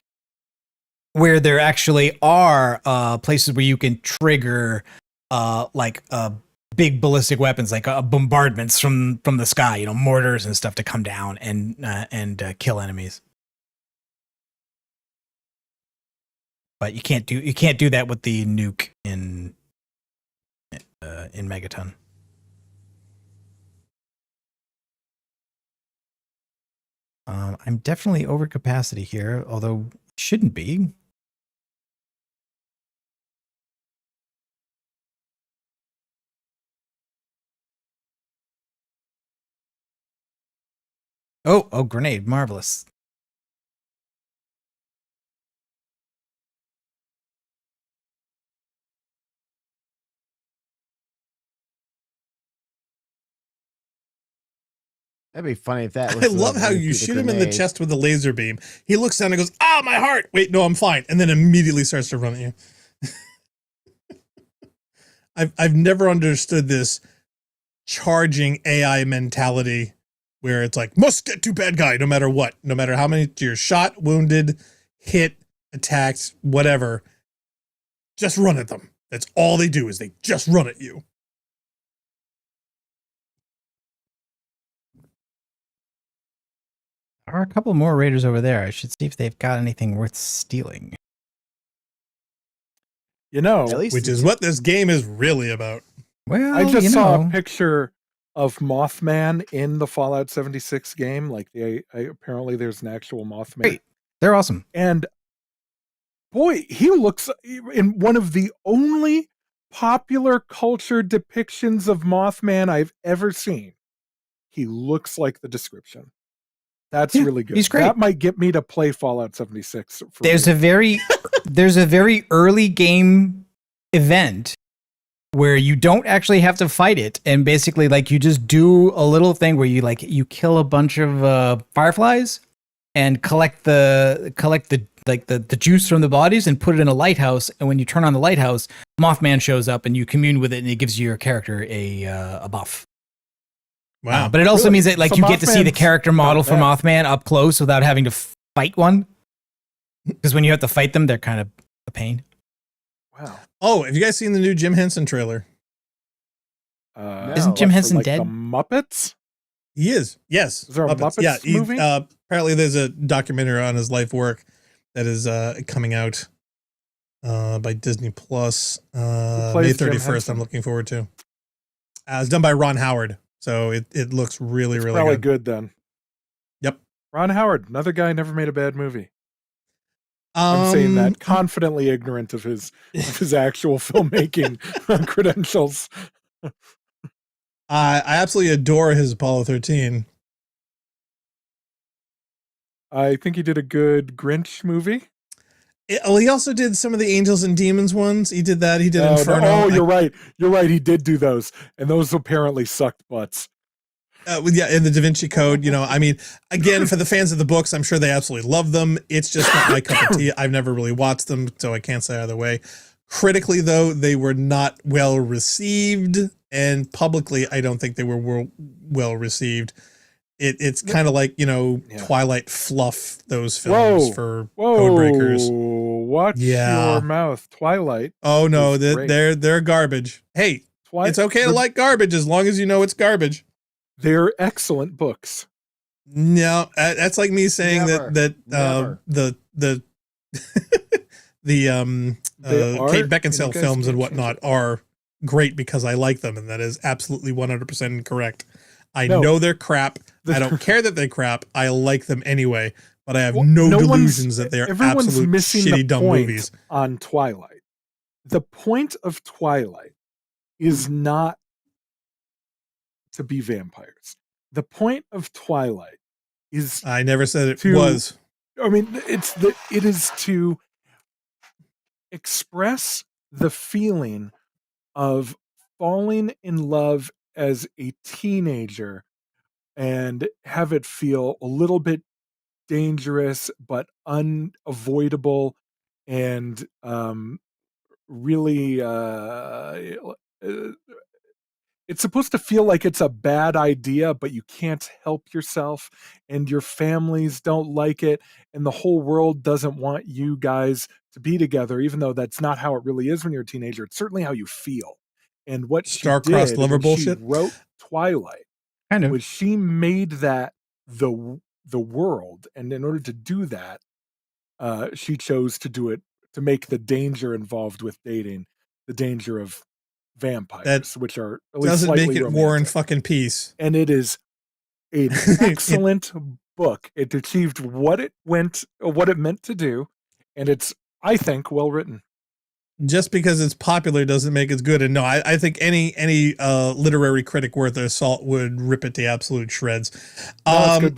[SPEAKER 1] where there actually are places where you can trigger big ballistic weapons, like bombardments from the sky, mortars and stuff to come down and kill enemies. But you can't do that with the nuke in Megaton. I'm definitely over capacity here, although shouldn't be. Oh, grenade. Marvelous.
[SPEAKER 3] That'd be funny if that was.
[SPEAKER 2] I love how you shoot him in the chest with a laser beam. He looks down and goes, "Ah, my heart!" Wait, no, I'm fine. And then immediately starts to run at you. I've never understood this charging AI mentality where it's like, must get to bad guy no matter what, no matter how many you're shot, wounded, hit, attacked, whatever. Just run at them. That's all they do is they just run at you.
[SPEAKER 1] There are a couple more raiders over there. I should see if they've got anything worth stealing.
[SPEAKER 4] You know,
[SPEAKER 2] which is what this game is really about.
[SPEAKER 1] Well,
[SPEAKER 4] I just saw a picture of Mothman in the Fallout 76 game. Like, apparently there's an actual Mothman.
[SPEAKER 1] Great. They're awesome.
[SPEAKER 4] And boy, he looks in one of the only popular culture depictions of Mothman I've ever seen. He looks like the description. That's really good.
[SPEAKER 1] He's great.
[SPEAKER 4] That might get me to play Fallout 76.
[SPEAKER 1] There's a very early game event where you don't actually have to fight it, and basically like you just do a little thing where you kill a bunch of fireflies and collect the juice from the bodies and put it in a lighthouse, and when you turn on the lighthouse, Mothman shows up and you commune with it, and it gives your character a buff.
[SPEAKER 2] Wow.
[SPEAKER 1] But it also means that you get to see the
[SPEAKER 4] Mothman's
[SPEAKER 1] character model for
[SPEAKER 4] not
[SPEAKER 1] Mothman up close without having to fight one. Because when you have to fight them, they're kind of a pain.
[SPEAKER 4] Wow.
[SPEAKER 2] Oh, have you guys seen the new Jim Henson trailer?
[SPEAKER 1] Isn't Jim Henson dead?
[SPEAKER 4] The Muppets?
[SPEAKER 2] He is. Yes.
[SPEAKER 4] Is there a Muppets movie?
[SPEAKER 2] Apparently there's a documentary on his life work that is coming out by Disney Plus May 31st. I'm looking forward to. It's done by Ron Howard. So it looks really
[SPEAKER 4] probably
[SPEAKER 2] good.
[SPEAKER 4] good then.
[SPEAKER 2] Yep.
[SPEAKER 4] Ron Howard, another guy never made a bad movie. I'm saying that confidently ignorant of his actual filmmaking credentials.
[SPEAKER 2] I absolutely adore his Apollo 13.
[SPEAKER 4] I think he did a good Grinch movie.
[SPEAKER 2] He also did some of the Angels and Demons ones. He did that. He did Inferno.
[SPEAKER 4] Oh, you're right. You're right. He did do those. And those apparently sucked butts.
[SPEAKER 2] In the Da Vinci Code, I mean, again, for the fans of the books, I'm sure they absolutely love them. It's just not my cup of tea. I've never really watched them, so I can't say either way. Critically, though, they were not well received, and publicly, I don't think they were well received. It's kind of like, Twilight fluff those films for Codebreakers.
[SPEAKER 4] Watch your mouth, Twilight.
[SPEAKER 2] Oh no, they're garbage. Hey, it's okay to like garbage as long as you know it's garbage.
[SPEAKER 4] They're excellent books.
[SPEAKER 2] No, that's like me saying
[SPEAKER 3] Never.
[SPEAKER 2] the Kate Beckinsale films and whatnot are great because I like them, and that is absolutely 100% incorrect. I know they're crap. I don't care that they're crap. I like them anyway, but I have no delusions that they're absolute shitty, dumb movies.
[SPEAKER 4] On Twilight, the point of Twilight is not to be vampires. The point of Twilight is
[SPEAKER 2] I never said it was.
[SPEAKER 4] I mean, it is to express the feeling of falling in love as a teenager and have it feel a little bit dangerous but unavoidable, and really it's supposed to feel like it's a bad idea, but you can't help yourself, and your families don't like it, and the whole world does't want you guys to be together, even though that's not how it really is when you're a teenager. It's certainly how you feel. And what
[SPEAKER 2] star-crossed lover bullshit.
[SPEAKER 4] She wrote Twilight.
[SPEAKER 1] Kind of.
[SPEAKER 4] Was she made that the world, and in order to do that, she chose to do it to make the danger involved with dating the danger of vampires, which are at least
[SPEAKER 2] doesn't make it
[SPEAKER 4] romantic.
[SPEAKER 2] War and fucking Peace.
[SPEAKER 4] And it is an excellent book. It achieved what it meant to do, and it's, I think, well written.
[SPEAKER 2] Just because it's popular doesn't make it good. And no, I think any literary critic worth their salt would rip it to absolute shreds.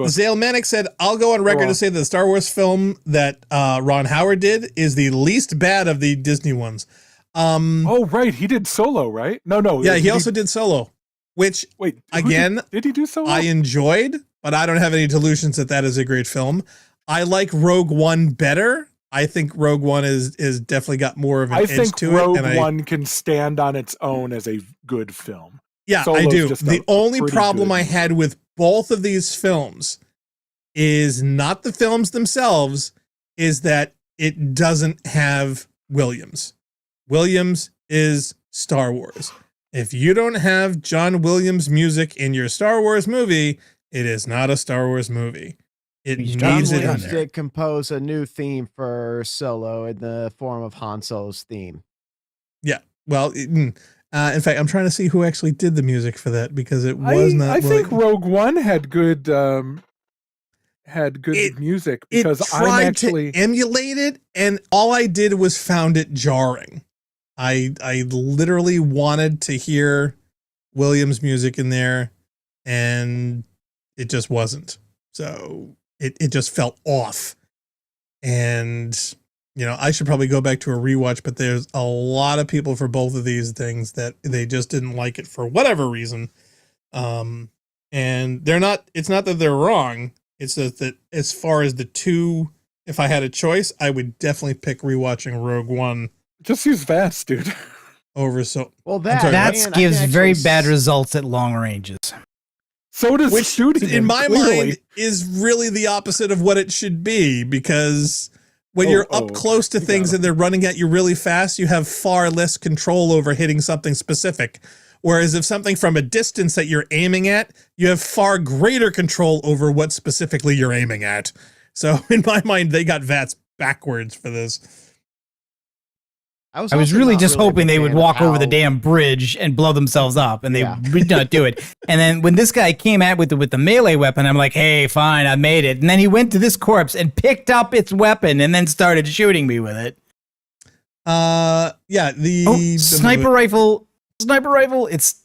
[SPEAKER 2] Zale Manic said, I'll go on record to say that the Star Wars film that Ron Howard did is the least bad of the Disney ones.
[SPEAKER 4] Right. He did Solo, right? No.
[SPEAKER 2] Yeah, he also did Solo, which,
[SPEAKER 4] did he do Solo?
[SPEAKER 2] I enjoyed, but I don't have any delusions that is a great film. I like Rogue One better. I think Rogue One is definitely got more of an edge to
[SPEAKER 4] Rogue
[SPEAKER 2] it.
[SPEAKER 4] Rogue One can stand on its own as a good film.
[SPEAKER 2] Yeah,
[SPEAKER 4] Solo's
[SPEAKER 2] I do.
[SPEAKER 4] Just
[SPEAKER 2] the only problem I had with both of these films is not the films themselves, is that it doesn't have Williams. Williams is Star Wars. If you don't have John Williams music in your Star Wars movie, it is not a Star Wars movie. It needs it in there.
[SPEAKER 3] Did compose a new theme for Solo in the form of Han Solo's theme.
[SPEAKER 2] Yeah. Well, in fact, I'm trying to see who actually did the music for that, because it was not.
[SPEAKER 4] I think Rogue One had good music, because
[SPEAKER 2] it tried to emulate it, and all I did was found it jarring. I literally wanted to hear Williams music in there, and it just wasn't. So it just felt off. And I should probably go back to a rewatch, but there's a lot of people for both of these things that they just didn't like it for whatever reason. And it's not that they're wrong. It's just that as far as the two, if I had a choice, I would definitely pick rewatching Rogue One.
[SPEAKER 4] Just use VATS, dude.
[SPEAKER 2] Over so
[SPEAKER 3] well,
[SPEAKER 1] VATS gives very bad results at long ranges.
[SPEAKER 4] So does shooting.
[SPEAKER 2] In my mind, is really the opposite of what it should be, because when you're up close to things and they're running at you really fast, you have far less control over hitting something specific. Whereas if something from a distance that you're aiming at, you have far greater control over what specifically you're aiming at. So in my mind, they got VATS backwards for this.
[SPEAKER 1] I was really just hoping they would walk over the damn bridge and blow themselves up, and they did not do it. And then when this guy came at with the melee weapon, I'm like, hey, fine, I made it. And then he went to this corpse and picked up its weapon and then started shooting me with it.
[SPEAKER 2] The
[SPEAKER 1] sniper rifle. Sniper rifle. It's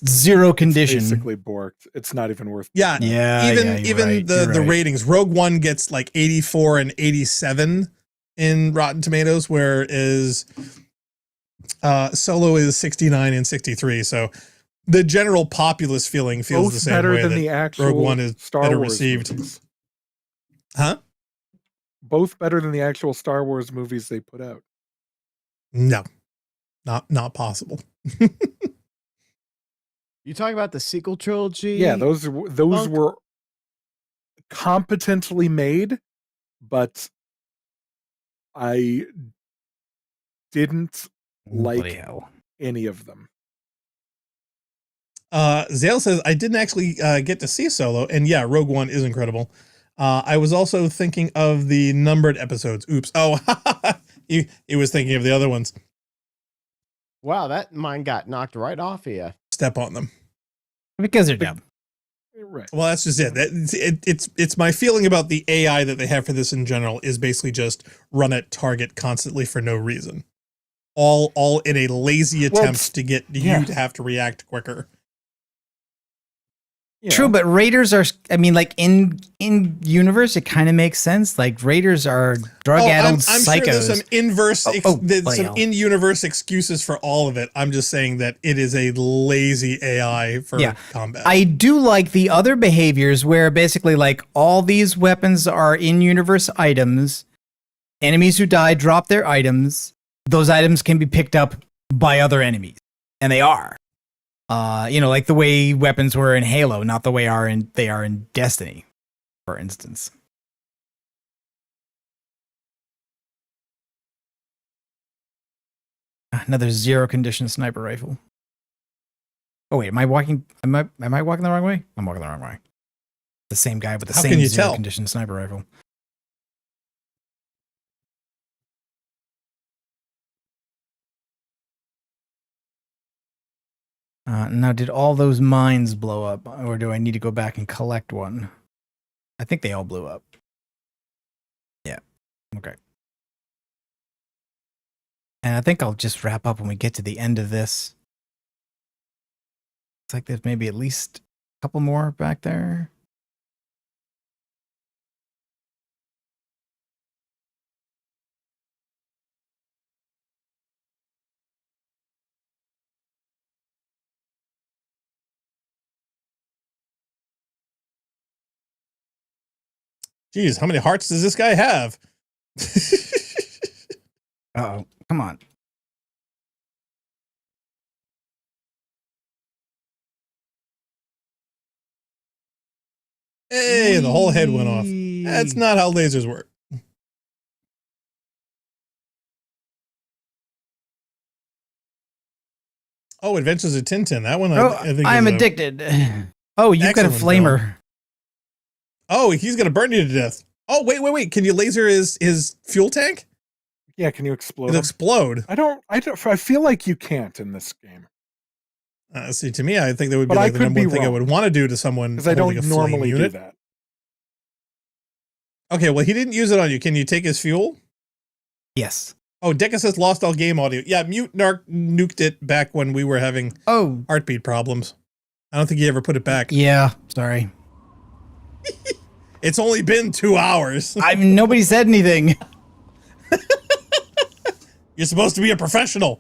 [SPEAKER 1] zero condition.
[SPEAKER 4] It's basically borked. It's not even worth.
[SPEAKER 2] Yeah. Even the ratings. Rogue One gets like 84 and 87 in Rotten Tomatoes, whereas Solo is 69 and 63. So the general populace feels
[SPEAKER 4] both
[SPEAKER 2] the same
[SPEAKER 4] better
[SPEAKER 2] way
[SPEAKER 4] than
[SPEAKER 2] that
[SPEAKER 4] the actual
[SPEAKER 2] Rogue One is
[SPEAKER 4] Star
[SPEAKER 2] better
[SPEAKER 4] Wars
[SPEAKER 2] received.
[SPEAKER 4] Movies.
[SPEAKER 2] Huh?
[SPEAKER 4] Both better than the actual Star Wars movies they put out.
[SPEAKER 2] No, not possible.
[SPEAKER 3] You talking about the sequel trilogy?
[SPEAKER 4] Yeah, those were competently made, but I didn't like any of them.
[SPEAKER 2] Zale says, I didn't actually get to see Solo, and yeah, Rogue One is incredible. I was also thinking of the numbered episodes. Oops. Oh, he was thinking of the other ones.
[SPEAKER 3] Wow, that mine got knocked right off of you.
[SPEAKER 2] Step on them.
[SPEAKER 1] Because they're dumb.
[SPEAKER 2] Right. Well, that's just it. It's my feeling about the AI that they have for this in general is basically just run at target constantly for no reason. All in a lazy attempt to get you to have to react quicker.
[SPEAKER 1] Yeah. True, but raiders are, I mean, like in universe, it kind of makes sense. Like raiders are drug-addled psychos. I'm sure there's some in-universe excuses for all of it. I'm just saying that it is a lazy AI for combat. I do like the other behaviors where basically like all these weapons are in-universe items. Enemies who die drop their items. Those items can be picked up by other enemies, and they are. Like the way weapons were in Halo, not the way they are in Destiny, for instance. Another zero condition sniper rifle. Oh wait, am I walking the wrong way? I'm walking the wrong way. The same guy with the same zero condition sniper rifle. Now, did all those mines blow up, or do I need to go back and collect one? I think they all blew up. Yeah. Okay. And I think I'll just wrap up when we get to the end of this. It's like there's maybe at least a couple more back there.
[SPEAKER 2] Jeez, how many hearts does this guy have?
[SPEAKER 1] Uh-oh, come on.
[SPEAKER 2] Hey, the whole head went off. That's not how lasers work. Oh, Adventures of Tintin. That one, I think
[SPEAKER 1] I'm
[SPEAKER 2] is
[SPEAKER 1] addicted. Oh, you've got a
[SPEAKER 2] excellent
[SPEAKER 1] flamer.
[SPEAKER 2] film. Oh, he's gonna burn you to death. Oh, wait. Can you laser his fuel tank?
[SPEAKER 4] Yeah, can you explode?
[SPEAKER 2] It'll explode.
[SPEAKER 4] I feel like you can't in this game.
[SPEAKER 2] See, to me, I think that would be like the number one thing I would want to do to someone
[SPEAKER 4] because I don't
[SPEAKER 2] holding a
[SPEAKER 4] normally
[SPEAKER 2] flame unit.
[SPEAKER 4] do that.
[SPEAKER 2] Okay, well, he didn't use it on you. Can you take his fuel?
[SPEAKER 1] Yes.
[SPEAKER 2] Oh, Deca says lost all game audio. Yeah, Mute Narc nuked it back when we were having heartbeat problems. I don't think he ever put it back.
[SPEAKER 1] Yeah, sorry.
[SPEAKER 2] It's only been 2 hours.
[SPEAKER 1] Nobody said anything.
[SPEAKER 2] You're supposed to be a professional.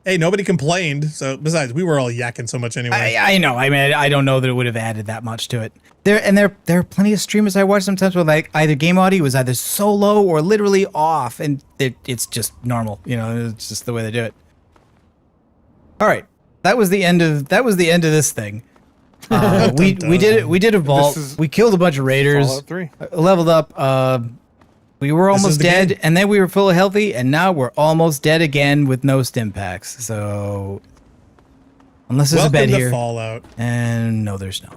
[SPEAKER 2] Hey, nobody complained. So besides, we were all yakking so much anyway.
[SPEAKER 1] I know. I mean, I don't know that it would have added that much to it. There are plenty of streamers I watch sometimes where like either game audio was either so low or literally off, and it's just normal. You know, it's just the way they do it. All right, that was the end of this thing. We did a vault. We killed a bunch of raiders.
[SPEAKER 4] Fallout 3.
[SPEAKER 1] Leveled up. We were almost dead, and then we were full of healthy, and now we're almost dead again with no stim packs. So, unless there's a bed here,
[SPEAKER 2] Fallout.
[SPEAKER 1] And no, there's not.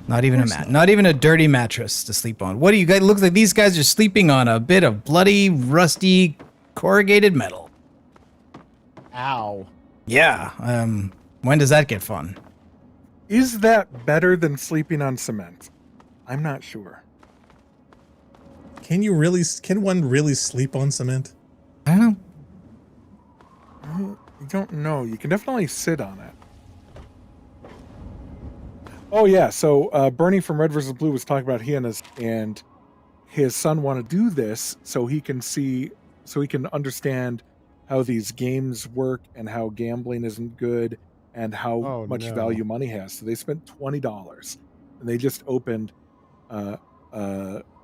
[SPEAKER 1] Not even a mat. Not even a dirty mattress to sleep on. What do you guys look like? These guys are sleeping on a bit of bloody, rusty, corrugated metal.
[SPEAKER 3] Ow.
[SPEAKER 1] Yeah. When does that get fun?
[SPEAKER 4] Is that better than sleeping on cement? I'm not sure.
[SPEAKER 2] Can one really sleep on cement?
[SPEAKER 1] I don't know.
[SPEAKER 4] I don't know. You can definitely sit on it. Oh yeah, so Bernie from Red vs. Blue was talking about he and his son want to do this so he can understand how these games work and how gambling isn't good and how much value money has. So they spent $20 and they just opened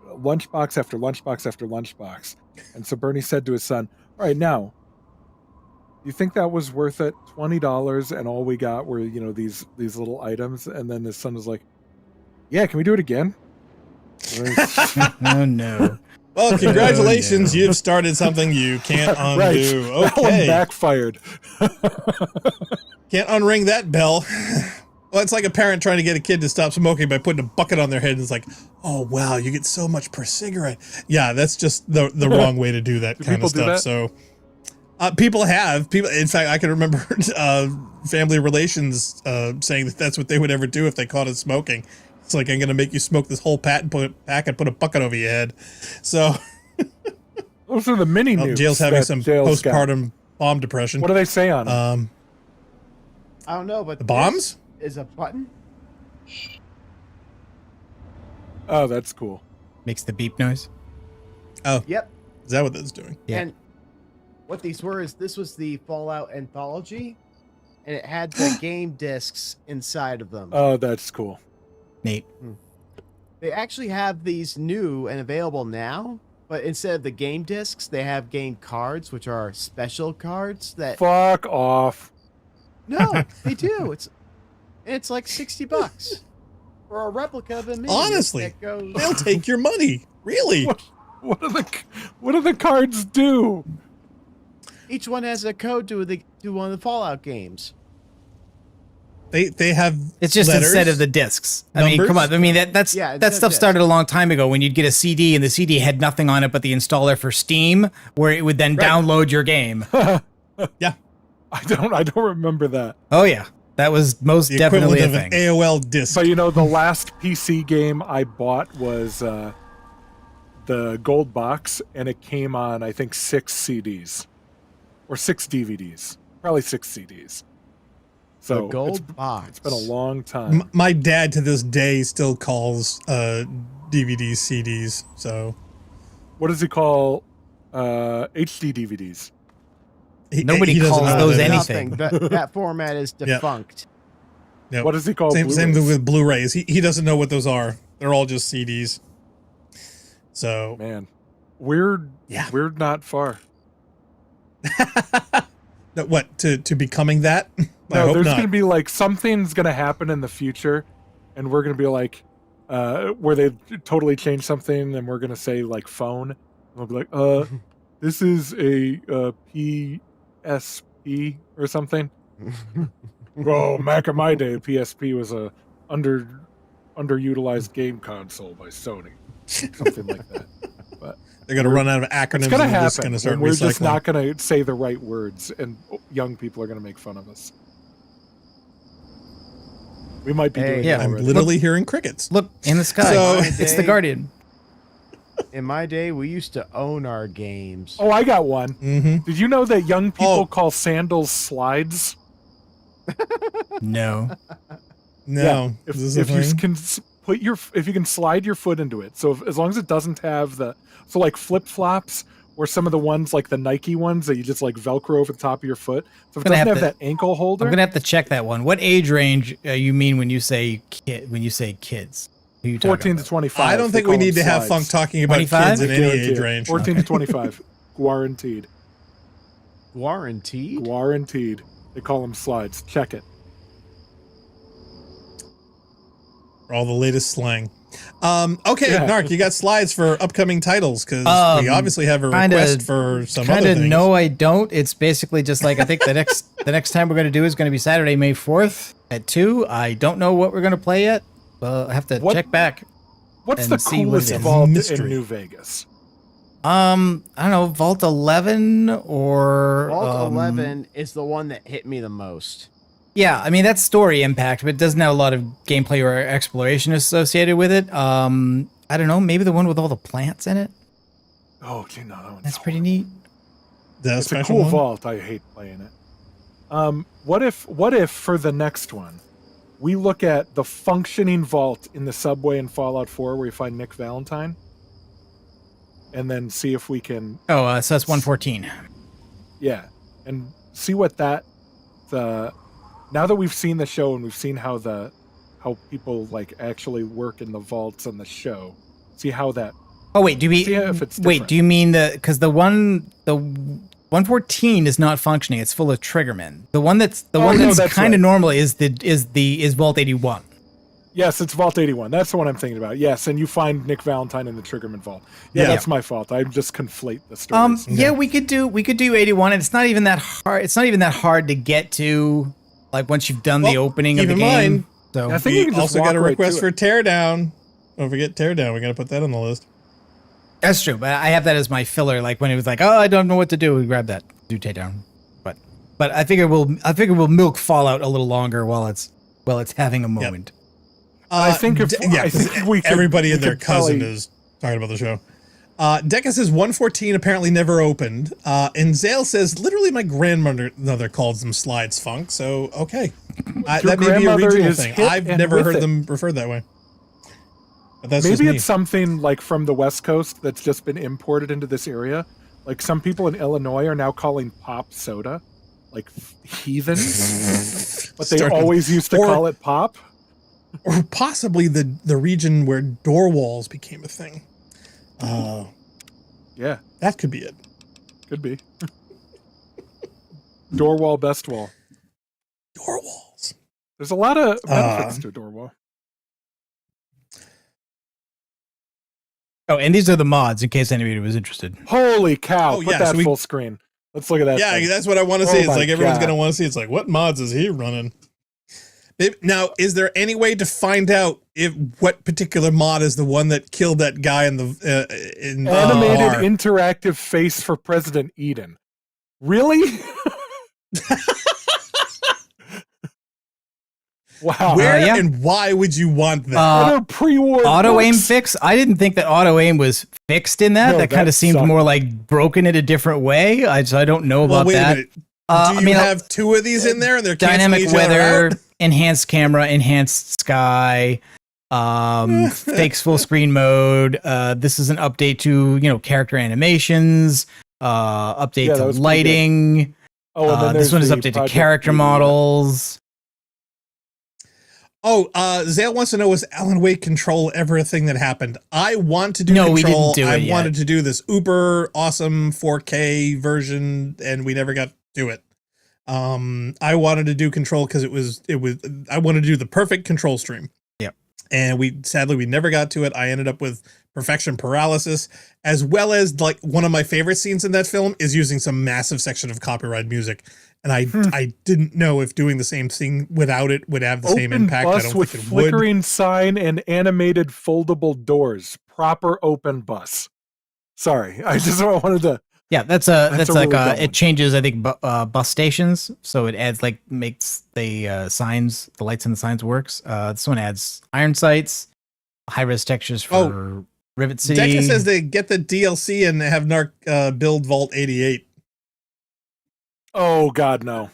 [SPEAKER 4] lunchbox after lunchbox after lunchbox. And so Bernie said to his son, all right, now, you think that was worth it? $20 and all we got were, these little items. And then his son was like, yeah, can we do it again?
[SPEAKER 1] Oh no.
[SPEAKER 2] Well, congratulations, you've started something you can't undo.
[SPEAKER 4] Right. That one backfired.
[SPEAKER 2] Can't unring that bell. Well, it's like a parent trying to get a kid to stop smoking by putting a bucket on their head. And it's like, oh, wow, you get so much per cigarette. Yeah, that's just the wrong way to do that kind of stuff. So people. In fact, I can remember family relations saying that that's what they would ever do if they caught us smoking. It's like, I'm going to make you smoke this whole pack and put a bucket over your head. So
[SPEAKER 4] those are the mini nukes.
[SPEAKER 2] Jail's having some postpartum bomb depression.
[SPEAKER 4] What do they say on them?
[SPEAKER 3] I don't know, but
[SPEAKER 2] the bombs
[SPEAKER 3] is a button.
[SPEAKER 4] Oh, that's cool.
[SPEAKER 1] Makes the beep noise.
[SPEAKER 2] Oh,
[SPEAKER 3] yep.
[SPEAKER 2] Is that what that's doing?
[SPEAKER 1] Yeah.
[SPEAKER 3] And what these were is this was the Fallout anthology, and it had the game discs inside of them.
[SPEAKER 4] Oh, that's cool.
[SPEAKER 1] Neat.
[SPEAKER 3] They actually have these new and available now, but instead of the game discs, they have game cards, which are special cards that.
[SPEAKER 4] Fuck off.
[SPEAKER 3] No, they do. It's like $60 for a replica of a mini.
[SPEAKER 2] Honestly, they'll take your money. Really?
[SPEAKER 4] What do the cards do?
[SPEAKER 3] Each one has a code to one of the Fallout games.
[SPEAKER 2] They have.
[SPEAKER 1] It's just
[SPEAKER 2] letters,
[SPEAKER 1] instead of the discs. I
[SPEAKER 2] numbers.
[SPEAKER 1] mean, come on. I mean that stuff started a long time ago when you'd get a CD and the CD had nothing on it but the installer for Steam, where it would then download your game.
[SPEAKER 2] Yeah,
[SPEAKER 4] I don't remember that.
[SPEAKER 1] Oh yeah, that was most
[SPEAKER 2] the
[SPEAKER 1] definitely a
[SPEAKER 2] equivalent
[SPEAKER 1] thing.
[SPEAKER 2] of an AOL disc.
[SPEAKER 4] But the last PC game I bought was the gold box, and it came on I think 6 CDs or 6 DVDs, probably 6 CDs. So
[SPEAKER 3] the gold box.
[SPEAKER 4] It's been a long time.
[SPEAKER 2] My dad to this day still calls DVDs CDs. So
[SPEAKER 4] what does he call HD DVDs?
[SPEAKER 1] Nobody calls those anything.
[SPEAKER 3] That format is defunct.
[SPEAKER 2] Yep.
[SPEAKER 4] What does he call
[SPEAKER 2] same
[SPEAKER 4] Blu-rays?
[SPEAKER 2] with Blu-rays. He doesn't know what those are. They're all just CDs. So
[SPEAKER 4] man, we're not far.
[SPEAKER 2] What to becoming that?
[SPEAKER 4] No, there's going to be like something's going to happen in the future and we're gonna be like, where they totally change something, and we're gonna say like phone. And we'll be like, this is a PSP or something. Bro, back in my day, PSP was a underutilized game console by Sony, something like that. But
[SPEAKER 2] they're gonna run out of acronyms.
[SPEAKER 4] It's gonna
[SPEAKER 2] and
[SPEAKER 4] happen.
[SPEAKER 2] Just gonna start
[SPEAKER 4] we're
[SPEAKER 2] recycling.
[SPEAKER 4] just not gonna say the right words, and young people are gonna make fun of us. We might be doing that
[SPEAKER 2] I'm
[SPEAKER 4] already.
[SPEAKER 2] literally hearing crickets.
[SPEAKER 1] Look in the sky.
[SPEAKER 2] So-
[SPEAKER 1] It's the Guardian.
[SPEAKER 3] In my day, we used to own our games.
[SPEAKER 4] Oh, I got one.
[SPEAKER 2] Mm-hmm.
[SPEAKER 4] Did you know that young people call sandals slides?
[SPEAKER 1] No.
[SPEAKER 2] No.
[SPEAKER 4] Yeah.
[SPEAKER 2] Is this a
[SPEAKER 4] If you
[SPEAKER 2] thing?
[SPEAKER 4] can if you can slide your foot into it, so as long as it doesn't have like flip flops or some of the ones like the Nike ones that you just like Velcro over the top of your foot. So if it doesn't have that ankle holder,
[SPEAKER 1] I'm gonna have to check that one. What age range you mean when you say kids? Who you talking
[SPEAKER 4] 14
[SPEAKER 1] about?
[SPEAKER 4] to 25.
[SPEAKER 2] I don't think we need to have Funk talking about
[SPEAKER 1] 25?
[SPEAKER 2] kids in any age range.
[SPEAKER 4] 14 to 25. Guaranteed.
[SPEAKER 3] Guaranteed?
[SPEAKER 4] Guaranteed. They call them slides. Check it.
[SPEAKER 2] For all the latest slang. Okay,
[SPEAKER 4] Yeah.
[SPEAKER 2] Narc, you got slides for upcoming titles because we obviously have a request for some other things.
[SPEAKER 1] No, I don't. It's basically just like I think the next time we're going to do is going to be Saturday, May 4th at 2. I don't know what we're going to play yet. I have to check back.
[SPEAKER 4] What's
[SPEAKER 1] and
[SPEAKER 4] the
[SPEAKER 1] see what
[SPEAKER 4] coolest
[SPEAKER 1] it is.
[SPEAKER 4] vault
[SPEAKER 2] Mystery.
[SPEAKER 4] in New Vegas?
[SPEAKER 1] I don't know, Vault 11 or
[SPEAKER 3] Vault 11 is the one that hit me the most.
[SPEAKER 1] Yeah, I mean that's story impact, but it doesn't have a lot of gameplay or exploration associated with it. I don't know, maybe the one with all the plants in it.
[SPEAKER 4] Oh, gee, no, that one's
[SPEAKER 1] That's pretty neat.
[SPEAKER 2] That's
[SPEAKER 4] it's a cool vault. I hate playing it. What if for the next one, we look at the functioning vault in the subway in Fallout 4 where you find Nick Valentine, and then see if we can.
[SPEAKER 1] So that's 114.
[SPEAKER 4] Yeah, and see what that. Now that we've seen the show and we've seen how people like actually work in the vaults on the show, see how that.
[SPEAKER 1] Oh wait, do you
[SPEAKER 4] see if it's
[SPEAKER 1] wait?
[SPEAKER 4] different.
[SPEAKER 1] Do you mean because the 114 is not functioning? It's full of triggermen. The one that's
[SPEAKER 4] that's
[SPEAKER 1] kind of
[SPEAKER 4] right.
[SPEAKER 1] normal is Vault 81.
[SPEAKER 4] Yes, it's Vault 81. That's the one I'm thinking about. Yes, and you find Nick Valentine in the Triggerman Vault. Yeah, that's my fault. I just conflate the stories.
[SPEAKER 1] Yeah, we could do 81, and it's not even that hard. It's not even that hard to get to. Like once you've done the opening of the
[SPEAKER 2] keep in
[SPEAKER 1] game.
[SPEAKER 2] mind,
[SPEAKER 1] So
[SPEAKER 4] I think you
[SPEAKER 2] we
[SPEAKER 4] can just
[SPEAKER 2] also
[SPEAKER 4] walk
[SPEAKER 2] got a
[SPEAKER 4] right
[SPEAKER 2] request
[SPEAKER 4] to
[SPEAKER 2] for
[SPEAKER 4] it.
[SPEAKER 2] Teardown. Don't forget Teardown. We got to put that on the list.
[SPEAKER 1] that's true, but I have that as my filler. Like when it was like, oh, I don't know what to do, we grab that, do takedown. But I figure we'll milk Fallout a little longer while it's having a moment.
[SPEAKER 4] I think if I think we could,
[SPEAKER 2] everybody and
[SPEAKER 4] we
[SPEAKER 2] their
[SPEAKER 4] could
[SPEAKER 2] cousin
[SPEAKER 4] probably-
[SPEAKER 2] is talking about the show. Decca says 114 apparently never opened. And Zale says literally my grandmother calls them slides, Funk. So okay, that may be a
[SPEAKER 4] grandmother
[SPEAKER 2] regional
[SPEAKER 4] is
[SPEAKER 2] thing.
[SPEAKER 4] hip
[SPEAKER 2] I've
[SPEAKER 4] and
[SPEAKER 2] never
[SPEAKER 4] with
[SPEAKER 2] heard
[SPEAKER 4] it.
[SPEAKER 2] them referred that way. But that's just
[SPEAKER 4] Maybe
[SPEAKER 2] me.
[SPEAKER 4] it's something like from the West Coast that's just been imported into this area. Like some people in Illinois are now calling pop soda, like heathens, but they
[SPEAKER 2] Starting-
[SPEAKER 4] always used to
[SPEAKER 2] or-
[SPEAKER 4] call it pop.
[SPEAKER 2] or possibly the region where door walls became a thing.
[SPEAKER 4] Yeah,
[SPEAKER 2] That could be it.
[SPEAKER 4] could be. Door wall, best wall.
[SPEAKER 2] Door walls.
[SPEAKER 4] There's a lot of benefits to a door wall.
[SPEAKER 1] Oh, and these are the mods in case anybody was interested.
[SPEAKER 4] Holy cow!
[SPEAKER 2] Oh,
[SPEAKER 4] Put
[SPEAKER 2] yeah,
[SPEAKER 4] that
[SPEAKER 2] so we-
[SPEAKER 4] full screen. Let's look at that.
[SPEAKER 2] Yeah,
[SPEAKER 4] thing.
[SPEAKER 2] that's what I want to
[SPEAKER 4] Oh
[SPEAKER 2] see. It's
[SPEAKER 4] my
[SPEAKER 2] like everyone's
[SPEAKER 4] God.
[SPEAKER 2] going to want to see. It's like, what mods is he running? Now, is there any way to find out if what particular mod is the one that killed that guy in the in
[SPEAKER 4] Animated
[SPEAKER 2] bar?
[SPEAKER 4] interactive face for President Eden. Really? Wow.
[SPEAKER 2] Where
[SPEAKER 1] yeah.
[SPEAKER 2] and why would you want that?
[SPEAKER 4] What a pre-war
[SPEAKER 1] Auto aim
[SPEAKER 4] books.
[SPEAKER 1] fix? I didn't think that auto aim was fixed in that.
[SPEAKER 4] No,
[SPEAKER 1] that kind
[SPEAKER 4] that
[SPEAKER 1] of seemed
[SPEAKER 4] sucked.
[SPEAKER 1] more like broken in a different way. So I don't know
[SPEAKER 2] Well,
[SPEAKER 1] about
[SPEAKER 2] wait
[SPEAKER 1] that.
[SPEAKER 2] a minute. Do you have two of these in there and they're
[SPEAKER 1] Dynamic
[SPEAKER 2] canceling each other
[SPEAKER 1] weather,
[SPEAKER 2] out?
[SPEAKER 1] enhanced camera, enhanced sky, fakes full screen mode. This is an update to character animations, update
[SPEAKER 4] Yeah, that
[SPEAKER 1] to
[SPEAKER 4] was pretty
[SPEAKER 1] lighting.
[SPEAKER 4] Oh, and then
[SPEAKER 1] This
[SPEAKER 4] there's
[SPEAKER 1] one is
[SPEAKER 4] the
[SPEAKER 1] update to
[SPEAKER 4] Project
[SPEAKER 1] character
[SPEAKER 4] Blue.
[SPEAKER 1] models.
[SPEAKER 2] Oh, Zale wants to know, was Alan Wake Control ever a thing that happened? I want to do
[SPEAKER 1] No, we
[SPEAKER 2] Control.
[SPEAKER 1] didn't do
[SPEAKER 2] I
[SPEAKER 1] it yet.
[SPEAKER 2] wanted to do this uber awesome 4K version, and we never got to it. I wanted to do Control because it was I wanted to do the perfect Control stream.
[SPEAKER 1] Yep.
[SPEAKER 2] and sadly we never got to it. I ended up with perfection paralysis, as well as like one of my favorite scenes in that film is using some massive section of copyright music. And I didn't know if doing the same thing without it would have the same impact.
[SPEAKER 4] Bus
[SPEAKER 2] I don't
[SPEAKER 4] with
[SPEAKER 2] think it
[SPEAKER 4] flickering sign and animated foldable doors. Proper open bus. Sorry, I just wanted to.
[SPEAKER 1] Yeah, that's like really it changes. I think bus stations, so it adds like makes the signs, the lights and the signs works. This one adds iron sights, high res textures for Rivet City.
[SPEAKER 2] Deca says they get the DLC and have Narc build Vault 88.
[SPEAKER 4] Oh God, no!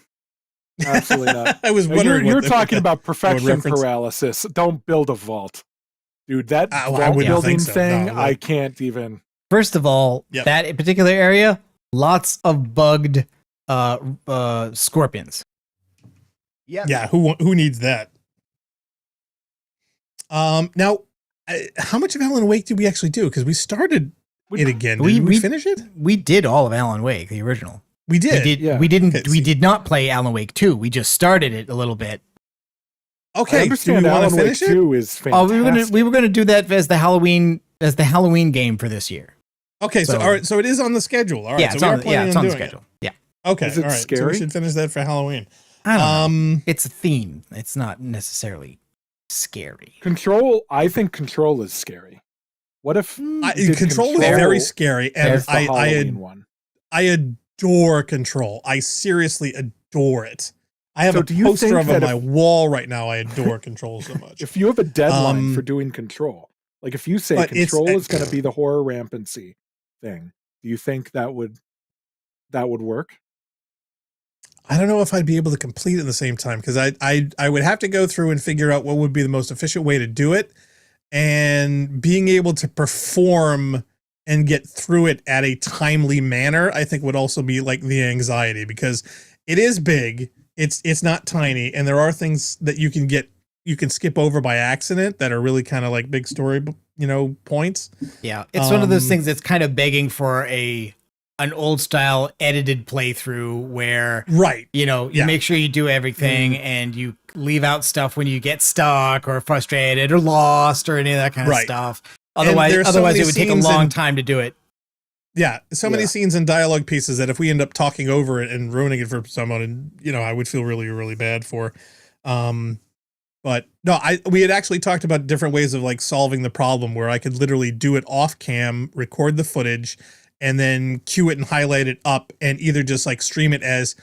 [SPEAKER 4] Absolutely not.
[SPEAKER 2] I was wondering.
[SPEAKER 4] You're talking about perfection paralysis. Don't build a vault, dude. That vault building thing, no, I can't even.
[SPEAKER 1] First of all, that particular area, lots of bugged scorpions.
[SPEAKER 2] Yeah, who needs that? Now, how much of Alan Wake did we actually do? Because we started it again. Did we finish it?
[SPEAKER 1] We did all of Alan Wake, the original.
[SPEAKER 2] We did.
[SPEAKER 1] We didn't. Okay, we did not play Alan Wake 2. We just started it a little bit.
[SPEAKER 2] Okay.
[SPEAKER 4] I understand Alan Wake 2 is fantastic.
[SPEAKER 1] Oh, we were gonna do that as the Halloween game for this year.
[SPEAKER 2] Okay, so all right, so it is on the schedule. All right,
[SPEAKER 1] yeah,
[SPEAKER 2] so
[SPEAKER 1] it's on the schedule. Yeah.
[SPEAKER 2] Okay,
[SPEAKER 4] is it
[SPEAKER 2] all right.
[SPEAKER 4] scary?
[SPEAKER 2] So we should finish that for Halloween.
[SPEAKER 1] I don't know. It's a theme. It's not necessarily scary.
[SPEAKER 4] Control. I think Control is scary. What if
[SPEAKER 2] Control is very scary, and I adore Control. I seriously adore it. I have a poster of it on my wall right now. I adore Control so much.
[SPEAKER 4] If you have a deadline for doing Control, like if you say Control is going to be the horror rampancy thing, do you think that would work?
[SPEAKER 2] I don't know if I'd be able to complete it at the same time, because I would have to go through and figure out what would be the most efficient way to do it, and being able to perform and get through it at a timely manner, I think would also be like the anxiety, because it is big. It's not tiny, and there are things that you can skip over by accident that are really kind of like big story, points.
[SPEAKER 1] Yeah, it's one of those things that's kind of begging for an old style edited playthrough where you make sure you do everything and you leave out stuff when you get stuck or frustrated or lost or any of that kind of stuff. Otherwise it would take a long time to do it.
[SPEAKER 2] Yeah, so many scenes and dialogue pieces that if we end up talking over it and ruining it for someone, and I would feel really, really bad for. But no, we had actually talked about different ways of like solving the problem, where I could literally do it off cam, record the footage, and then cue it and highlight it up, and either just like stream it as,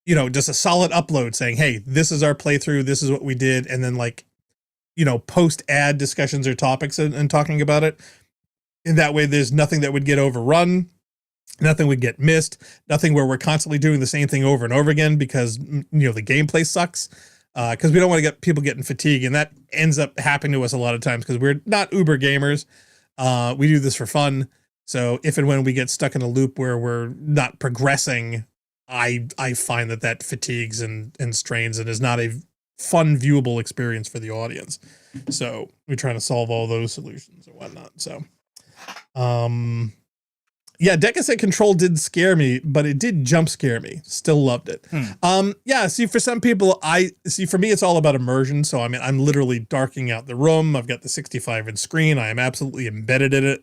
[SPEAKER 2] just a solid upload saying, hey, this is our playthrough, this is what we did, and then like, post ad discussions or topics and talking about it. In that way, there's nothing that would get overrun, nothing would get missed, nothing where we're constantly doing the same thing over and over again because, the gameplay sucks. Because we don't want to get people getting fatigued, and that ends up happening to us a lot of times because we're not uber gamers. We do this for fun. So if and when we get stuck in a loop where we're not progressing, I find that fatigues and strains and is not a fun, viewable experience for the audience. So we're trying to solve all those solutions and whatnot. So, yeah, Deca said Control did scare me, but it did jump scare me. Still loved it. Yeah, see, for some people, for me, it's all about immersion. So, I mean, I'm literally darking out the room. I've got the 65-inch screen. I am absolutely embedded in it.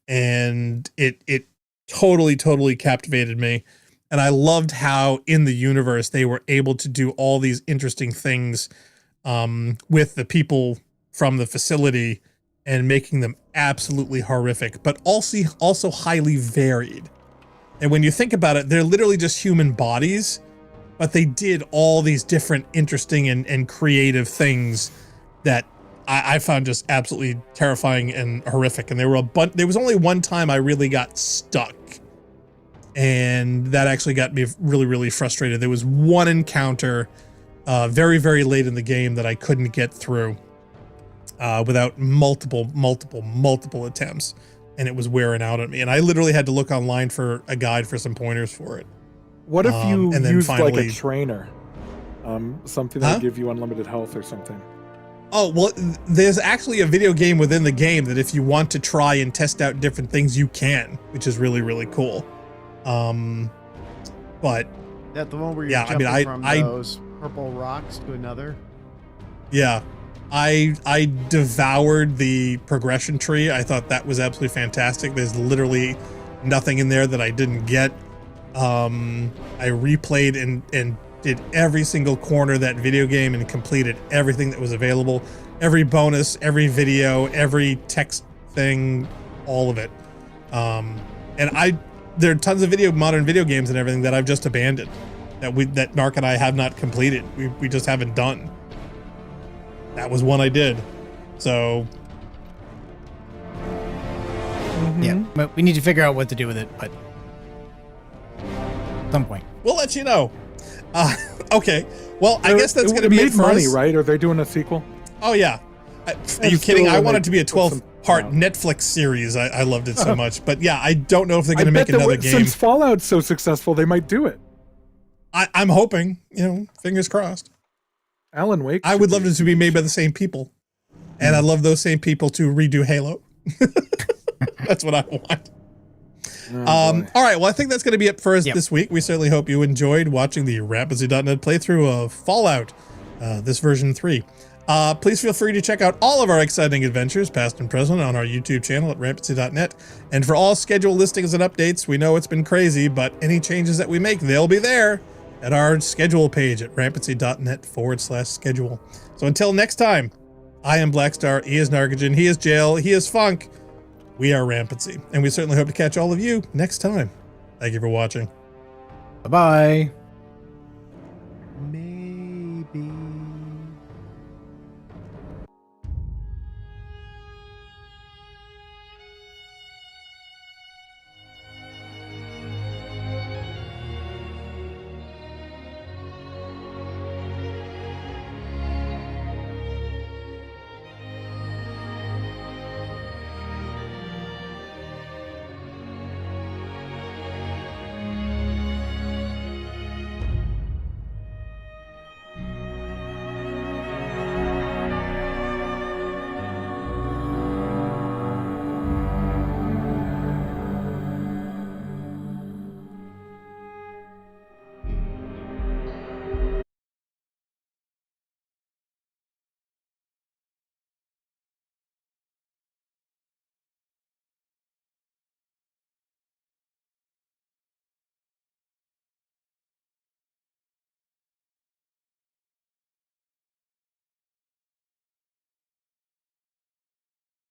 [SPEAKER 2] And it totally captivated me. And I loved how in the universe they were able to do all these interesting things with the people from the facility and making them absolutely horrific, but also highly varied. And when you think about it, they're literally just human bodies, but they did all these different interesting and creative things that I found just absolutely terrifying and horrific. And there was only one time I really got stuck, and that actually got me really, really frustrated. There was one encounter very, very late in the game that I couldn't get through without multiple attempts, and it was wearing out on me. And I literally had to look online for a guide for some pointers for it.
[SPEAKER 4] What if you used like a trainer, something that would give you unlimited health or something?
[SPEAKER 2] Oh, well, there's actually a video game within the game that if you want to try and test out different things, you can, which is really, really cool. But
[SPEAKER 3] that the one where you're jumping from those purple rocks to another?
[SPEAKER 2] Yeah. I devoured the progression tree. I thought that was absolutely fantastic. There's literally nothing in there that I didn't get. I replayed and did every single corner of that video game and completed everything that was available. Every bonus, every video, every text thing, all of it. And there are tons of modern video games and everything that I've just abandoned, that Narc and I have not completed. We just haven't done. That was one I did. So
[SPEAKER 1] yeah, but we need to figure out what to do with it, but at some point
[SPEAKER 2] we'll let you know. Okay, well, I guess that's going to be it for
[SPEAKER 4] money,
[SPEAKER 2] us.
[SPEAKER 4] Right? Are they doing a sequel?
[SPEAKER 2] Oh yeah. Are you kidding? I want it to be a 12-part Netflix series. I loved it so much. But yeah, I don't know if they're going to make another game.
[SPEAKER 4] Since Fallout's so successful, they might do it.
[SPEAKER 2] I'm hoping, fingers crossed.
[SPEAKER 4] Alan Wake.
[SPEAKER 2] I would love it to be made by the same people. And I'd love those same people to redo Halo. That's what I want. All right, well, I think that's going to be it for us this week. We certainly hope you enjoyed watching the Rampancy.net playthrough of Fallout, this version 3. Please feel free to check out all of our exciting adventures, past and present, on our YouTube channel at Rampancy.net. And for all schedule listings and updates, we know it's been crazy, but any changes that we make, they'll be there at our schedule page at Rampancy.net/schedule. So until next time, I am Blackstar, he is Narcogen, he is Jail, he is Funk. We are Rampancy, and we certainly hope to catch all of you next time. Thank you for watching.
[SPEAKER 1] Bye-bye.